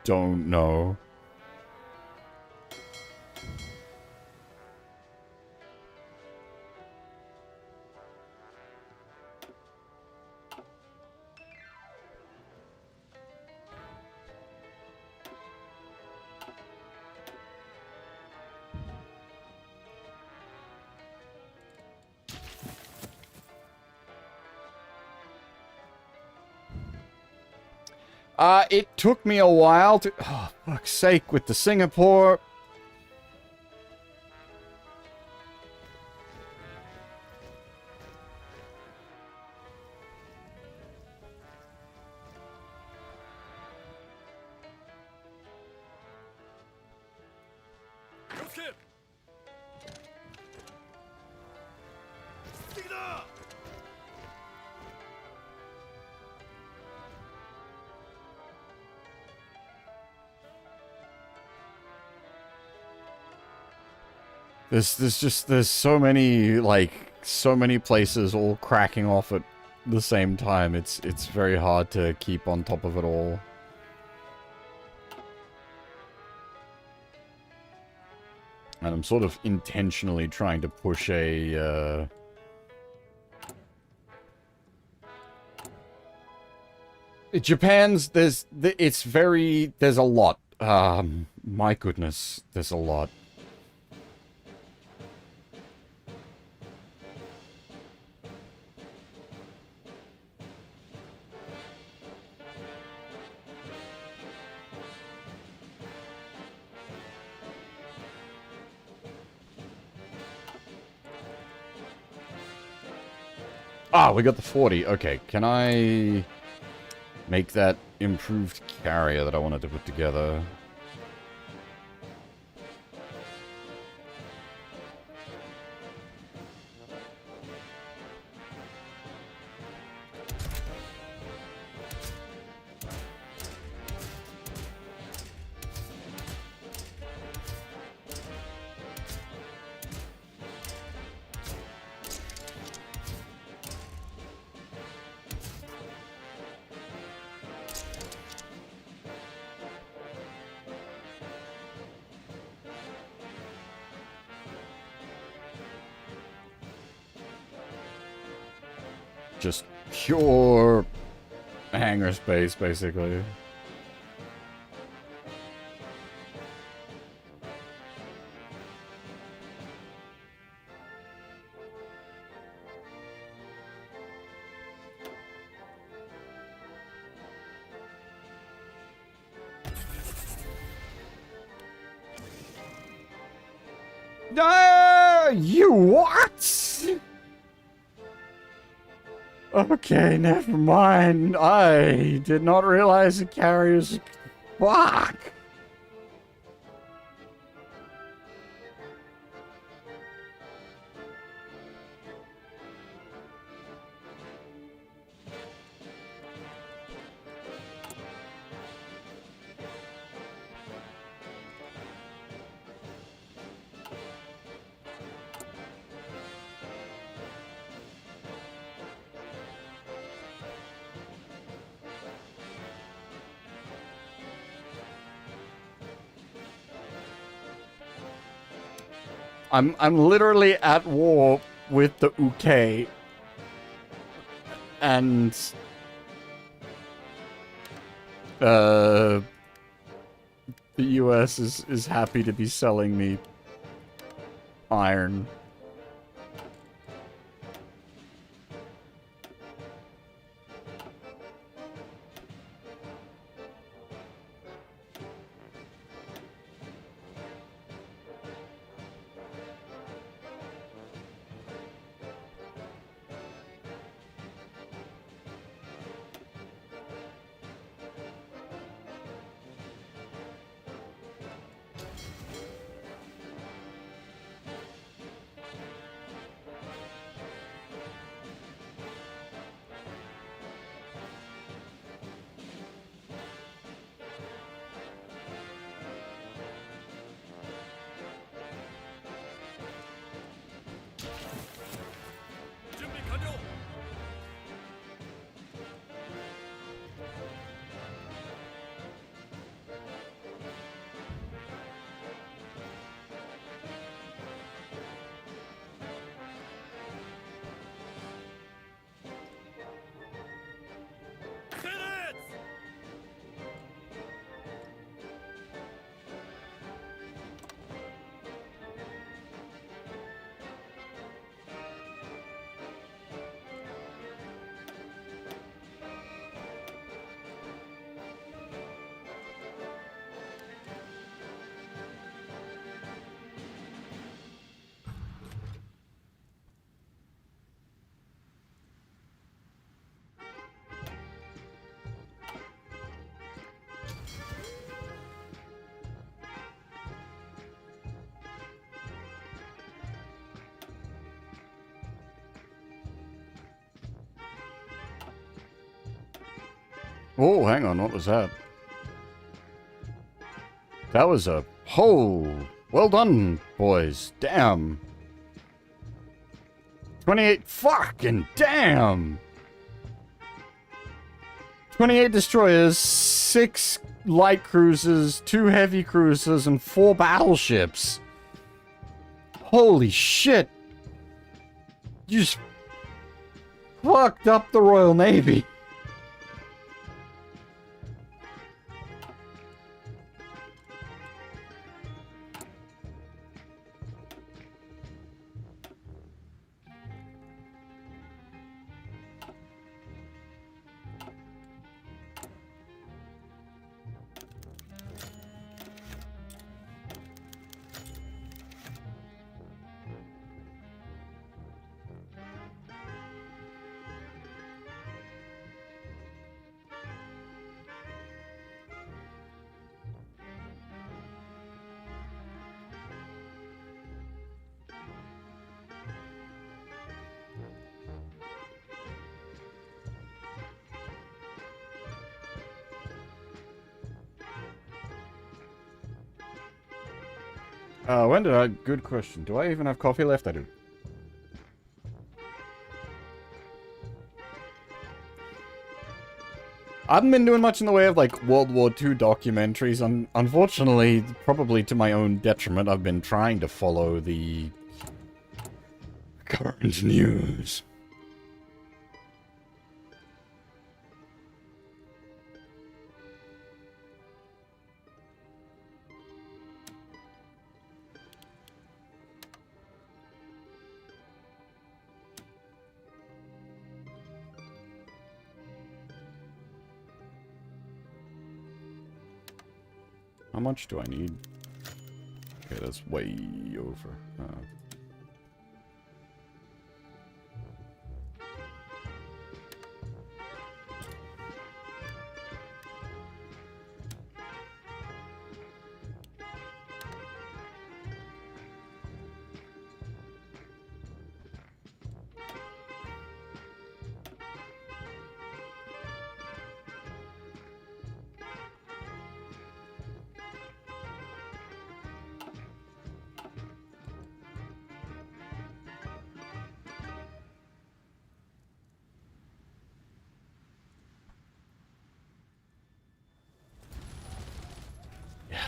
Speaker 4: don't know. It took me a while to... Oh, fuck's sake, with the Singapore...
Speaker 3: Go skip! Stick it up!
Speaker 4: There's so many, like, so many places all cracking off at the same time. It's very hard to keep on top of it all. And I'm sort of intentionally trying to push a, Japan's, there's a lot. My goodness, there's a lot. Ah, we got the 40. Okay, can I make that improved carrier that I wanted to put together? Just pure hangar space, basically. You what? Okay, never mind. I did not realize the carriers... Fuck! I'm literally at war with the UK. And the US is happy to be selling me iron. Oh, hang on, what was that? That was a... Oh, well done, boys. Damn. 28 fucking damn! 28 destroyers, 6 light cruisers, 2 heavy cruisers, and 4 battleships. Holy shit! You just fucked up the Royal Navy. When did I... Good question. Do I even have coffee left? I do. I haven't been doing much in the way of, like, World War II documentaries. Unfortunately, probably to my own detriment, I've been trying to follow the current news. How much do I need? Okay, that's way over.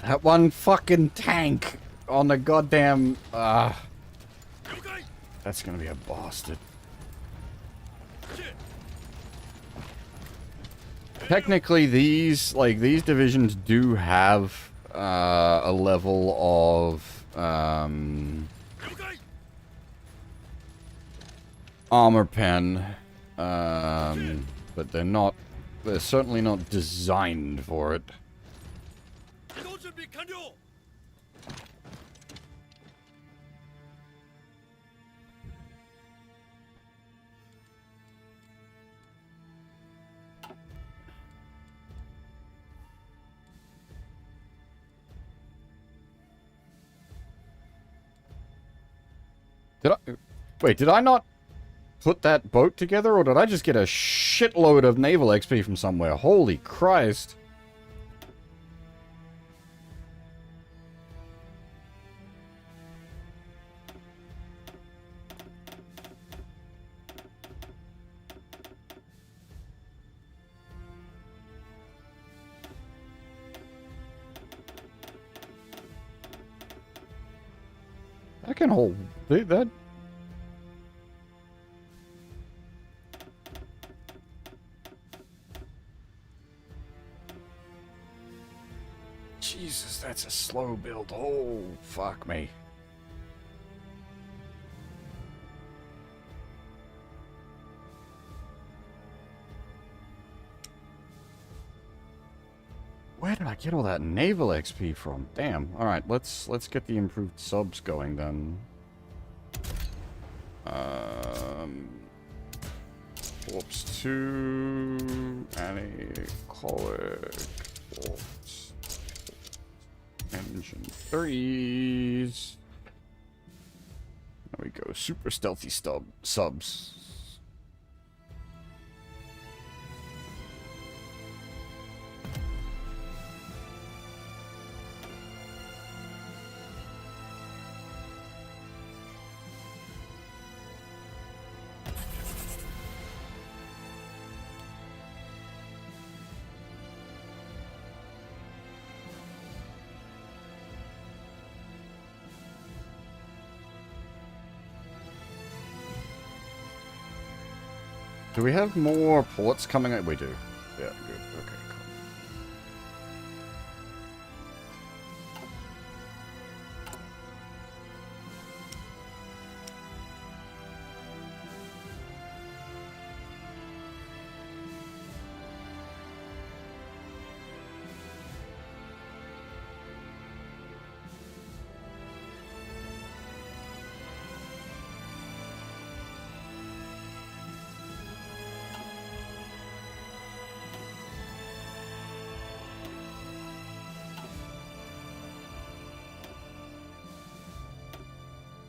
Speaker 4: That one fucking tank on the goddamn... that's gonna be a bastard. Technically, these divisions do have a level of armor pen, but they're certainly not designed for it.
Speaker 3: 이동 준비 완료.
Speaker 4: Did I not put that boat together, or did I just get a shitload of naval XP from somewhere? Holy Christ. I can hold that. Jesus, that's a slow build. Oh, fuck me. Where did I get all that naval XP from? Damn. All right, let's get the improved subs going then. Corpse 2, anechoic, corpse, engine 3s. There we go. Super stealthy subs. Do we have more ports coming out? We do. Yeah, good. Okay, cool.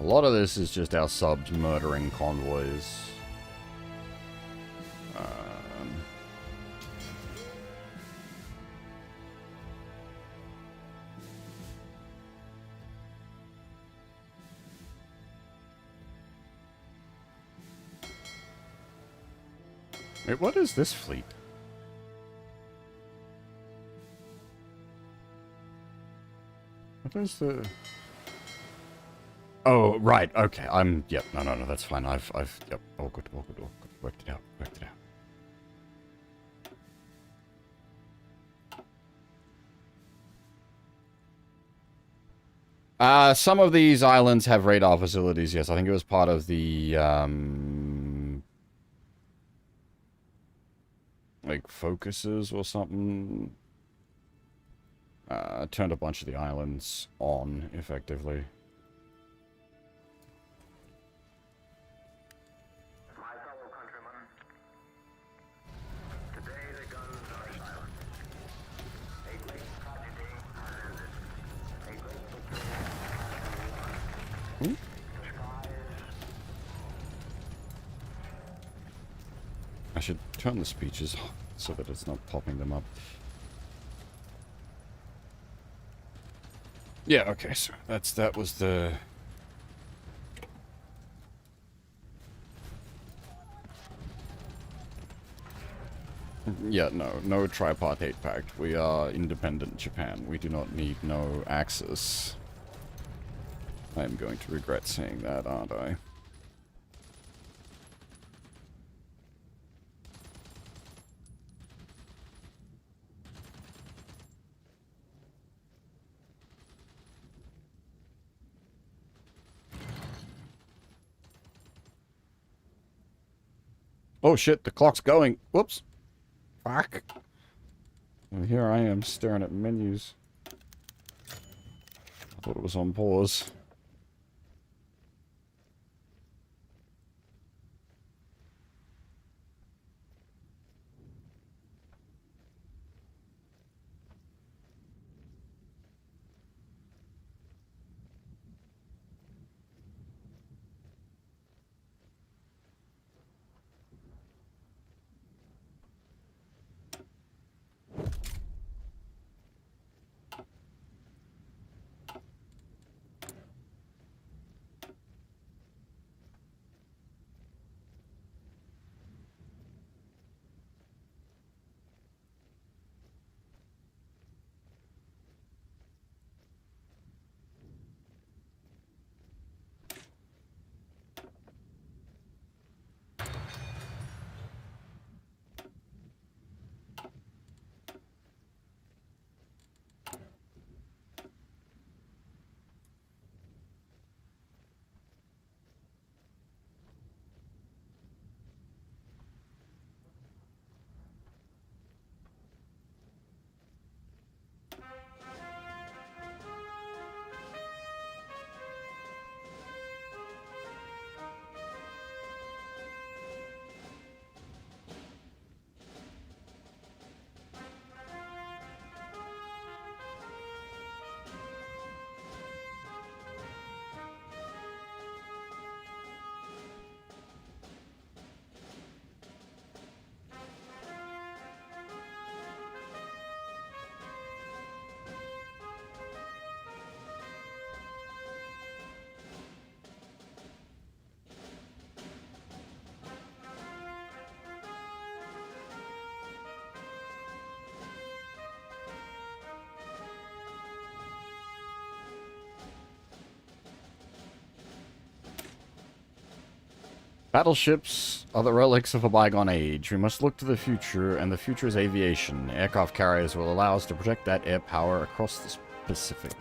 Speaker 4: A lot of this is just our subs murdering convoys. Wait, what is this fleet? What is the... Oh, right, okay, yep, no, that's fine, I've, yep, all good, worked it out. Some of these islands have radar facilities, yes, I think it was part of the, like, focuses or something. Turned a bunch of the islands on, effectively.
Speaker 7: My fellow countrymen, today the guns are silent. A great tragedy has ended. A great victory has been won. The skies...
Speaker 4: I should turn the speeches so that it's not popping them up. Yeah, okay, so that was the... Yeah, no tripartite pact. We are independent Japan. We do not need no Axis. I am going to regret saying that, aren't I? Oh shit, the clock's going. Whoops. Fuck. And here I am staring at menus. I thought it was on pause. Battleships are the relics of a bygone age. We must look to the future, and the future is aviation. Aircraft carriers will allow us to project that air power across the Pacific.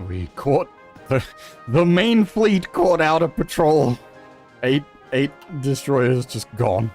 Speaker 4: We caught the main fleet caught out of patrol. Eight destroyers just gone.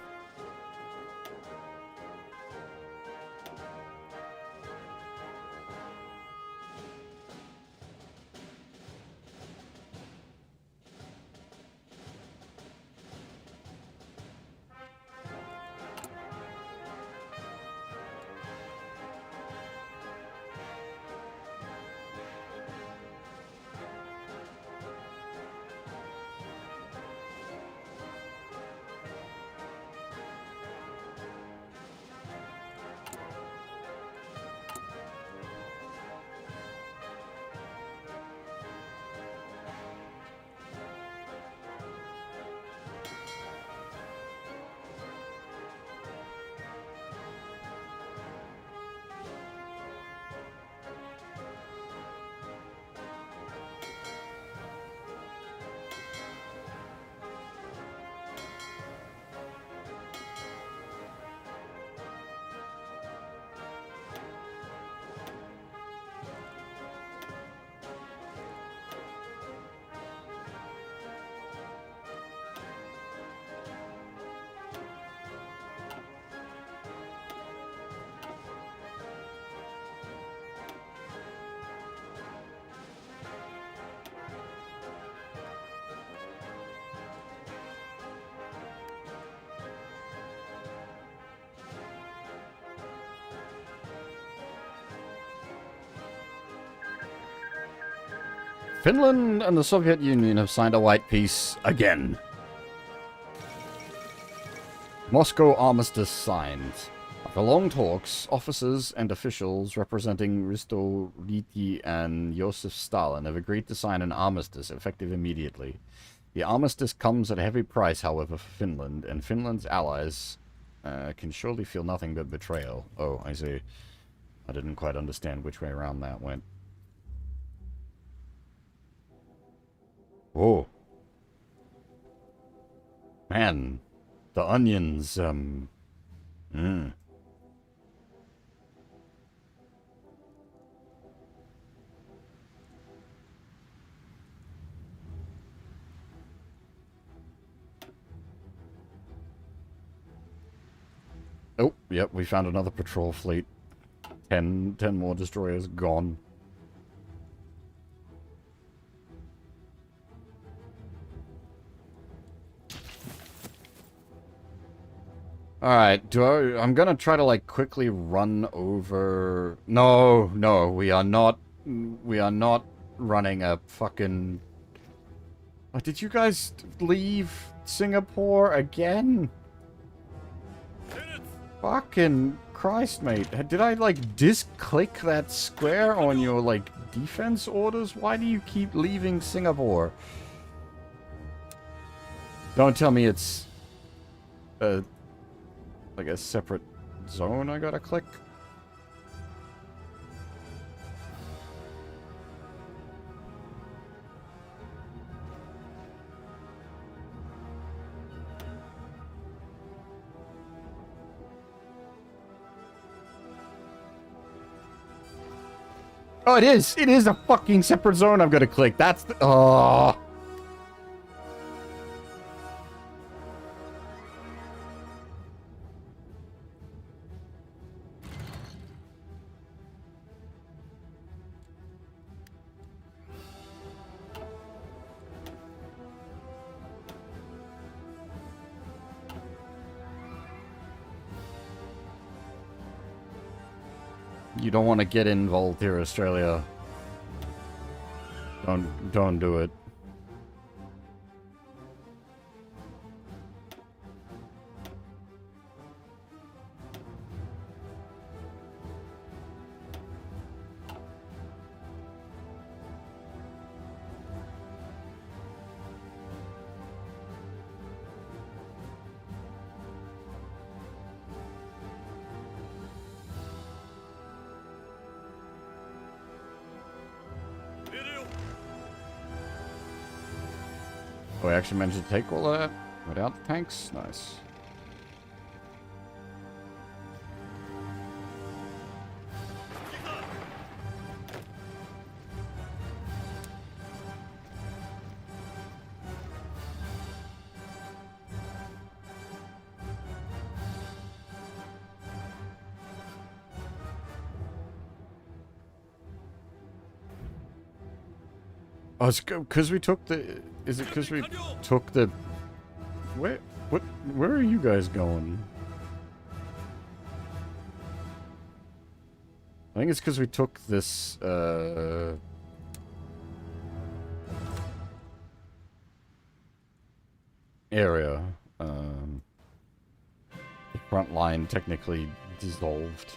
Speaker 4: Finland and the Soviet Union have signed a white peace again. Moscow armistice signed. After long talks, officers and officials representing Risto Ryti and Joseph Stalin have agreed to sign an armistice effective immediately. The armistice comes at a heavy price, however, for Finland, and Finland's allies can surely feel nothing but betrayal. Oh, I see. I didn't quite understand which way around that went. Whoa. Man, the onions, Oh, yep, we found another patrol fleet. 10 more destroyers gone. Alright, I'm gonna try to, like, quickly run over... No, we are not running a fucking... Oh, did you guys leave Singapore again? Fucking Christ, mate. Did I, like, disclick that square on your, like, defense orders? Why do you keep leaving Singapore? Don't tell me it's... like a separate zone I gotta click. Oh, it is! It is a fucking separate zone I've gotta click. That's the... Oh... You don't want to get involved here, Australia. Don't do it.
Speaker 3: Video.
Speaker 4: Oh, we actually managed to take all of that without the tanks? Nice. Oh, it's because we took the... Is it because we took the... Where are you guys going? I think it's because we took this, area. The front line technically dissolved.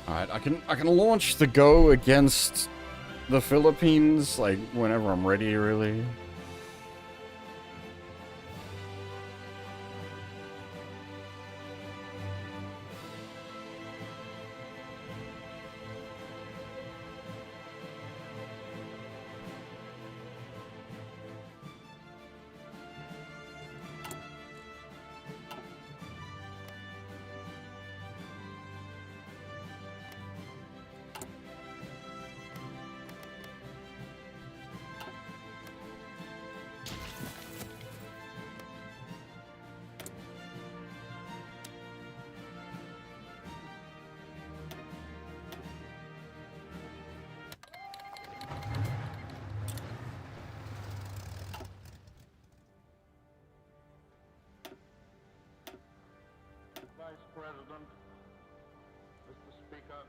Speaker 4: Alright, I can launch the Go against the Philippines, like, whenever I'm ready, really.
Speaker 7: Vice President, Mr. Speaker,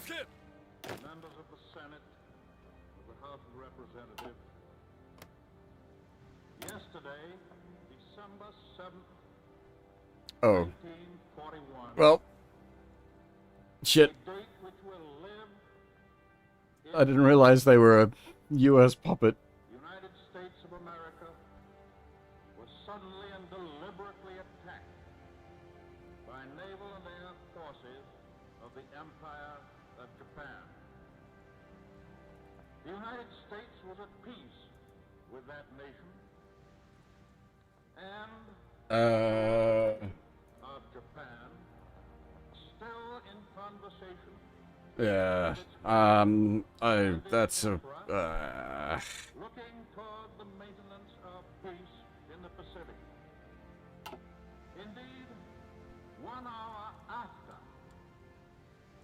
Speaker 3: Okay.
Speaker 7: members of the Senate, of the House of Representatives. Yesterday, December 7th,
Speaker 4: Oh.
Speaker 7: 1941,
Speaker 4: Well. Shit.
Speaker 7: a date which will live in
Speaker 4: I didn't realize they were a US puppet.
Speaker 7: the United States of America was suddenly and deliberately attacked by naval and air forces of the Empire of Japan. The United States was at peace with that nation and of Japan still in conversation.
Speaker 4: Yeah. That's a,
Speaker 7: Looking toward the maintenance of peace in the Pacific. Indeed, 1 hour after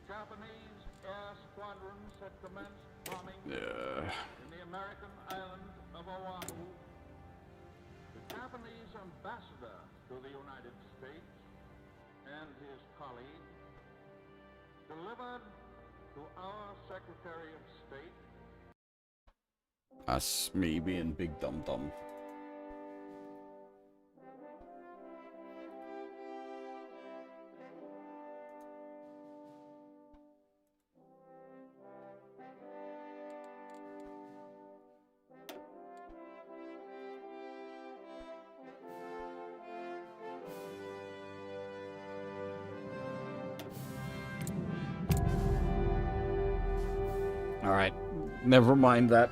Speaker 7: Japanese air squadrons had commenced bombing in the American island of Oahu, the Japanese ambassador to the United States and his colleague delivered to our Secretary of State
Speaker 4: That's me being big dum dum. Alright, never mind that.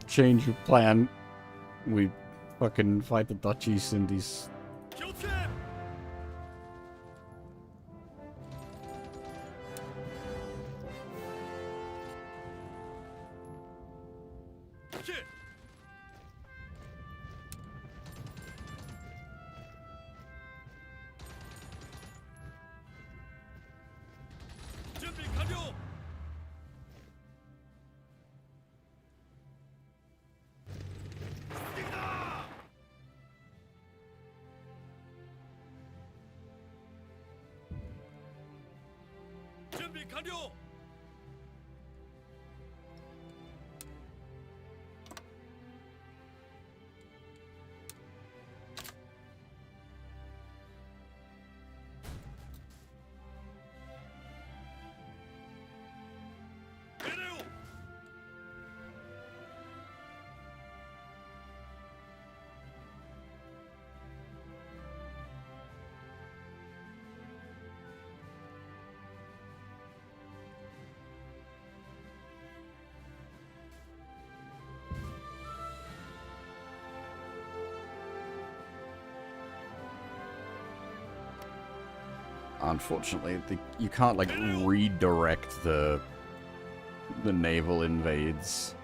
Speaker 4: Change of plan. We fucking fight the Dutch East Indies.
Speaker 3: 気をつけ 引け 準備完了 敵だ 準備完了 命令を
Speaker 4: Unfortunately, you can't like redirect the naval invades.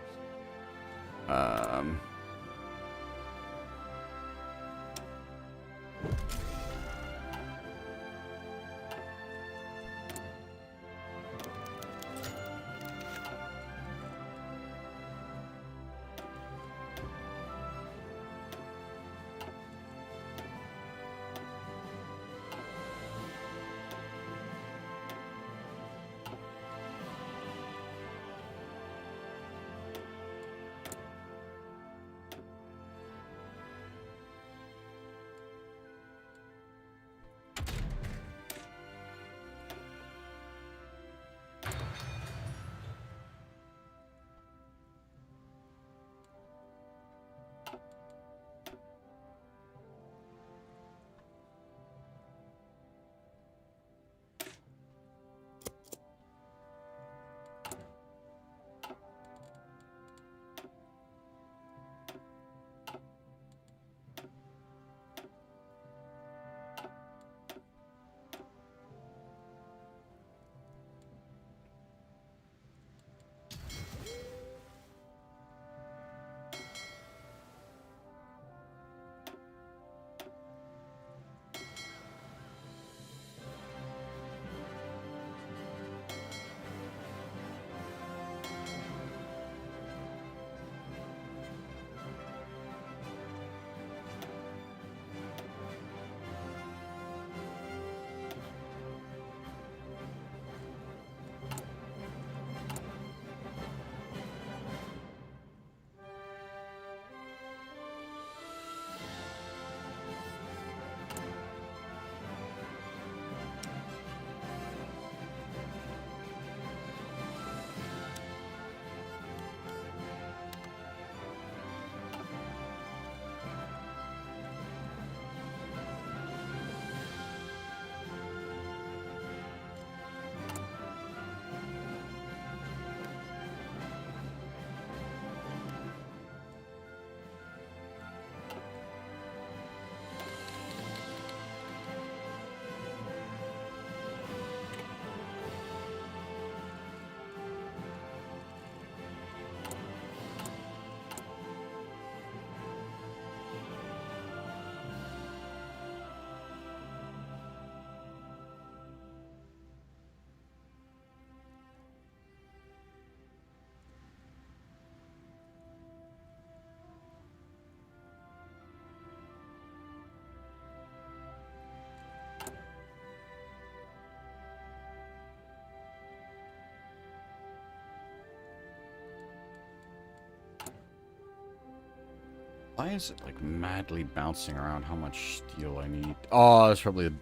Speaker 4: Why is it like madly bouncing around how much steel I need? Oh, it's probably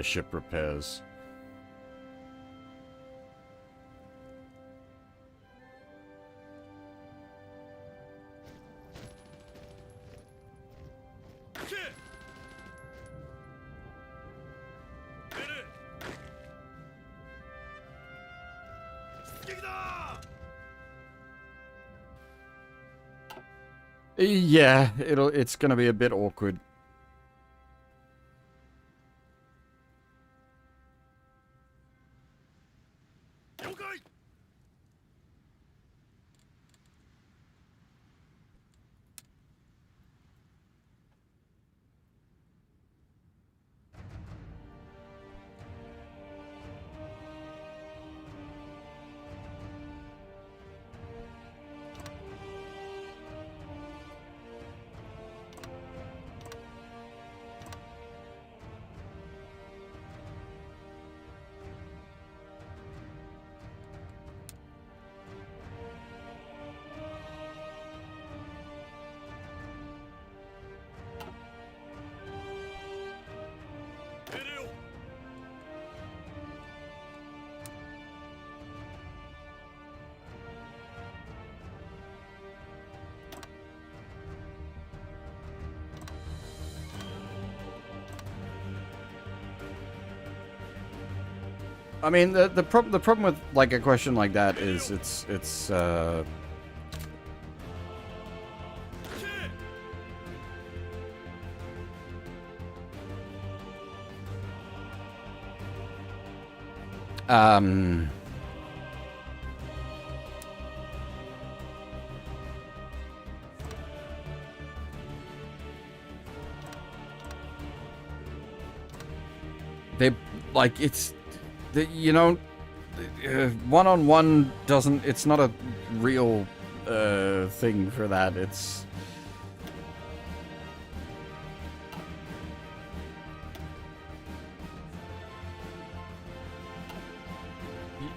Speaker 4: ship repairs.
Speaker 3: 敵だ
Speaker 4: Yeah, it's gonna be a bit awkward.
Speaker 3: Yokai! Kiryu!
Speaker 4: I mean, the problem with like a question like that is it's
Speaker 3: Kid!
Speaker 4: um they like it's you know, one-on-one doesn't, it's not a real thing for that. It's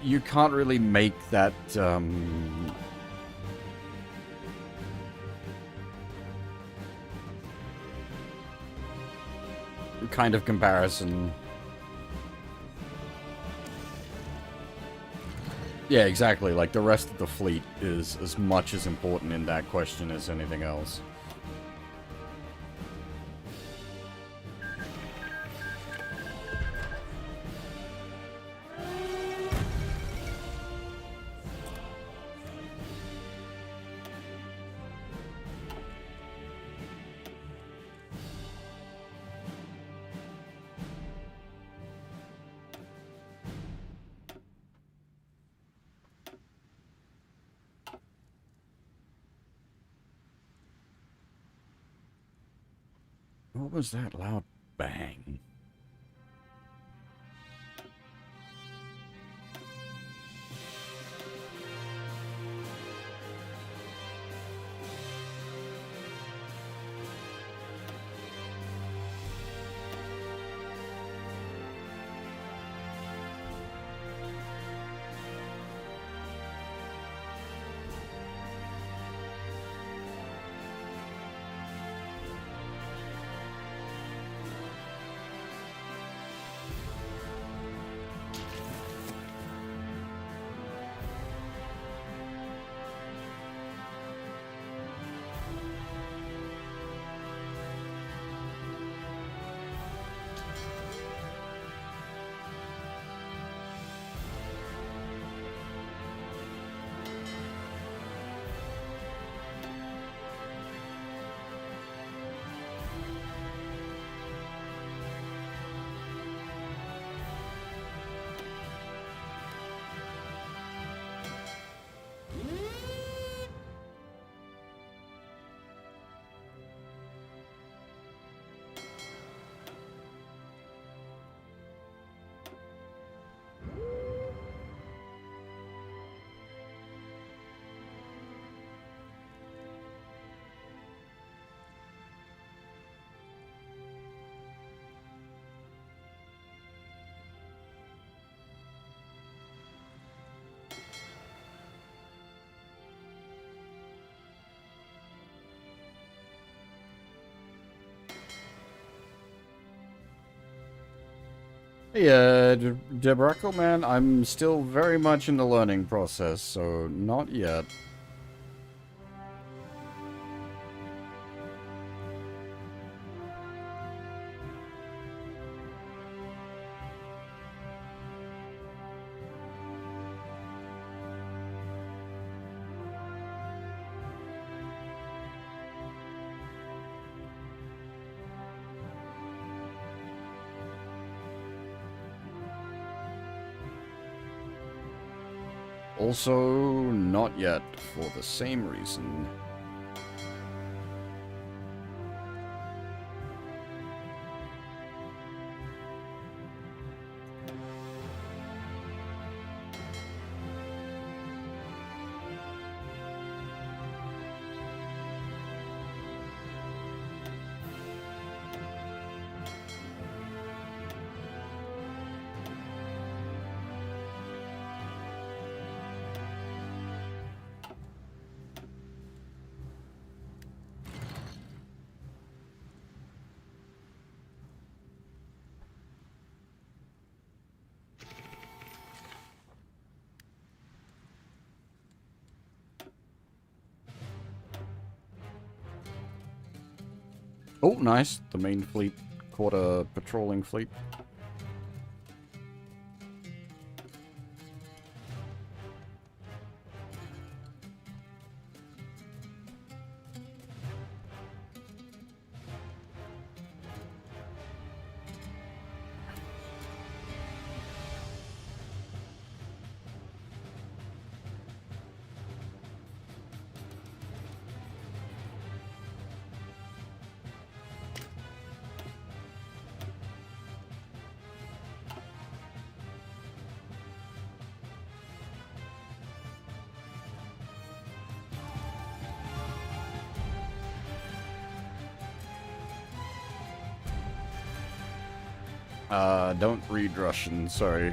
Speaker 4: you can't really make that kind of comparison. Yeah, exactly. Like, the rest of the fleet is as much as important in that question as anything else. What was that loud bang? Hey, Debraco, man, I'm still very much in the learning process, so not yet. Also, not yet, for the same reason. Oh, nice. The main fleet caught a patrolling fleet. Don't read Russian, sorry.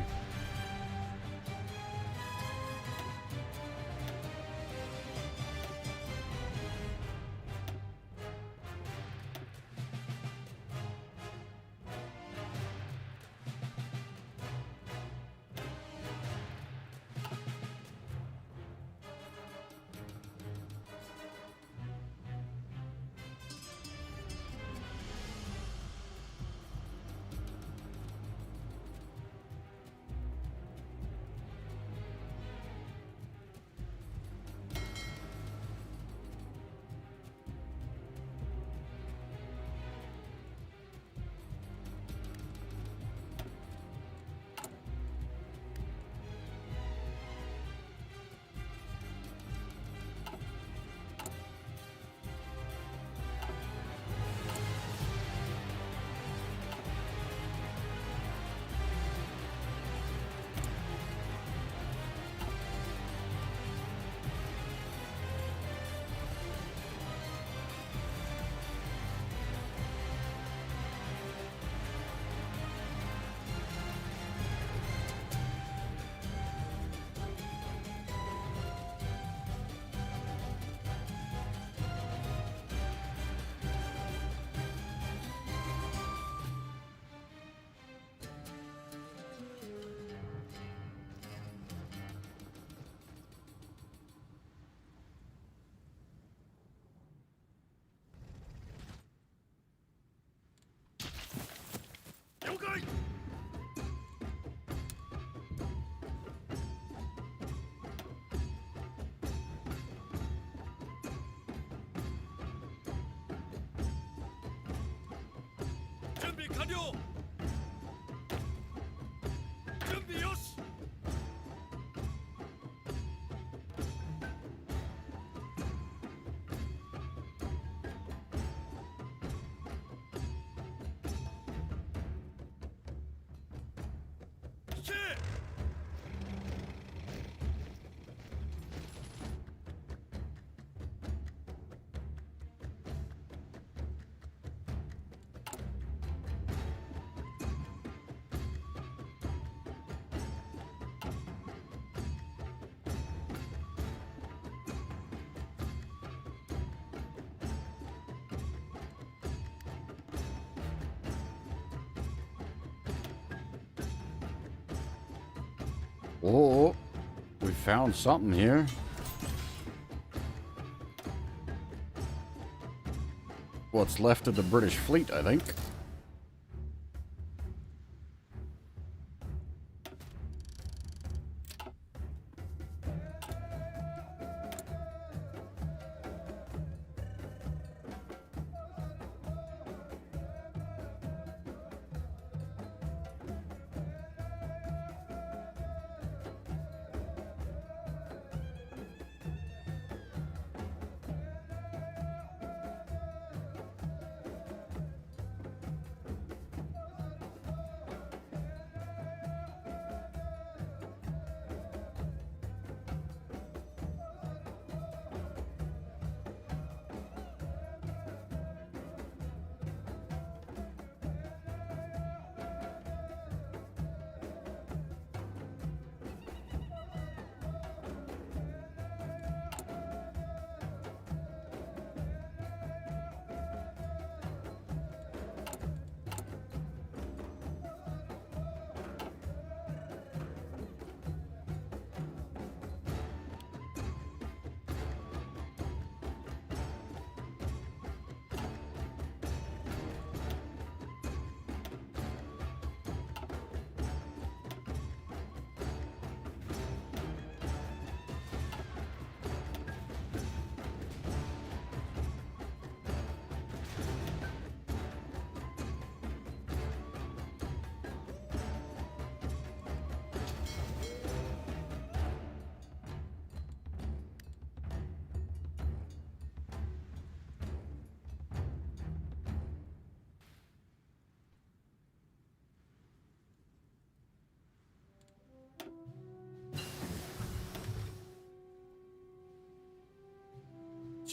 Speaker 3: 준비 완료. 준비 요시. 시.
Speaker 4: Oh, we found something here. What's left of the British fleet, I think.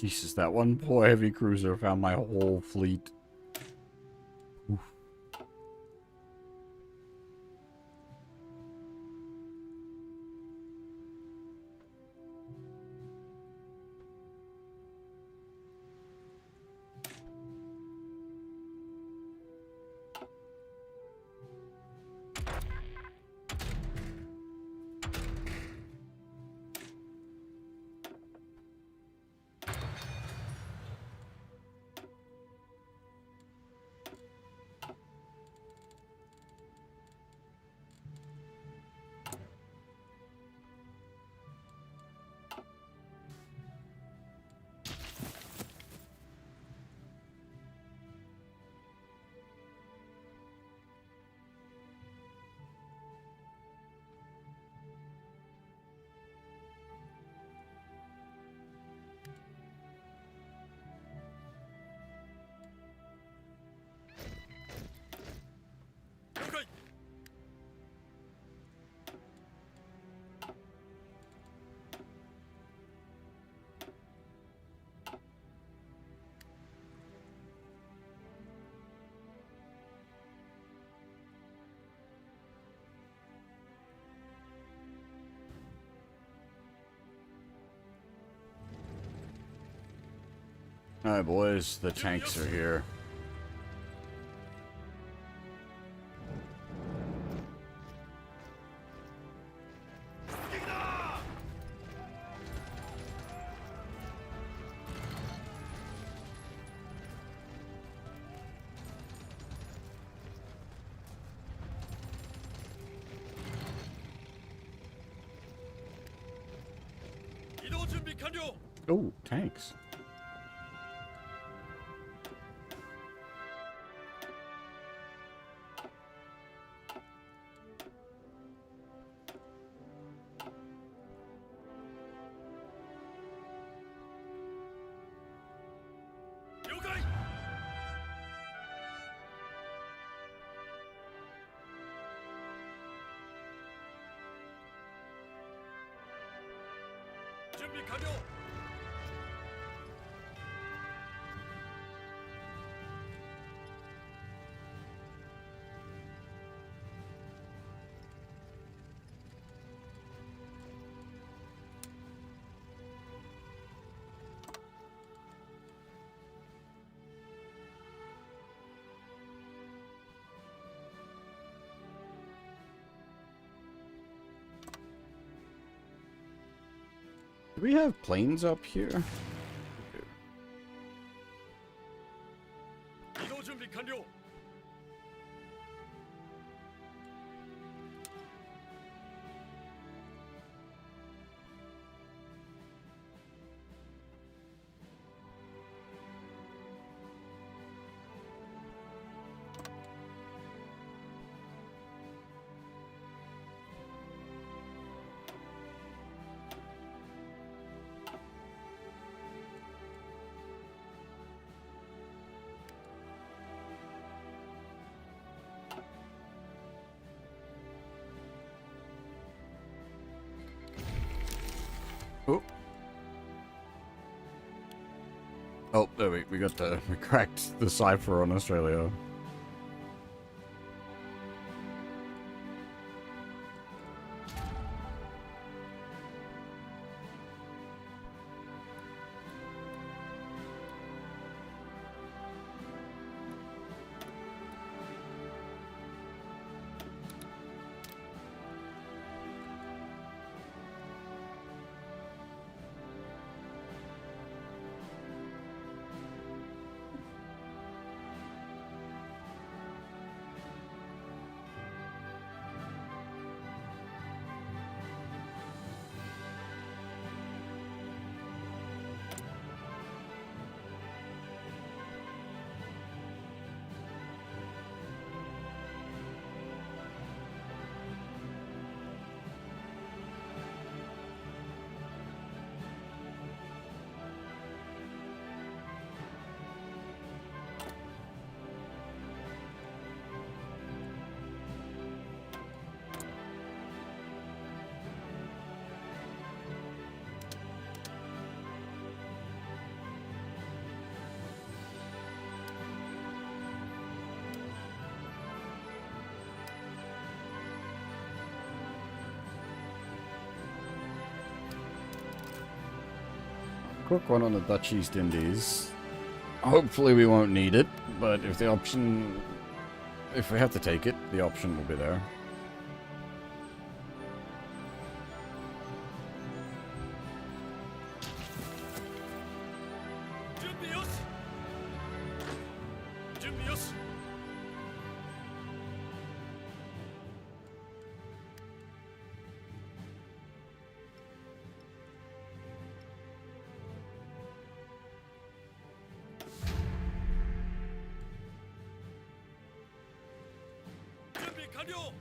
Speaker 4: Jesus, that one poor heavy cruiser found my whole fleet. Oof. Alright, boys, the tanks are here.
Speaker 3: 이동 준비 완료.
Speaker 4: Oh, tanks.
Speaker 3: 요가이. 준비 완료.
Speaker 4: Do we have planes up here?
Speaker 3: 이동 준비 완료.
Speaker 4: Oh. Oh, there we got we cracked the cipher on Australia. quick one on the Dutch East Indies. Hopefully we won't need it, but if the option... If we have to take it, the option will be there.
Speaker 3: 준비 요시. 준비 요시. 준비 완료.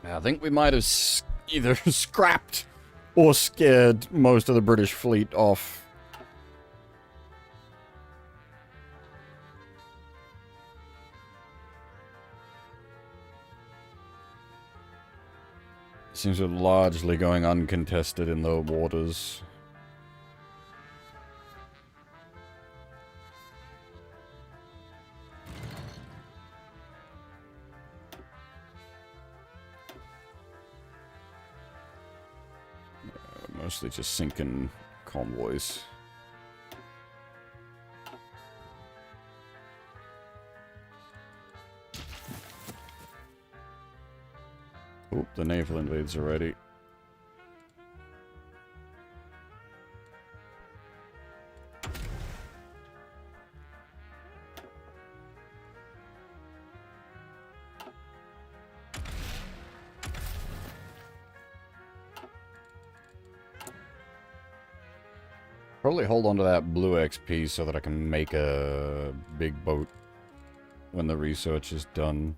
Speaker 4: I think we might have either scrapped or scared most of the British fleet off. Seems to be largely going uncontested in the waters. Mostly just sinking convoys. Oop, the naval invades already. Probably hold on to that blue XP so that I can make a big boat when the research is done.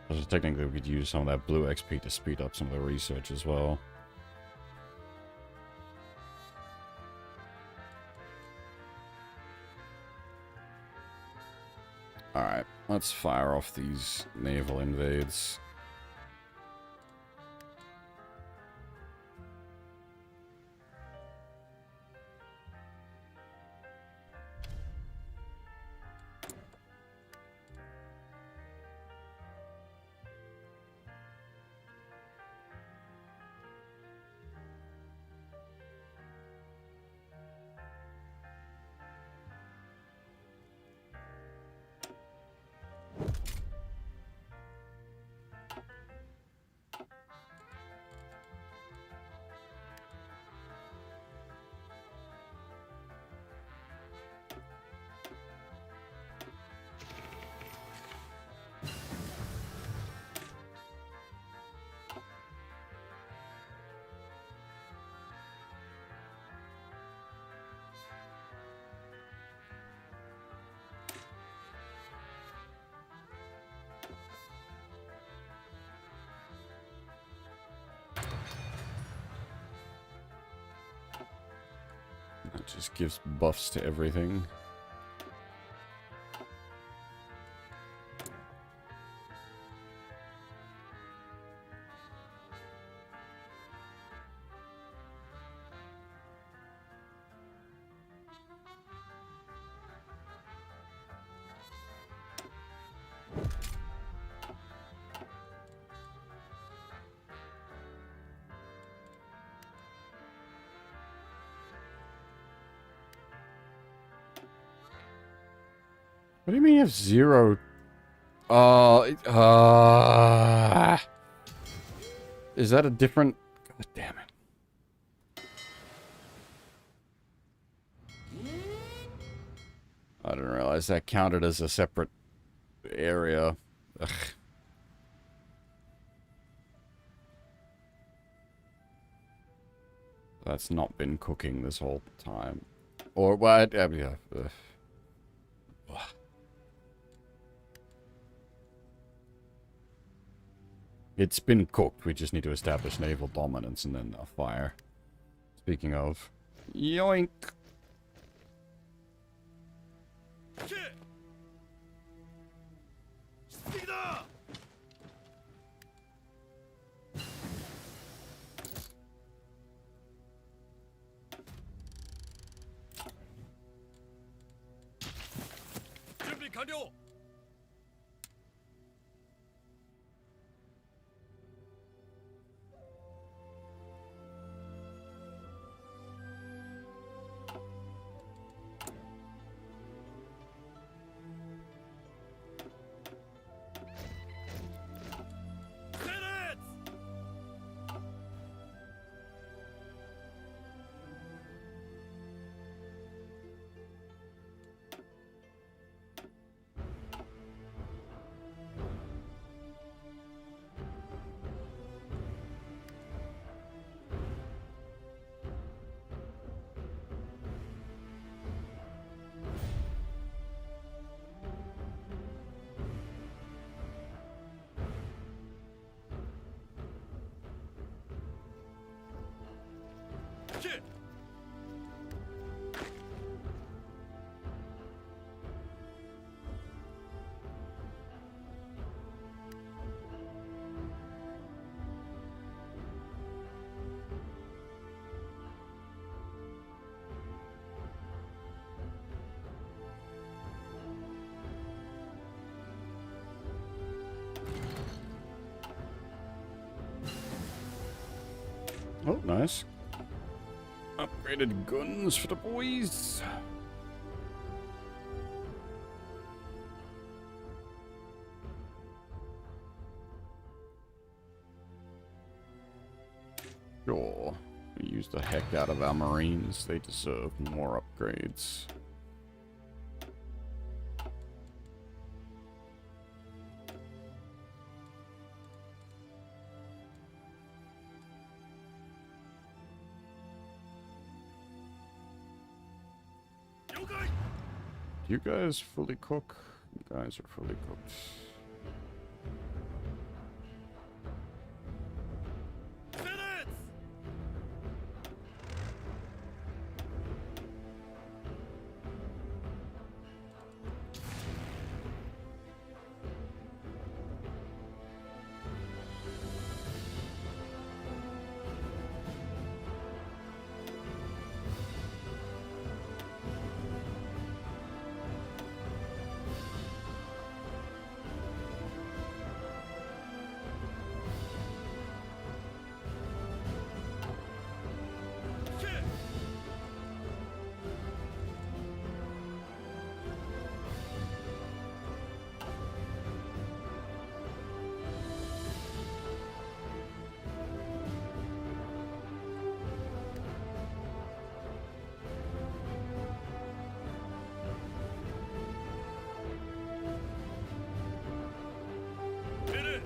Speaker 4: So technically we could use some of that blue XP to speed up some of the research as well. Alright, let's fire off these naval invades. That just gives buffs to everything. What do you mean you have zero? Is that a different? God damn it. I didn't realize that counted as a separate area. Ugh. That's not been cooking this whole time. Or what? Yeah. Ugh. Ugh. It's been cooked. We just need to establish naval dominance and then a fire. Speaking of, yoink.
Speaker 3: 스피드다! 준비 완료! 세렛! 킬!
Speaker 4: Oh, nice. Upgraded guns for the boys. Sure. We use the heck out of our Marines. They deserve more upgrades.
Speaker 3: 요가이!
Speaker 4: Do you guys fully cook? You guys are fully cooked.
Speaker 3: 세렛! 킬! 세렛!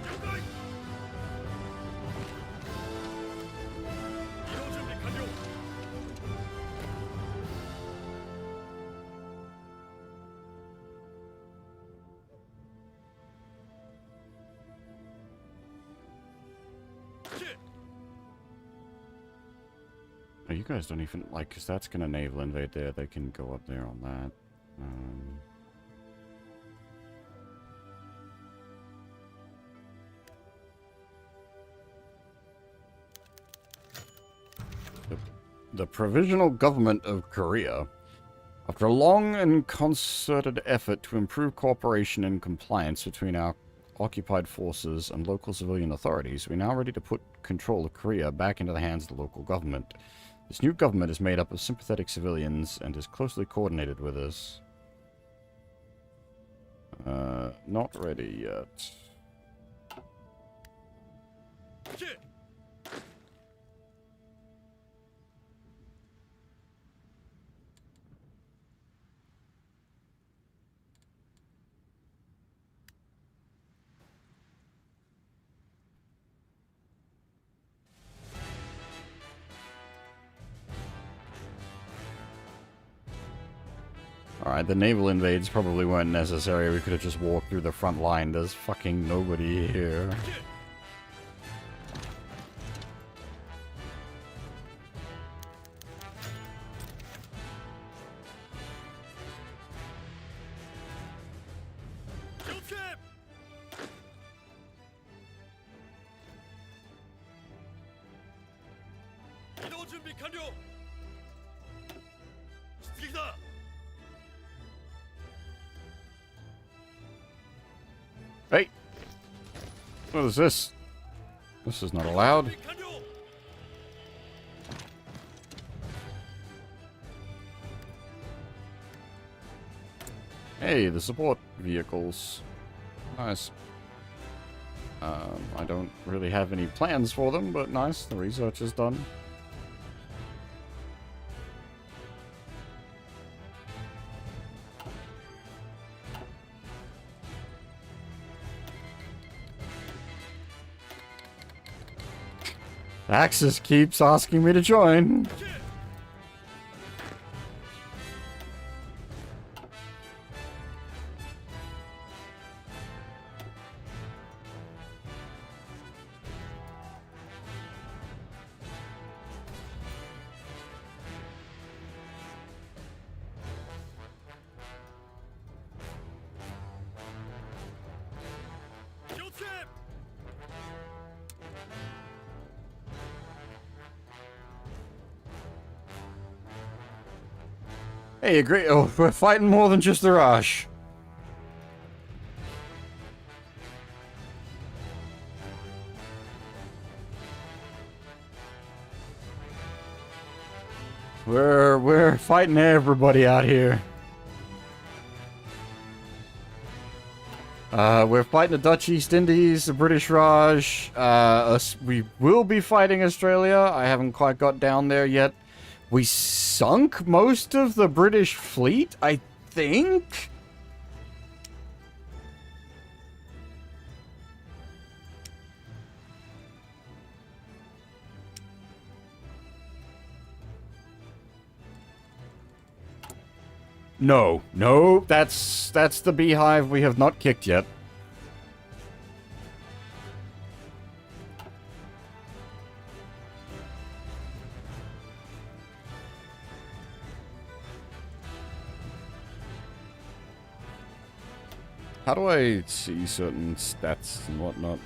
Speaker 3: 요가이! 이동 준비 완료! 킬!
Speaker 4: Oh, you guys don't even like, because that's gonna naval invade there. They can go up there on that. The Provisional Government of Korea. After a long and concerted effort to improve cooperation and compliance between our occupied forces and local civilian authorities, we're now ready to put control of Korea back into the hands of the local government. This new government is made up of sympathetic civilians and is closely coordinated with us. Not ready yet.
Speaker 3: Hit!
Speaker 4: Alright, the naval invades probably weren't necessary. We could have just walked through the front line. There's fucking nobody here.
Speaker 3: Joseph! 이동 준비 완료! 시작이다!
Speaker 4: Hey! What is this? This is not allowed.
Speaker 3: 준비 완료!
Speaker 4: Hey, the support vehicles. Nice. I don't really have any plans for them, but nice. The research is done. Axis keeps asking me to join.
Speaker 3: Joseph!
Speaker 4: Hey, agree. Oh, we're fighting more than just the rush. We're fighting everybody out here. We're fighting the Dutch East Indies, the British Raj. We will be fighting Australia. I haven't quite got down there yet. We sunk most of the British fleet, I think? No, that's the beehive we have not kicked yet. How do I see certain stats and whatnot?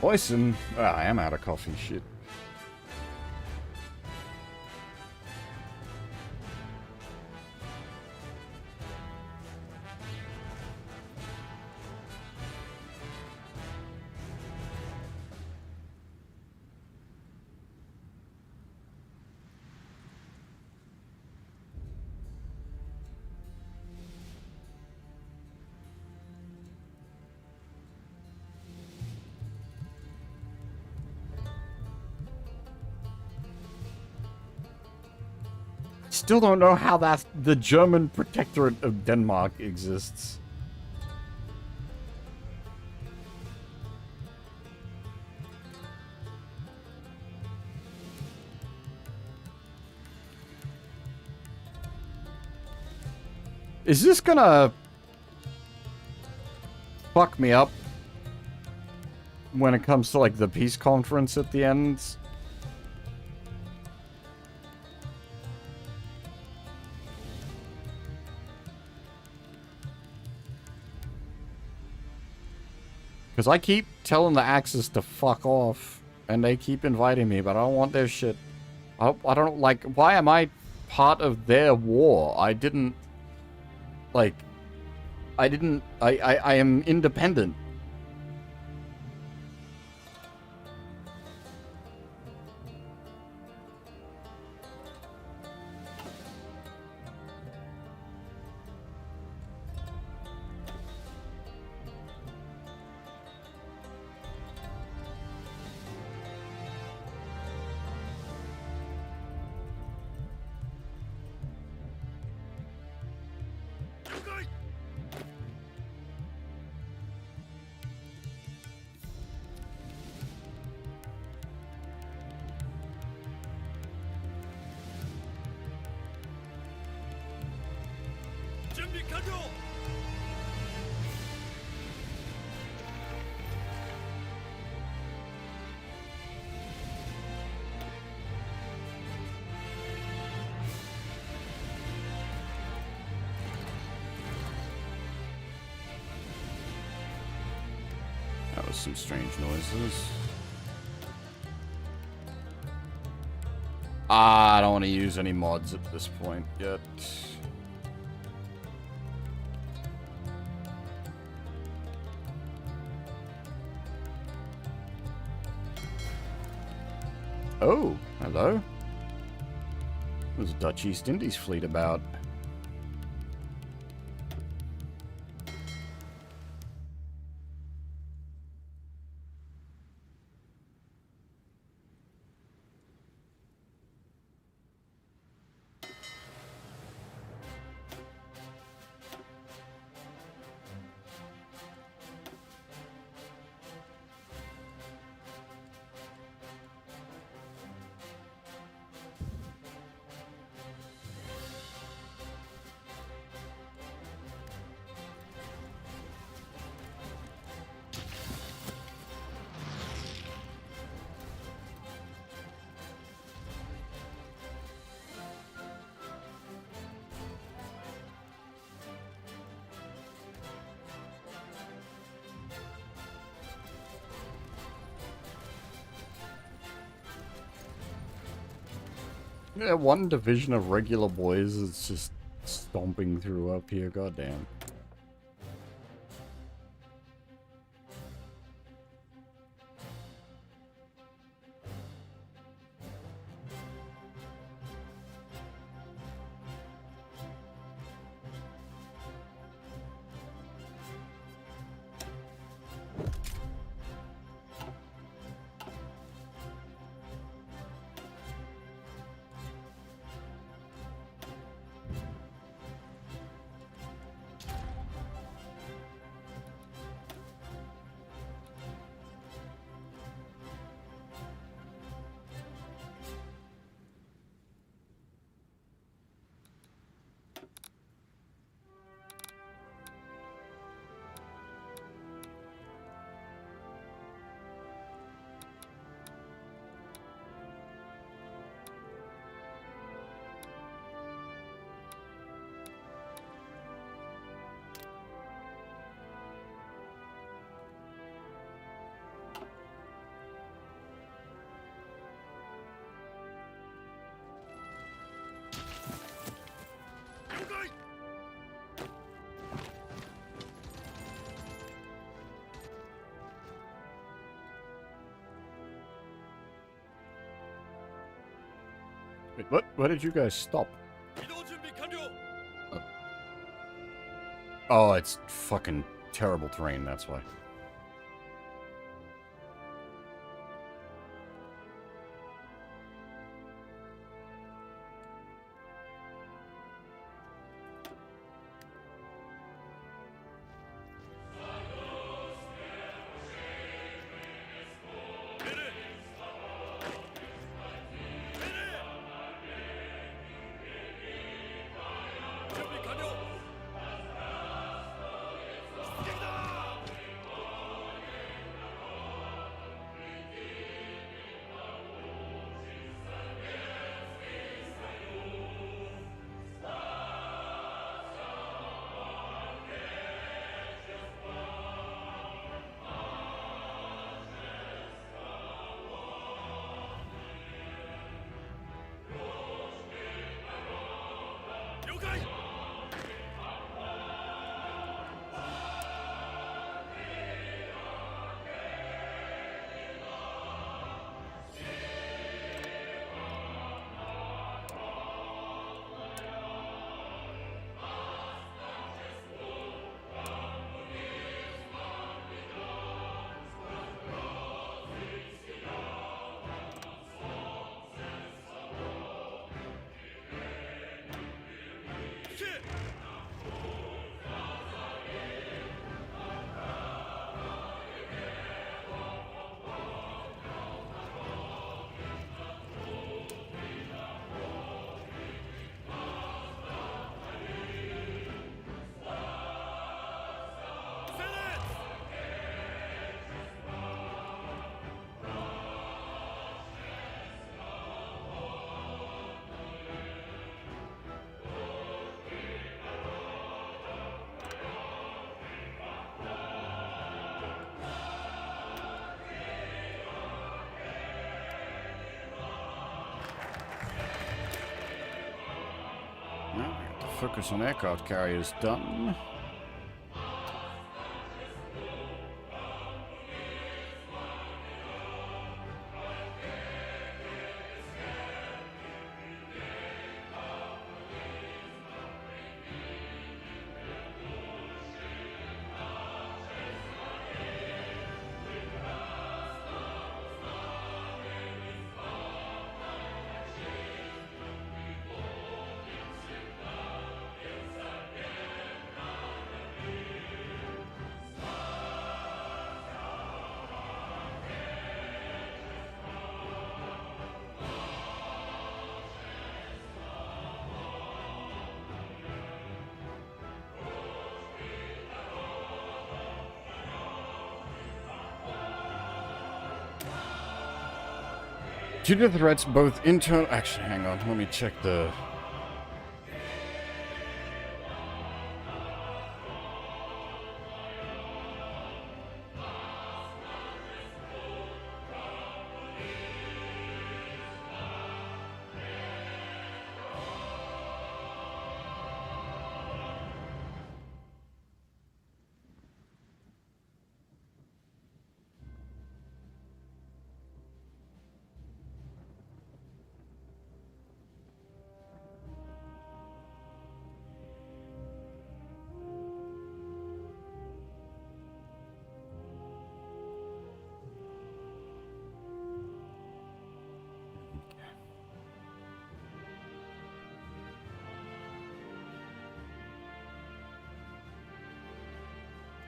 Speaker 4: Poison. Ah, I am out of coffee. Shit. Still don't know how that the German protectorate of Denmark exists. Is this gonna fuck me up when it comes to like the peace conference at the end? Because I keep telling the Axis to fuck off, and they keep inviting me, but I don't want their shit. I don't, like, why am I part of their war? I didn't, like, I am independent.
Speaker 3: 완료.
Speaker 4: That was some strange noises. I don't want to use any mods at this point yet. Oh, hello. There's a Dutch East Indies fleet about. Yeah, one division of regular boys is just stomping through up here, goddamn. Wait, what? Why did you guys stop?
Speaker 3: 이동 준비 완료.
Speaker 4: Oh, it's fucking terrible terrain, that's why.
Speaker 3: 준비 완료.
Speaker 4: The focus on aircraft carriers done. Due to threats both internal... Actually, hang on. Let me check the...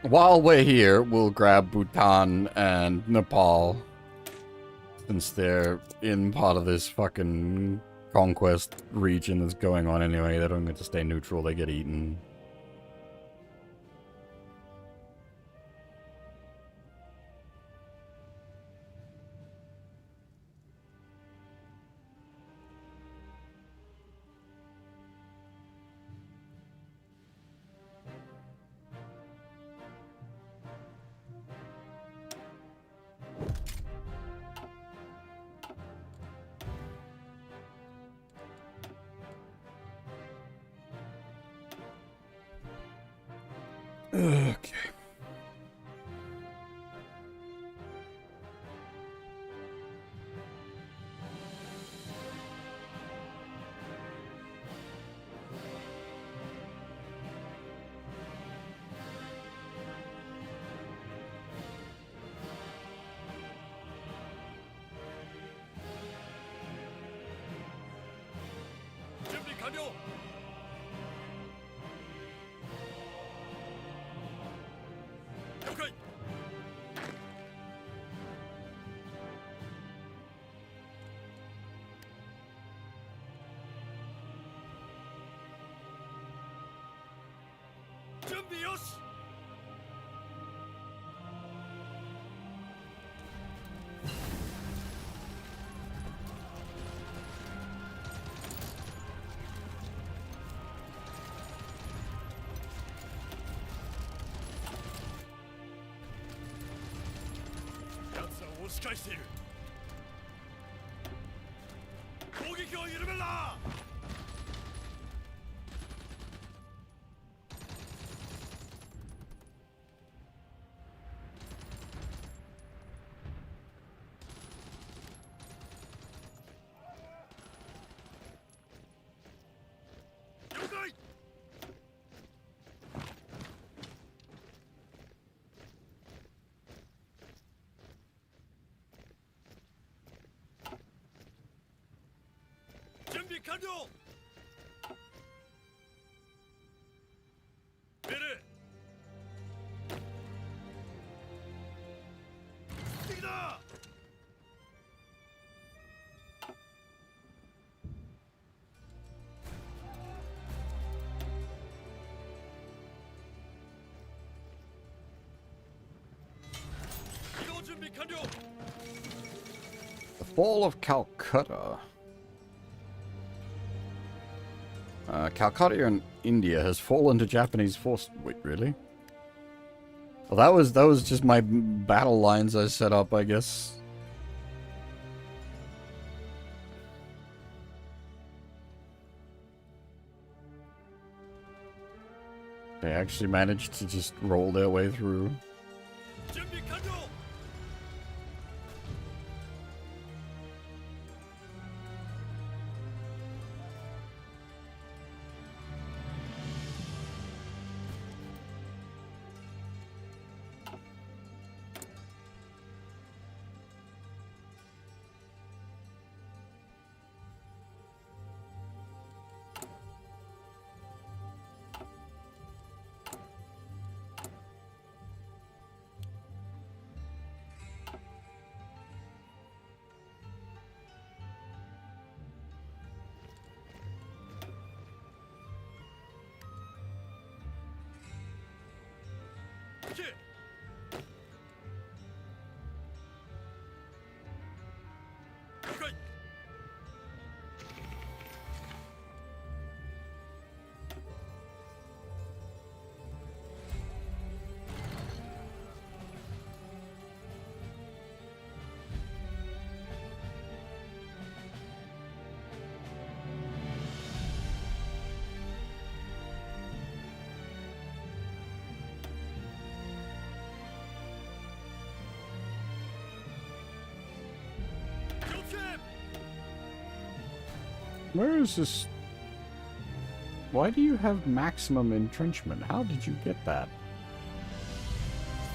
Speaker 4: While we're here, we'll grab Bhutan and Nepal. Since they're in part of this fucking conquest region that's going on anyway. They don't get to stay neutral, they get eaten. Okay.
Speaker 3: 준비 완료.了解. 준비よし.奴らを押し返している。攻撃を緩めるな。了解。準備完了。命令。敵だ。移動準備完了。
Speaker 4: The fall of Calcutta. Calcutta in India has fallen to Japanese force. Wait, really? Well, that was just my battle lines I set up, I guess. They actually managed to just roll their way through.
Speaker 3: 준비 완료. 오케이. 가까이. 조심.
Speaker 4: Where is this? Why do you have maximum entrenchment? How did you get that?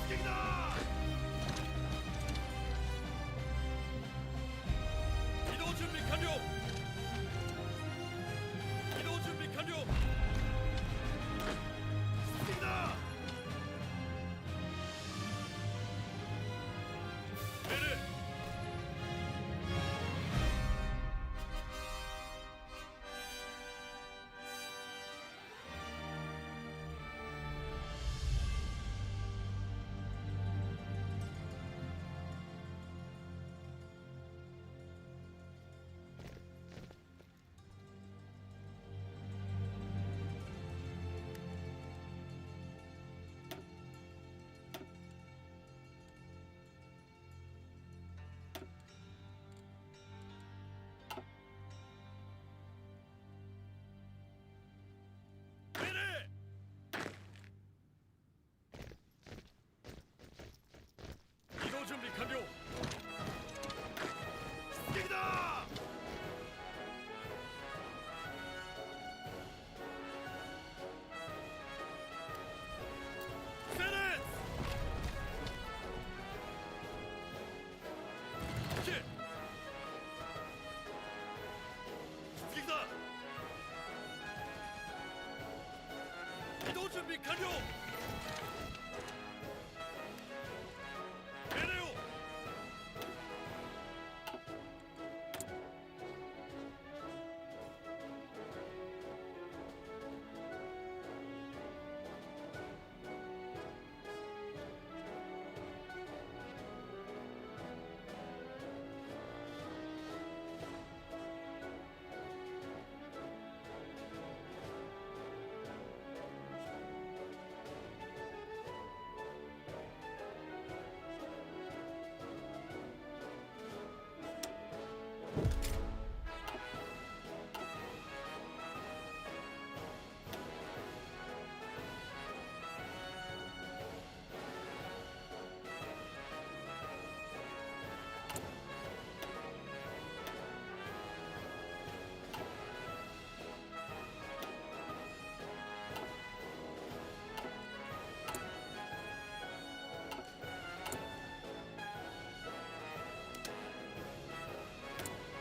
Speaker 3: 뛰기다. 이동 준비 완료. 이동 준비 완료. 뛰기다. 내려. 내려. 이동 준비 완료. 뛰기다. 세렛. 오케이. 뛰기다. 이동 준비 완료. 내려.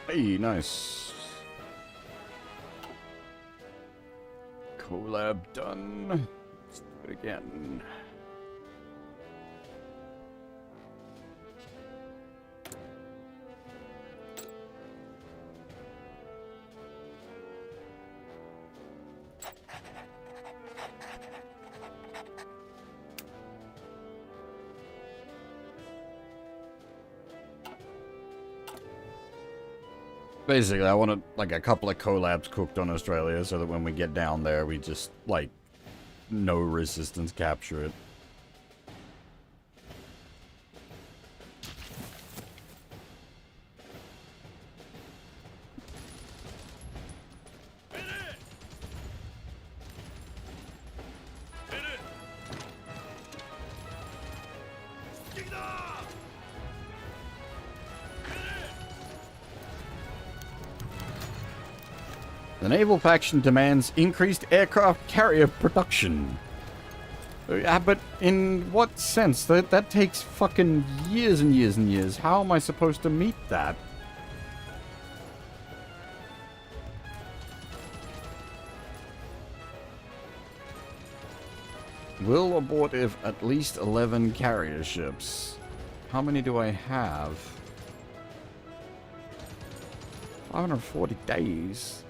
Speaker 4: Hey, nice. Collab done. Let's do it again. Basically, I wanted like a couple of collabs cooked on Australia so that when we get down there, we just like no resistance capture it.
Speaker 3: 내려.
Speaker 4: The naval faction demands increased aircraft carrier production. Yeah, but in what sense? That takes fucking years and years and years. How am I supposed to meet that? Will abortive at least 11 carrier ships. How many do I have? 540 days.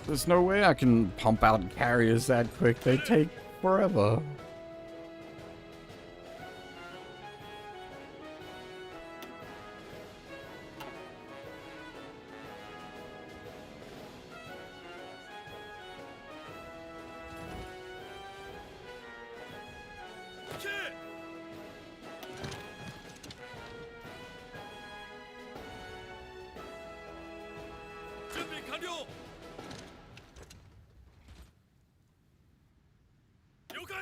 Speaker 4: There's no way I can pump out carriers that quick. They take forever.
Speaker 3: 준비 완료.了解.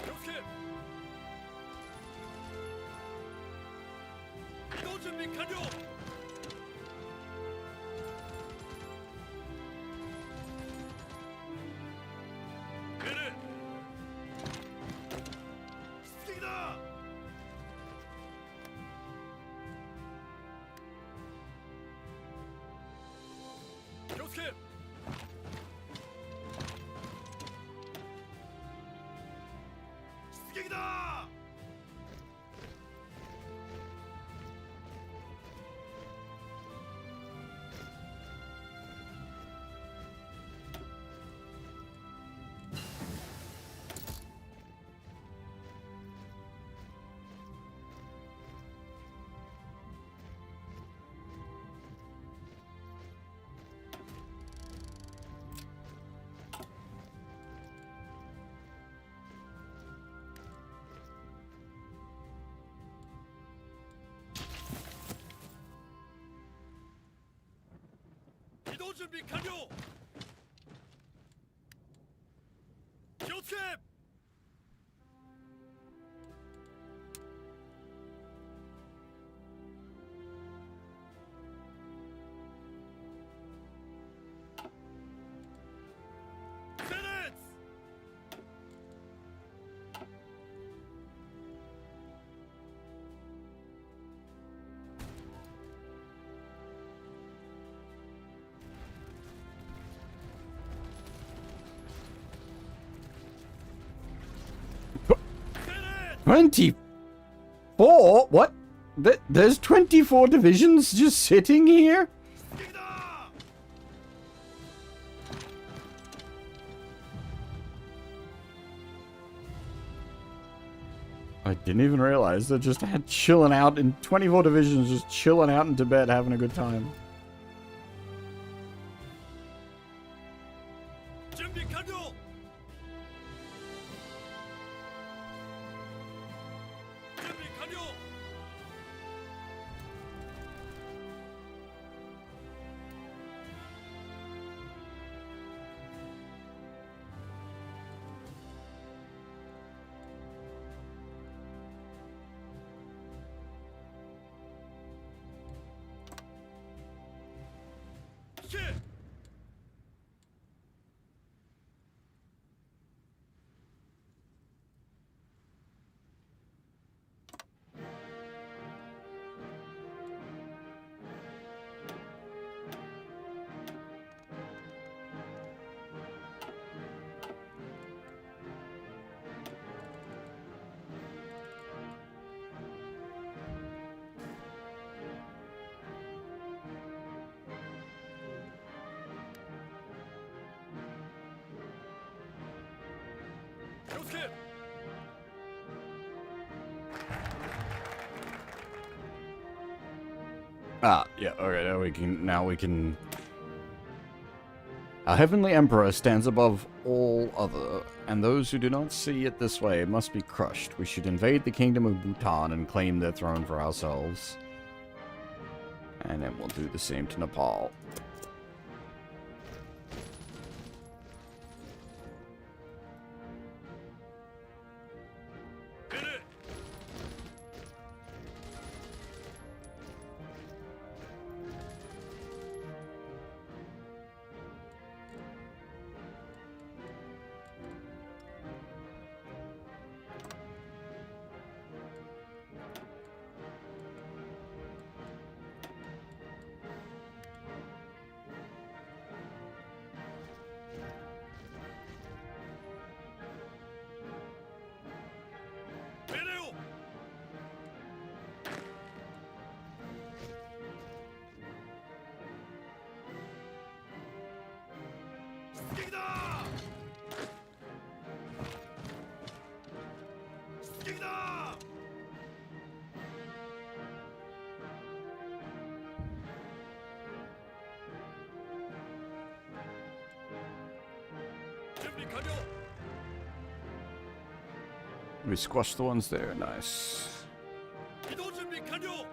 Speaker 3: 이렇게. 이동 준비 완료. 그래. 스틱이다. 이렇게. 스틱이다. 이동 준비 완료. 교체. 세렌스. 세렌스.
Speaker 4: 24? What? There's 24 divisions just sitting here?
Speaker 3: 스틱이다.
Speaker 4: I didn't even realize they're just chilling out in 24 divisions, just chilling out in Tibet, having a good time.
Speaker 3: 준비 완료. 준비 완료. 시. 교체.
Speaker 4: Ah, yeah, okay, now we can... Our heavenly emperor stands above all other, and those who do not see it this way must be crushed. We should invade the kingdom of Bhutan and claim their throne for ourselves. And then we'll do the same to Nepal.
Speaker 3: Hit it! Video! Skigda! Skigda! 준비 완료!
Speaker 4: We squashed the ones there, nice.
Speaker 3: 이동 준비 완료!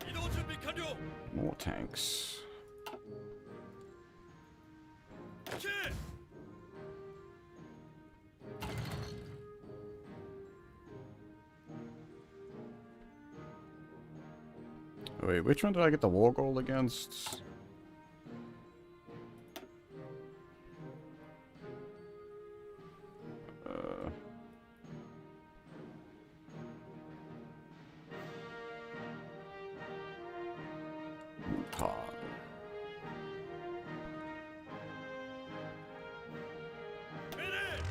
Speaker 3: 이동 준비 완료!
Speaker 4: More tanks.
Speaker 3: 킬!
Speaker 4: Wait, which one did I get the war goal against? Bhutan.
Speaker 3: Hit it!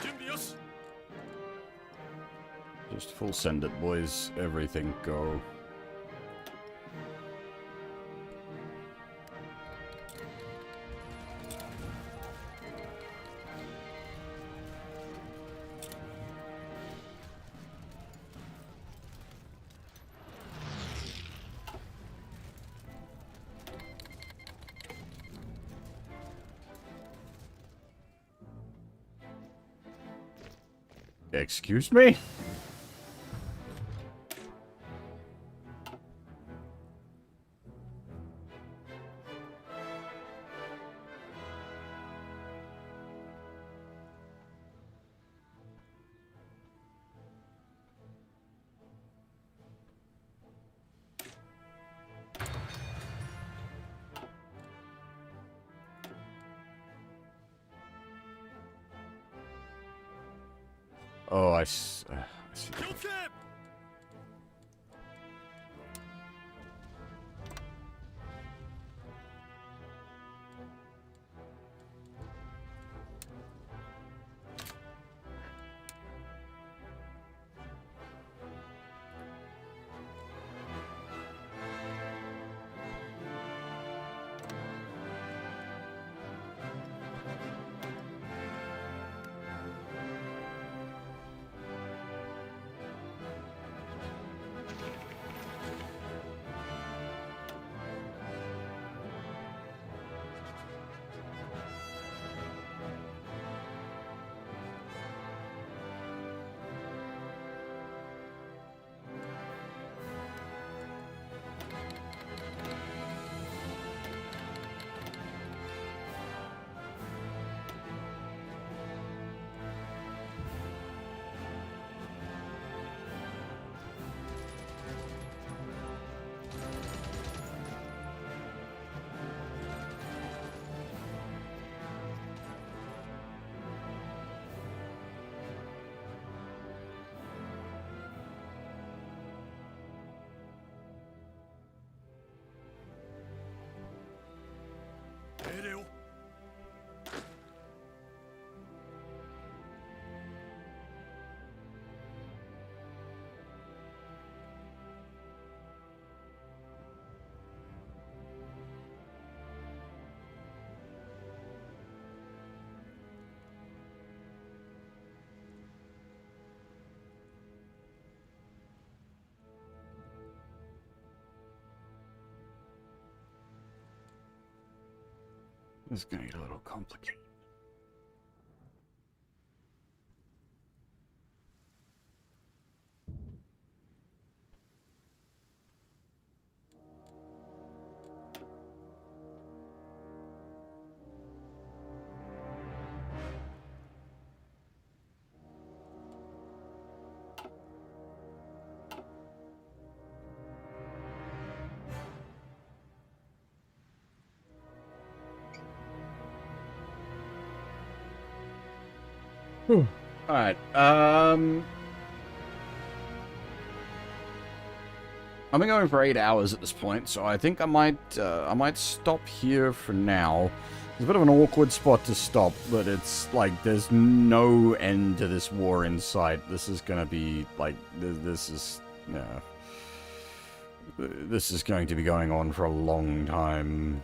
Speaker 3: 준비 요시!
Speaker 4: Just full send it, boys. Everything go. Excuse me? Oh, I see.
Speaker 3: 교체!
Speaker 4: This is gonna get a little complicated. Alright, I've been going for 8 hours at this point, so I think I might stop here for now. It's a bit of an awkward spot to stop, but it's like there's no end to this war in sight. This is gonna be like this is going to be going on for a long time.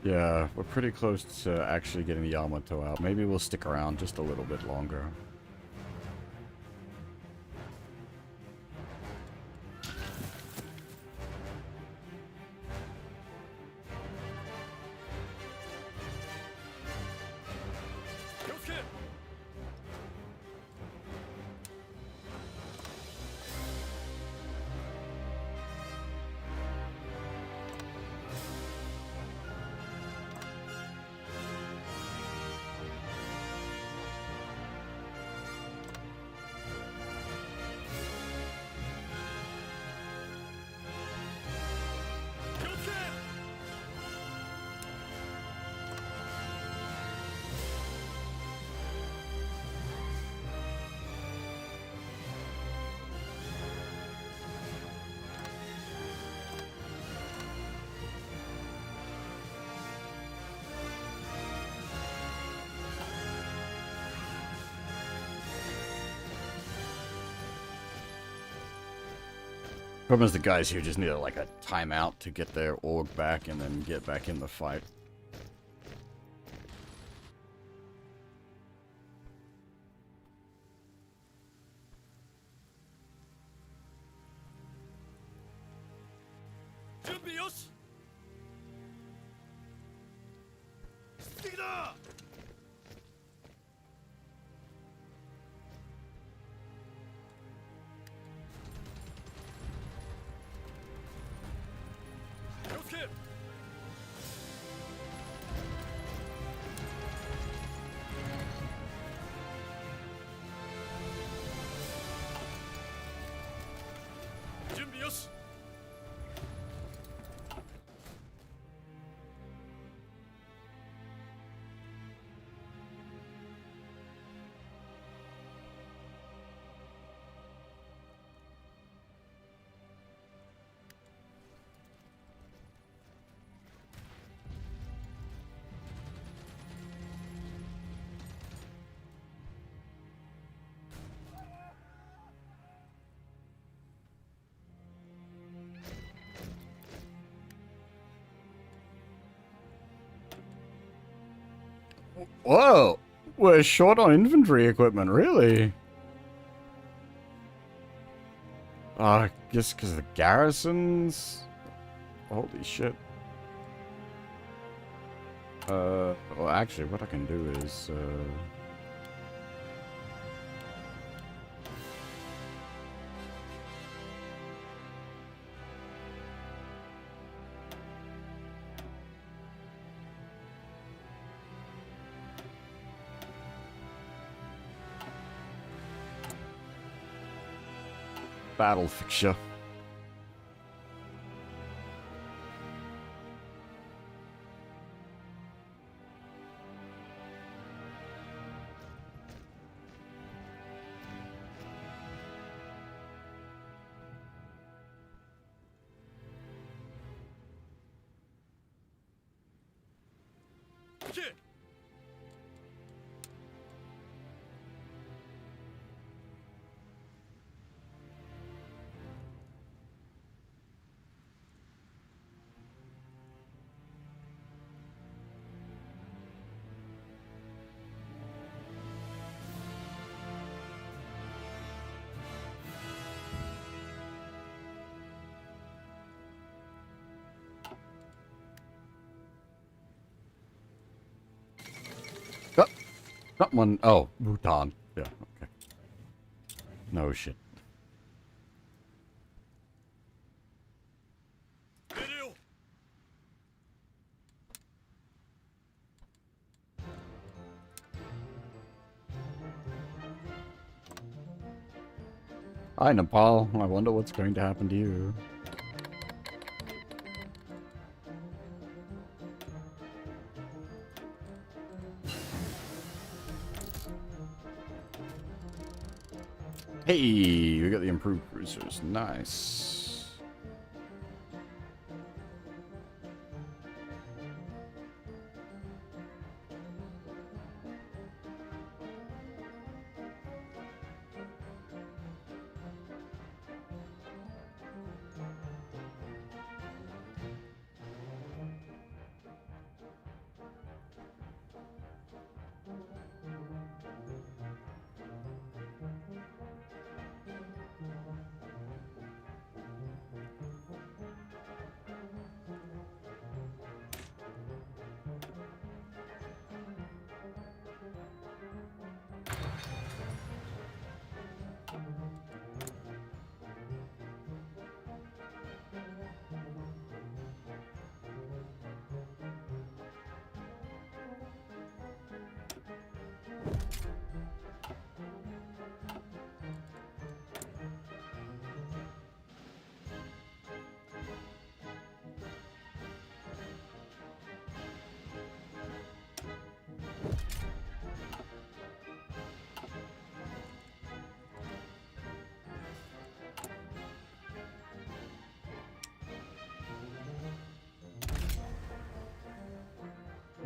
Speaker 4: Yeah, we're pretty close to actually getting the Yamato out. Maybe we'll stick around just a little bit longer. Problem is the guys here just need like a timeout to get their org back and then get back in the fight.
Speaker 3: 준비 요시. 스틱이다. 이렇게. 준비 요시.
Speaker 4: Whoa! We're short on infantry equipment, really? I guess because of the garrisons? Holy shit. Well, actually, what I can do is, battle fixture. one? Oh, Bhutan. Yeah, okay. No shit.
Speaker 3: 命令を
Speaker 4: Hi, Nepal. I wonder what's going to happen to you. Hey, we got the improved cruisers. Nice.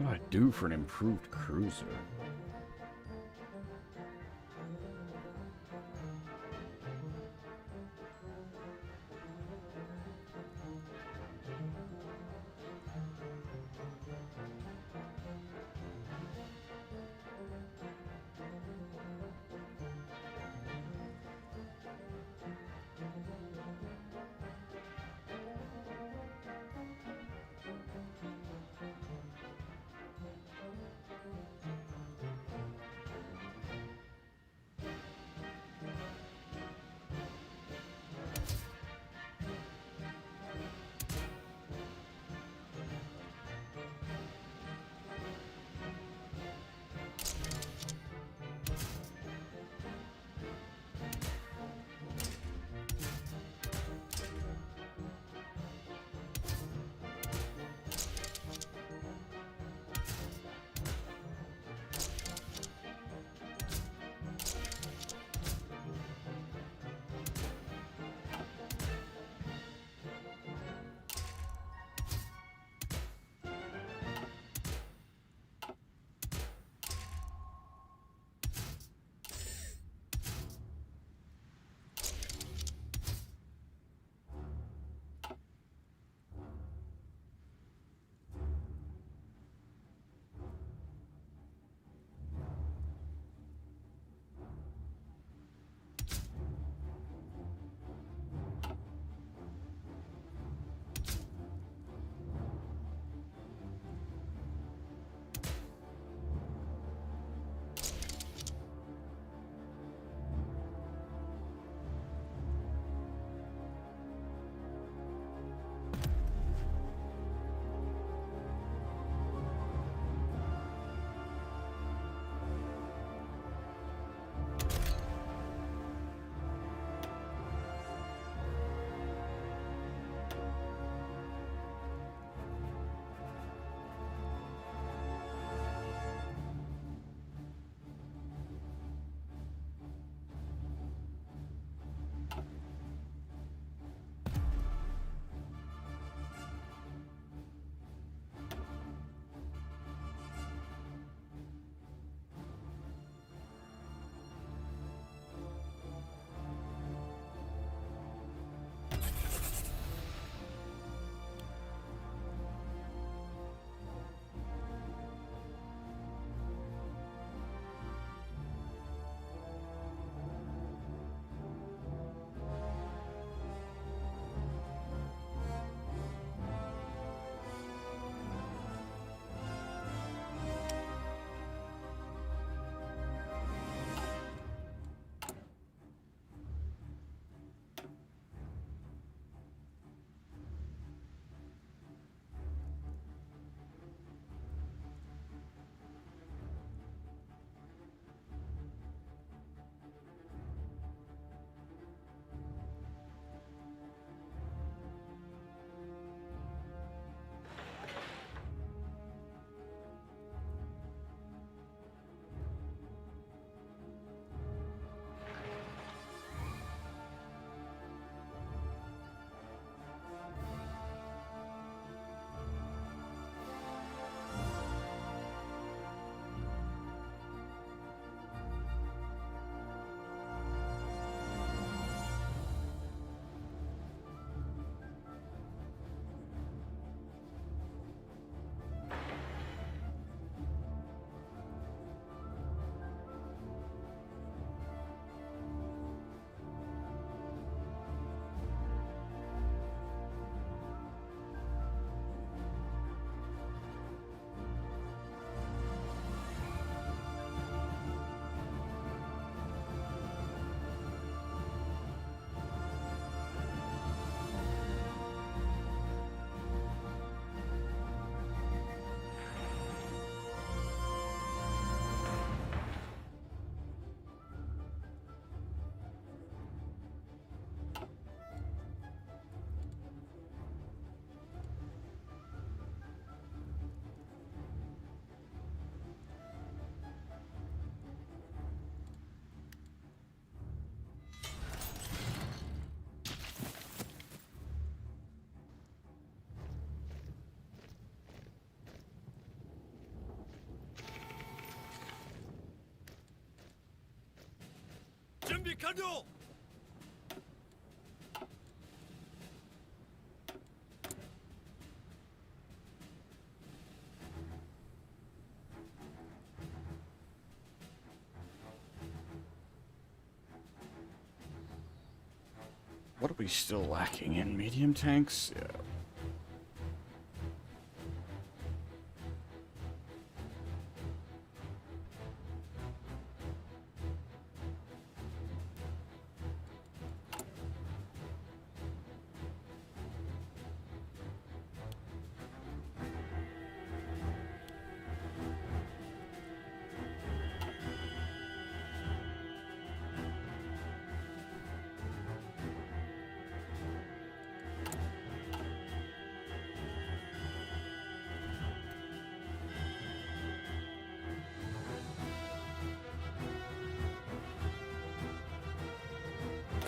Speaker 4: What do I do for an improved cruiser?
Speaker 3: 준비 완료.
Speaker 4: What are we still lacking in? Medium tanks? Yeah.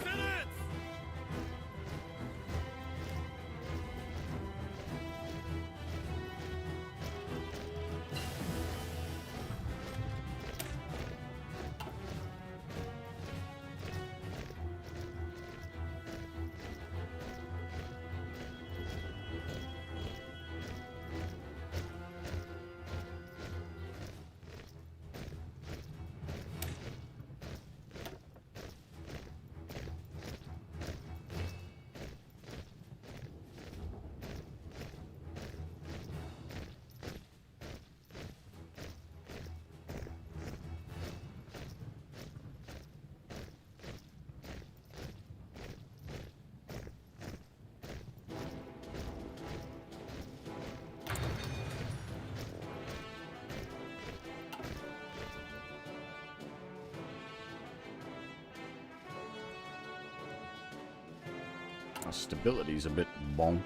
Speaker 3: Finish.
Speaker 4: Our stability's a bit bonk.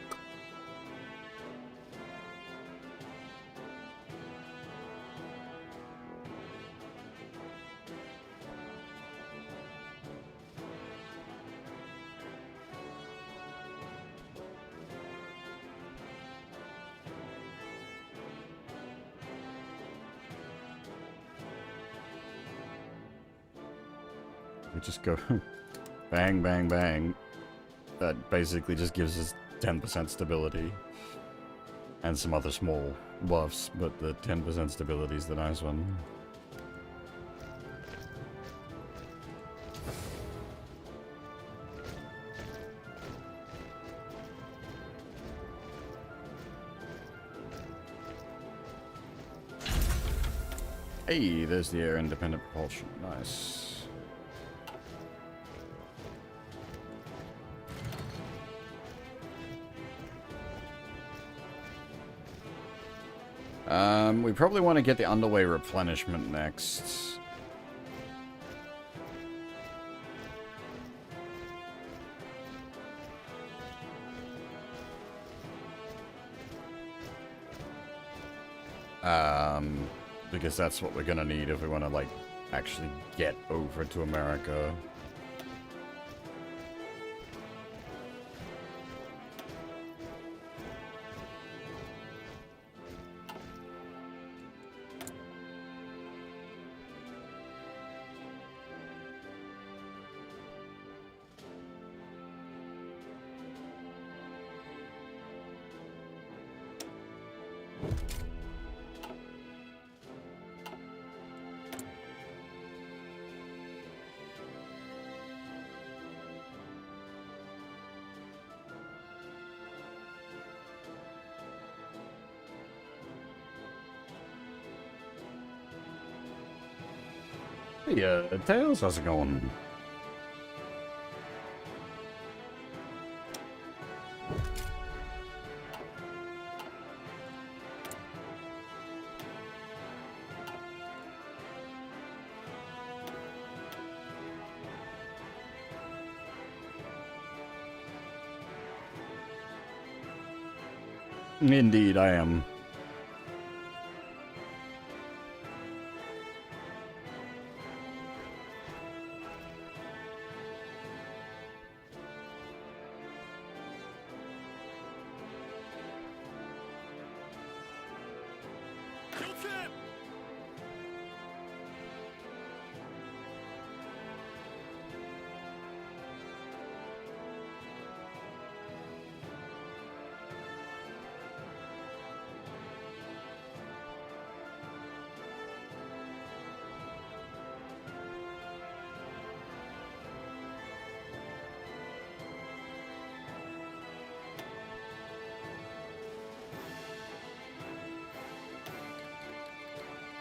Speaker 4: We just go bang, bang, bang. That basically just gives us 10% stability. And some other small buffs, but the 10% stability is the nice one. Hey, there's the air independent propulsion. Nice. We probably want to get the underway replenishment next. Because that's what we're gonna need if we want to, like, actually get over to America. Hey, Tails, how's it going? Indeed, I am.
Speaker 3: 교체.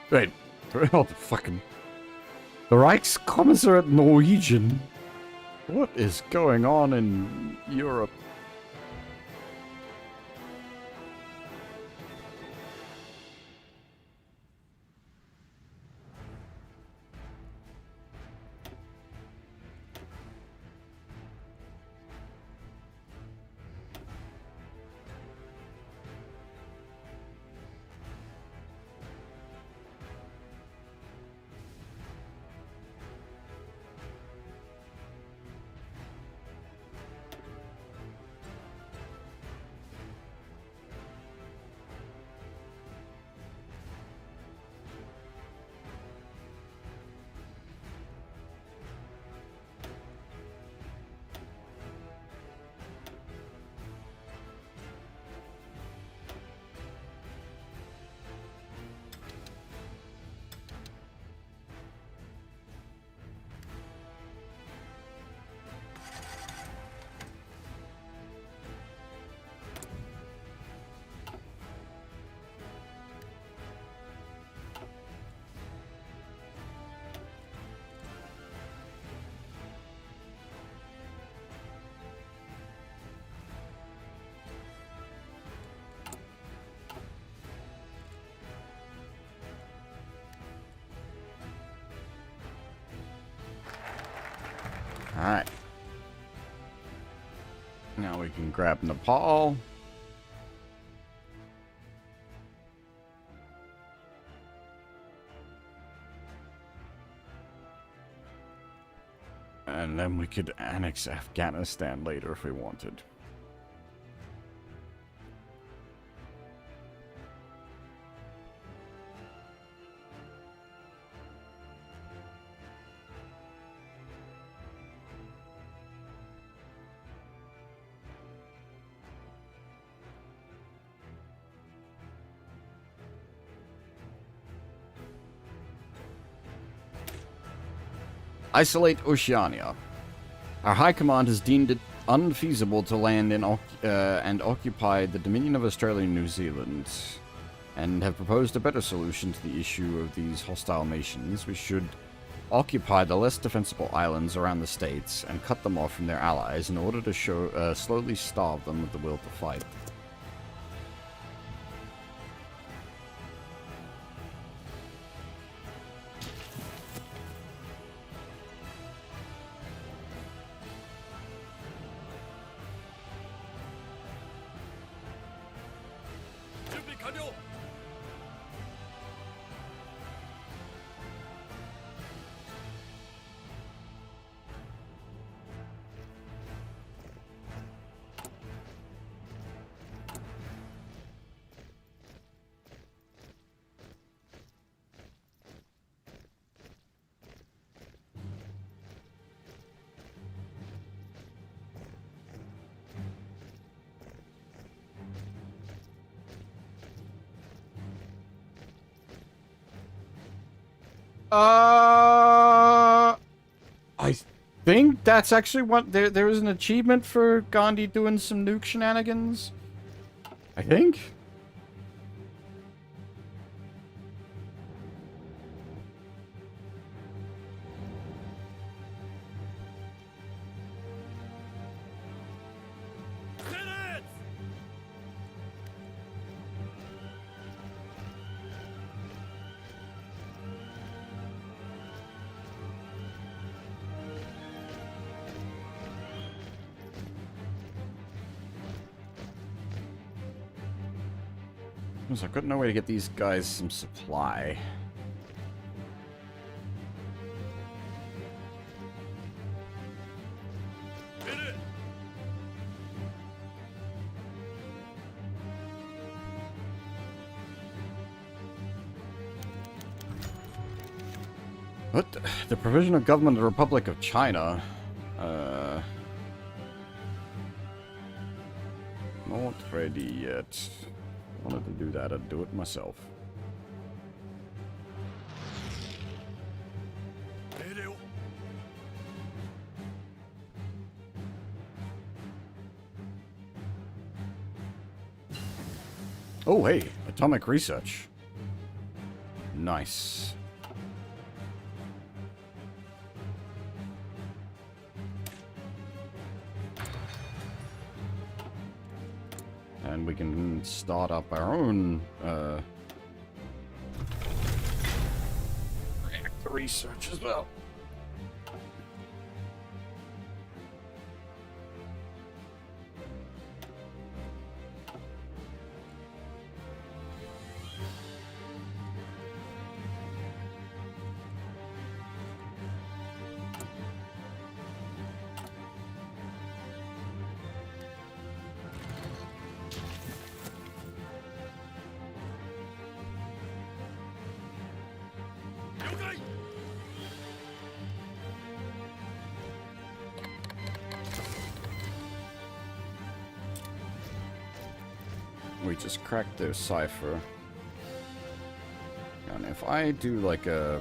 Speaker 4: Wait, oh, the fucking... The Reichskommissariat Norwegian? What is going on in Europe? Alright. Now we can grab Nepal. And then we could annex Afghanistan later if we wanted. Isolate Oceania. Our High Command has deemed it unfeasible to land in and occupy the Dominion of Australia and New Zealand, and have proposed a better solution to the issue of these hostile nations. We should occupy the less defensible islands around the states and cut them off from their allies in order to slowly starve them with the will to fight.
Speaker 3: 준비 완료.
Speaker 4: I think that's actually what there was an achievement for Gandhi doing some nuke shenanigans. I think.
Speaker 3: Senate!
Speaker 4: I've got no way to get these guys some supply.
Speaker 3: Hit it!
Speaker 4: What? The Provisional Government of the Republic of China. Not ready yet. If I wanted to do that, I'd do it myself.
Speaker 3: 命令を
Speaker 4: Oh, hey, atomic research. Nice. And we can start up our own reactor research as well. We just cracked their cipher. And if I do like a...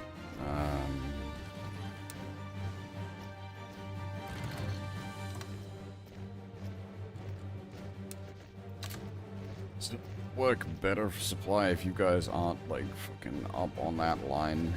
Speaker 4: does it work better for supply if you guys aren't like fucking up on that line?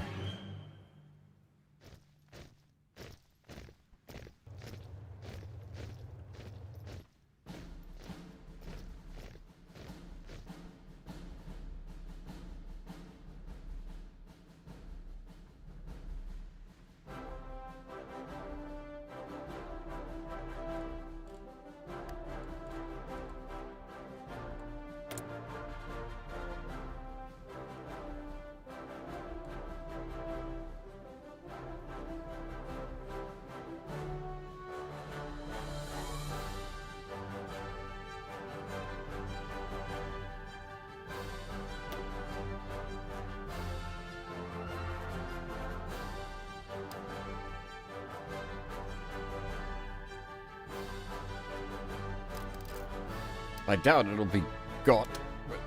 Speaker 4: I doubt it'll be got, but,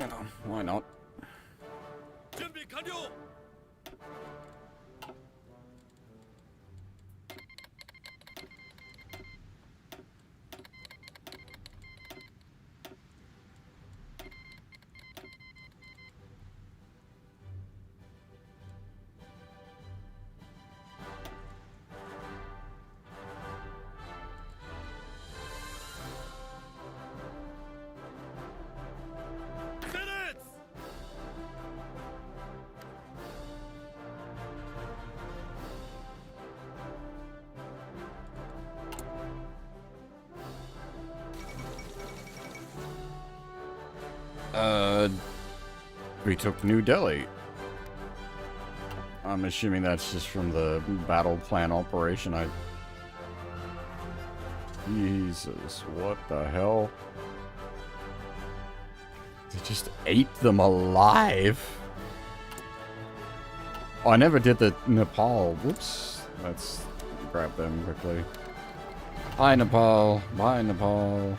Speaker 4: you know, why not?
Speaker 3: 준비 완료. Minutes.
Speaker 4: We took New Delhi. I'm assuming that's just from the battle plan operation. Jesus, what the hell? They just ate them alive. Oh, I never did the Nepal. Whoops. Let's grab them quickly. Bye, Nepal. Bye, Nepal.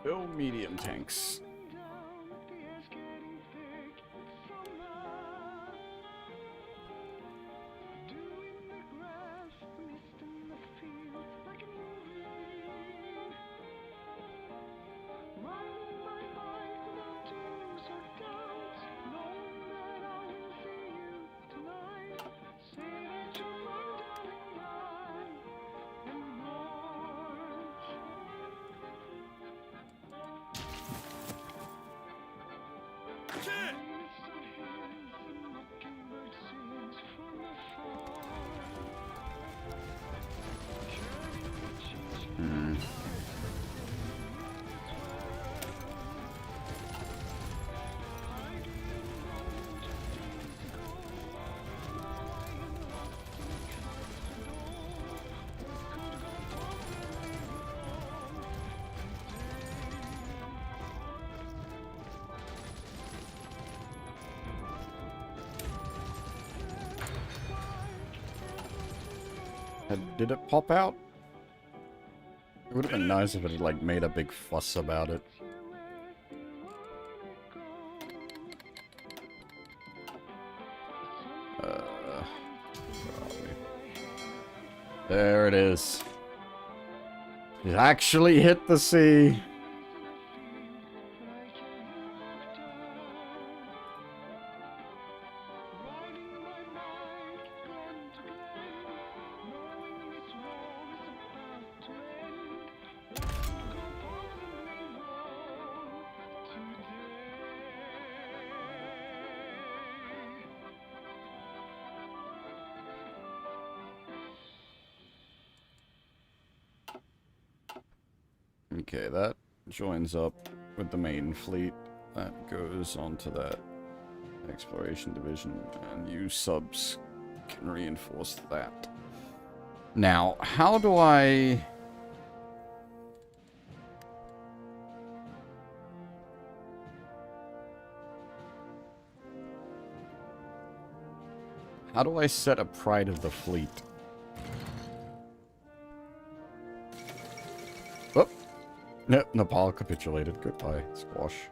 Speaker 4: Bill medium tanks. Did it pop out? It would have been nice if it had, like, made a big fuss about it. Where are we? There it is. It actually hit the sea. Okay, that joins up with the main fleet. That goes onto that exploration division, and you subs can reinforce that. Now, how do I... How do I set a Pride of the Fleet? Oh! Nope, Nepal capitulated. Goodbye, squash.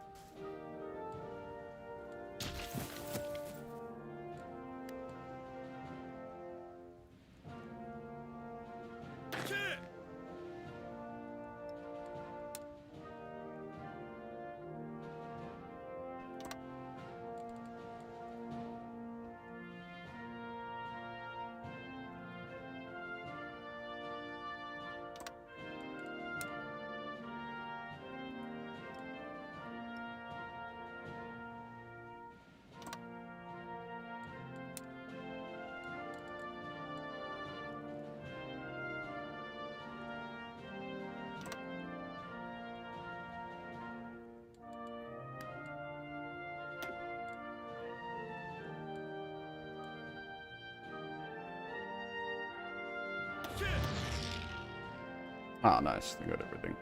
Speaker 4: Ah, nice. They got everything.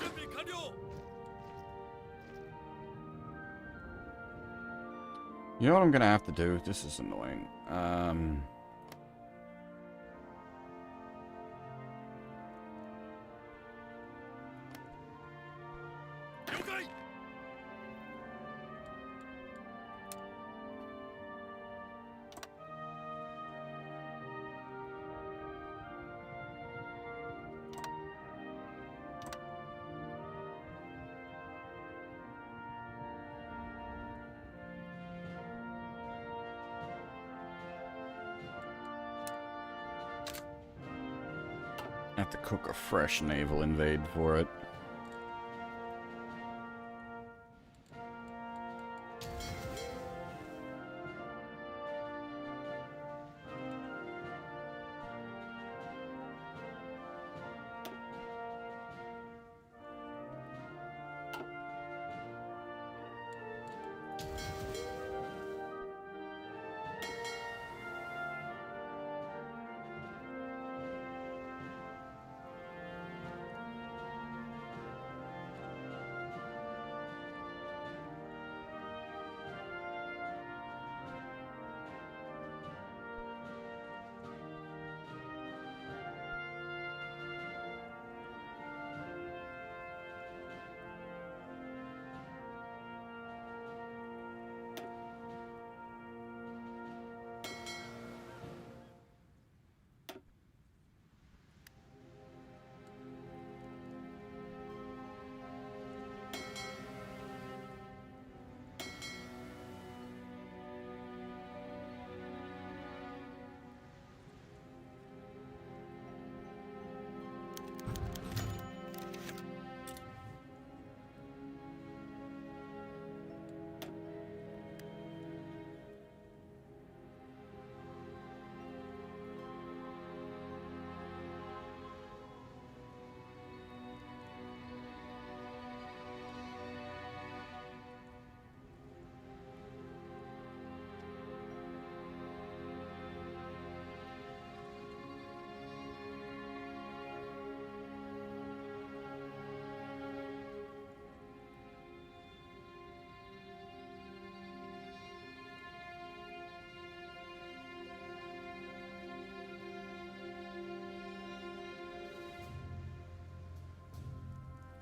Speaker 3: 준비 완료.
Speaker 4: You know what I'm gonna have to do? This is annoying.
Speaker 3: 요가이.
Speaker 4: I have to cook a fresh naval invade for it.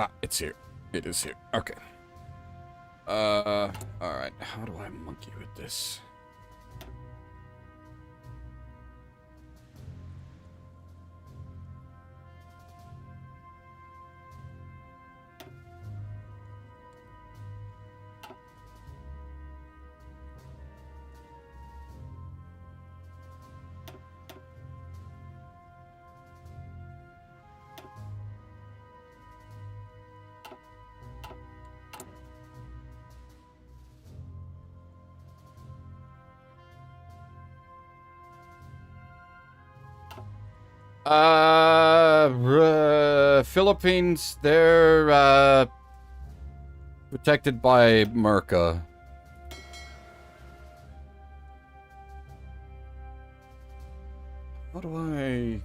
Speaker 4: Ah, it's here. It is here. Okay. Alright. How do I monkey with this? Philippines, they're, protected by Merca. How do I...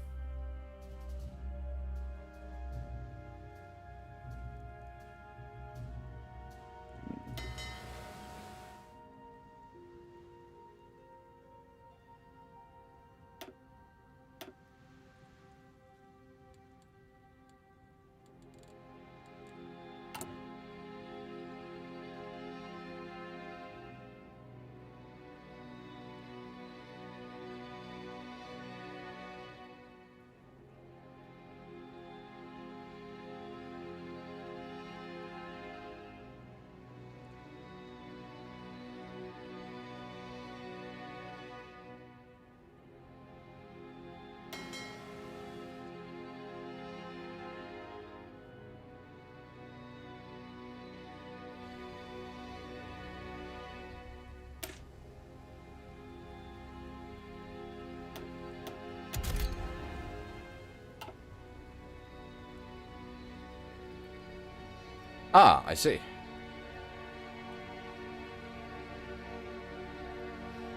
Speaker 4: Ah, I see.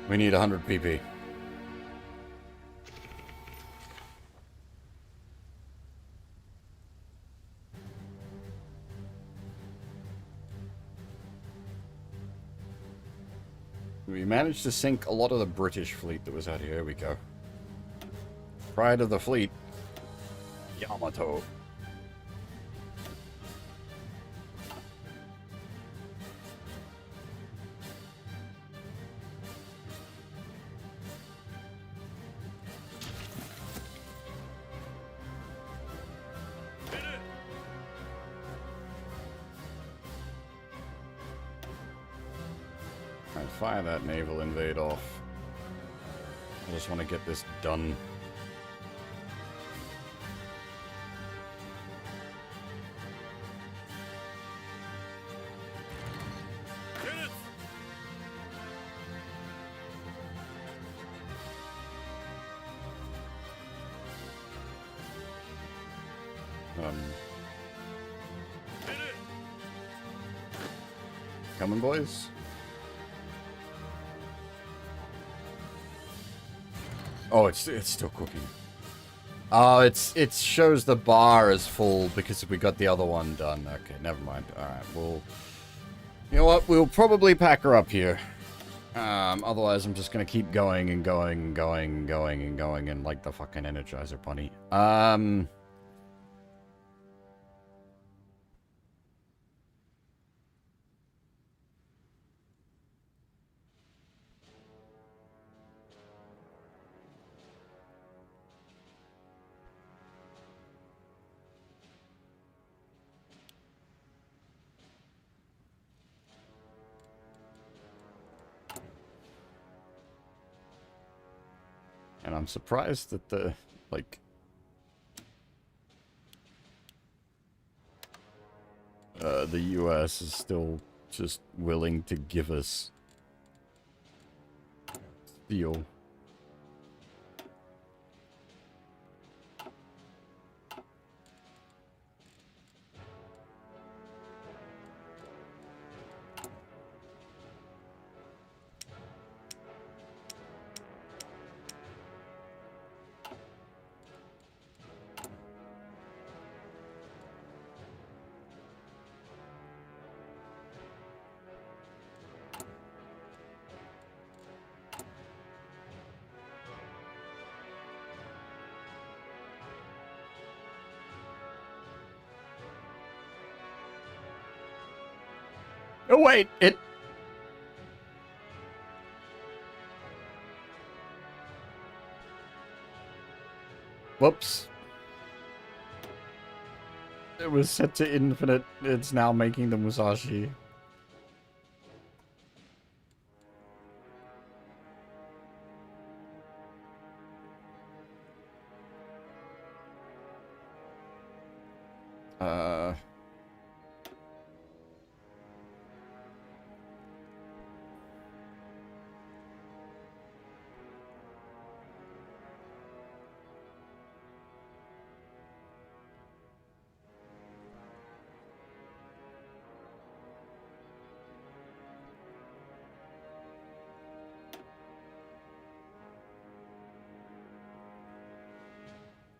Speaker 4: We need 100 PP. We managed to sink a lot of the British fleet that was out here. Here we go. Pride of the fleet. Yamato. Alright, fire that naval invade off. I just want to get this done.
Speaker 3: Cannons! Cannon!
Speaker 4: Coming, boys. Oh, it's still cooking. Oh, it shows the bar is full because we got the other one done. Okay, never mind. All right, well, you know what? We'll probably pack her up here. Otherwise, I'm just gonna keep going and going and going and going and going and like the fucking Energizer Bunny. And I'm surprised that the, like... the US is still just willing to give us steel. Oh, wait, it... Whoops. It was set to infinite. It's now making the Musashi.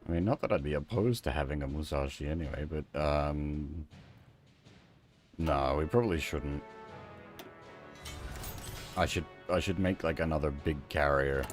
Speaker 4: I mean, not that I'd be opposed to having a Musashi anyway, but, no, we probably shouldn't. I should make, like, another big carrier.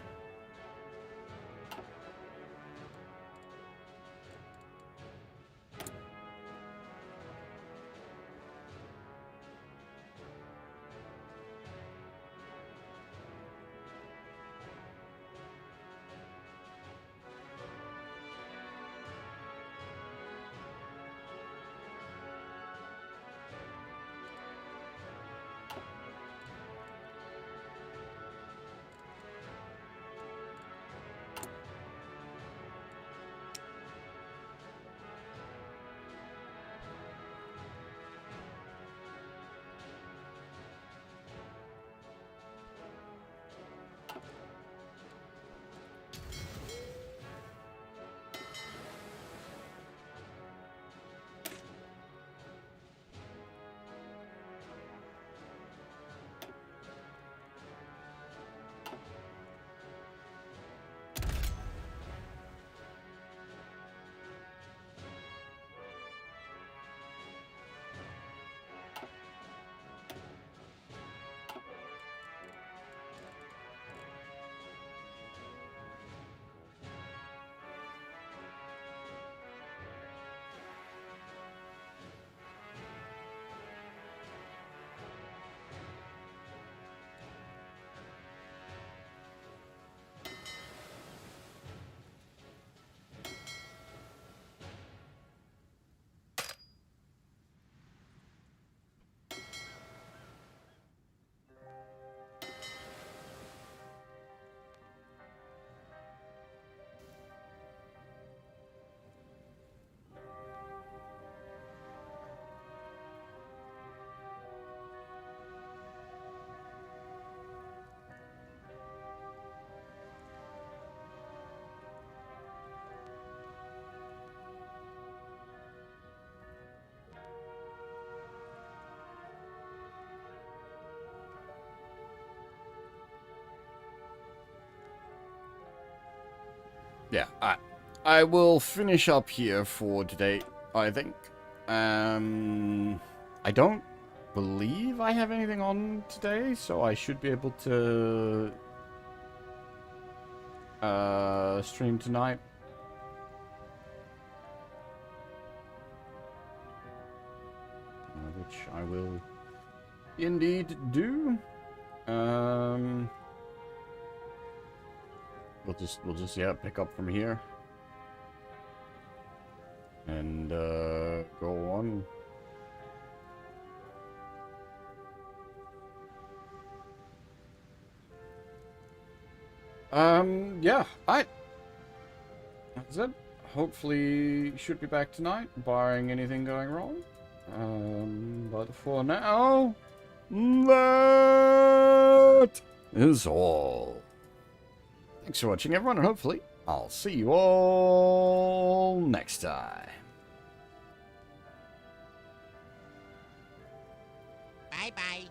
Speaker 4: Yeah, I will finish up here for today, I think. I don't believe I have anything on today, so I should be able to stream tonight. Which I will indeed do. We'll just yeah, pick up from here. And go on. Yeah, that's it. Hopefully should be back tonight, barring anything going wrong. But for now, that is all. Thanks for watching, everyone, and hopefully I'll see you all next time.
Speaker 8: Bye-bye.